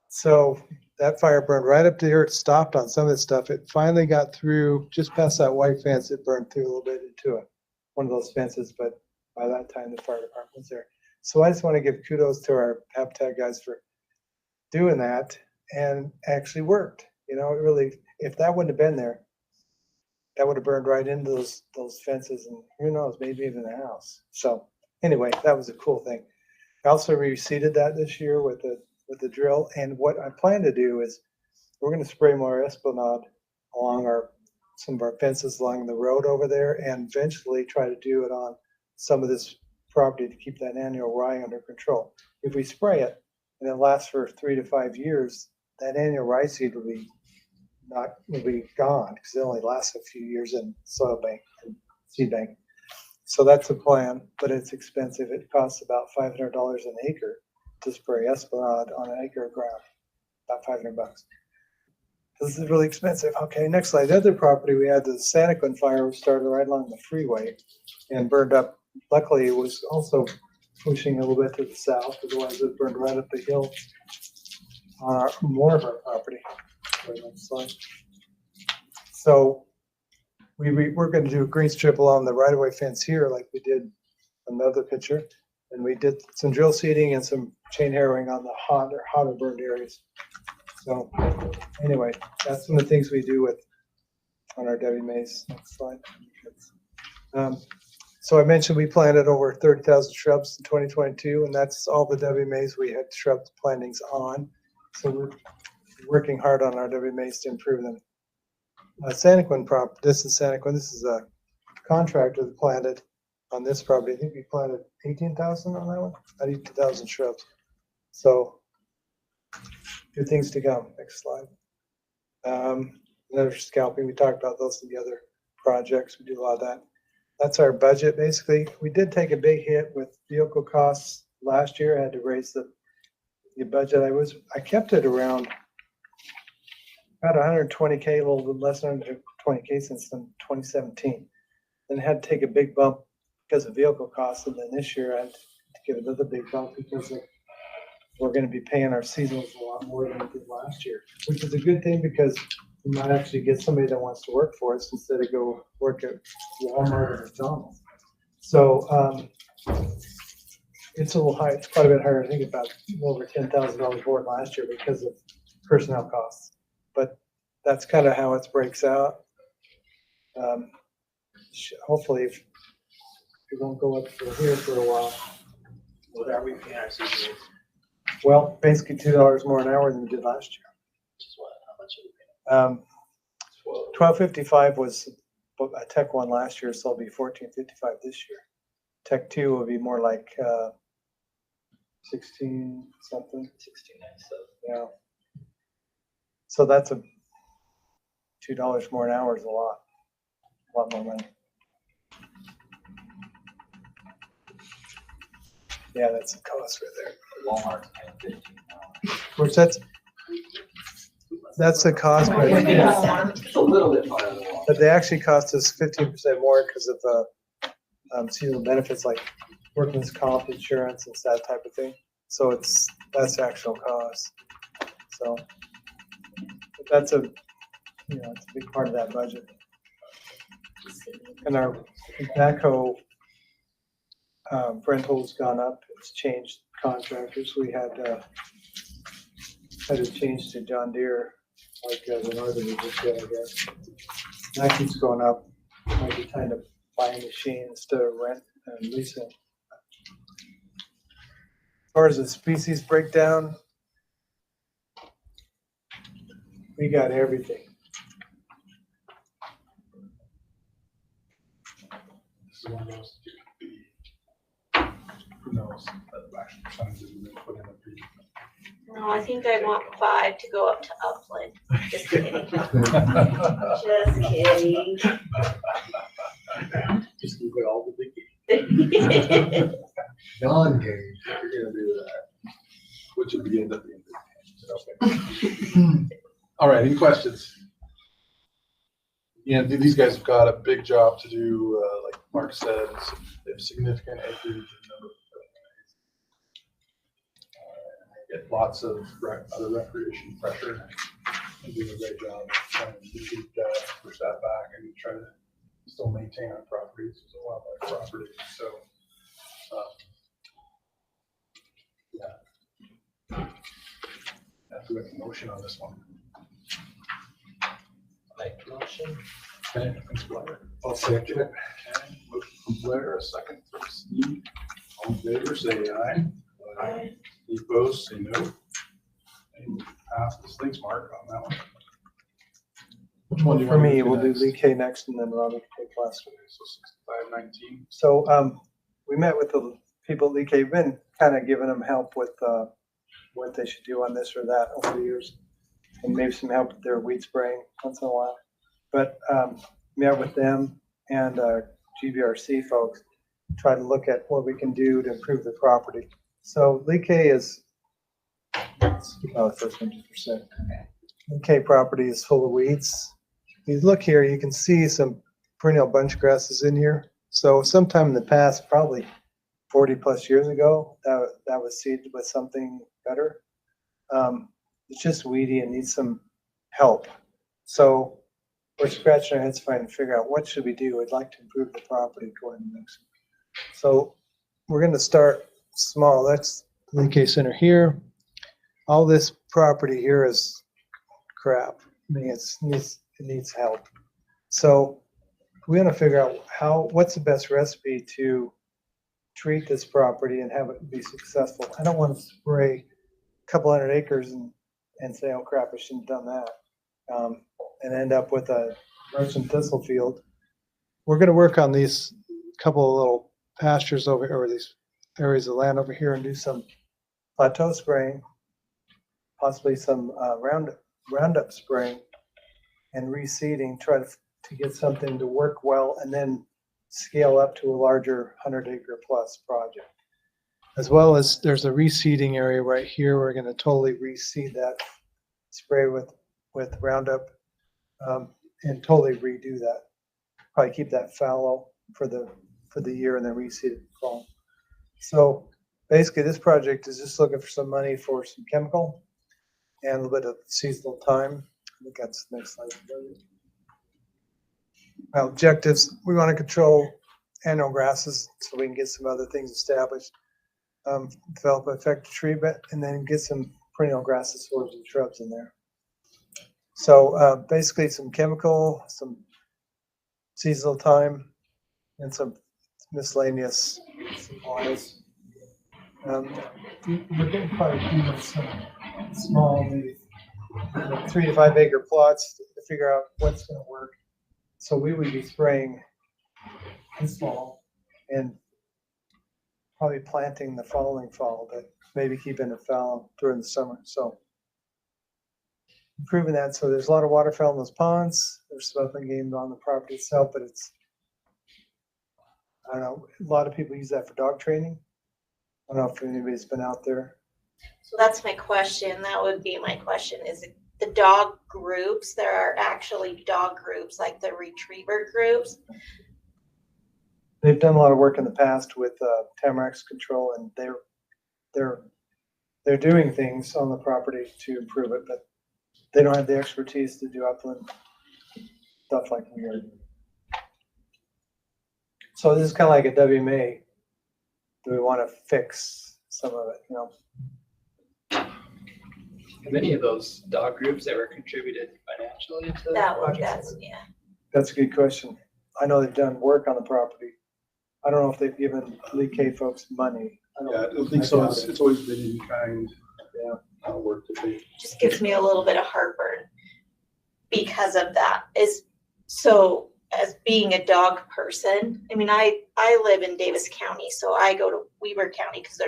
So that fire burned right up to here. It stopped on some of this stuff. It finally got through just past that white fence. It burned through a little bit into one of those fences, but by that time the fire department was there. So I just want to give kudos to our habitat guys for doing that and actually worked. You know, it really, if that wouldn't have been there, that would have burned right into those fences and who knows, maybe even the house. So anyway, that was a cool thing. I also reseeded that this year with the drill. And what I plan to do is we're going to spray more Esplanade along some of our fences along the road over there, and eventually try to do it on some of this property to keep that annual rye under control. If we spray it and it lasts for 3 to 5 years, that annual rye seed will be gone because it only lasts a few years in soil bank and seed bank. So that's the plan, but it's expensive. It costs about $500 an acre to spray Esplanade on an acre of ground, about $500. This is really expensive. Okay, next slide. The other property we had, the Santaquin fire, was started right along the freeway and burned up. Luckily, it was also pushing a little bit to the south, otherwise it burned right up the hill on more of our property. Next slide. So we're going to do a green strip along the right-of-way fence here, like we did another picture, and we did some drill seeding and some chain harrowing on the hotter burned areas. So anyway, that's some of the things we do on our WMAs. Next slide. So I mentioned we planted over 30,000 shrubs in 2022, and that's all the WMAs we had shrub plantings on. So we're working hard on our WMAs to improve them. Santaquin this is Santaquin. This is a contractor that planted on this property. I think we planted 18,000 on that one, 18,000 shrubs. So good things to come. Next slide. Another scalping. We talked about those in the other projects. We do a lot of that. That's our budget, basically. We did take a big hit with vehicle costs last year. I had to raise the budget. I kept it around about 120K, a little bit less than 120K since 2017. Then had to take a big bump because of vehicle costs. And then this year I had to give another big bump because we're going to be paying our seasonals a lot more than we did last year, which is a good thing because we might actually get somebody that wants to work for us instead of go work at Walmart or McDonald's. So it's a little high. It's quite a bit higher. I think about over $10,000 more than last year because of personnel costs. But that's kind of how it breaks out. Hopefully, if we won't go up from here for a while. What are we paying our seasonals? Well, basically $2 more an hour than we did last year. How much are we paying? $12.55 was a Tech 1 last year, so it'll be $14.55 this year. Tech 2 will be more like 16 something. 16.97. Yeah. So that's $2 more an hour is a lot more money. Yeah, that's the cost right there. Walmart's paying 15 now. Of course, that's the cost, but It's a little bit higher than Walmart. but they actually cost us 15% more because of seasonal benefits like workman's comp insurance and that type of thing. So that's the actual cost. So but that's it's a big part of that budget. And our backhoe rental's gone up. It's changed contractors. We had to change to John Deere, like the northern region did, I guess. That keeps going up. Might be time to buy a machine instead of rent and leasing. As far as the species breakdown, we got everything. This is one of those, who knows, that actual percentages we put in a pre. No, I think I want 5 to go up to Upland. Just kidding. Just kidding. Just look at all the big non-games, if you're gonna do that, which would end up being big games. All right, any questions? Yeah, these guys have got a big job to do, like Mark said, they have significant acreage and number of get lots of other recreation pressure and do a great job of trying to keep push that back and try to still maintain our properties as a wildlife property. So, yeah. to make a motion on this one. Make the motion. Okay, thanks, Blair. I'll second it. Okay, motion from Blair, a second from Steve. All in favor, say aye. Aye. Any opposed, say no. And passes. Thanks, Mark, on that one. Which one do you For want to me, do we'll do next? Lee K next and then Robert K last. Okay, so 6519. So, we met with the people at Lee K, been kind of giving them help with, what they should do on this or that over the years. And maybe some help with their weed spraying once in a while. But, met with them and, GBRC folks, try to look at what we can do to improve the property. So Lee K is, first 100%. Lee K property is full of weeds. If you look here, you can see some perennial bunch grasses in here. So sometime in the past, probably 40 plus years ago, that was seeded with something better. It's just weedy and needs some help. So we're scratching our heads trying to figure out what should we do. We'd like to improve the property going next. So we're going to start small. That's Lee K Center here. All this property here is crap. I mean, it needs help. So we're going to figure out what's the best recipe to treat this property and have it be successful. I don't want to spray a couple hundred acres and say, oh crap, I shouldn't have done that. And end up with a Russian thistle field. We're going to work on these couple of little pastures over here, or these areas of land over here, and do some plateau spraying, possibly some Roundup spraying and reseeding, try to get something to work well, and then scale up to a larger 100-acre plus project. As well as there's a reseeding area right here. We're going to totally reseed that, spray with Roundup, and totally redo that. Probably keep that fallow for the year and then reseed it in fall. So basically this project is just looking for some money for some chemical and a little bit of seasonal time. I think that's the next slide. Our objectives, we want to control annual grasses so we can get some other things established, develop effective treatment, and then get some perennial grasses, shrubs, and shrubs in there. So basically some chemical, some seasonal time, and some miscellaneous supplies. We're getting quite a few of some small, maybe 3 to 5 acre plots to figure out what's going to work. So we would be spraying this fall and probably planting the following fall, but maybe keeping it fallow during the summer. So improving that. So there's a lot of waterfowl in those ponds. There's smuggling game on the property itself, but it's, I don't know, a lot of people use that for dog training. I don't know if anybody's been out there. So that's my question. That would be my question. Is it the dog groups? There are actually dog groups like the retriever groups. They've done a lot of work in the past with Tamarix control, and they're doing things on the property to improve it, but they don't have the expertise to do upland stuff like we are. So this is kind of like a WMA. Do we want to fix some of it, you know? Have any of those dog groups ever contributed financially to That one, projects? that's, yeah. That's a good question. I know they've done work on the property. I don't know if they've given Lee K folks money. Yeah, I think so. It's always been in kind. Yeah, work to be. Just gives me a little bit of heartburn because of that. Is so as being a dog person, I mean, I live in Davis County, so I go to Weber County because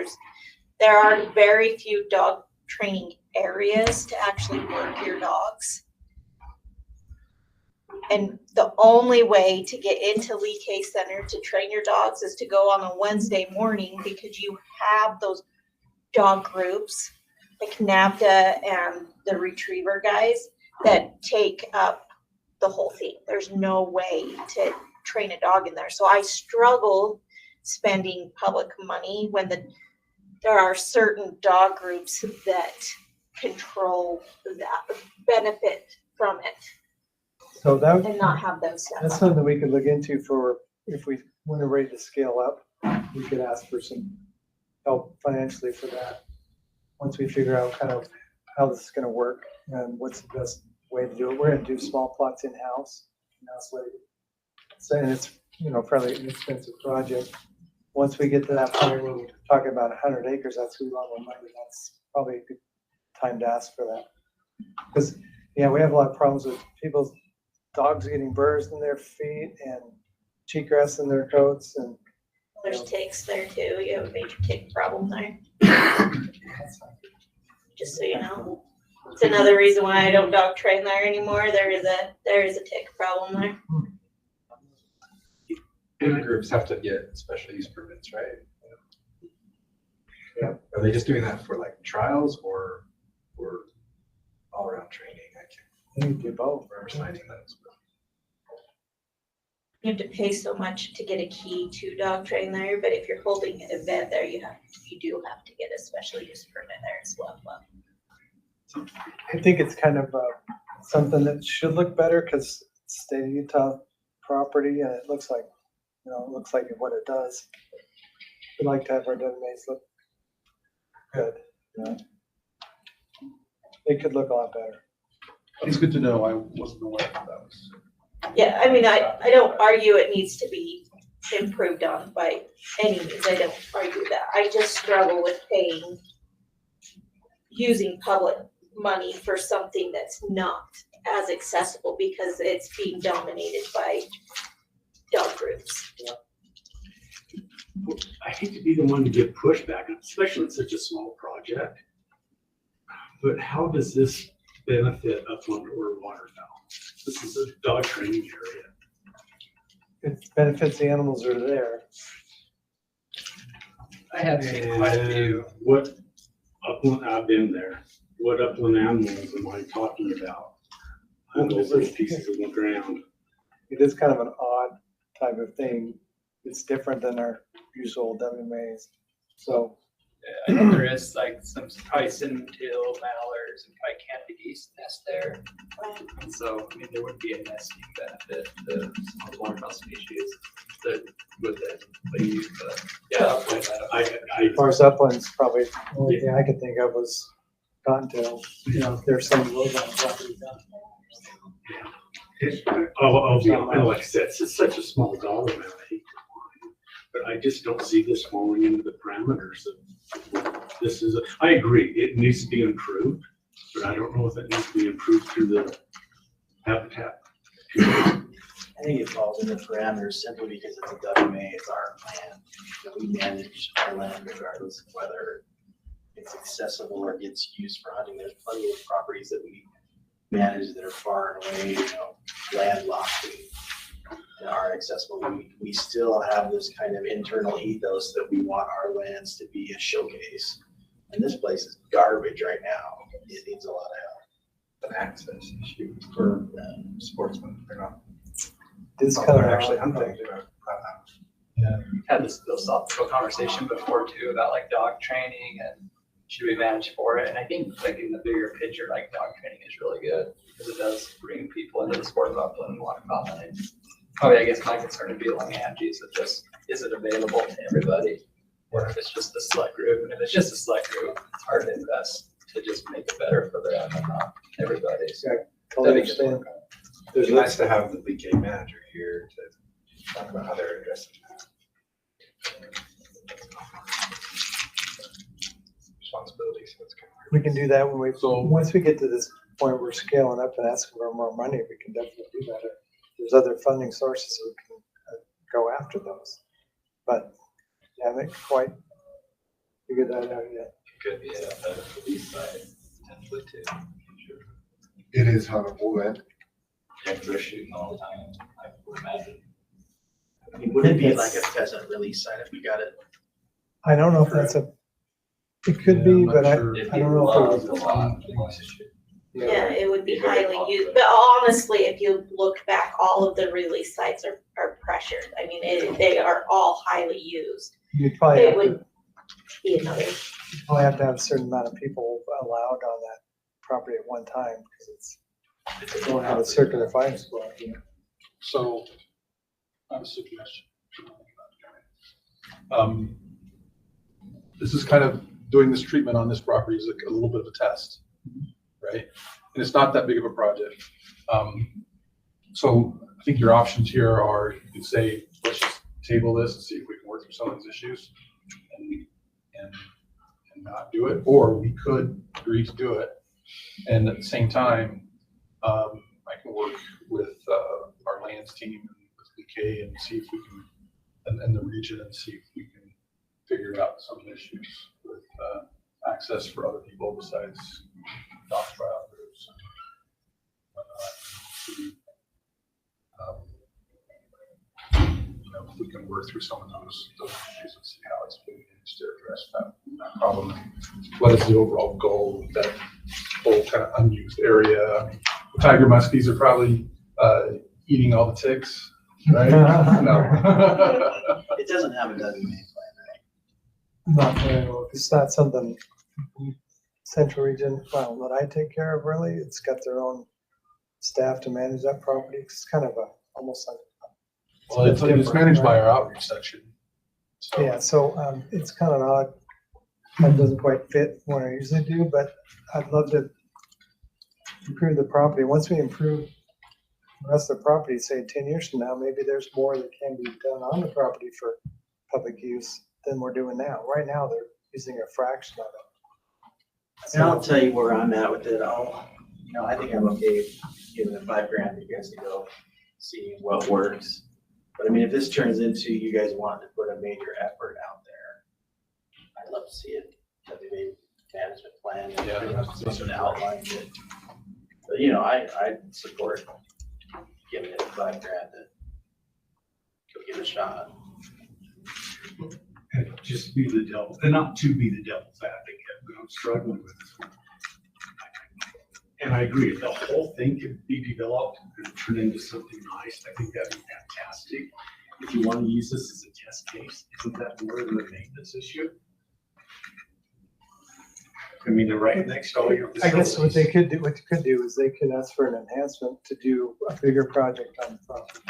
there are very few dog training areas to actually work your dogs. And the only way to get into Lee K Center to train your dogs is to go on a Wednesday morning, because you have those dog groups like NAVDA and the retriever guys that take up the whole thing. There's no way to train a dog in there. So I struggle spending public money when there are certain dog groups that control that, benefit from it. So that and not have those set that's up. something we could look into for if we when we're ready to scale up. We could ask for some help financially for that. Once we figure out kind of how this is gonna work and what's the best way to do it. We're gonna do small plots in-house. So, and it's, fairly inexpensive project. Once we get to that point where we're talking about 100 acres, that's a lot more money. That's probably a good time to ask for that. Because, we have a lot of problems with people's dogs getting burrs in their feet and cheatgrass in their coats, and There's ticks there too. You have a major tick problem there. Just so you know. It's another reason why I don't dog train there anymore. There is a tick problem there. And groups have to get special use permits, right? Yeah. Are they just doing that for like trials or all around training? I You do both. remember signing those. You have to pay so much to get a key to dog train there, but if you're holding an event there, you do have to get a special use permit there as well. I think it's kind of something that should look better because it's state of Utah property, and it looks like, what it does. We like to have our WMAs look good. It could look a lot better. It's good to know. I wasn't aware that was. Yeah, I mean, I don't argue it needs to be improved on by any means. I don't argue that. I just struggle with using public money for something that's not as accessible because it's being dominated by dog groups. I hate to be the one to give pushback, especially in such a small project. But how does this benefit upland or waterfowl? This is a dog training area. It benefits the animals that are there. I have seen quite a few. What upland, I've been there. What upland animals am I talking about? On those little pieces of the ground. It is kind of an odd type of thing. It's different than our usual WMAs. So I know there is like some probably cinnamon-tail mallards and probably canopy geese nest there. And so, I mean, there would be a nesting benefit to some of the waterfowl species that with it. But yeah, as far as uplands, probably the only thing I could think of was cottontail. There's some of those on the property. Like I said, it's such a small dollar amount. I hate to whine, but I just don't see this falling into the parameters of this is. I agree, it needs to be improved, but I don't know if it needs to be improved through the habitat. I think it falls in the parameters simply because it's a WMA, it's our land. We manage our land regardless of whether it's accessible or gets used for hunting. There's plenty of properties that we manage that are far and away, landlocked and are accessible. We still have this kind of internal ethos that we want our lands to be a showcase. And this place is garbage right now. It needs a lot of help. An access issue for sportsmen. They're not. This Oh, kind of they're actually hunting. yeah, had this philosophical conversation before too about like dog training and should we manage for it? And I think like in the bigger picture, like dog training is really good because it does bring people into the sport of upland and waterfowl hunting. Probably, I guess my concern would be along Angie's that just is it available to everybody, or if it's just a select group. And if it's just a select group, it's hard to invest to just make it better for them and not everybody. So Totally understand. It's nice to have the league game manager here to talk about how they're addressing that. Responsibilities. So it's kind of We can do that once we get to this point, we're scaling up and asking for more money. We can definitely do that. There's other funding sources we can go after those. But yeah, I haven't quite figured that out yet. Could be a police side potentially too. It is huntable then. Yeah, they're shooting all the time, I would imagine. I mean, would it be like a pheasant release site if we got it? I don't know if that's it could be, but I don't know if it was. Yeah, it would be highly used, but honestly, if you look back, all of the release sites are pressured. I mean, they are all highly used. You'd probably It would be another. you'd probably have to have a certain amount of people allowed on that property at one time because it's don't have a circular fire squad. So, I have a suggestion. This is kind of doing this treatment on this property is a little bit of a test. right? And it's not that big of a project. So I think your options here are, you could say, let's just table this and see if we can work through some of these issues and not do it, or we could agree to do it. And at the same time, I can work with our lands team and with BK and see if we can, and the region, and see if we can figure out some issues with access for other people besides dog trial groups. You know, if we can work through some of those issues and see how it's being managed to address that problem. What is the overall goal of that whole kind of unused area? Tiger muskies are probably eating all the ticks, right? No. It doesn't have a WMA plan, Not very well. It's not something Central Region, well, that I take care of really. It's got their own staff to manage that property. It's kind of almost like. Well, it's managed by our outreach section. So. Yeah, so it's kind of odd. That doesn't quite fit what I usually do, but I'd love to improve the property. Once we improve the rest of the property, say 10 years from now, maybe there's more that can be done on the property for public use than we're doing now. Right now, they're using a fraction of it. And I'll tell you where I'm at with it. I think I'm okay giving the $5,000 for you guys to go see what works. But I mean, if this turns into you guys wanting to put a major effort out there, I'd love to see it. WMA management plan. Yeah, something outlined it. But I support giving it $5,000 to go give it a shot. And just be the devil, and not to be the devil's advocate, but I'm struggling with this one. And I agree, if the whole thing could be developed and turn into something nice, I think that'd be fantastic. If you want to use this as a test case, isn't that more than a maintenance issue? I mean, they're right next to all your I guess facilities. what you could do is they could ask for an enhancement to do a bigger project on the property.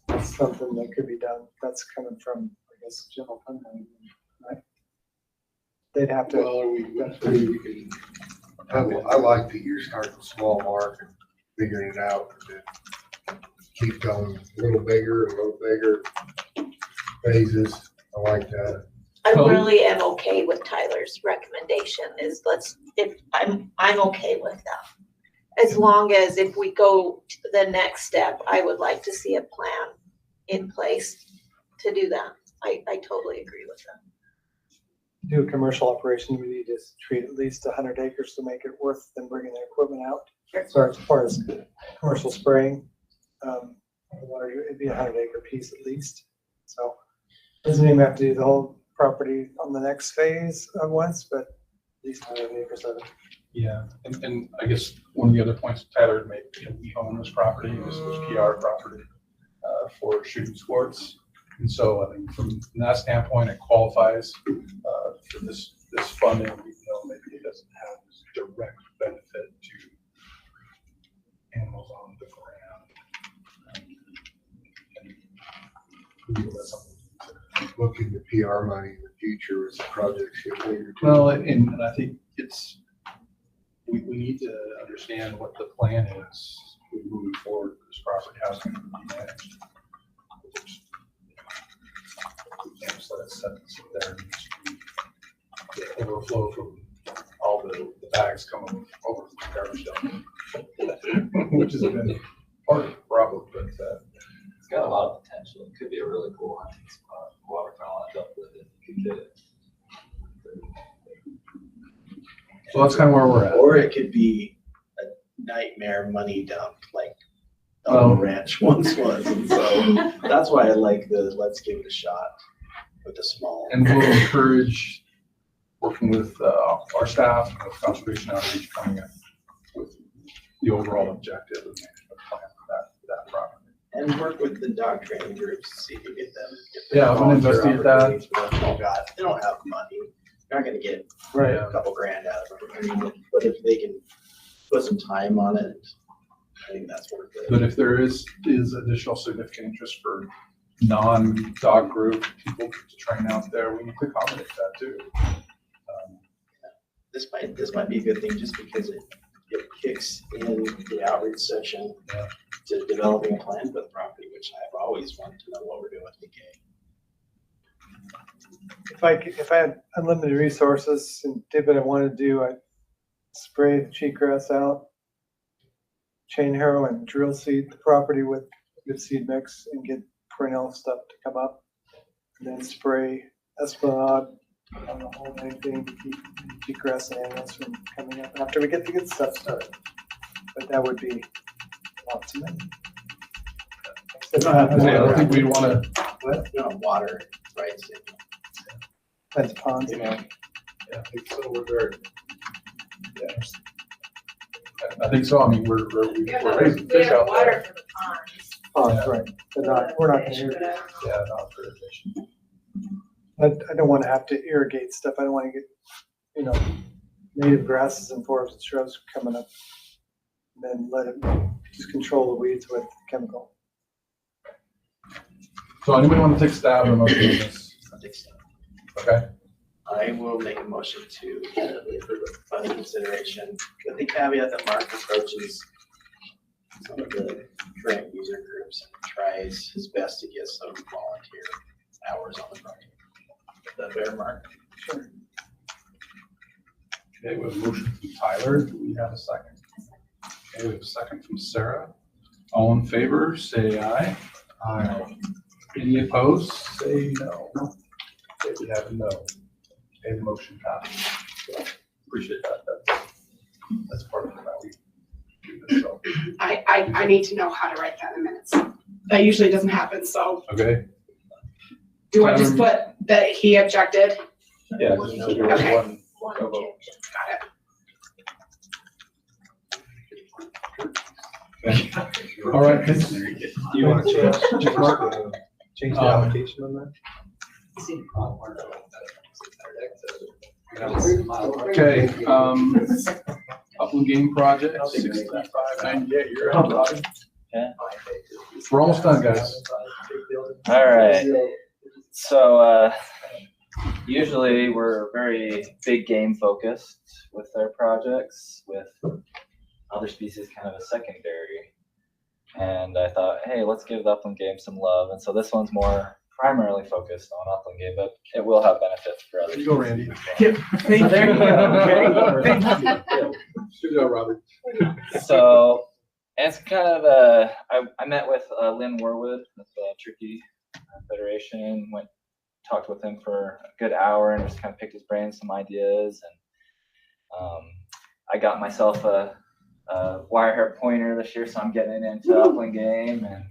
That's something that could be done. That's coming from, I guess, general fund, right? They'd have to. Well, we can, I like that you're starting small, Mark, and figuring it out, and then keep going a little bigger phases. I like that. I really am okay with Tyler's recommendation I'm okay with that. As long as if we go to the next step, I would like to see a plan in place to do that. I totally agree with that. Do a commercial operation, we need to treat at least 100 acres to make it worth them bringing their equipment out. So as far as commercial spraying, it'd be a 100-acre piece at least. So doesn't even have to do the whole property on the next phase at once, but at least 100 acres of it. Yeah, and I guess one of the other points Tyler made, we own this property, this was PR property for shooting sports. And so I think from that standpoint, it qualifies for this funding, even though maybe it doesn't have this direct benefit to animals on the ground. And that's something to look into PR money in the future as projects get bigger. Well, and I think we need to understand what the plan is moving forward for this property, how it's going to be managed. We can't just let it sit there and the overflow from all the bags coming over from the garbage dump, which has been part of the problem, but It's got a lot of potential. It could be a really cool hunting spot. Waterfowl end up with it. You could get it. so that's kind of where we're at. Or it could be a nightmare money dump like Elbow Ranch once was. And so that's why I like let's give it a shot with the small. And we'll encourage working with our staff, with conservation outreach, coming up with the overall objective of management plan for that property. And work with the dog training groups to see if you get them. Yeah, I'm gonna investigate that. They don't have money. They're not gonna get Right. a couple grand out of it. I mean, but if they can put some time on it, I think that's worth it. But if there is additional significant interest for non-dog group people to train out there, we need to accommodate that too. this might be a good thing just because it kicks in the outreach session to developing a plan for the property, which I've always wanted to know what we're doing with DK. If I had unlimited resources and did what I wanted to do, I'd spray the cheatgrass out, chain harrow and drill seed the property with good seed mix and get perennial stuff to come up. And then spray Esplanade on the whole main thing to keep cheatgrass and annuals from coming up after we get the good stuff started. But that would be lots of money. I don't think we want to. Water, right? That's ponds. Yeah, I think so. We're very. Yeah. I think so. I mean, we're raising fish out there. For the ponds. Ponds, right. But we're not going to irrigate. Yeah, not for irrigation. I don't want to have to irrigate stuff. I don't want to get, native grasses and forests and shrubs coming up. And then let it just control the weeds with chemical. So anybody want to take a stab at the motion on this? Okay. I will make a motion to approve funding consideration with the caveat that Mark approaches some of the current user groups and tries his best to get some volunteer hours on the project. Is that fair, Mark? Sure. Okay, we have a motion from Tyler. Do we have a second? Okay, we have a second from Sarah. All in favor, say aye. Aye. Any opposed, say no. Okay, we have a no. Okay, the motion passed. Appreciate that. That's part of how we do this. So. I need to know how to write that in minutes. That usually doesn't happen, so. Okay. Do I just put that he objected? Yeah. Okay. One. All right. Do you want to change the application on that? Okay, Upland Game Project, 6598, you're up, Robbie. We're almost done, guys. All right. So usually we're very big game focused with our projects, with other species kind of a secondary. And I thought, hey, let's give the upland game some love. And so this one's more primarily focused on upland game, but it will have benefits for others. There you go, Randy. Thank there you go. Okay. Good job, Robert. So it's kind of I met with Lynn Warwood with the Turkey Federation, talked with him for a good hour and just kind of picked his brain some ideas. And I got myself a wire hair pointer this year, so I'm getting into upland game, and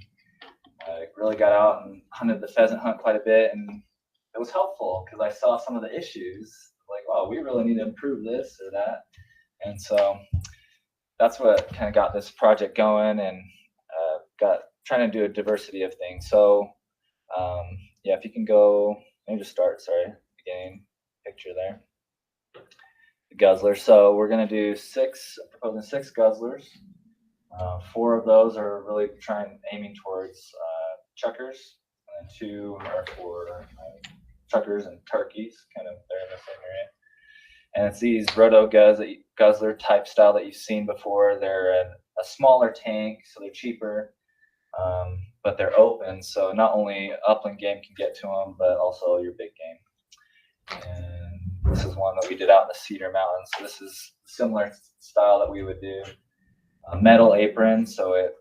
I really got out and hunted the pheasant hunt quite a bit, and it was helpful because I saw some of the issues, like, wow, we really need to improve this or that. And so that's what kind of got this project going, and got trying to do a diversity of things. So yeah, if you can go, maybe just start, beginning picture there. The guzzler. So we're going to do proposing six guzzlers. 4 of those are really aiming towards chuckers, and 2 are for chuckers and turkeys, kind of they're in the same area. And it's these roto guzzler type style that you've seen before. They're a smaller tank, so they're cheaper, but they're open, so not only upland game can get to them, but also your big game. And this is one that we did out in the Cedar Mountains. So this is similar style that we would do. A metal apron, so if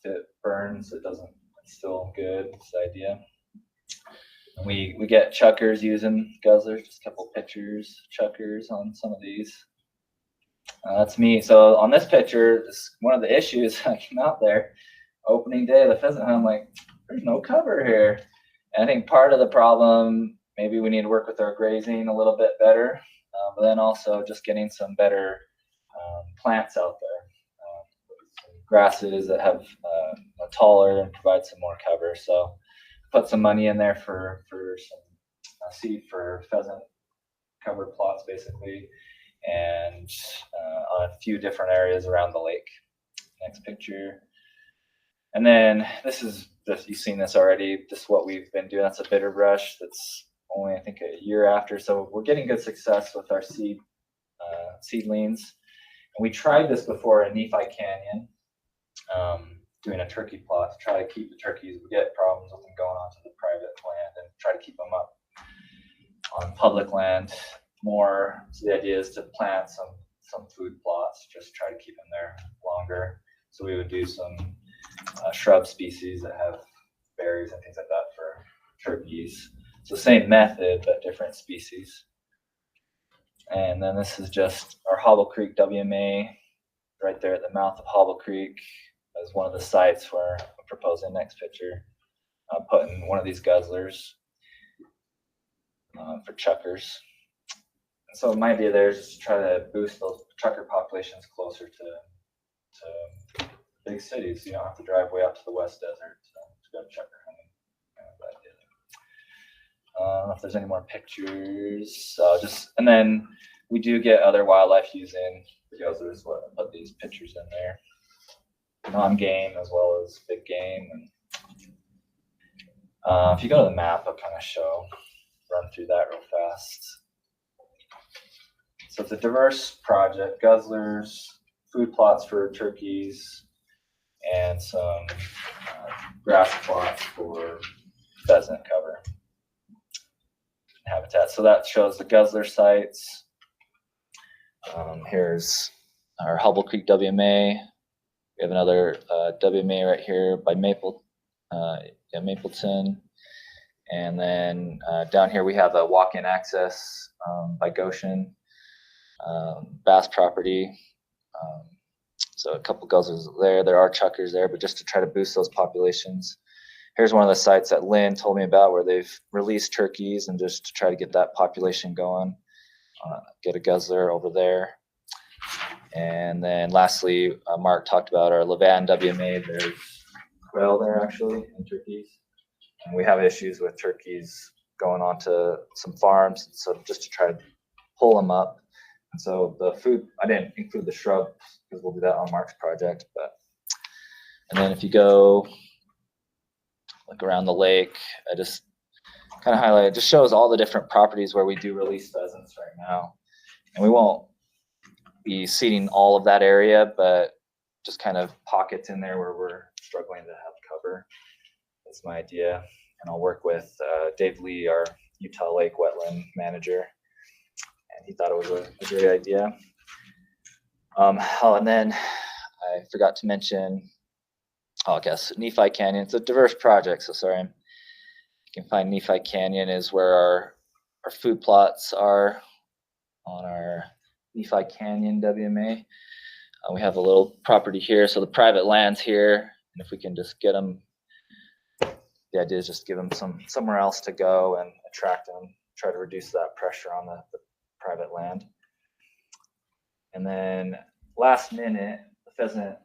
it burns, it's still good. It's the idea. And we get chuckers using guzzlers. Just a couple pictures, chuckers on some of these. That's me. So on this picture, one of the issues I came out there, opening day of the pheasant hunt, I'm like, there's no cover here. And I think part of the problem, maybe we need to work with our grazing a little bit better, but then also just getting some better plants out there. Grasses that have a taller and provide some more cover. So put some money in there for some seed for pheasant cover plots, basically, and on a few different areas around the lake. Next picture. And then this is just, you've seen this already. This is what we've been doing. That's a bitter brush. That's only, I think, a year after. So we're getting good success with our seed seedlings. And we tried this before in Nephi Canyon, doing a turkey plot to try to keep the turkeys. We get problems with them going onto the private land and try to keep them up on public land more. So the idea is to plant some food plots, just try to keep them there longer. So we would do some shrub species that have berries and things like that for turkeys. So same method, but different species. And then this is just our Hobble Creek WMA right there at the mouth of Hobble Creek as one of the sites where I'm proposing next picture, putting one of these guzzlers for chuckers. And so my idea there is just to try to boost those chucker populations closer to big cities. You don't have to drive way out to the West Desert to go chucker hunting. Kind of idea. I don't know if there's any more pictures. And then we do get other wildlife using the guzzlers. I'll put these pictures in there. Non-game as well as big game. And if you go to the map, I'll kind of run through that real fast. So it's a diverse project: guzzlers, food plots for turkeys, and some grass plots for pheasant cover habitat. So that shows the guzzler sites. Here's our Hubble Creek WMA. We have another WMA right here by Mapleton. And then down here we have a walk-in access by Goshen, bass property. So a couple guzzlers there. There are chuckers there, but just to try to boost those populations. Here's one of the sites that Lynn told me about where they've released turkeys, and just to try to get that population going, get a guzzler over there. And then lastly, Mark talked about our Levan WMA. There's quail there actually, and turkeys. And we have issues with turkeys going onto some farms, so just to try to pull them up. And so the food, I didn't include the shrubs because we'll do that on Mark's project. And then if you go look around the lake, I just kind of highlight, it just shows all the different properties where we do release pheasants right now. And we won't be seeding all of that area, but just kind of pockets in there where we're struggling to have cover. That's my idea. And I'll work with Dave Lee, our Utah Lake Wetland Manager. And he thought it was a great idea. And then I forgot to mention, I guess Nephi Canyon. It's a diverse project, so sorry. You can find Nephi Canyon is where our food plots are on our Nephi Canyon WMA. We have a little property here, so the private land's here, and if we can just get them, the idea is just give them somewhere else to go and attract them, try to reduce that pressure on the private land. And then last minute, the Pheasant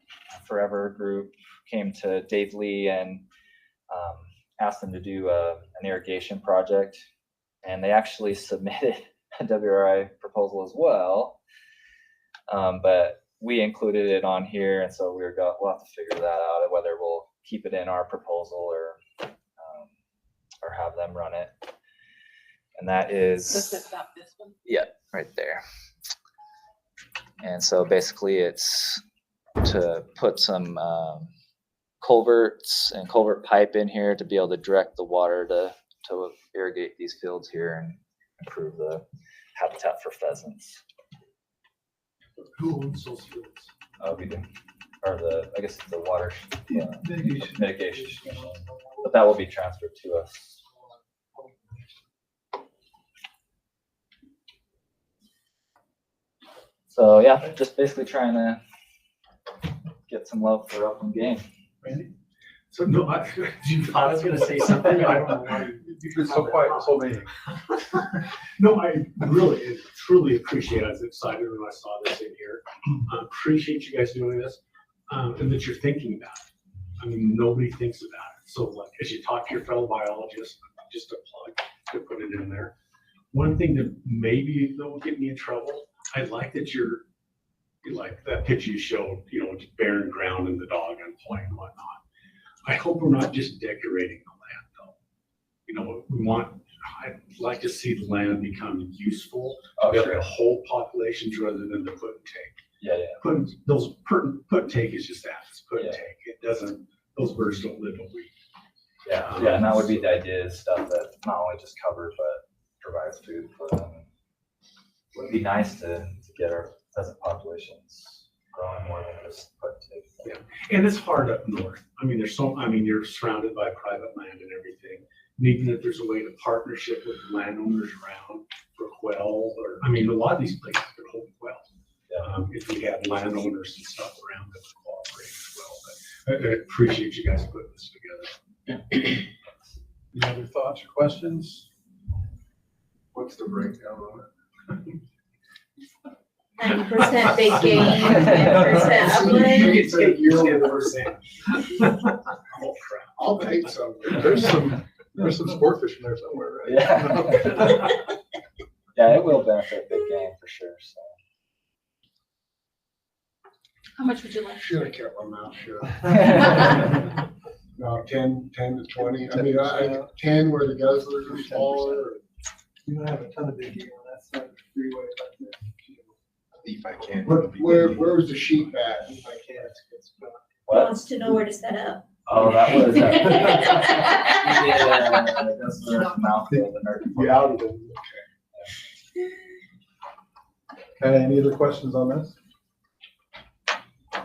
Forever group came to Dave Lee and asked them to do an irrigation project, and they actually submitted a WRI proposal as well, but we included it on here, and so we'll have to figure that out, whether we'll keep it in our proposal or have them run it. And that is this one? Yeah, right there. And so basically it's to put some culverts and culvert pipe in here to be able to direct the water to irrigate these fields here and improve the habitat for pheasants. Who owns those fields? We do, or I guess it's the water mitigation, but that will be transferred to us. So yeah, just basically trying to get some love for upland game. Randy? So no, I was going to say something. I don't know why you've been so quiet this whole meeting. No, I really and truly appreciate it. I was excited when I saw this in here. Appreciate you guys doing this, and that you're thinking about it. I mean, nobody thinks about it. So like, as you talk to your fellow biologists, just a plug to put it in there. One thing that maybe that will get me in trouble, I like that you're like that picture you showed, just barren ground and the dog and playing and whatnot. I hope we're not just decorating the land though. We want, I'd like to see the land become useful. Oh, We have sure. the whole populations rather than the put and take. Yeah, Put and take is just that, it's put and Yeah. take. It doesn't, those birds don't live a week. yeah, and that would be the idea, is stuff that not only just covers, but provides food for them. It would be nice to get our pheasant populations growing more than just put and take. Yeah, and it's hard up north. I mean, you're surrounded by private land and everything. And even if there's a way to partnership with landowners around for quail, or, I mean, a lot of these places could hold quail. If we had landowners and stuff around that would cooperate as well. But I appreciate you guys putting this together. Any other thoughts or questions? What's the breakdown on it? 90% big game, 10% upland. You can take your 10%. Oh, crap. I'll take some. There's some sport fishing there somewhere, right? Yeah. Yeah, it will benefit big game for sure, so. How much would you like? Should have kept my mouth shut. No, 10 to 20. I mean, 10 where the guzzlers are smaller. You don't have a ton of big game on that side of the freeway like that. If I can. Where was the sheep at? If I can, it's good. Wants to know where to set up. Oh, that was. That's the mouthful of the nerd. You outed him. Okay, any other questions on this?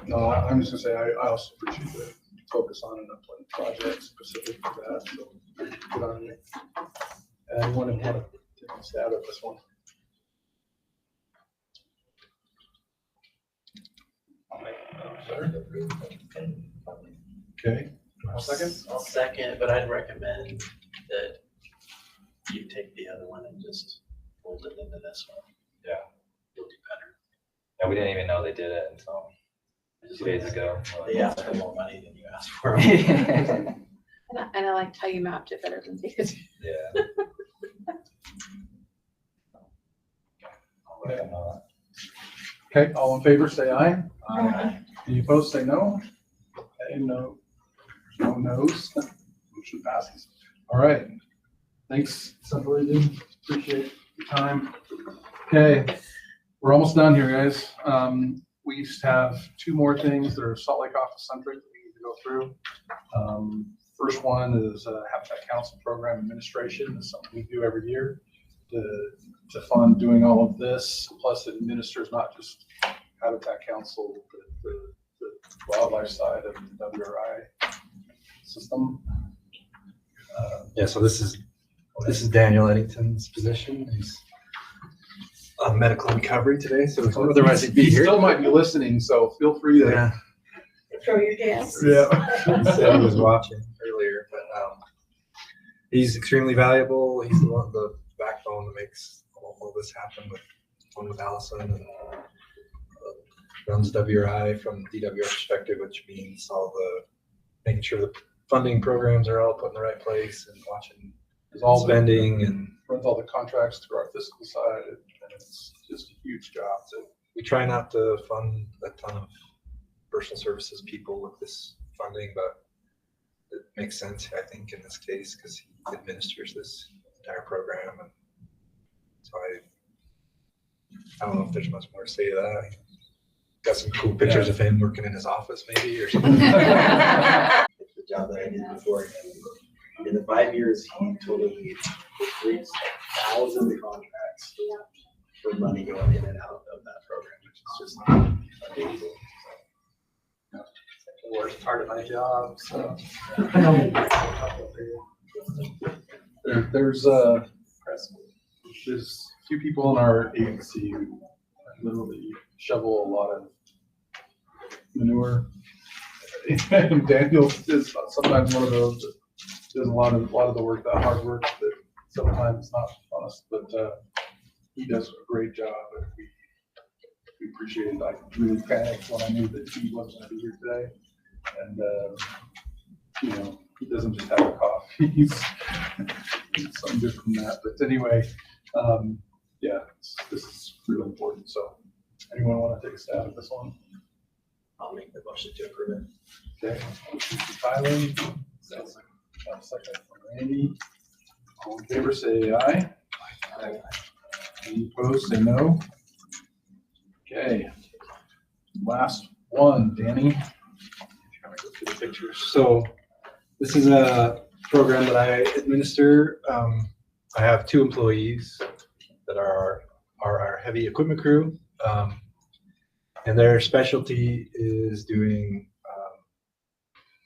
No, I'm just gonna say, I also appreciate the focus on an upland project specific to that, so good on you. Anyone want to take a stab at this one? Okay, second? I'll second, but I'd recommend that you take the other one and just fold it into this one. Yeah. You'll do better. Yeah, we didn't even know they did it until 2 days ago. They asked for more money than you asked for. And I liked how you mapped it better than they did. Yeah. Okay, all in favor, say aye. Aye. Any opposed, say no. Okay, no. No no's. Motion passes. All right. Thanks, Separated. Appreciate your time. Okay, we're almost done here, guys. We just have two more things. There's Salt Lake Office Centric that we need to go through. First one is Habitat Council Program Administration. It's something we do every year to fund doing all of this. Plus, it administers not just Habitat Council, but the wildlife side of the WRI system. Yeah, so this is Daniel Eddington's position. He's on medical recovery today, so otherwise he'd be He here. still might be listening, so feel free to. Yeah. Throw your gas. Yeah. He said he was watching earlier, but he's extremely valuable. He's the backbone that makes all this happen with Alison, and runs WRI from DWR perspective, which means all the making sure the funding programs are all put in the right place and watching spending and runs all the contracts through our fiscal side, and it's just a huge job. So we try not to fund a ton of personal services people with this funding, but it makes sense, I think, in this case, because he administers this entire program. And so I don't know if there's much more to say to that. Got some cool pictures of him working in his office, maybe, or something. The job that I did before. In the 5 years, he totally increased 1,000 contracts for money going in and out of that program, which is just amazing. The worst part of my job, so. There's a few people in our agency who literally shovel a lot of manure. And Daniel is sometimes one of those that does a lot of the work, that hard work that sometimes is not honest, but he does a great job, and we appreciate it. I really panicked when I knew that he wasn't going to be here today, and he doesn't just have a cough. He's something different from that. But anyway, yeah, this is really important. So, anyone want to take a stab at this one? I'll make the motion to approve it. Okay, motion from Tyler, second from Randy. All in favor, say aye. Any opposed, say no. Okay. Last one, Danny. Trying to go through the pictures. So this is a program that I administer. I have 2 employees that are our heavy equipment crew. And their specialty is doing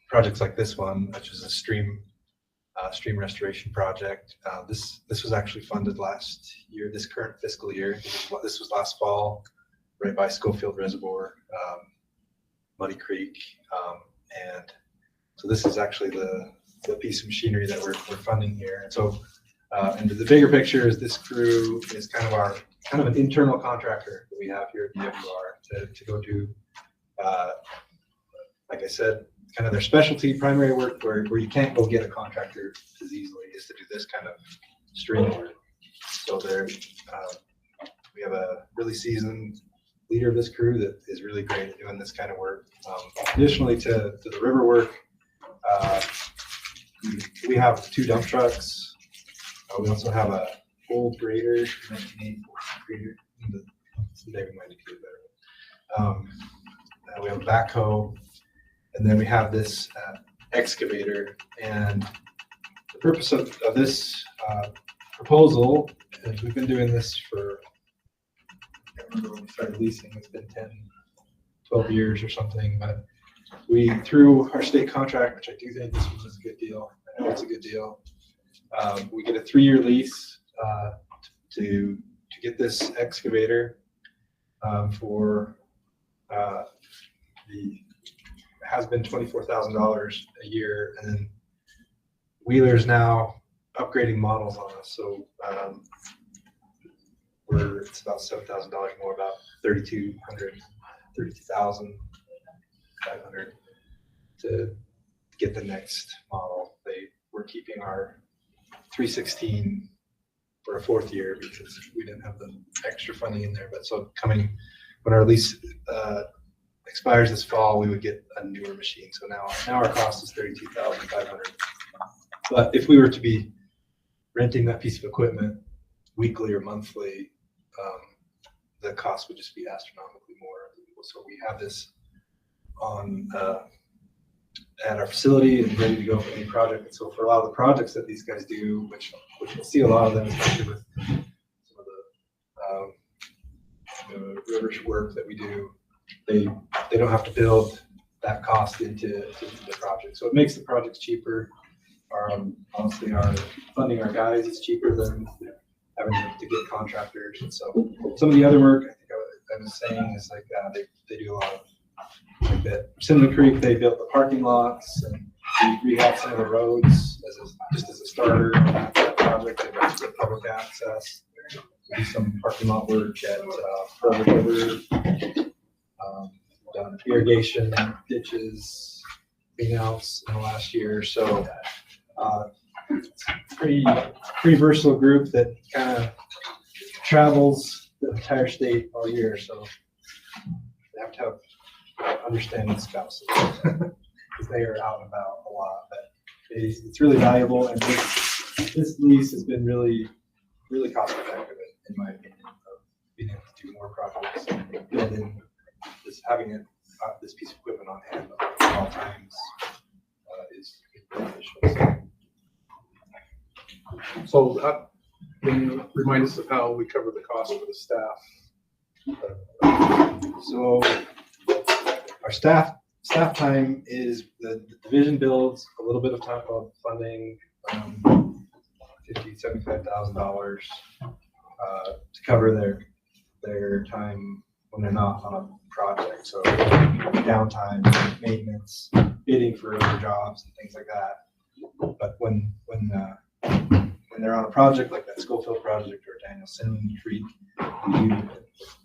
projects like this one, which is a stream restoration project. This was actually funded last year, this current fiscal year. This was last fall, right by Schofield Reservoir, Muddy Creek. And so this is actually the piece of machinery that we're funding here. And so, and the bigger picture is this crew is kind of an internal contractor that we have here at DWR to go do, like I said, kind of their specialty primary work where you can't go get a contractor as easily is to do this kind of stream work. So we have a really seasoned leader of this crew that is really great at doing this kind of work. Additionally to the river work, we have 2 dump trucks. We also have a old grader, 1984 grader. Someday we might need to get better. We have a backhoe, and then we have this excavator. And the purpose of this proposal is we've been doing this for, I can't remember when we started leasing, it's been 10, 12 years or something, but through our state contract, which I do think this was a good deal, I know it's a good deal, we get a 3-year lease to get this excavator for it has been $24,000 a year, and then Wheeler's now upgrading models on us, so it's about $7,000 more, about $32,500 to get the next model. We're keeping our 316 for a 4th year because we didn't have the extra funding in there. But so when our lease expires this fall, we would get a newer machine. So now our cost is $32,500. But if we were to be renting that piece of equipment weekly or monthly, the cost would just be astronomically more. So we have this on at our facility and ready to go for any project. And so for a lot of the projects that these guys do, which you'll see a lot of them, especially with some of the rivers work that we do, they don't have to build that cost into the project. So it makes the projects cheaper. Honestly, our funding our guys is cheaper than having to get contractors. And so some of the other work I think I was saying is like they do a lot of like that. Cinnamon Creek, they built the parking lots and we rehab some of the roads just as a starter on that project. They got to get public access. We do some parking lot work at Pearl River, done irrigation, ditches, cleanouts in the last year. So pretty versatile group that kind of travels the entire state all year. So they have to have understanding spouses because they are out and about a lot. But it's really valuable, and this lease has been really cost effective in my opinion of being able to do more projects and building having this piece of equipment on hand at all times is beneficial. So can you remind us of how we cover the cost for the staff? So our staff time is the division builds a little bit of time of funding, $75,000 to cover their time when they're not on a project. So downtime, maintenance, bidding for other jobs and things like that. But when they're on a project like that Schofield project or Danielson Creek,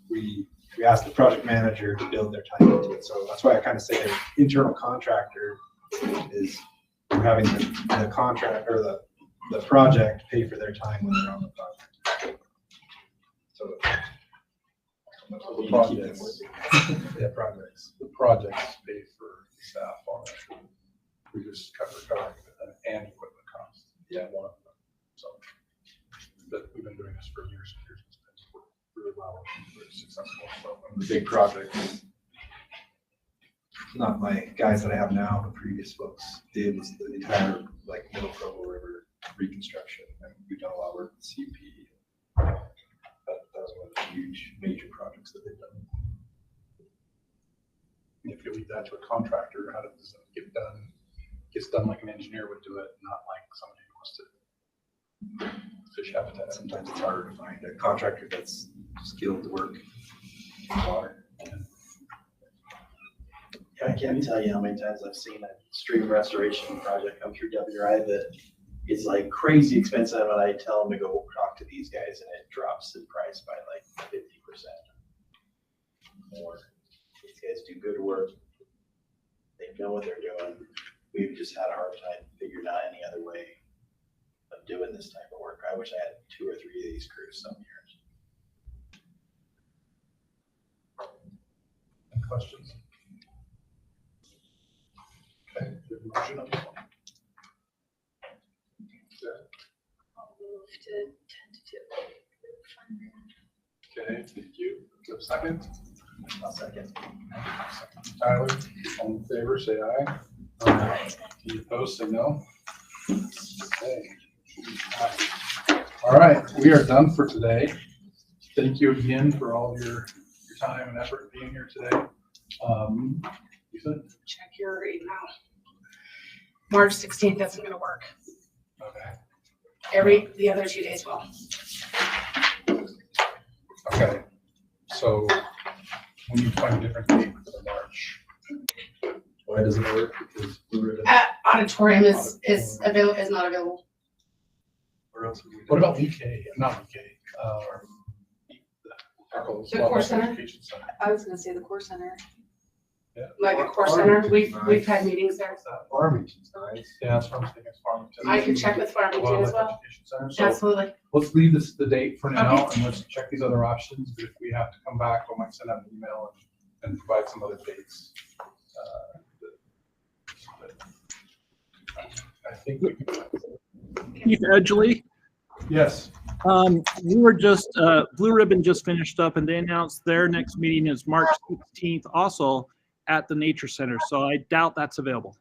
we ask the project manager to build their time into it. So that's why I kind of say the internal contractor is having the contract or the project pay for their time when they're on the project. So the projects. Yeah, projects. The projects pay for staff on it. We just cover and equipment costs. Yeah. One of them. So but we've been doing this for years and years. It's been really well, very successful. So the big projects. Not my guys that I have now, the previous folks did was the entire like Middle Provo River reconstruction. And we've done a lot of work with CP. That was one of the huge major projects that they've done. If you leave that to a contractor, how does it get done? Gets done like an engineer would do it, not like somebody who wants to fish habitat. Sometimes it's harder to find a contractor that's skilled to work in water. I can't tell you how many times I've seen a stream restoration project come through WRI that is like crazy expensive, and I tell them to go talk to these guys, and it drops in price by like 50% more. These guys do good work. They know what they're doing. We've just had a hard time figuring out any other way of doing this type of work. I wish I had 2 or 3 of these crews some years. Any questions? Okay, good motion on this one. I'll move to tentative. Okay, thank you. Do you have a second? I'll second. Tyler, all in favor, say aye. Aye. Any opposed, say no. Okay. All right, we are done for today. Thank you again for all of your time and effort being here today. You said? Check your email. March 16th isn't gonna work. Okay. The other 2 days will. Okay, so we need to find a different date for March. Why doesn't it work? Because Blue Ribbon. Auditorium is not available. Where else would we do What it? about VK? Not VK. The Core Center? Education Center. I was gonna say the core center. Yeah. Like the Core Center, we've had meetings there. Farmington's nice. Yeah, that's what I'm thinking. It's Farmington. I can check with Farmington as Wildlife well. Education Center. So Absolutely. let's leave the date for now Okay. and let's check these other options. But if we have to come back, we might send out an email and provide some other dates. I think we can. Keith Edgley. Yes. We were just, Blue Ribbon just finished up and they announced their next meeting is March 16th, also at the Nature Center. So I doubt that's available.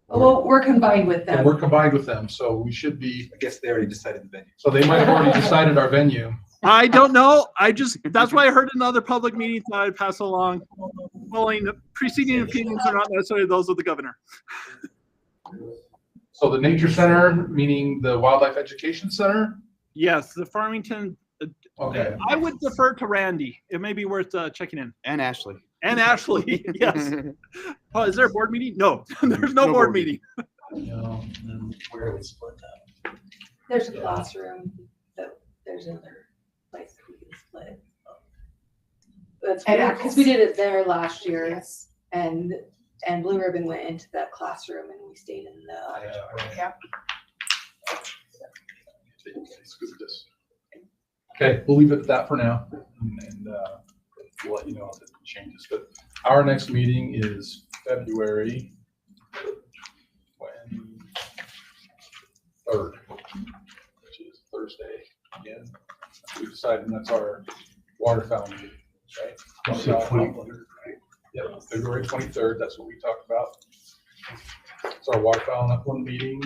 Well, we're combined with And them. we're combined with them, so we should be, I guess they already decided the venue. so they might have already decided our venue. I don't know. That's why I heard in other public meetings that I'd pass along. Following the preceding opinions are not necessarily those of the governor. So the Nature Center, meaning the Wildlife Education Center? Yes, the Farmington. Okay. I would defer to Randy. It may be worth checking in. And Ashley. And Ashley, yes. Oh, is there a board meeting? No, there's no board meeting. No, then where are we split up? There's a classroom, there's another place that we can split. That's because we did it there last year. Yes. And Blue Ribbon went into that classroom and we stayed in the. Yeah. Okay, we'll leave it at that for now, and we'll let you know if it changes. But our next meeting is February 23rd, which is Thursday again. We decided that's our waterfowl meeting, right? Yeah, February 23rd, that's what we talked about. It's our waterfowl and upland meeting.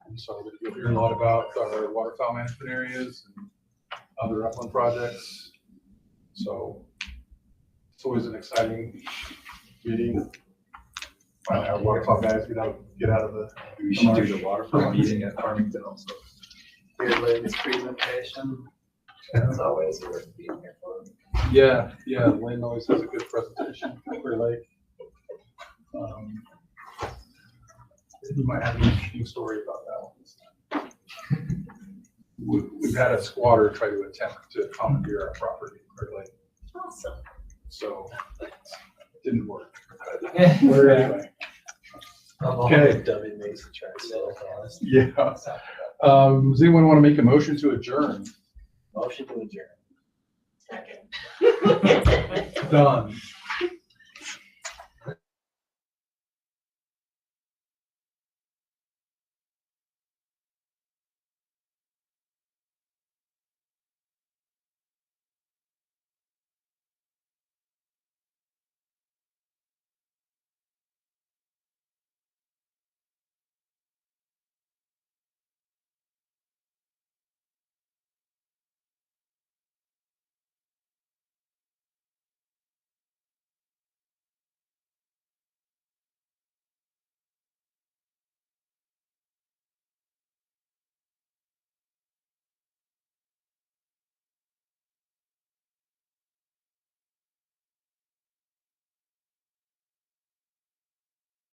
And so you'll hear a lot about our waterfowl management areas and other upland projects. So it's always an exciting meeting. Finally, our waterfowl guys get out of the. We should do the waterfront meeting at Farmington also. Here's Lynn's presentation. That's always worth being here for. Yeah, Lynn always has a good presentation. Clear Lake. You might have an interesting story about that one. We've had a squatter try to attempt to commandeer our property, Clear Lake. Awesome. So it didn't work. We're Anyway. Okay. W Mason trying to sell it on us. Yeah. Does anyone want to make a motion to adjourn? Motion to adjourn. Second. Done.